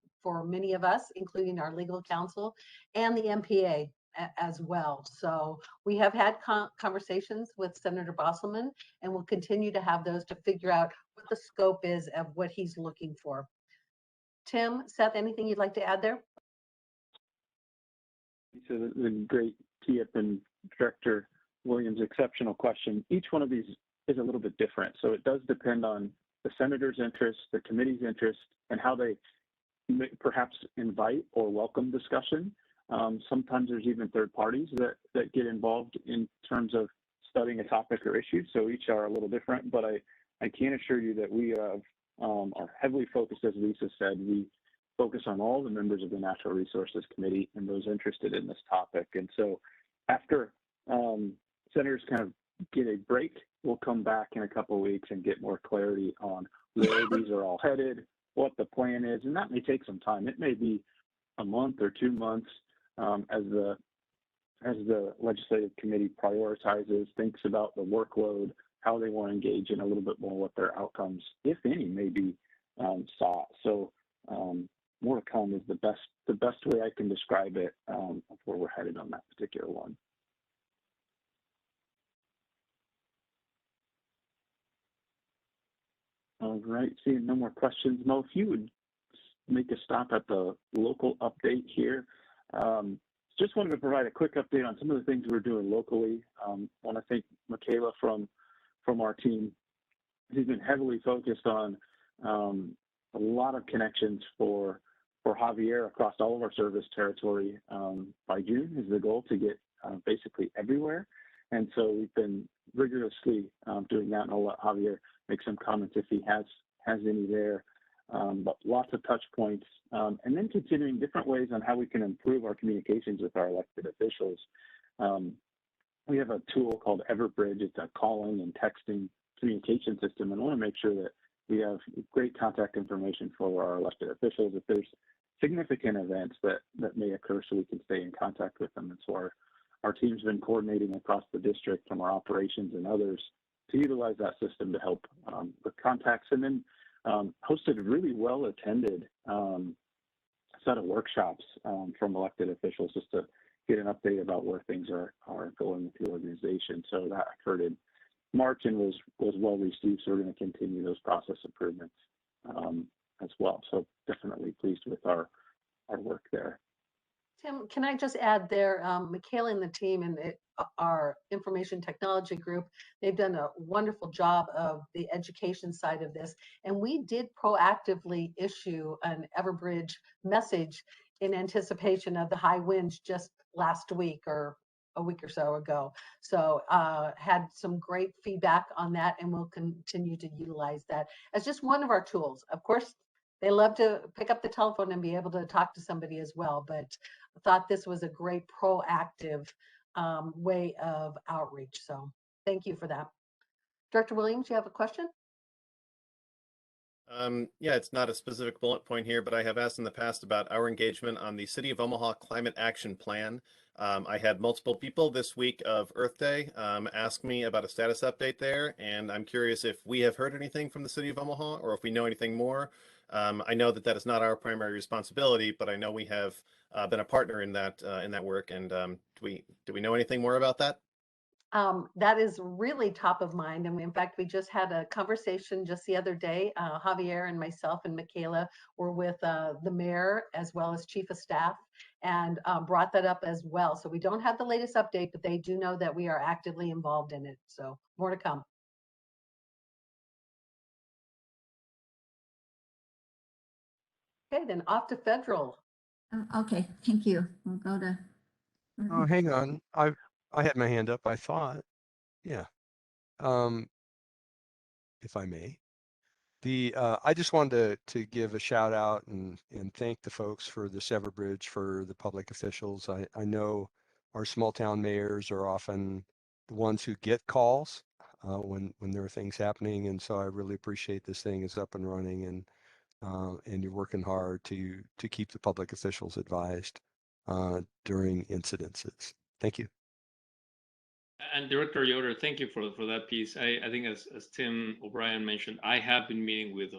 many of us, including our legal counsel and the MPA as well. So we have had conversations with Senator Bosselman, and we'll continue to have those to figure out what the scope is of what he's looking for. Tim, Seth, anything you'd like to add there? So the great tee-up and Director Williams' exceptional question. Each one of these is a little bit different. So it does depend on the senator's interest, the committee's interest, and how they perhaps invite or welcome discussion. Sometimes there's even third parties that get involved in terms of studying a topic or issue. So each are a little different, but I can assure you that we are heavily focused, as Lisa said. We focus on all the members of the Natural Resources Committee and those interested in this topic. And so after senators kind of get a break, we'll come back in a couple of weeks and get more clarity on where these are all headed, what the plan is, and that may take some time. It may be a month or 2 months as the legislative committee prioritizes, thinks about the workload, how they want to engage in a little bit more what their outcomes, if any, may be sought. So more to come is the best way I can describe it of where we're headed on that particular one. All right, seeing no more questions. Mo, if you would make a stop at the local update here. Just wanted to provide a quick update on some of the things we're doing locally. Want to thank Michaela from our team. She's been heavily focused on a lot of connections for Javier across all of our service territory. By June is the goal to get basically everywhere. And so we've been rigorously doing that, and I'll let Javier make some comments if he has any there. But lots of touch points, and then considering different ways on how we can improve our communications with our elected officials. We have a tool called Everbridge. It's a calling and texting communication system, and I want to make sure that we have great contact information for our elected officials if there's significant events that may occur, so we can stay in contact with them. And so our team's been coordinating across the district from our operations and others to utilize that system to help with contacts, and then hosted a really well attended set of workshops from elected officials just to get an update about where things are going with the organization. So that occurred in March and was well received. So we're going to continue those process improvements as well. So definitely pleased with our work there. Tim, can I just add there, Michaela and the team and our information technology group, they've done a wonderful job of the education side of this. And we did proactively issue an Everbridge message in anticipation of the high winds just last week or a week or so ago. So had some great feedback on that, and we'll continue to utilize that as just one of our tools. Of course, they love to pick up the telephone and be able to talk to somebody as well, but I thought this was a great proactive way of outreach. So thank you for that. Director Williams, you have a question? Yeah, it's not a specific bullet point here, but I have asked in the past about our engagement on the City of Omaha Climate Action Plan. I had multiple people this week of Earth Day ask me about a status update there, and I'm curious if we have heard anything from the City of Omaha or if we know anything more. I know that is not our primary responsibility, but I know we have been a partner in that work. And do we know anything more about that? That is really top of mind. And in fact, we just had a conversation just the other day. Javier and myself and Michaela were with the mayor as well as chief of staff and brought that up as well. So we don't have the latest update, but they do know that we are actively involved in it. So more to come. Okay, then off to federal. Okay, thank you. We'll go to. Oh, hang on. I had my hand up, I thought. Yeah. If I may. I just wanted to give a shout out and thank the folks for the Everbridge, for the public officials. I know our small town mayors are often the ones who get calls when there are things happening, and so I really appreciate this thing is up and running, and you're working hard to keep the public officials advised during incidences. Thank you. And Director Yoder, thank you for that piece. I think as Tim O'Brien mentioned, I have been meeting with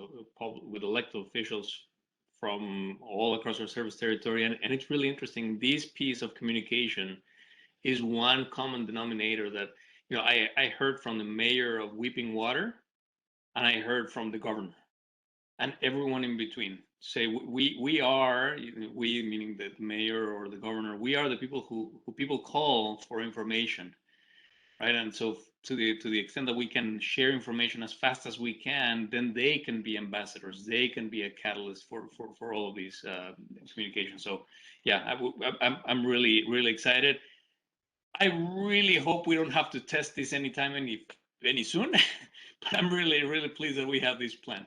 elected officials from all across our service territory, and it's really interesting. This piece of communication is one common denominator that, I heard from the mayor of Weeping Water, and I heard from the governor, and everyone in between say we meaning the mayor or the governor, we are the people who people call for information. Right, and so to the extent that we can share information as fast as we can, then they can be ambassadors. They can be a catalyst for all of these communications. So, yeah, I'm really excited. I really hope we don't have to test this anytime any soon, but I'm really pleased that we have this plan.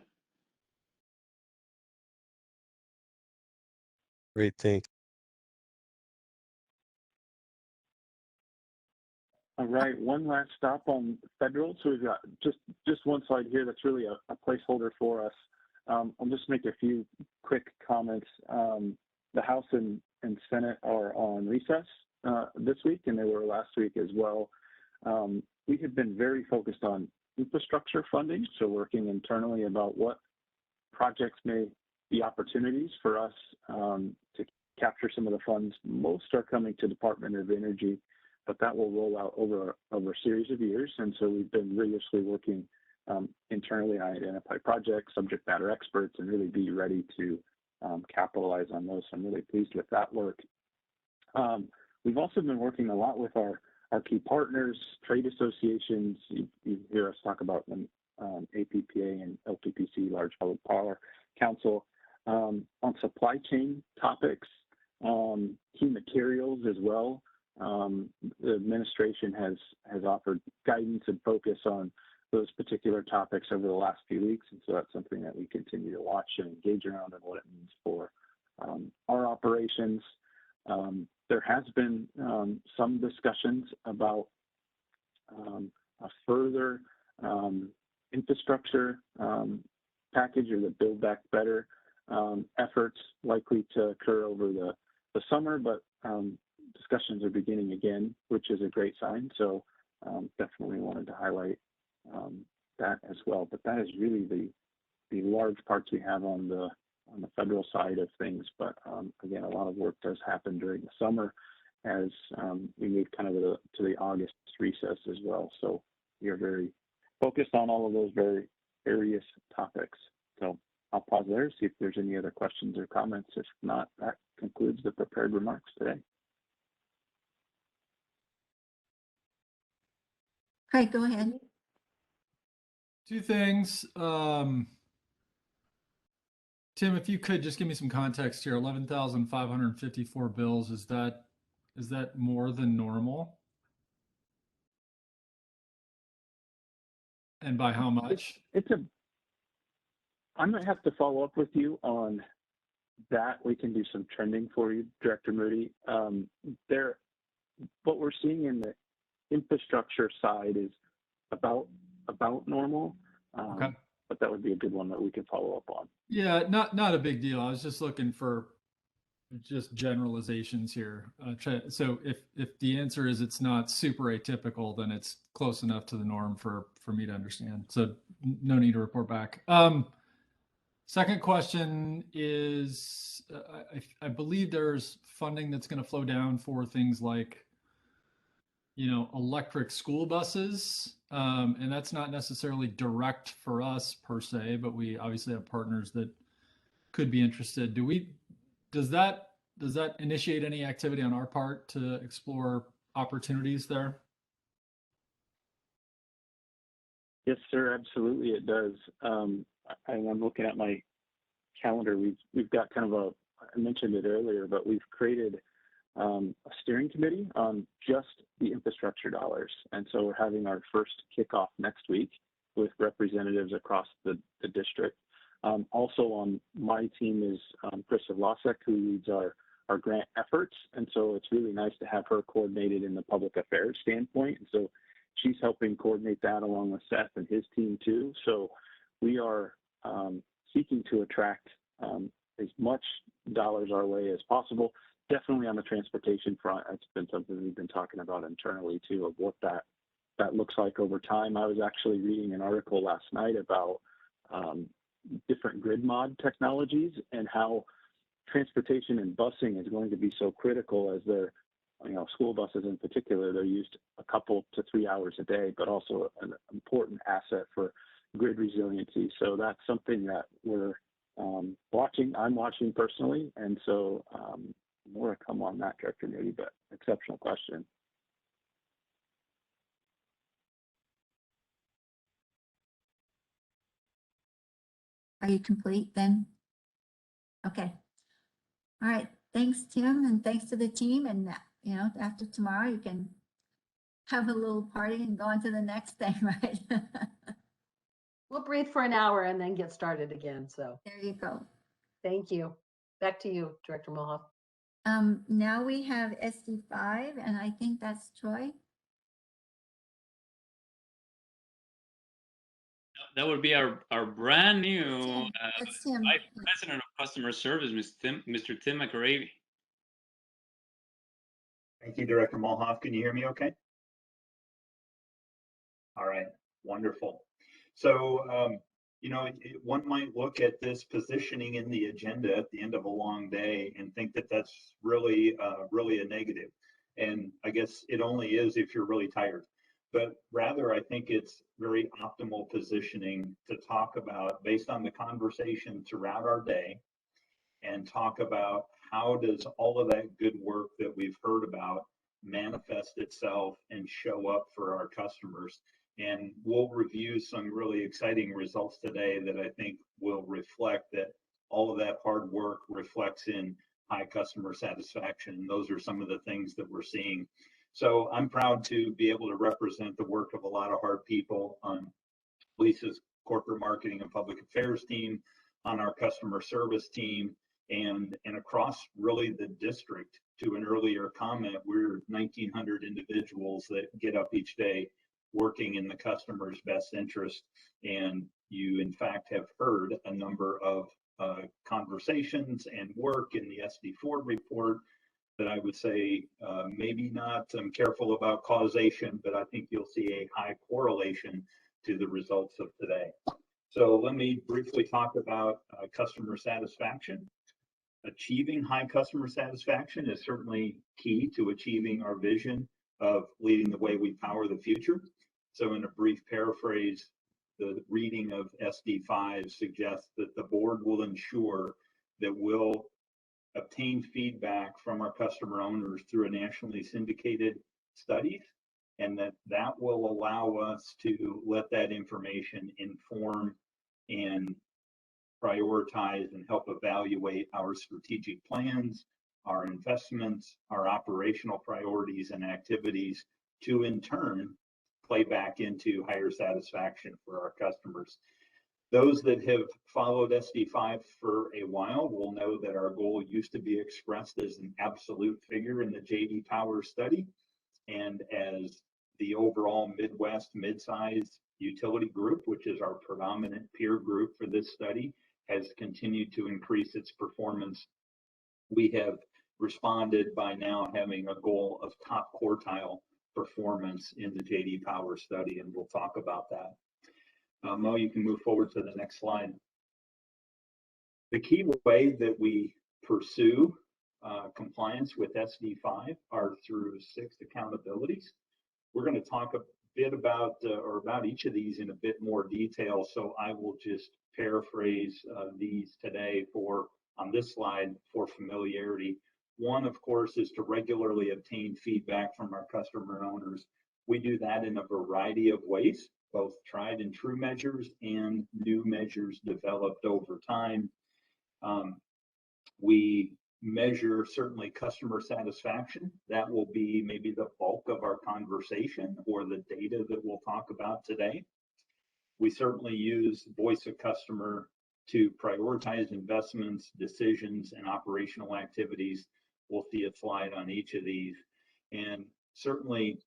Great, thanks. All right, one last stop on federal. So we've got just one slide here that's really a placeholder for us I'll just make a few quick comments. The House and Senate are on recess this week, and they were last week as well. We have been very focused on infrastructure funding, so working internally about what projects may be opportunities for us to capture some of the funds. Most are coming to Department of Energy, but that will roll out over a series of years. And so we've been rigorously working internally on identify projects, subject matter experts, and really be ready to capitalize on those. So I'm really pleased with that work. We've also been working a lot with our key partners, trade associations. You hear us talk about them, APPA and LPPC, Large Public Power Council, on supply chain topics, key materials as well. The administration has offered guidance and focus on those particular topics over the last few weeks, and so that's something that we continue to watch and engage around and what it means for our operations. There has been some discussions about a further infrastructure package or the Build Back Better efforts likely to occur over the summer, but discussions are beginning again, which is a great sign. So definitely wanted to highlight that as well. But that is really the large parts we have on the federal side of things. But again, a lot of work does happen during the summer as we move kind of to the August recess as well. So we are very focused on all of those various topics. So I'll pause there, see if there's any other questions or comments. If not, that concludes the prepared remarks today. Craig, go ahead. Two things. Tim, if you could just give me some context here. 11,554 bills. Is that more than normal? And by how much? I might have to follow up with you on that. We can do some trending for you, Director Moody. What we're seeing in the infrastructure side is about normal. Okay. But that would be a good one that we can follow up on. Yeah, not a big deal. I was just looking for just generalizations here. So if the answer is it's not super atypical, then it's close enough to the norm for me to understand. So no need to report back. Second question is, I believe there's funding that's going to flow down for things like, electric school buses. And that's not necessarily direct for us per se, but we obviously have partners that could be interested. Does that initiate any activity on our part to explore opportunities there? Yes, sir. Absolutely, it does. I'm looking at my calendar. We've got kind of I mentioned it earlier, but we've created a steering committee on just the infrastructure dollars. And so we're having our first kickoff next week with representatives across the district. Also on my team is Krista Vlasek, who leads our grant efforts. And so it's really nice to have her coordinated in the public affairs standpoint. And so she's helping coordinate that along with Seth and his team too. So we are seeking to attract as much dollars our way as possible. Definitely on the transportation front, it's been something we've been talking about internally too, of what that looks like over time. I was actually reading an article last night about different grid mod technologies and how transportation and busing is going to be so critical as they're, school buses in particular, they're used a couple to 3 hours a day, but also an important asset for grid resiliency. So that's something that we're watching. I'm watching personally, and so more to come on that, Director Moody, but exceptional question. Are you complete then? Okay. All right. Thanks, Tim, and thanks to the team. And, after tomorrow, you can have a little party and go on to the next thing, right? We'll breathe for an hour and then get started again. So there you go. Thank you. Back to you, Director Mulhoff. Now we have SD5, and I think that's Troy. That would be our brand new That's Tim. Vice President of Customer Service, Mr. Tim McRavey. Thank you, Director Mulhoff. Can you hear me okay? All right, wonderful. So, you know, one might look at this positioning in the agenda at the end of a long day and think that that's really, really a negative. And I guess it only is if you're really tired. But rather, I think it's very optimal positioning to talk about based on the conversation throughout our day and talk about how does all of that good work that we've heard about manifest itself and show up for our customers. And we'll review some really exciting results today that I think will reflect that all of that hard work reflects in high customer satisfaction. Those are some of the things that we're seeing. So I'm proud to be able to represent the work of a lot of hard people on Lisa's corporate marketing and public affairs team, on our customer service team, and across really the district. To an earlier comment, we're 1,900 individuals that get up each day working in the customer's best interest. And you, in fact, have heard a number of conversations and work in the SD4 report that I would say maybe not careful about causation, but I think you'll see a high correlation to the results of today. So let me briefly talk about customer satisfaction. Achieving high customer satisfaction is certainly key to achieving our vision of leading the way we power the future. So in a brief paraphrase, the reading of SD5 suggests that the board will ensure that we'll obtain feedback from our customer owners through a nationally syndicated studies, and that will allow us to let that information inform and prioritize and help evaluate our strategic plans, our investments, our operational priorities and activities to in turn play back into higher satisfaction for our customers. Those that have followed SD5 for a while will know that our goal used to be expressed as an absolute figure in the J.D. Power study, and as the overall Midwest mid-size utility group, which is our predominant peer group for this study, has continued to increase its performance. We have responded by now having a goal of top quartile performance in the J.D. Power study, and we'll talk about that. Mo, you can move forward to the next slide. The key way that we pursue compliance with SD5 are through 6 accountabilities. We're going to talk a bit about each of these in a bit more detail, so I will just paraphrase these today on this slide for familiarity. One, of course, is to regularly obtain feedback from our customer owners. We do that in a variety of ways, both tried and true measures and new measures developed over time. We measure certainly customer satisfaction. That will be maybe the bulk of our conversation or the data that we'll talk about today. We certainly use voice of customer to prioritize investments, decisions, and operational activities. We'll see a slide on each of these. And certainly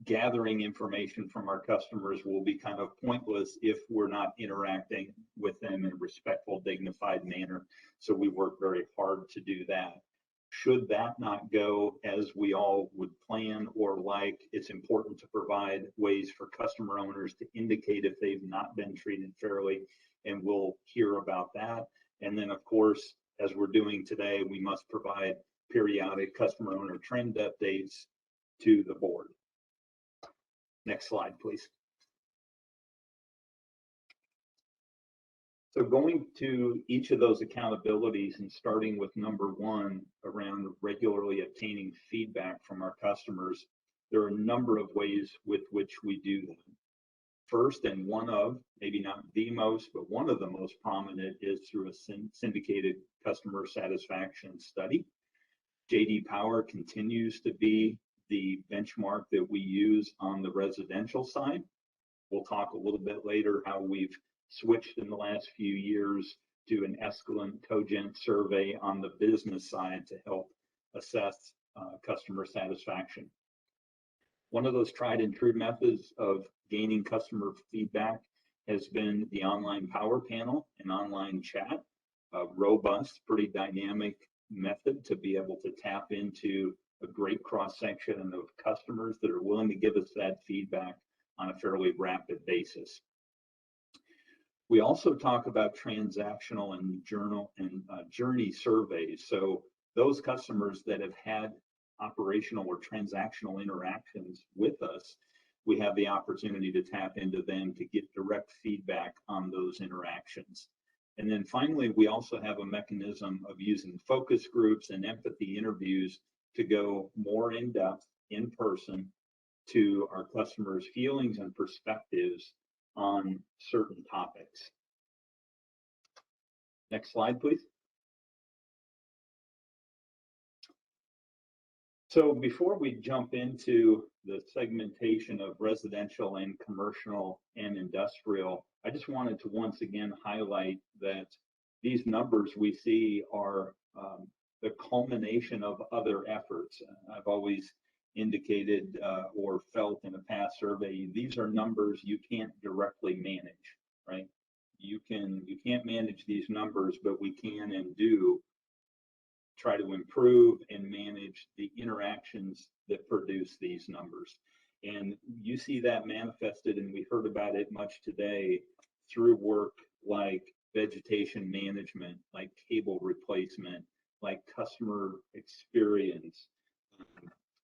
gathering information from our customers will be kind of pointless if we're not interacting with them in a respectful, dignified manner. So we work very hard to do that. Should that not go as we all would plan or like, it's important to provide ways for customer owners to indicate if they've not been treated fairly, and we'll hear about that. And then, of course, as we're doing today, we must provide periodic customer owner trend updates to the board. Next slide, please. So going to each of those accountabilities and starting with number 1 around regularly obtaining feedback from our customers, there are a number of ways with which we do that. First, and one of, maybe not the most, but one of the most prominent is through a syndicated customer satisfaction study. J.D. Power continues to be the benchmark that we use on the residential side. We'll talk a little bit later how we've switched in the last few years to an Escalent Cogent survey on the business side to help assess customer satisfaction. One of those tried and true methods of gaining customer feedback has been the online power panel and online chat, a robust, pretty dynamic method to be able to tap into a great cross-section of customers that are willing to give us that feedback on a fairly rapid basis. We also talk about transactional and journey surveys. So those customers that have had operational or transactional interactions with us, we have the opportunity to tap into them to get direct feedback on those interactions. And then finally, we also have a mechanism of using focus groups and empathy interviews to go more in depth in person to our customers' feelings and perspectives on certain topics. Next slide, please. So before we jump into the segmentation of residential and commercial and industrial, I just wanted to once again highlight that these numbers we see are the culmination of other efforts. I've always indicated or felt in a past survey, these are numbers you can't directly manage, right? You can't manage these numbers, but we can and do try to improve and manage the interactions that produce these numbers. And you see that manifested, and we heard about it much today, through work like vegetation management, like cable replacement, like customer experience,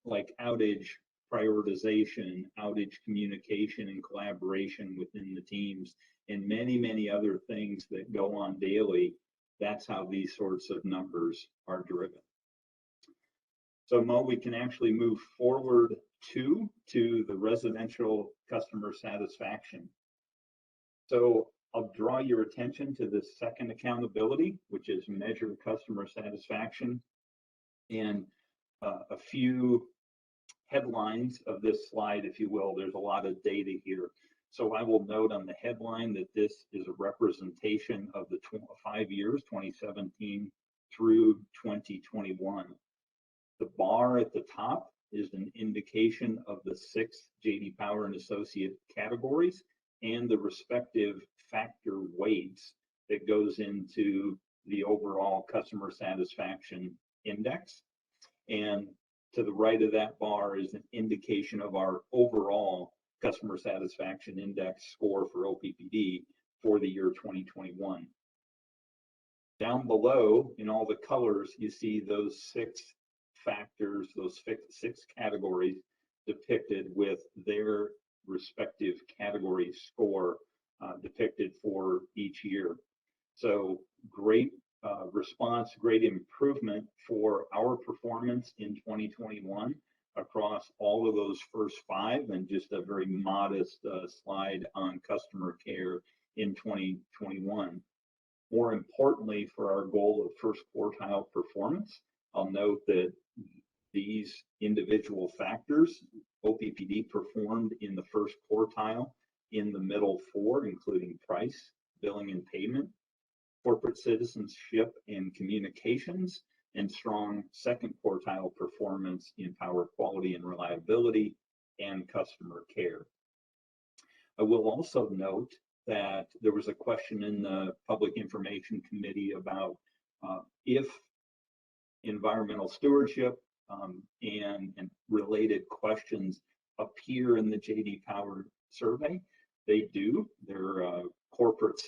like outage prioritization, outage communication and collaboration within the teams, and many, many other things that go on daily. That's how these sorts of numbers are driven. So Mo, we can actually move forward to the residential customer satisfaction. So I'll draw your attention to the second accountability, which is measure customer satisfaction. And a few headlines of this slide, if you will. There's a lot of data here. So I will note on the headline that this is a representation of the 5 years, 2017 through 2021. The bar at the top is an indication of the 6 J.D. Power and Associate categories and the respective factor weights that goes into the overall customer satisfaction index. And to the right of that bar is an indication of our overall customer satisfaction index score for OPPD for the year 2021. Down below in all the colors, you see those 6 factors, those 6 categories depicted with their respective category score depicted for each year. So great response, great improvement for our performance in 2021 across all of those first 5, and just a very modest slide on customer care in 2021. More importantly, for our goal of first quartile performance, I'll note that these individual factors, OPPD performed in the first quartile in the middle 4, including price, billing and payment, corporate citizenship and communications, and strong second quartile performance in power quality and reliability and customer care. I will also note that there was a question in the Public Information Committee about if environmental stewardship and related questions appear in the J.D. Power survey. They do. They're corporate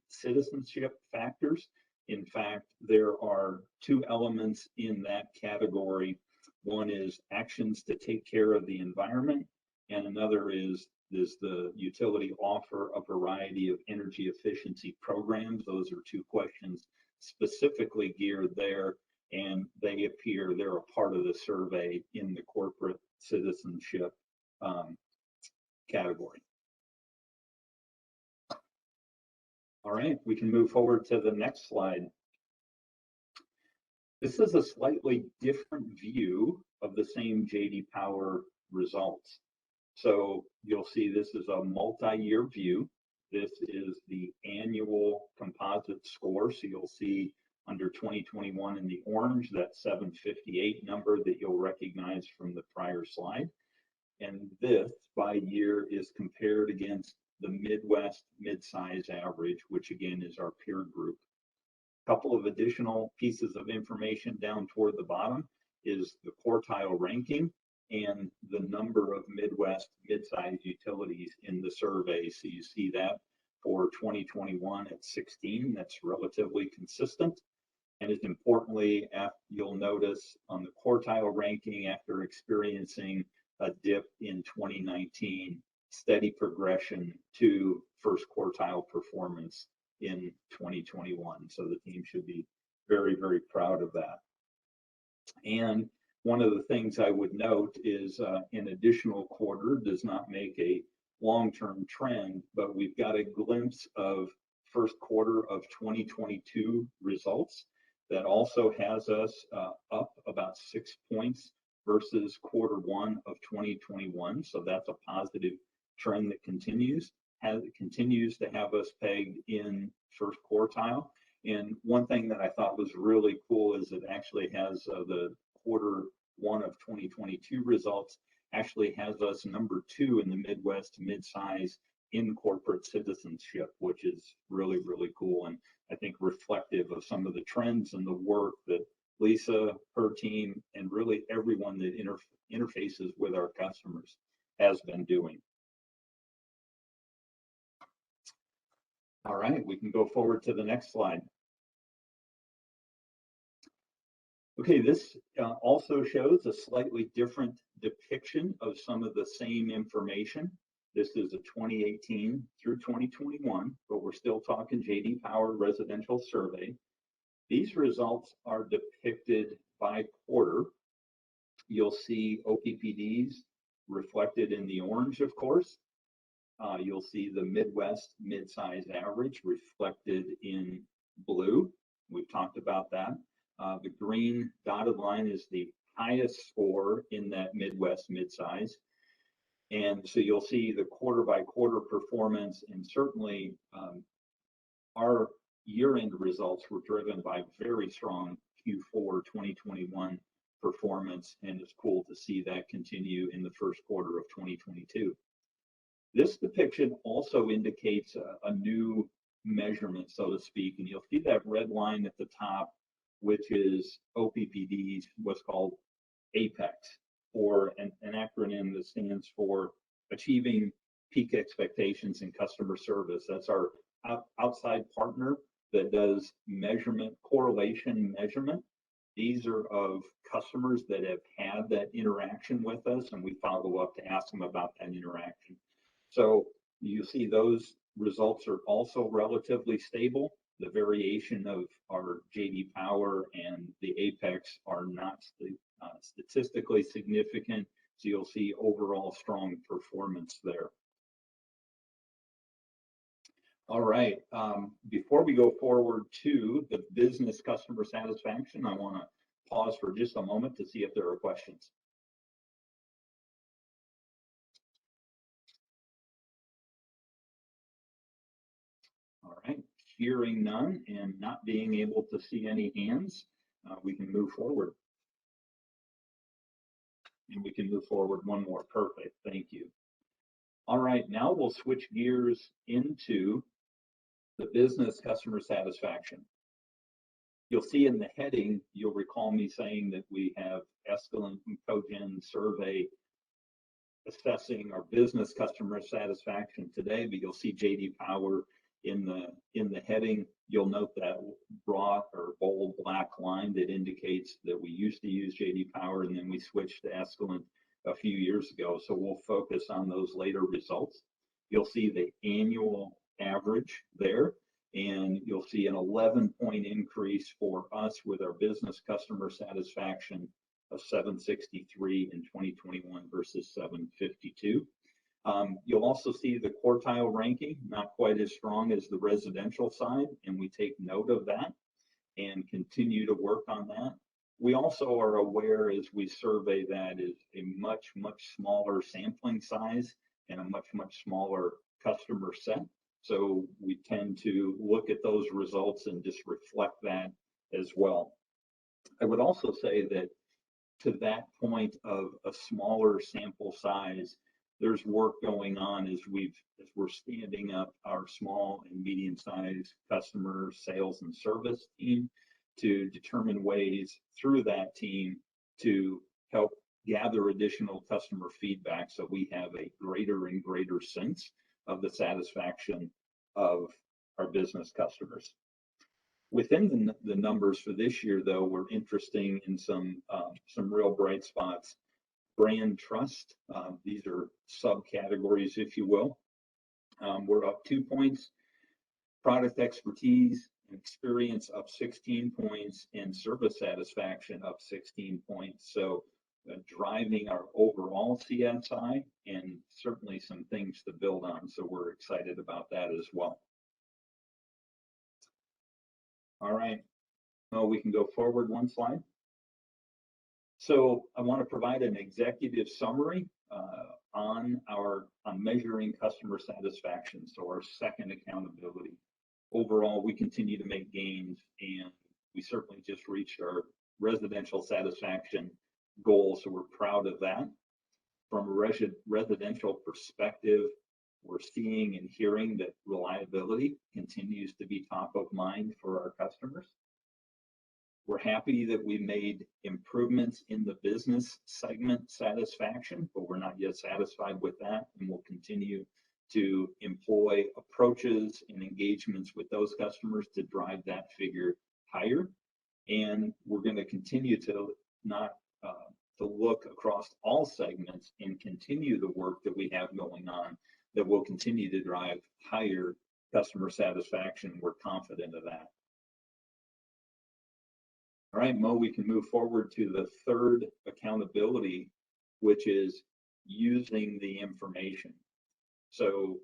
citizenship factors. In fact, there are 2 elements in that category. One is actions to take care of the environment, and another is the utility offer a variety of energy efficiency programs. Those are 2 questions specifically geared there, and they're a part of the survey in the corporate citizenship category. All right, we can move forward to the next slide. This is a slightly different view of the same J.D. Power results. So you'll see this is a multi-year view. This is the annual composite score. So you'll see under 2021 in the orange, that 758 number that you'll recognize from the prior slide. And this by year is compared against the Midwest mid-size average, which again is our peer group. A couple of additional pieces of information down toward the bottom is the quartile ranking and the number of Midwest mid-size utilities in the survey. So you see that for 2021 at 16, that's relatively consistent. And as importantly, you'll notice on the quartile ranking, after experiencing a dip in 2019, steady progression to first quartile performance in 2021. So the team should be very, very proud of that. And one of the things I would note is an additional quarter does not make a long-term trend, but we've got a glimpse of first quarter of 2022 results that also has us up about 6 points versus quarter one of 2021. So that's a positive trend that continues to have us pegged in first quartile. And one thing that I thought was really cool is it actually has the quarter one of 2022 results actually has us number 2 in the Midwest mid-size in corporate citizenship, which is really, really cool. And I think reflective of some of the trends and the work that Lisa, her team, and really everyone that interfaces with our customers has been doing. All right, we can go forward to the next slide. Okay, this also shows a slightly different depiction of some of the same information. This is a 2018 through 2021, but we're still talking J.D. Power residential survey. These results are depicted by quarter. You'll see OPPDs reflected in the orange, of course. You'll see the Midwest mid-size average reflected in blue. We've talked about that. The green dotted line is the highest score in that Midwest mid-size. And so you'll see the quarter by quarter performance, and certainly our year-end results were driven by very strong Q4 2021 performance, and it's cool to see that continue in the first quarter of 2022. This depiction also indicates a new measurement, so to speak, and you'll see that red line at the top, which is OPPD's what's called APEX, or an acronym that stands for Achieving Peak Expectations in Customer Service. That's our outside partner that does measurement, correlation measurement. These are of customers that have had that interaction with us, and we follow up to ask them about that interaction. So you see those results are also relatively stable. The variation of our J.D. Power and the Apex are not statistically significant, so you'll see overall strong performance there. All right, before we go forward to the business customer satisfaction, I want to pause for just a moment to see if there are questions. All right, hearing none and not being able to see any hands, we can move forward. And we can move forward one more. Perfect. Thank you. All right, now we'll switch gears into the business customer satisfaction. You'll see in the heading, you'll recall me saying that we have Escalent and Cogen survey assessing our business customer satisfaction today, but you'll see J.D. Power in the heading. You'll note that broad or bold black line that indicates that we used to use J.D. Power and then we switched to Escalent a few years ago. So we'll focus on those later results. You'll see the annual average there, and you'll see an 11-point increase for us with our business customer satisfaction of 763 in 2021 versus 752. You'll also see the quartile ranking, not quite as strong as the residential side, and we take note of that and continue to work on that. We also are aware as we survey that is a much, much smaller sampling size and a much, much smaller customer set. So we tend to look at those results and just reflect that as well. I would also say that to that point of a smaller sample size, there's work going on as we're standing up our small and medium-sized customer sales and service team to determine ways through that team to help gather additional customer feedback so we have a greater and greater sense of the satisfaction of our business customers. Within the numbers for this year, though, we're interested in some real bright spots. Brand trust, these are subcategories, if you will. We're up 2 points. Product expertise and experience up 16 points, and service satisfaction up 16 points. So driving our overall CSI, and certainly some things to build on. So we're excited about that as well. All right, well, we can go forward one slide. So I want to provide an executive summary on measuring customer satisfaction. So our second accountability. Overall, we continue to make gains, and we certainly just reached our residential satisfaction goal. So we're proud of that. From a residential perspective, we're seeing and hearing that reliability continues to be top of mind for our customers. We're happy that we made improvements in the business segment satisfaction, but we're not yet satisfied with that, and we'll continue to employ approaches and engagements with those customers to drive that figure higher. And we're going to continue to look across all segments and continue the work that we have going on that will continue to drive higher customer satisfaction. We're confident of that. All right, Mo, we can move forward to the third accountability, which is using the information. So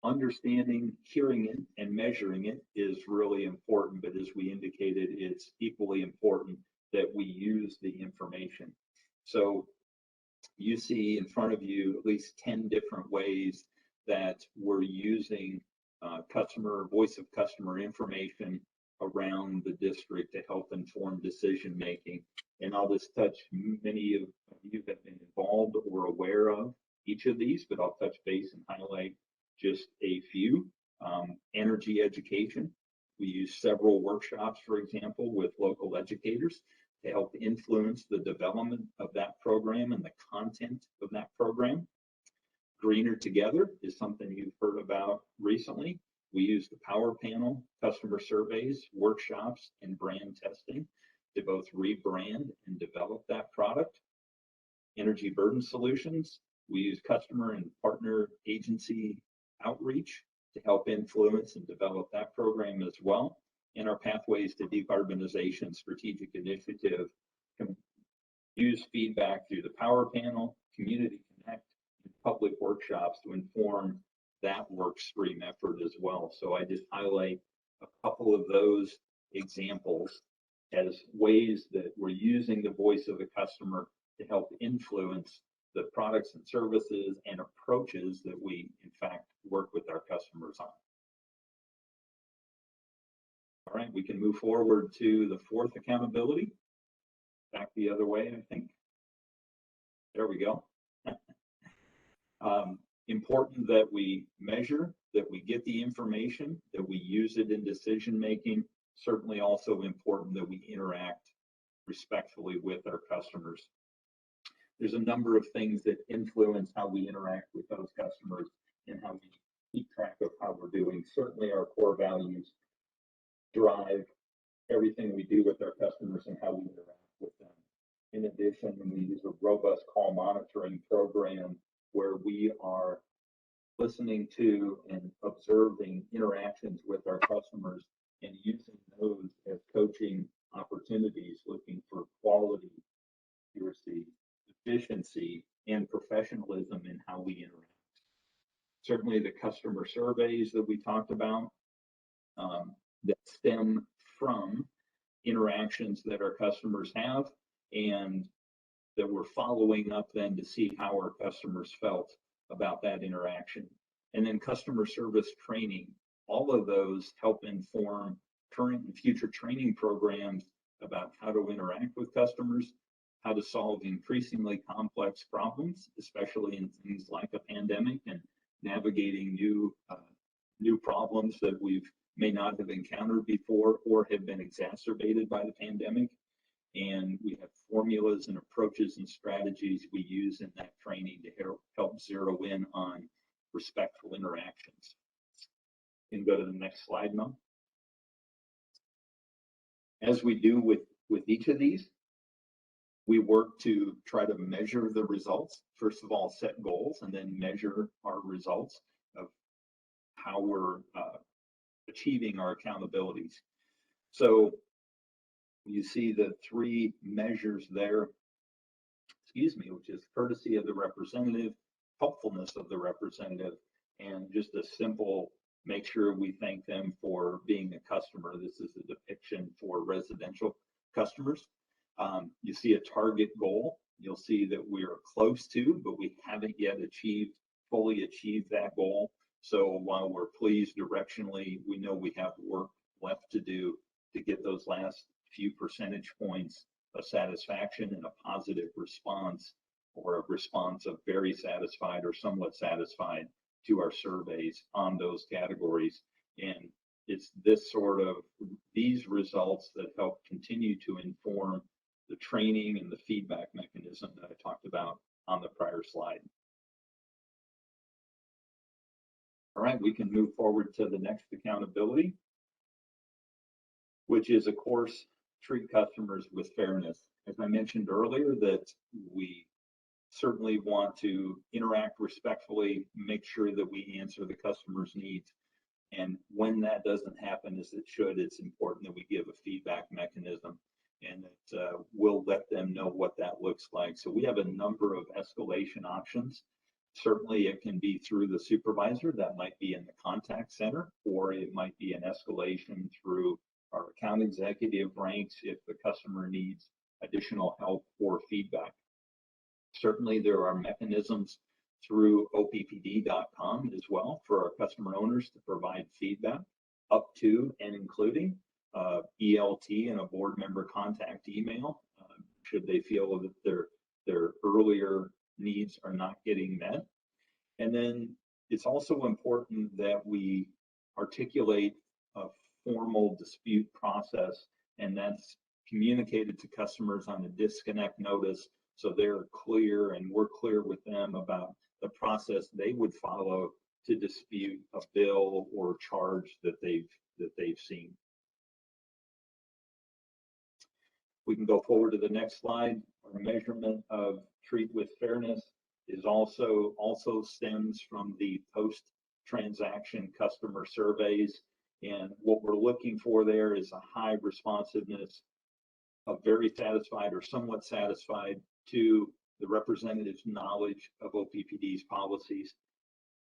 understanding, hearing it, and measuring it is really important, but as we indicated, it's equally important that we use the information. So you see in front of you at least 10 different ways that we're using voice of customer information around the district to help inform decision making. And I'll just touch, many of you have been involved or aware of each of these, but I'll touch base and highlight just a few. Energy education. We use several workshops, for example, with local educators to help influence the development of that program and the content of that program. Greener Together is something you've heard about recently. We use the Power Panel, customer surveys, workshops, and brand testing to both rebrand and develop that product. Energy Burden Solutions. We use customer and partner agency outreach to help influence and develop that program as well. And our Pathways to Decarbonization strategic initiative can use feedback through the Power Panel, Community Connect, and public workshops to inform that work stream effort as well. So I just highlight a couple of those examples as ways that we're using the voice of the customer to help influence the products and services and approaches that we, in fact, work with our customers on. All right, we can move forward to the fourth accountability. Back the other way, I think. There we go. Important that we measure, that we get the information, that we use it in decision making. Certainly also important that we interact respectfully with our customers. There's a number of things that influence how we interact with those customers and how we keep track of how we're doing. Certainly our core values drive everything we do with our customers and how we interact with them. In addition, we use a robust call monitoring program where we are listening to and observing interactions with our customers and using those as coaching opportunities, looking for quality, accuracy, efficiency, and professionalism in how we interact. Certainly the customer surveys that we talked about that stem from interactions that our customers have, and that we're following up then to see how our customers felt about that interaction. And then customer service training. All of those help inform current and future training programs about how to interact with customers, how to solve increasingly complex problems, especially in things like a pandemic and navigating new problems that we've may not have encountered before or have been exacerbated by the pandemic. And we have formulas and approaches and strategies we use in that training to help zero in on respectful interactions. You can go to the next slide, Mel. As we do with each of these, we work to try to measure the results. First of all, set goals and then measure our results of how we're achieving our accountabilities. So you see the three measures there, which is courtesy of the representative, helpfulness of the representative, and just a simple make sure we thank them for being a customer. This is a depiction for residential customers. You see a target goal. You'll see that we are close to, but we haven't yet fully achieved that goal. So while we're pleased directionally, we know we have work left to do to get those last few percentage points of satisfaction and a positive response, or a response of very satisfied or somewhat satisfied to our surveys on those categories. And it's these results that help continue to inform the training and the feedback mechanism that I talked about on the prior slide. All right, we can move forward to the next accountability, which is, of course, treat customers with fairness. As I mentioned earlier, that we certainly want to interact respectfully, make sure that we answer the customer's needs. And when that doesn't happen as it should, it's important that we give a feedback mechanism, and that we'll let them know what that looks like. So we have a number of escalation options. Certainly it can be through the supervisor, that might be in the contact center, or it might be an escalation through our account executive ranks if the customer needs additional help or feedback. Certainly there are mechanisms through OPPD.com as well for our customer owners to provide feedback, up to and including ELT and a board member contact email, should they feel that their earlier needs are not getting met. And then it's also important that we articulate a formal dispute process, and that's communicated to customers on a disconnect notice, so they're clear and we're clear with them about the process they would follow to dispute a bill or charge that they've seen. We can go forward to the next slide. Our measurement of treat with fairness is also stems from the post-transaction customer surveys. And what we're looking for there is a high responsiveness of very satisfied or somewhat satisfied to the representative's knowledge of OPPD's policies.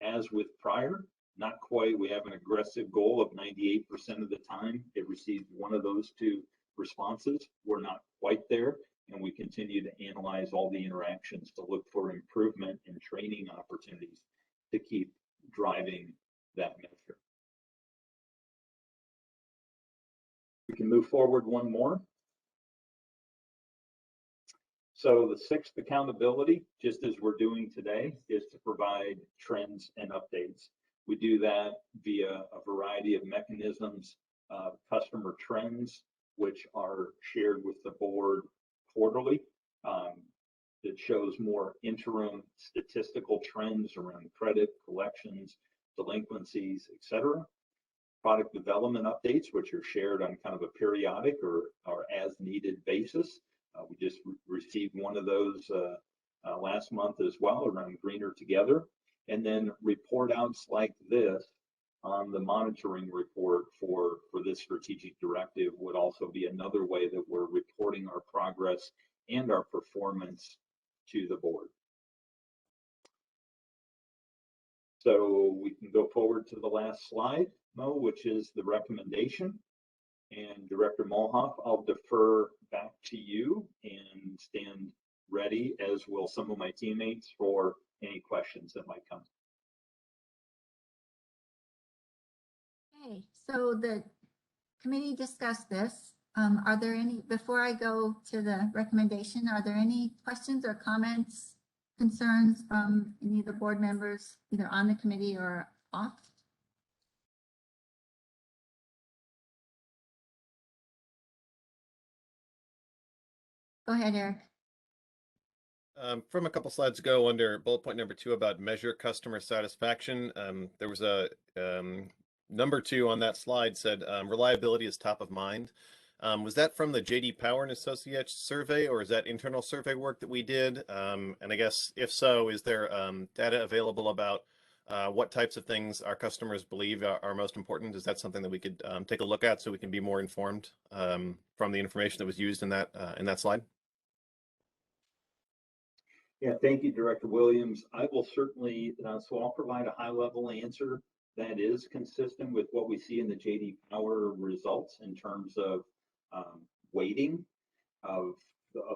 As with prior, not quite, we have an aggressive goal of 98% of the time it receives one of those two responses. We're not quite there, and we continue to analyze all the interactions to look for improvement and training opportunities to keep driving that measure. We can move forward one more. So the sixth accountability, just as we're doing today, is to provide trends and updates. We do that via a variety of mechanisms, customer trends, which are shared with the board quarterly. That shows more interim statistical trends around credit, collections, delinquencies, etc. Product development updates, which are shared on kind of a periodic or as needed basis. We just received one of those last month as well around Greener Together. And then report outs like this on the monitoring report for this strategic directive would also be another way that we're reporting our progress and our performance to the board. So we can go forward to the last slide, Mo, which is the recommendation. And Director Molhoff, I'll defer back to you and stand ready, as will some of my teammates, for any questions that might come. Okay, so the committee discussed this Are there any, before I go to the recommendation, are there any questions or comments, concerns from any of the board members, either on the committee or off? Go ahead, Eric. From a couple slides ago, under bullet point number 2 about measure customer satisfaction, there was a number 2 on that slide said reliability is top of mind. Was that from the J.D. Power and Associates survey, or is that internal survey work that we did? And I guess if so, is there data available about what types of things our customers believe are most important? Is that something that we could take a look at so we can be more informed from the information that was used in that slide? Yeah, thank you, Director Williams. I will certainly, so I'll provide a high-level answer that is consistent with what we see in the J.D. Power results in terms of weighting of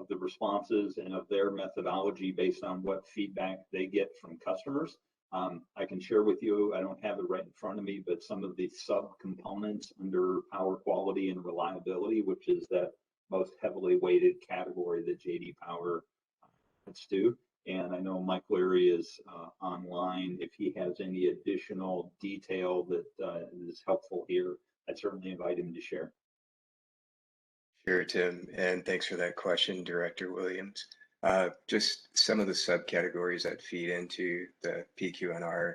the responses and of their methodology based on what feedback they get from customers. I can share with you, I don't have it right in front of me, but some of the subcomponents under power quality and reliability, which is that most heavily weighted category that J.D. Power do. And I know Mike Leary is online. If he has any additional detail that is helpful here, I'd certainly invite him to share. Sure, Tim, and thanks for that question, Director Williams. Just some of the subcategories that feed into the PQNR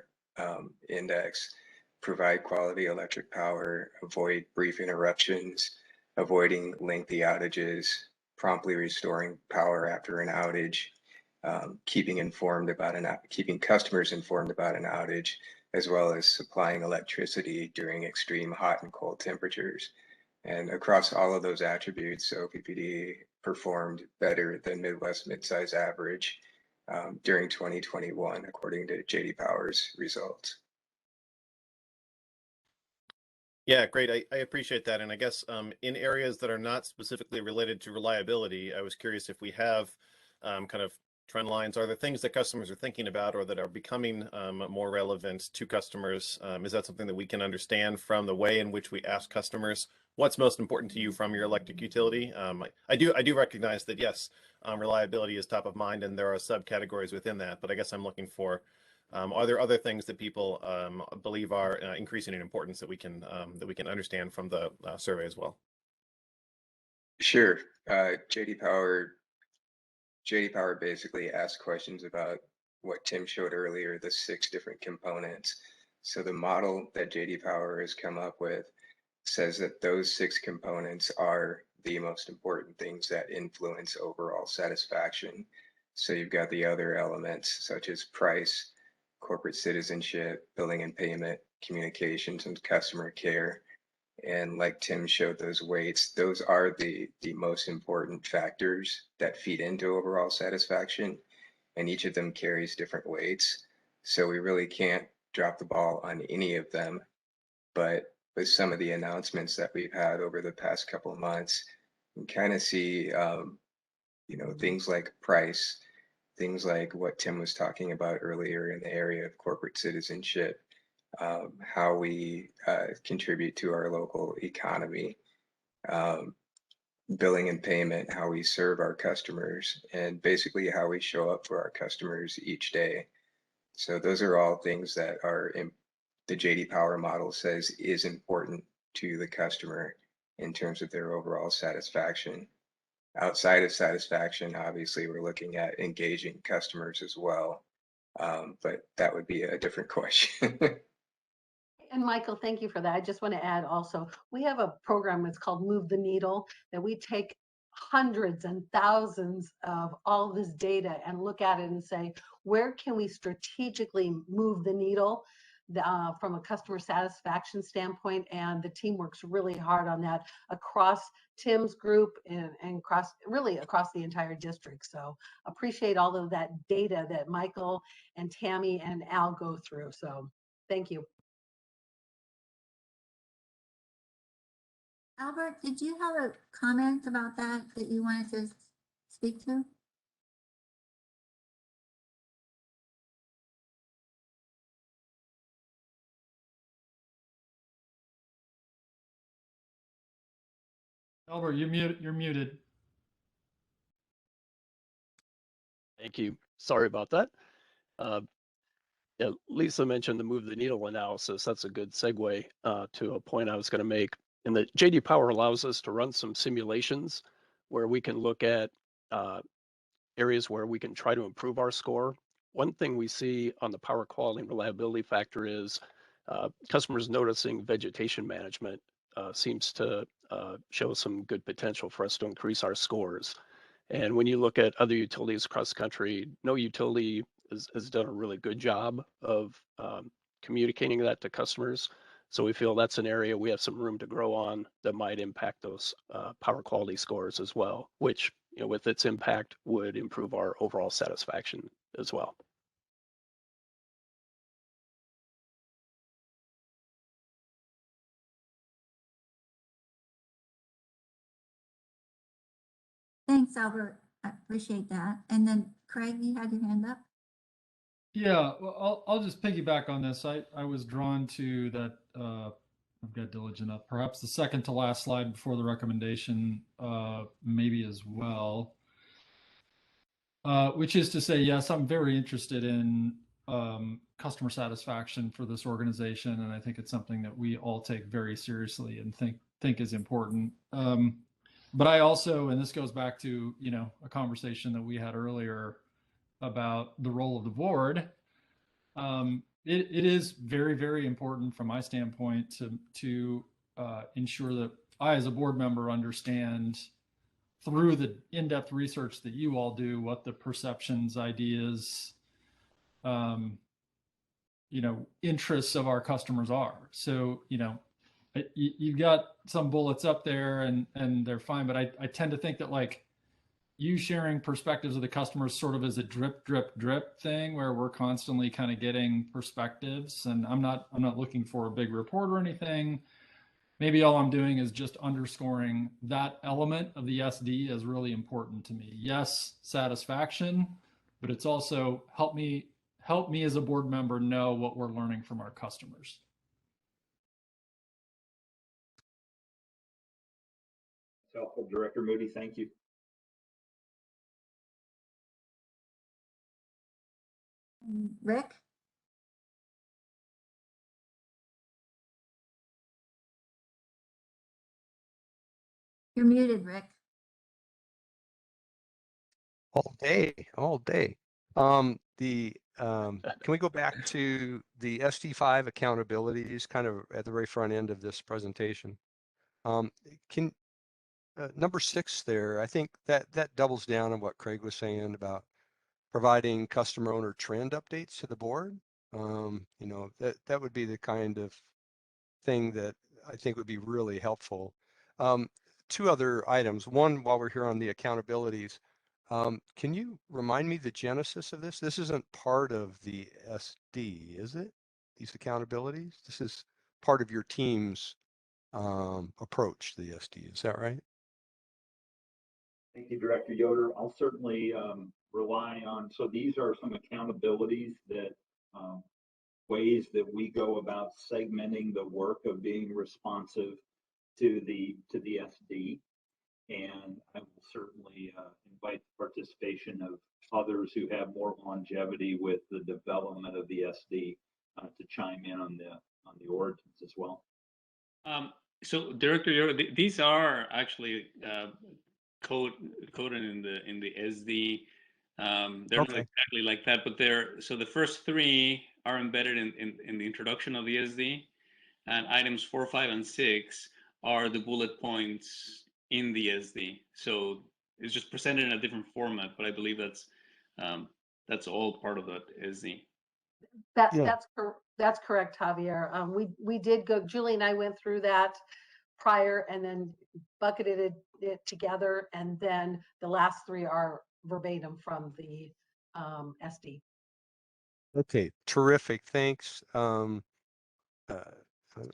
index: provide quality electric power, avoid brief interruptions, avoiding lengthy outages, promptly restoring power after an outage, keeping customers informed about an outage, as well as supplying electricity during extreme hot and cold temperatures. And across all of those attributes, OPPD performed better than Midwest midsize average during 2021, according to J.D. Power's results. Yeah, great. I appreciate that. And I guess in areas that are not specifically related to reliability, I was curious if we have kind of trend lines. Are there things that customers are thinking about or that are becoming more relevant to customers? Is that something that we can understand from the way in which we ask customers what's most important to you from your electric utility? I do recognize that, yes, reliability is top of mind and there are subcategories within that, but I guess I'm looking for are there other things that people believe are increasing in importance that we can understand from the survey as well? Sure. J.D. Power basically asked questions about what Tim showed earlier, the 6 different components. So the model that J.D. Power has come up with says that those 6 components are the most important things that influence overall satisfaction. So you've got the other elements such as price, corporate citizenship, billing and payment, communications, and customer care. And like Tim showed those weights, those are the most important factors that feed into overall satisfaction. And each of them carries different weights. So we really can't drop the ball on any of them. But with some of the announcements that we've had over the past couple of months, we kind of see, things like price, things like what Tim was talking about earlier in the area of corporate citizenship, how we contribute to our local economy, billing and payment, how we serve our customers, and basically how we show up for our customers each day. So those are all things that are the J.D. Power model says is important to the customer in terms of their overall satisfaction. Outside of satisfaction, obviously, we're looking at engaging customers as well, but that would be a different question. And Michael, thank you for that. I just want to add also, we have a program that's called Move the Needle, that we take hundreds and thousands of all this data and look at it and say, where can we strategically move the needle from a customer satisfaction standpoint? And the team works really hard on that across Tim's group and across the entire district. So appreciate all of that data that Michael and Tammy and Al go through. So thank you. Albert, did you have a comment about that you wanted to speak to? Albert, you're muted. Thank you. Sorry about that. Yeah, Lisa mentioned the move the needle analysis. That's a good segue to a point I was going to make. And the JD Power allows us to run some simulations where we can look at areas where we can try to improve our score. One thing we see on the power quality and reliability factor is customers noticing vegetation management seems to show some good potential for us to increase our scores. And when you look at other utilities across the country, no utility has done a really good job of communicating that to customers. So we feel that's an area we have some room to grow on that might impact those power quality scores as well, which, you know, with its impact would improve our overall satisfaction as well. Thanks, Albert. I appreciate that. And then Craig, you had your hand up. Yeah, well, I'll just piggyback on this. I was drawn to that. I've got diligent up. Perhaps the second to last slide before the recommendation, maybe as well. Which is to say, yes, I'm very interested in customer satisfaction for this organization, and I think it's something that we all take very seriously and think is important. But I also, and this goes back to, you know, a conversation that we had earlier about the role of the board. It is very, very important from my standpoint to ensure that I, as a board member, understand through the in-depth research that you all do what the perceptions, ideas, you know, interests of our customers are. So, you know, you've got some bullets up there and they're fine, but I tend to think that, like, you sharing perspectives of the customers sort of as a drip, drip, drip thing where we're constantly kind of getting perspectives. And I'm not looking for a big report or anything. Maybe all I'm doing is just underscoring that element of the SD as really important to me. Yes, satisfaction, but it's also help me as a board member know what we're learning from our customers. It's helpful, Director Moody. Thank you. Rick? You're muted, Rick. All day. Can we go back to the SD5 accountabilities kind of at the very front end of this presentation? Number 6 there, I think that doubles down on what Craig was saying about providing customer owner trend updates to the board. You know, that would be the kind of thing that I think would be really helpful. 2 other items. One, while we're here on the accountabilities, can you remind me the genesis of this? This isn't part of the SD, is it? These accountabilities? This is part of your team's approach to the SD, is that right? Thank you, Director Yoder. I'll certainly rely on, so these are some accountabilities that ways that we go about segmenting the work of being responsive to the SD. And I will certainly invite the participation of others who have more longevity with the development of the SD to chime in on the origins as well. So, Director, these are actually coded in the SD. They're not exactly like that, but so the first 3 are embedded in the introduction of the SD, and items 4, 5, and 6 are the bullet points in the SD. So it's just presented in a different format, but I believe that's all part of that SD. That's correct, Javier. We did go. Julie and I went through that prior and then bucketed it together, and then the last 3 are verbatim from the SD. Okay, terrific. Thanks. I'm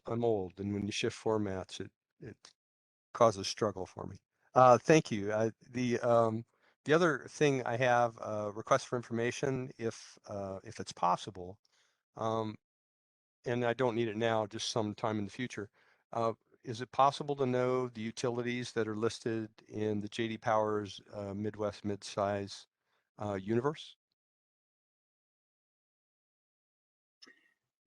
old, and when you shift formats, it causes struggle for me. Thank you. The other thing I have a request for information, if it's possible, and I don't need it now, just sometime in the future. is it possible to know the utilities that are listed in the J.D. Power's Midwest midsize universe?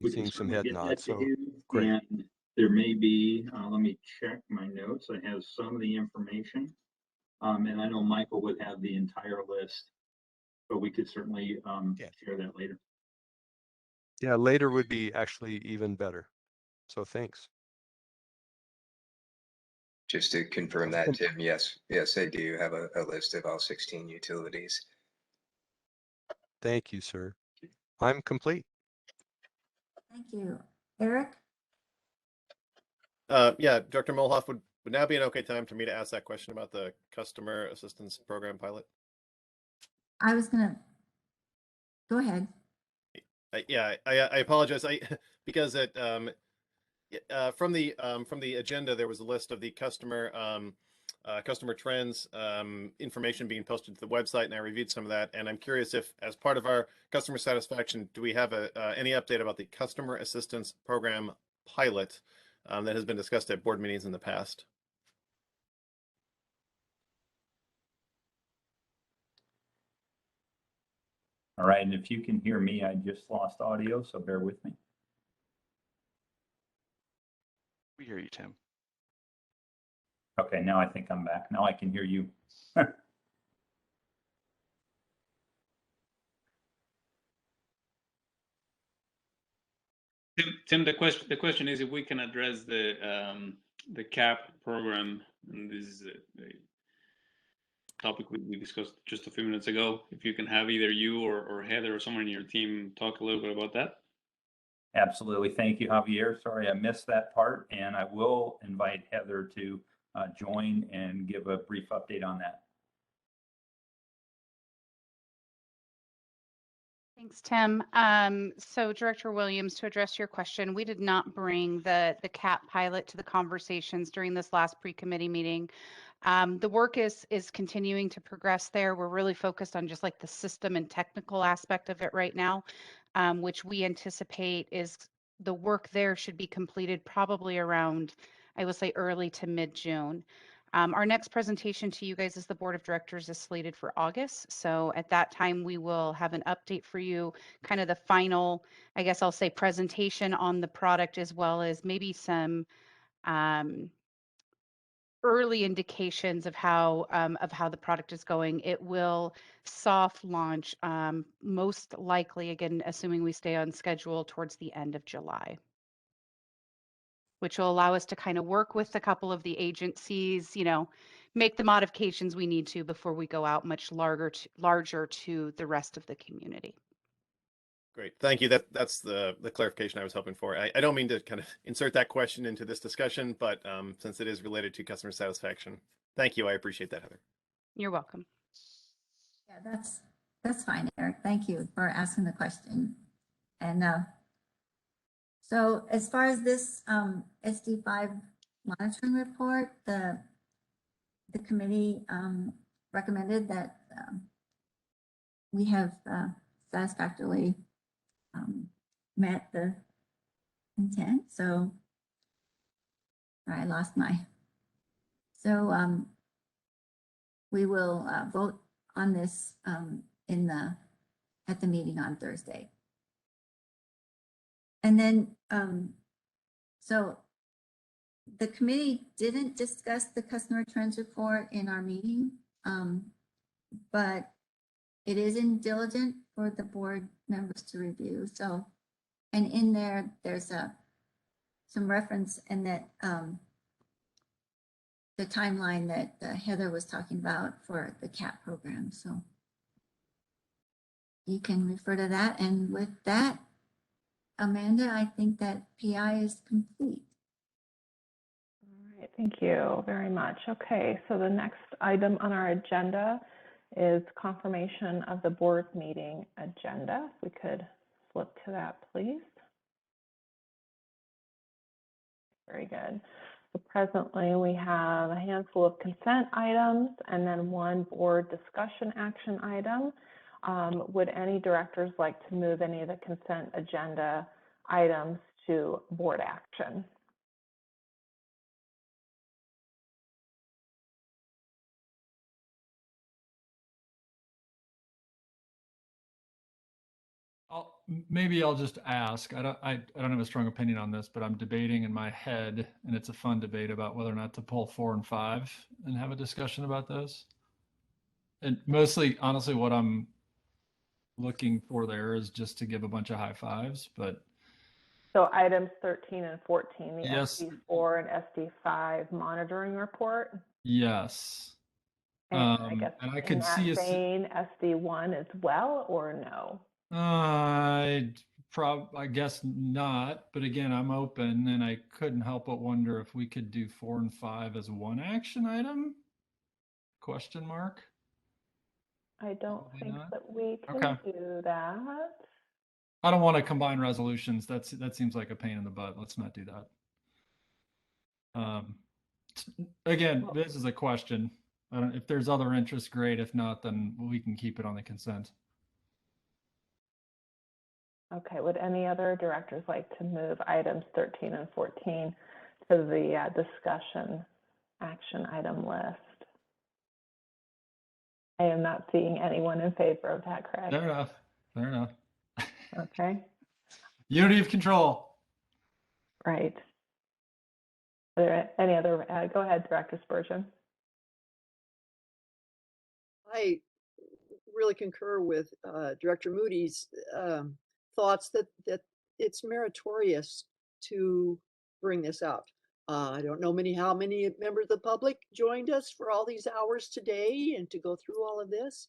We Seeing can some certainly head get that nods. to So you, great. and there may be, let me check my notes. I have some of the information. And I know Michael would have the entire list, but we could certainly share that later. Yeah, later would be actually even better. So thanks. Just to confirm that, Tim, yes, I do have a list of all 16 utilities. Thank you, sir. I'm complete. Thank you. Eric? Yeah, Director Molhoff, would now be an okay time for me to ask that question about the customer assistance program pilot? I was gonna, go ahead. Yeah, I apologize. Because it from the agenda there was a list of the customer trends information being posted to the website, and I reviewed some of that. And I'm curious if, as part of our customer satisfaction, do we have any update about the customer assistance program pilot that has been discussed at board meetings in the past? All right, and if you can hear me, I just lost audio, so bear with me. We hear you, Tim. Okay, now I think I'm back. Now I can hear you. Tim, the question is if we can address the CAP program, and this is a topic we discussed just a few minutes ago. If you can have either you or Heather or someone in your team talk a little bit about that. Absolutely. Thank you, Javier. Sorry, I missed that part, and I will invite Heather to join and give a brief update on that. Thanks, Tim. So Director Williams, to address your question, we did not bring the CAP pilot to the conversations during this last pre-committee meeting. The work is continuing to progress there. We're really focused on just like the system and technical aspect of it right now, which we anticipate is the work there should be completed probably around, I would say, early to mid-June. Our next presentation to you guys as the Board of Directors is slated for August. So at that time, we will have an update for you, kind of the final, I guess I'll say, presentation on the product, as well as maybe some early indications of how the product is going. It will soft launch most likely, again, assuming we stay on schedule, towards the end of July, which will allow us to kind of work with a couple of the agencies, make the modifications we need to before we go out much larger to the rest of the community. Great, thank you. That's the clarification I was hoping for. I don't mean to kind of insert that question into this discussion, but since it is related to customer satisfaction, thank you. I appreciate that, Heather. You're welcome. Yeah, that's fine, Eric. Thank you for asking the question. And so as far as this SD5 monitoring report, the committee recommended that we have satisfactorily met the intent. So I lost my, so we will vote on this at the meeting on Thursday. And then, so the committee didn't discuss the customer trends report in our meeting, but it is in diligent for the board members to review. So, and in there, there's some reference in that the timeline that Heather was talking about for the CAP program. So you can refer to that. And with that, Amanda, I think that PI is complete. All right, thank you very much. Okay, so the next item on our agenda is confirmation of the board meeting agenda. If we could flip to that, please. Very good. So presently we have a handful of consent items and then one board discussion action item. Would any directors like to move any of the consent agenda items to board action? Maybe I'll just ask. I don't have a strong opinion on this, but I'm debating in my head, and it's a fun debate about whether or not to pull 4 and 5 and have a discussion about those. And mostly, honestly, what I'm looking for there is just to give a bunch of high fives, but So items 13 and 14, the yes, SD4 and SD5 monitoring report. yes. And I guess and I in could that see vein, SD1 as well, or no? I guess not, but again, I'm open, and I couldn't help but wonder if we could do 4 and 5 as one action item? Question mark. I don't Probably think not. that we can Okay. do that. I don't want to combine resolutions. That seems like a pain in the butt. Let's not do that. Again, this is a question. If there's other interest, great. If not, then we can keep it on the consent. Okay, would any other directors like to move items 13 and 14 to the discussion action item list? I am not seeing anyone in favor of that, correct? Fair enough. Fair enough. Okay, Unity of control. right. Are there any other, go ahead, Director Spurgeon. I really concur with Director Moody's thoughts that it's meritorious to bring this out. I don't know how many members of the public joined us for all these hours today and to go through all of this,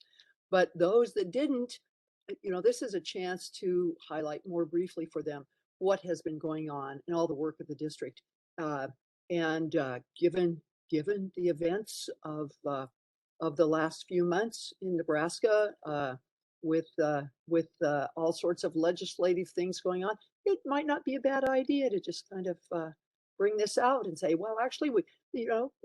but those that didn't, this is a chance to highlight more briefly for them what has been going on and all the work of the district. And given the events of the last few months in Nebraska, with all sorts of legislative things going on, it might not be a bad idea to just kind of bring this out and say, well, actually,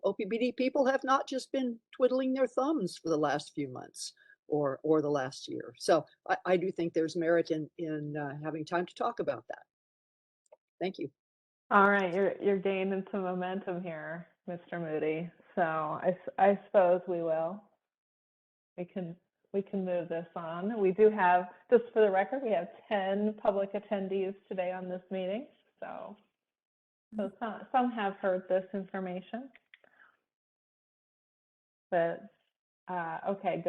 OPPD people have not just been twiddling their thumbs for the last few months or the last year. So I do think there's merit in having time to talk about that. Thank you. All right, you're gaining some momentum here, Mr. Moody. So I suppose we will. We can move this on. We do have, just for the record, we have 10 public attendees today on this meeting. So some have heard this information. But okay,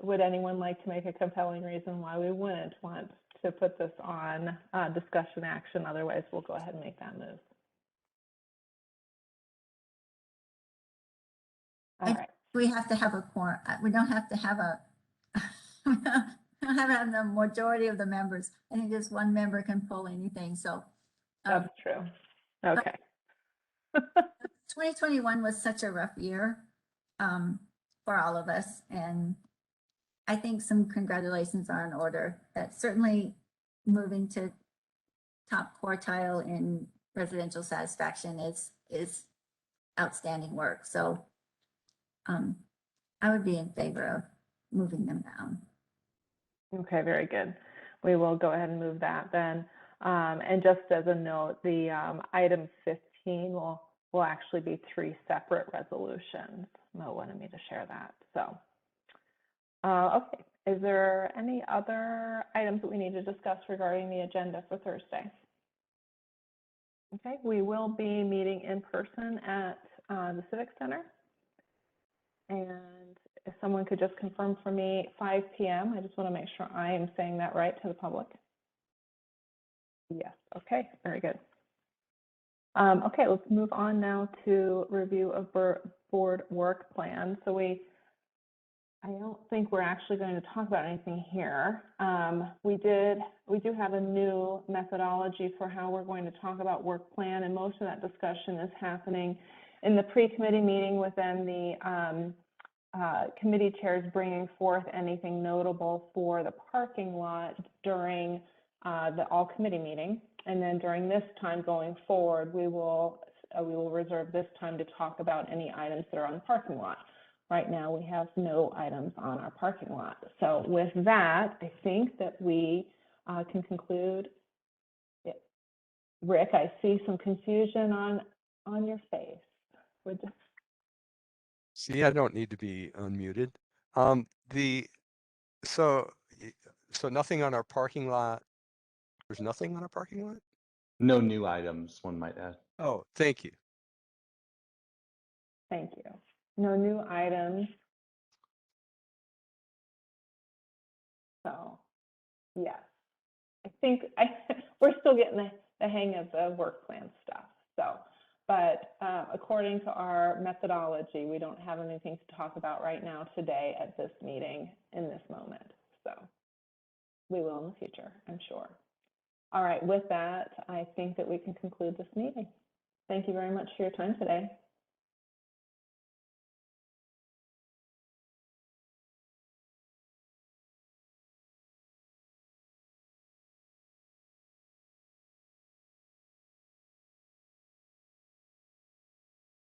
would anyone like to make a compelling reason why we wouldn't want to put this on discussion action? Otherwise, we'll go ahead and make that move. All right. We have to have a quorum. We don't have to have a, we don't have to have the majority of the members. I think just one member can pull anything, so. That's true. Okay. 2021 was such a rough year for all of us, and I think some congratulations are in order. That certainly moving to top quartile in residential satisfaction is outstanding work. So I would be in favor of moving them down. Okay, very good. We will go ahead and move that then. And just as a note, the item 15 will actually be 3 separate resolutions. Mo wanted me to share that. So, okay. Is there any other items that we need to discuss regarding the agenda for Thursday? Okay, we will be meeting in person at the Civic Center. And if someone could just confirm for me 5 p.m. I just want to make sure I am saying that right to the public. Yes, okay, very good. Okay, let's move on now to review of board work plan. So I don't think we're actually going to talk about anything here. We do have a new methodology for how we're going to talk about work plan, and most of that discussion is happening in the pre-committee meeting within the committee chairs bringing forth anything notable for the parking lot during the all committee meeting. And then during this time going forward, we will reserve this time to talk about any items that are on the parking lot. Right now, we have no items on our parking lot. So with that, I think that we can conclude. Yeah. Rick, I see some confusion on your face. See, I don't need to be unmuted. So So nothing on our parking lot. There's nothing on our parking lot? No new items, one might add. Oh, thank you. Thank you. No new items. So, yes. I think we're still getting the hang of the work plan stuff. So, but according to our methodology, we don't have anything to talk about right now today at this meeting in this moment. So we will in the future, I'm sure. All right, with that, I think that we can conclude this meeting. Thank you very much for your time today.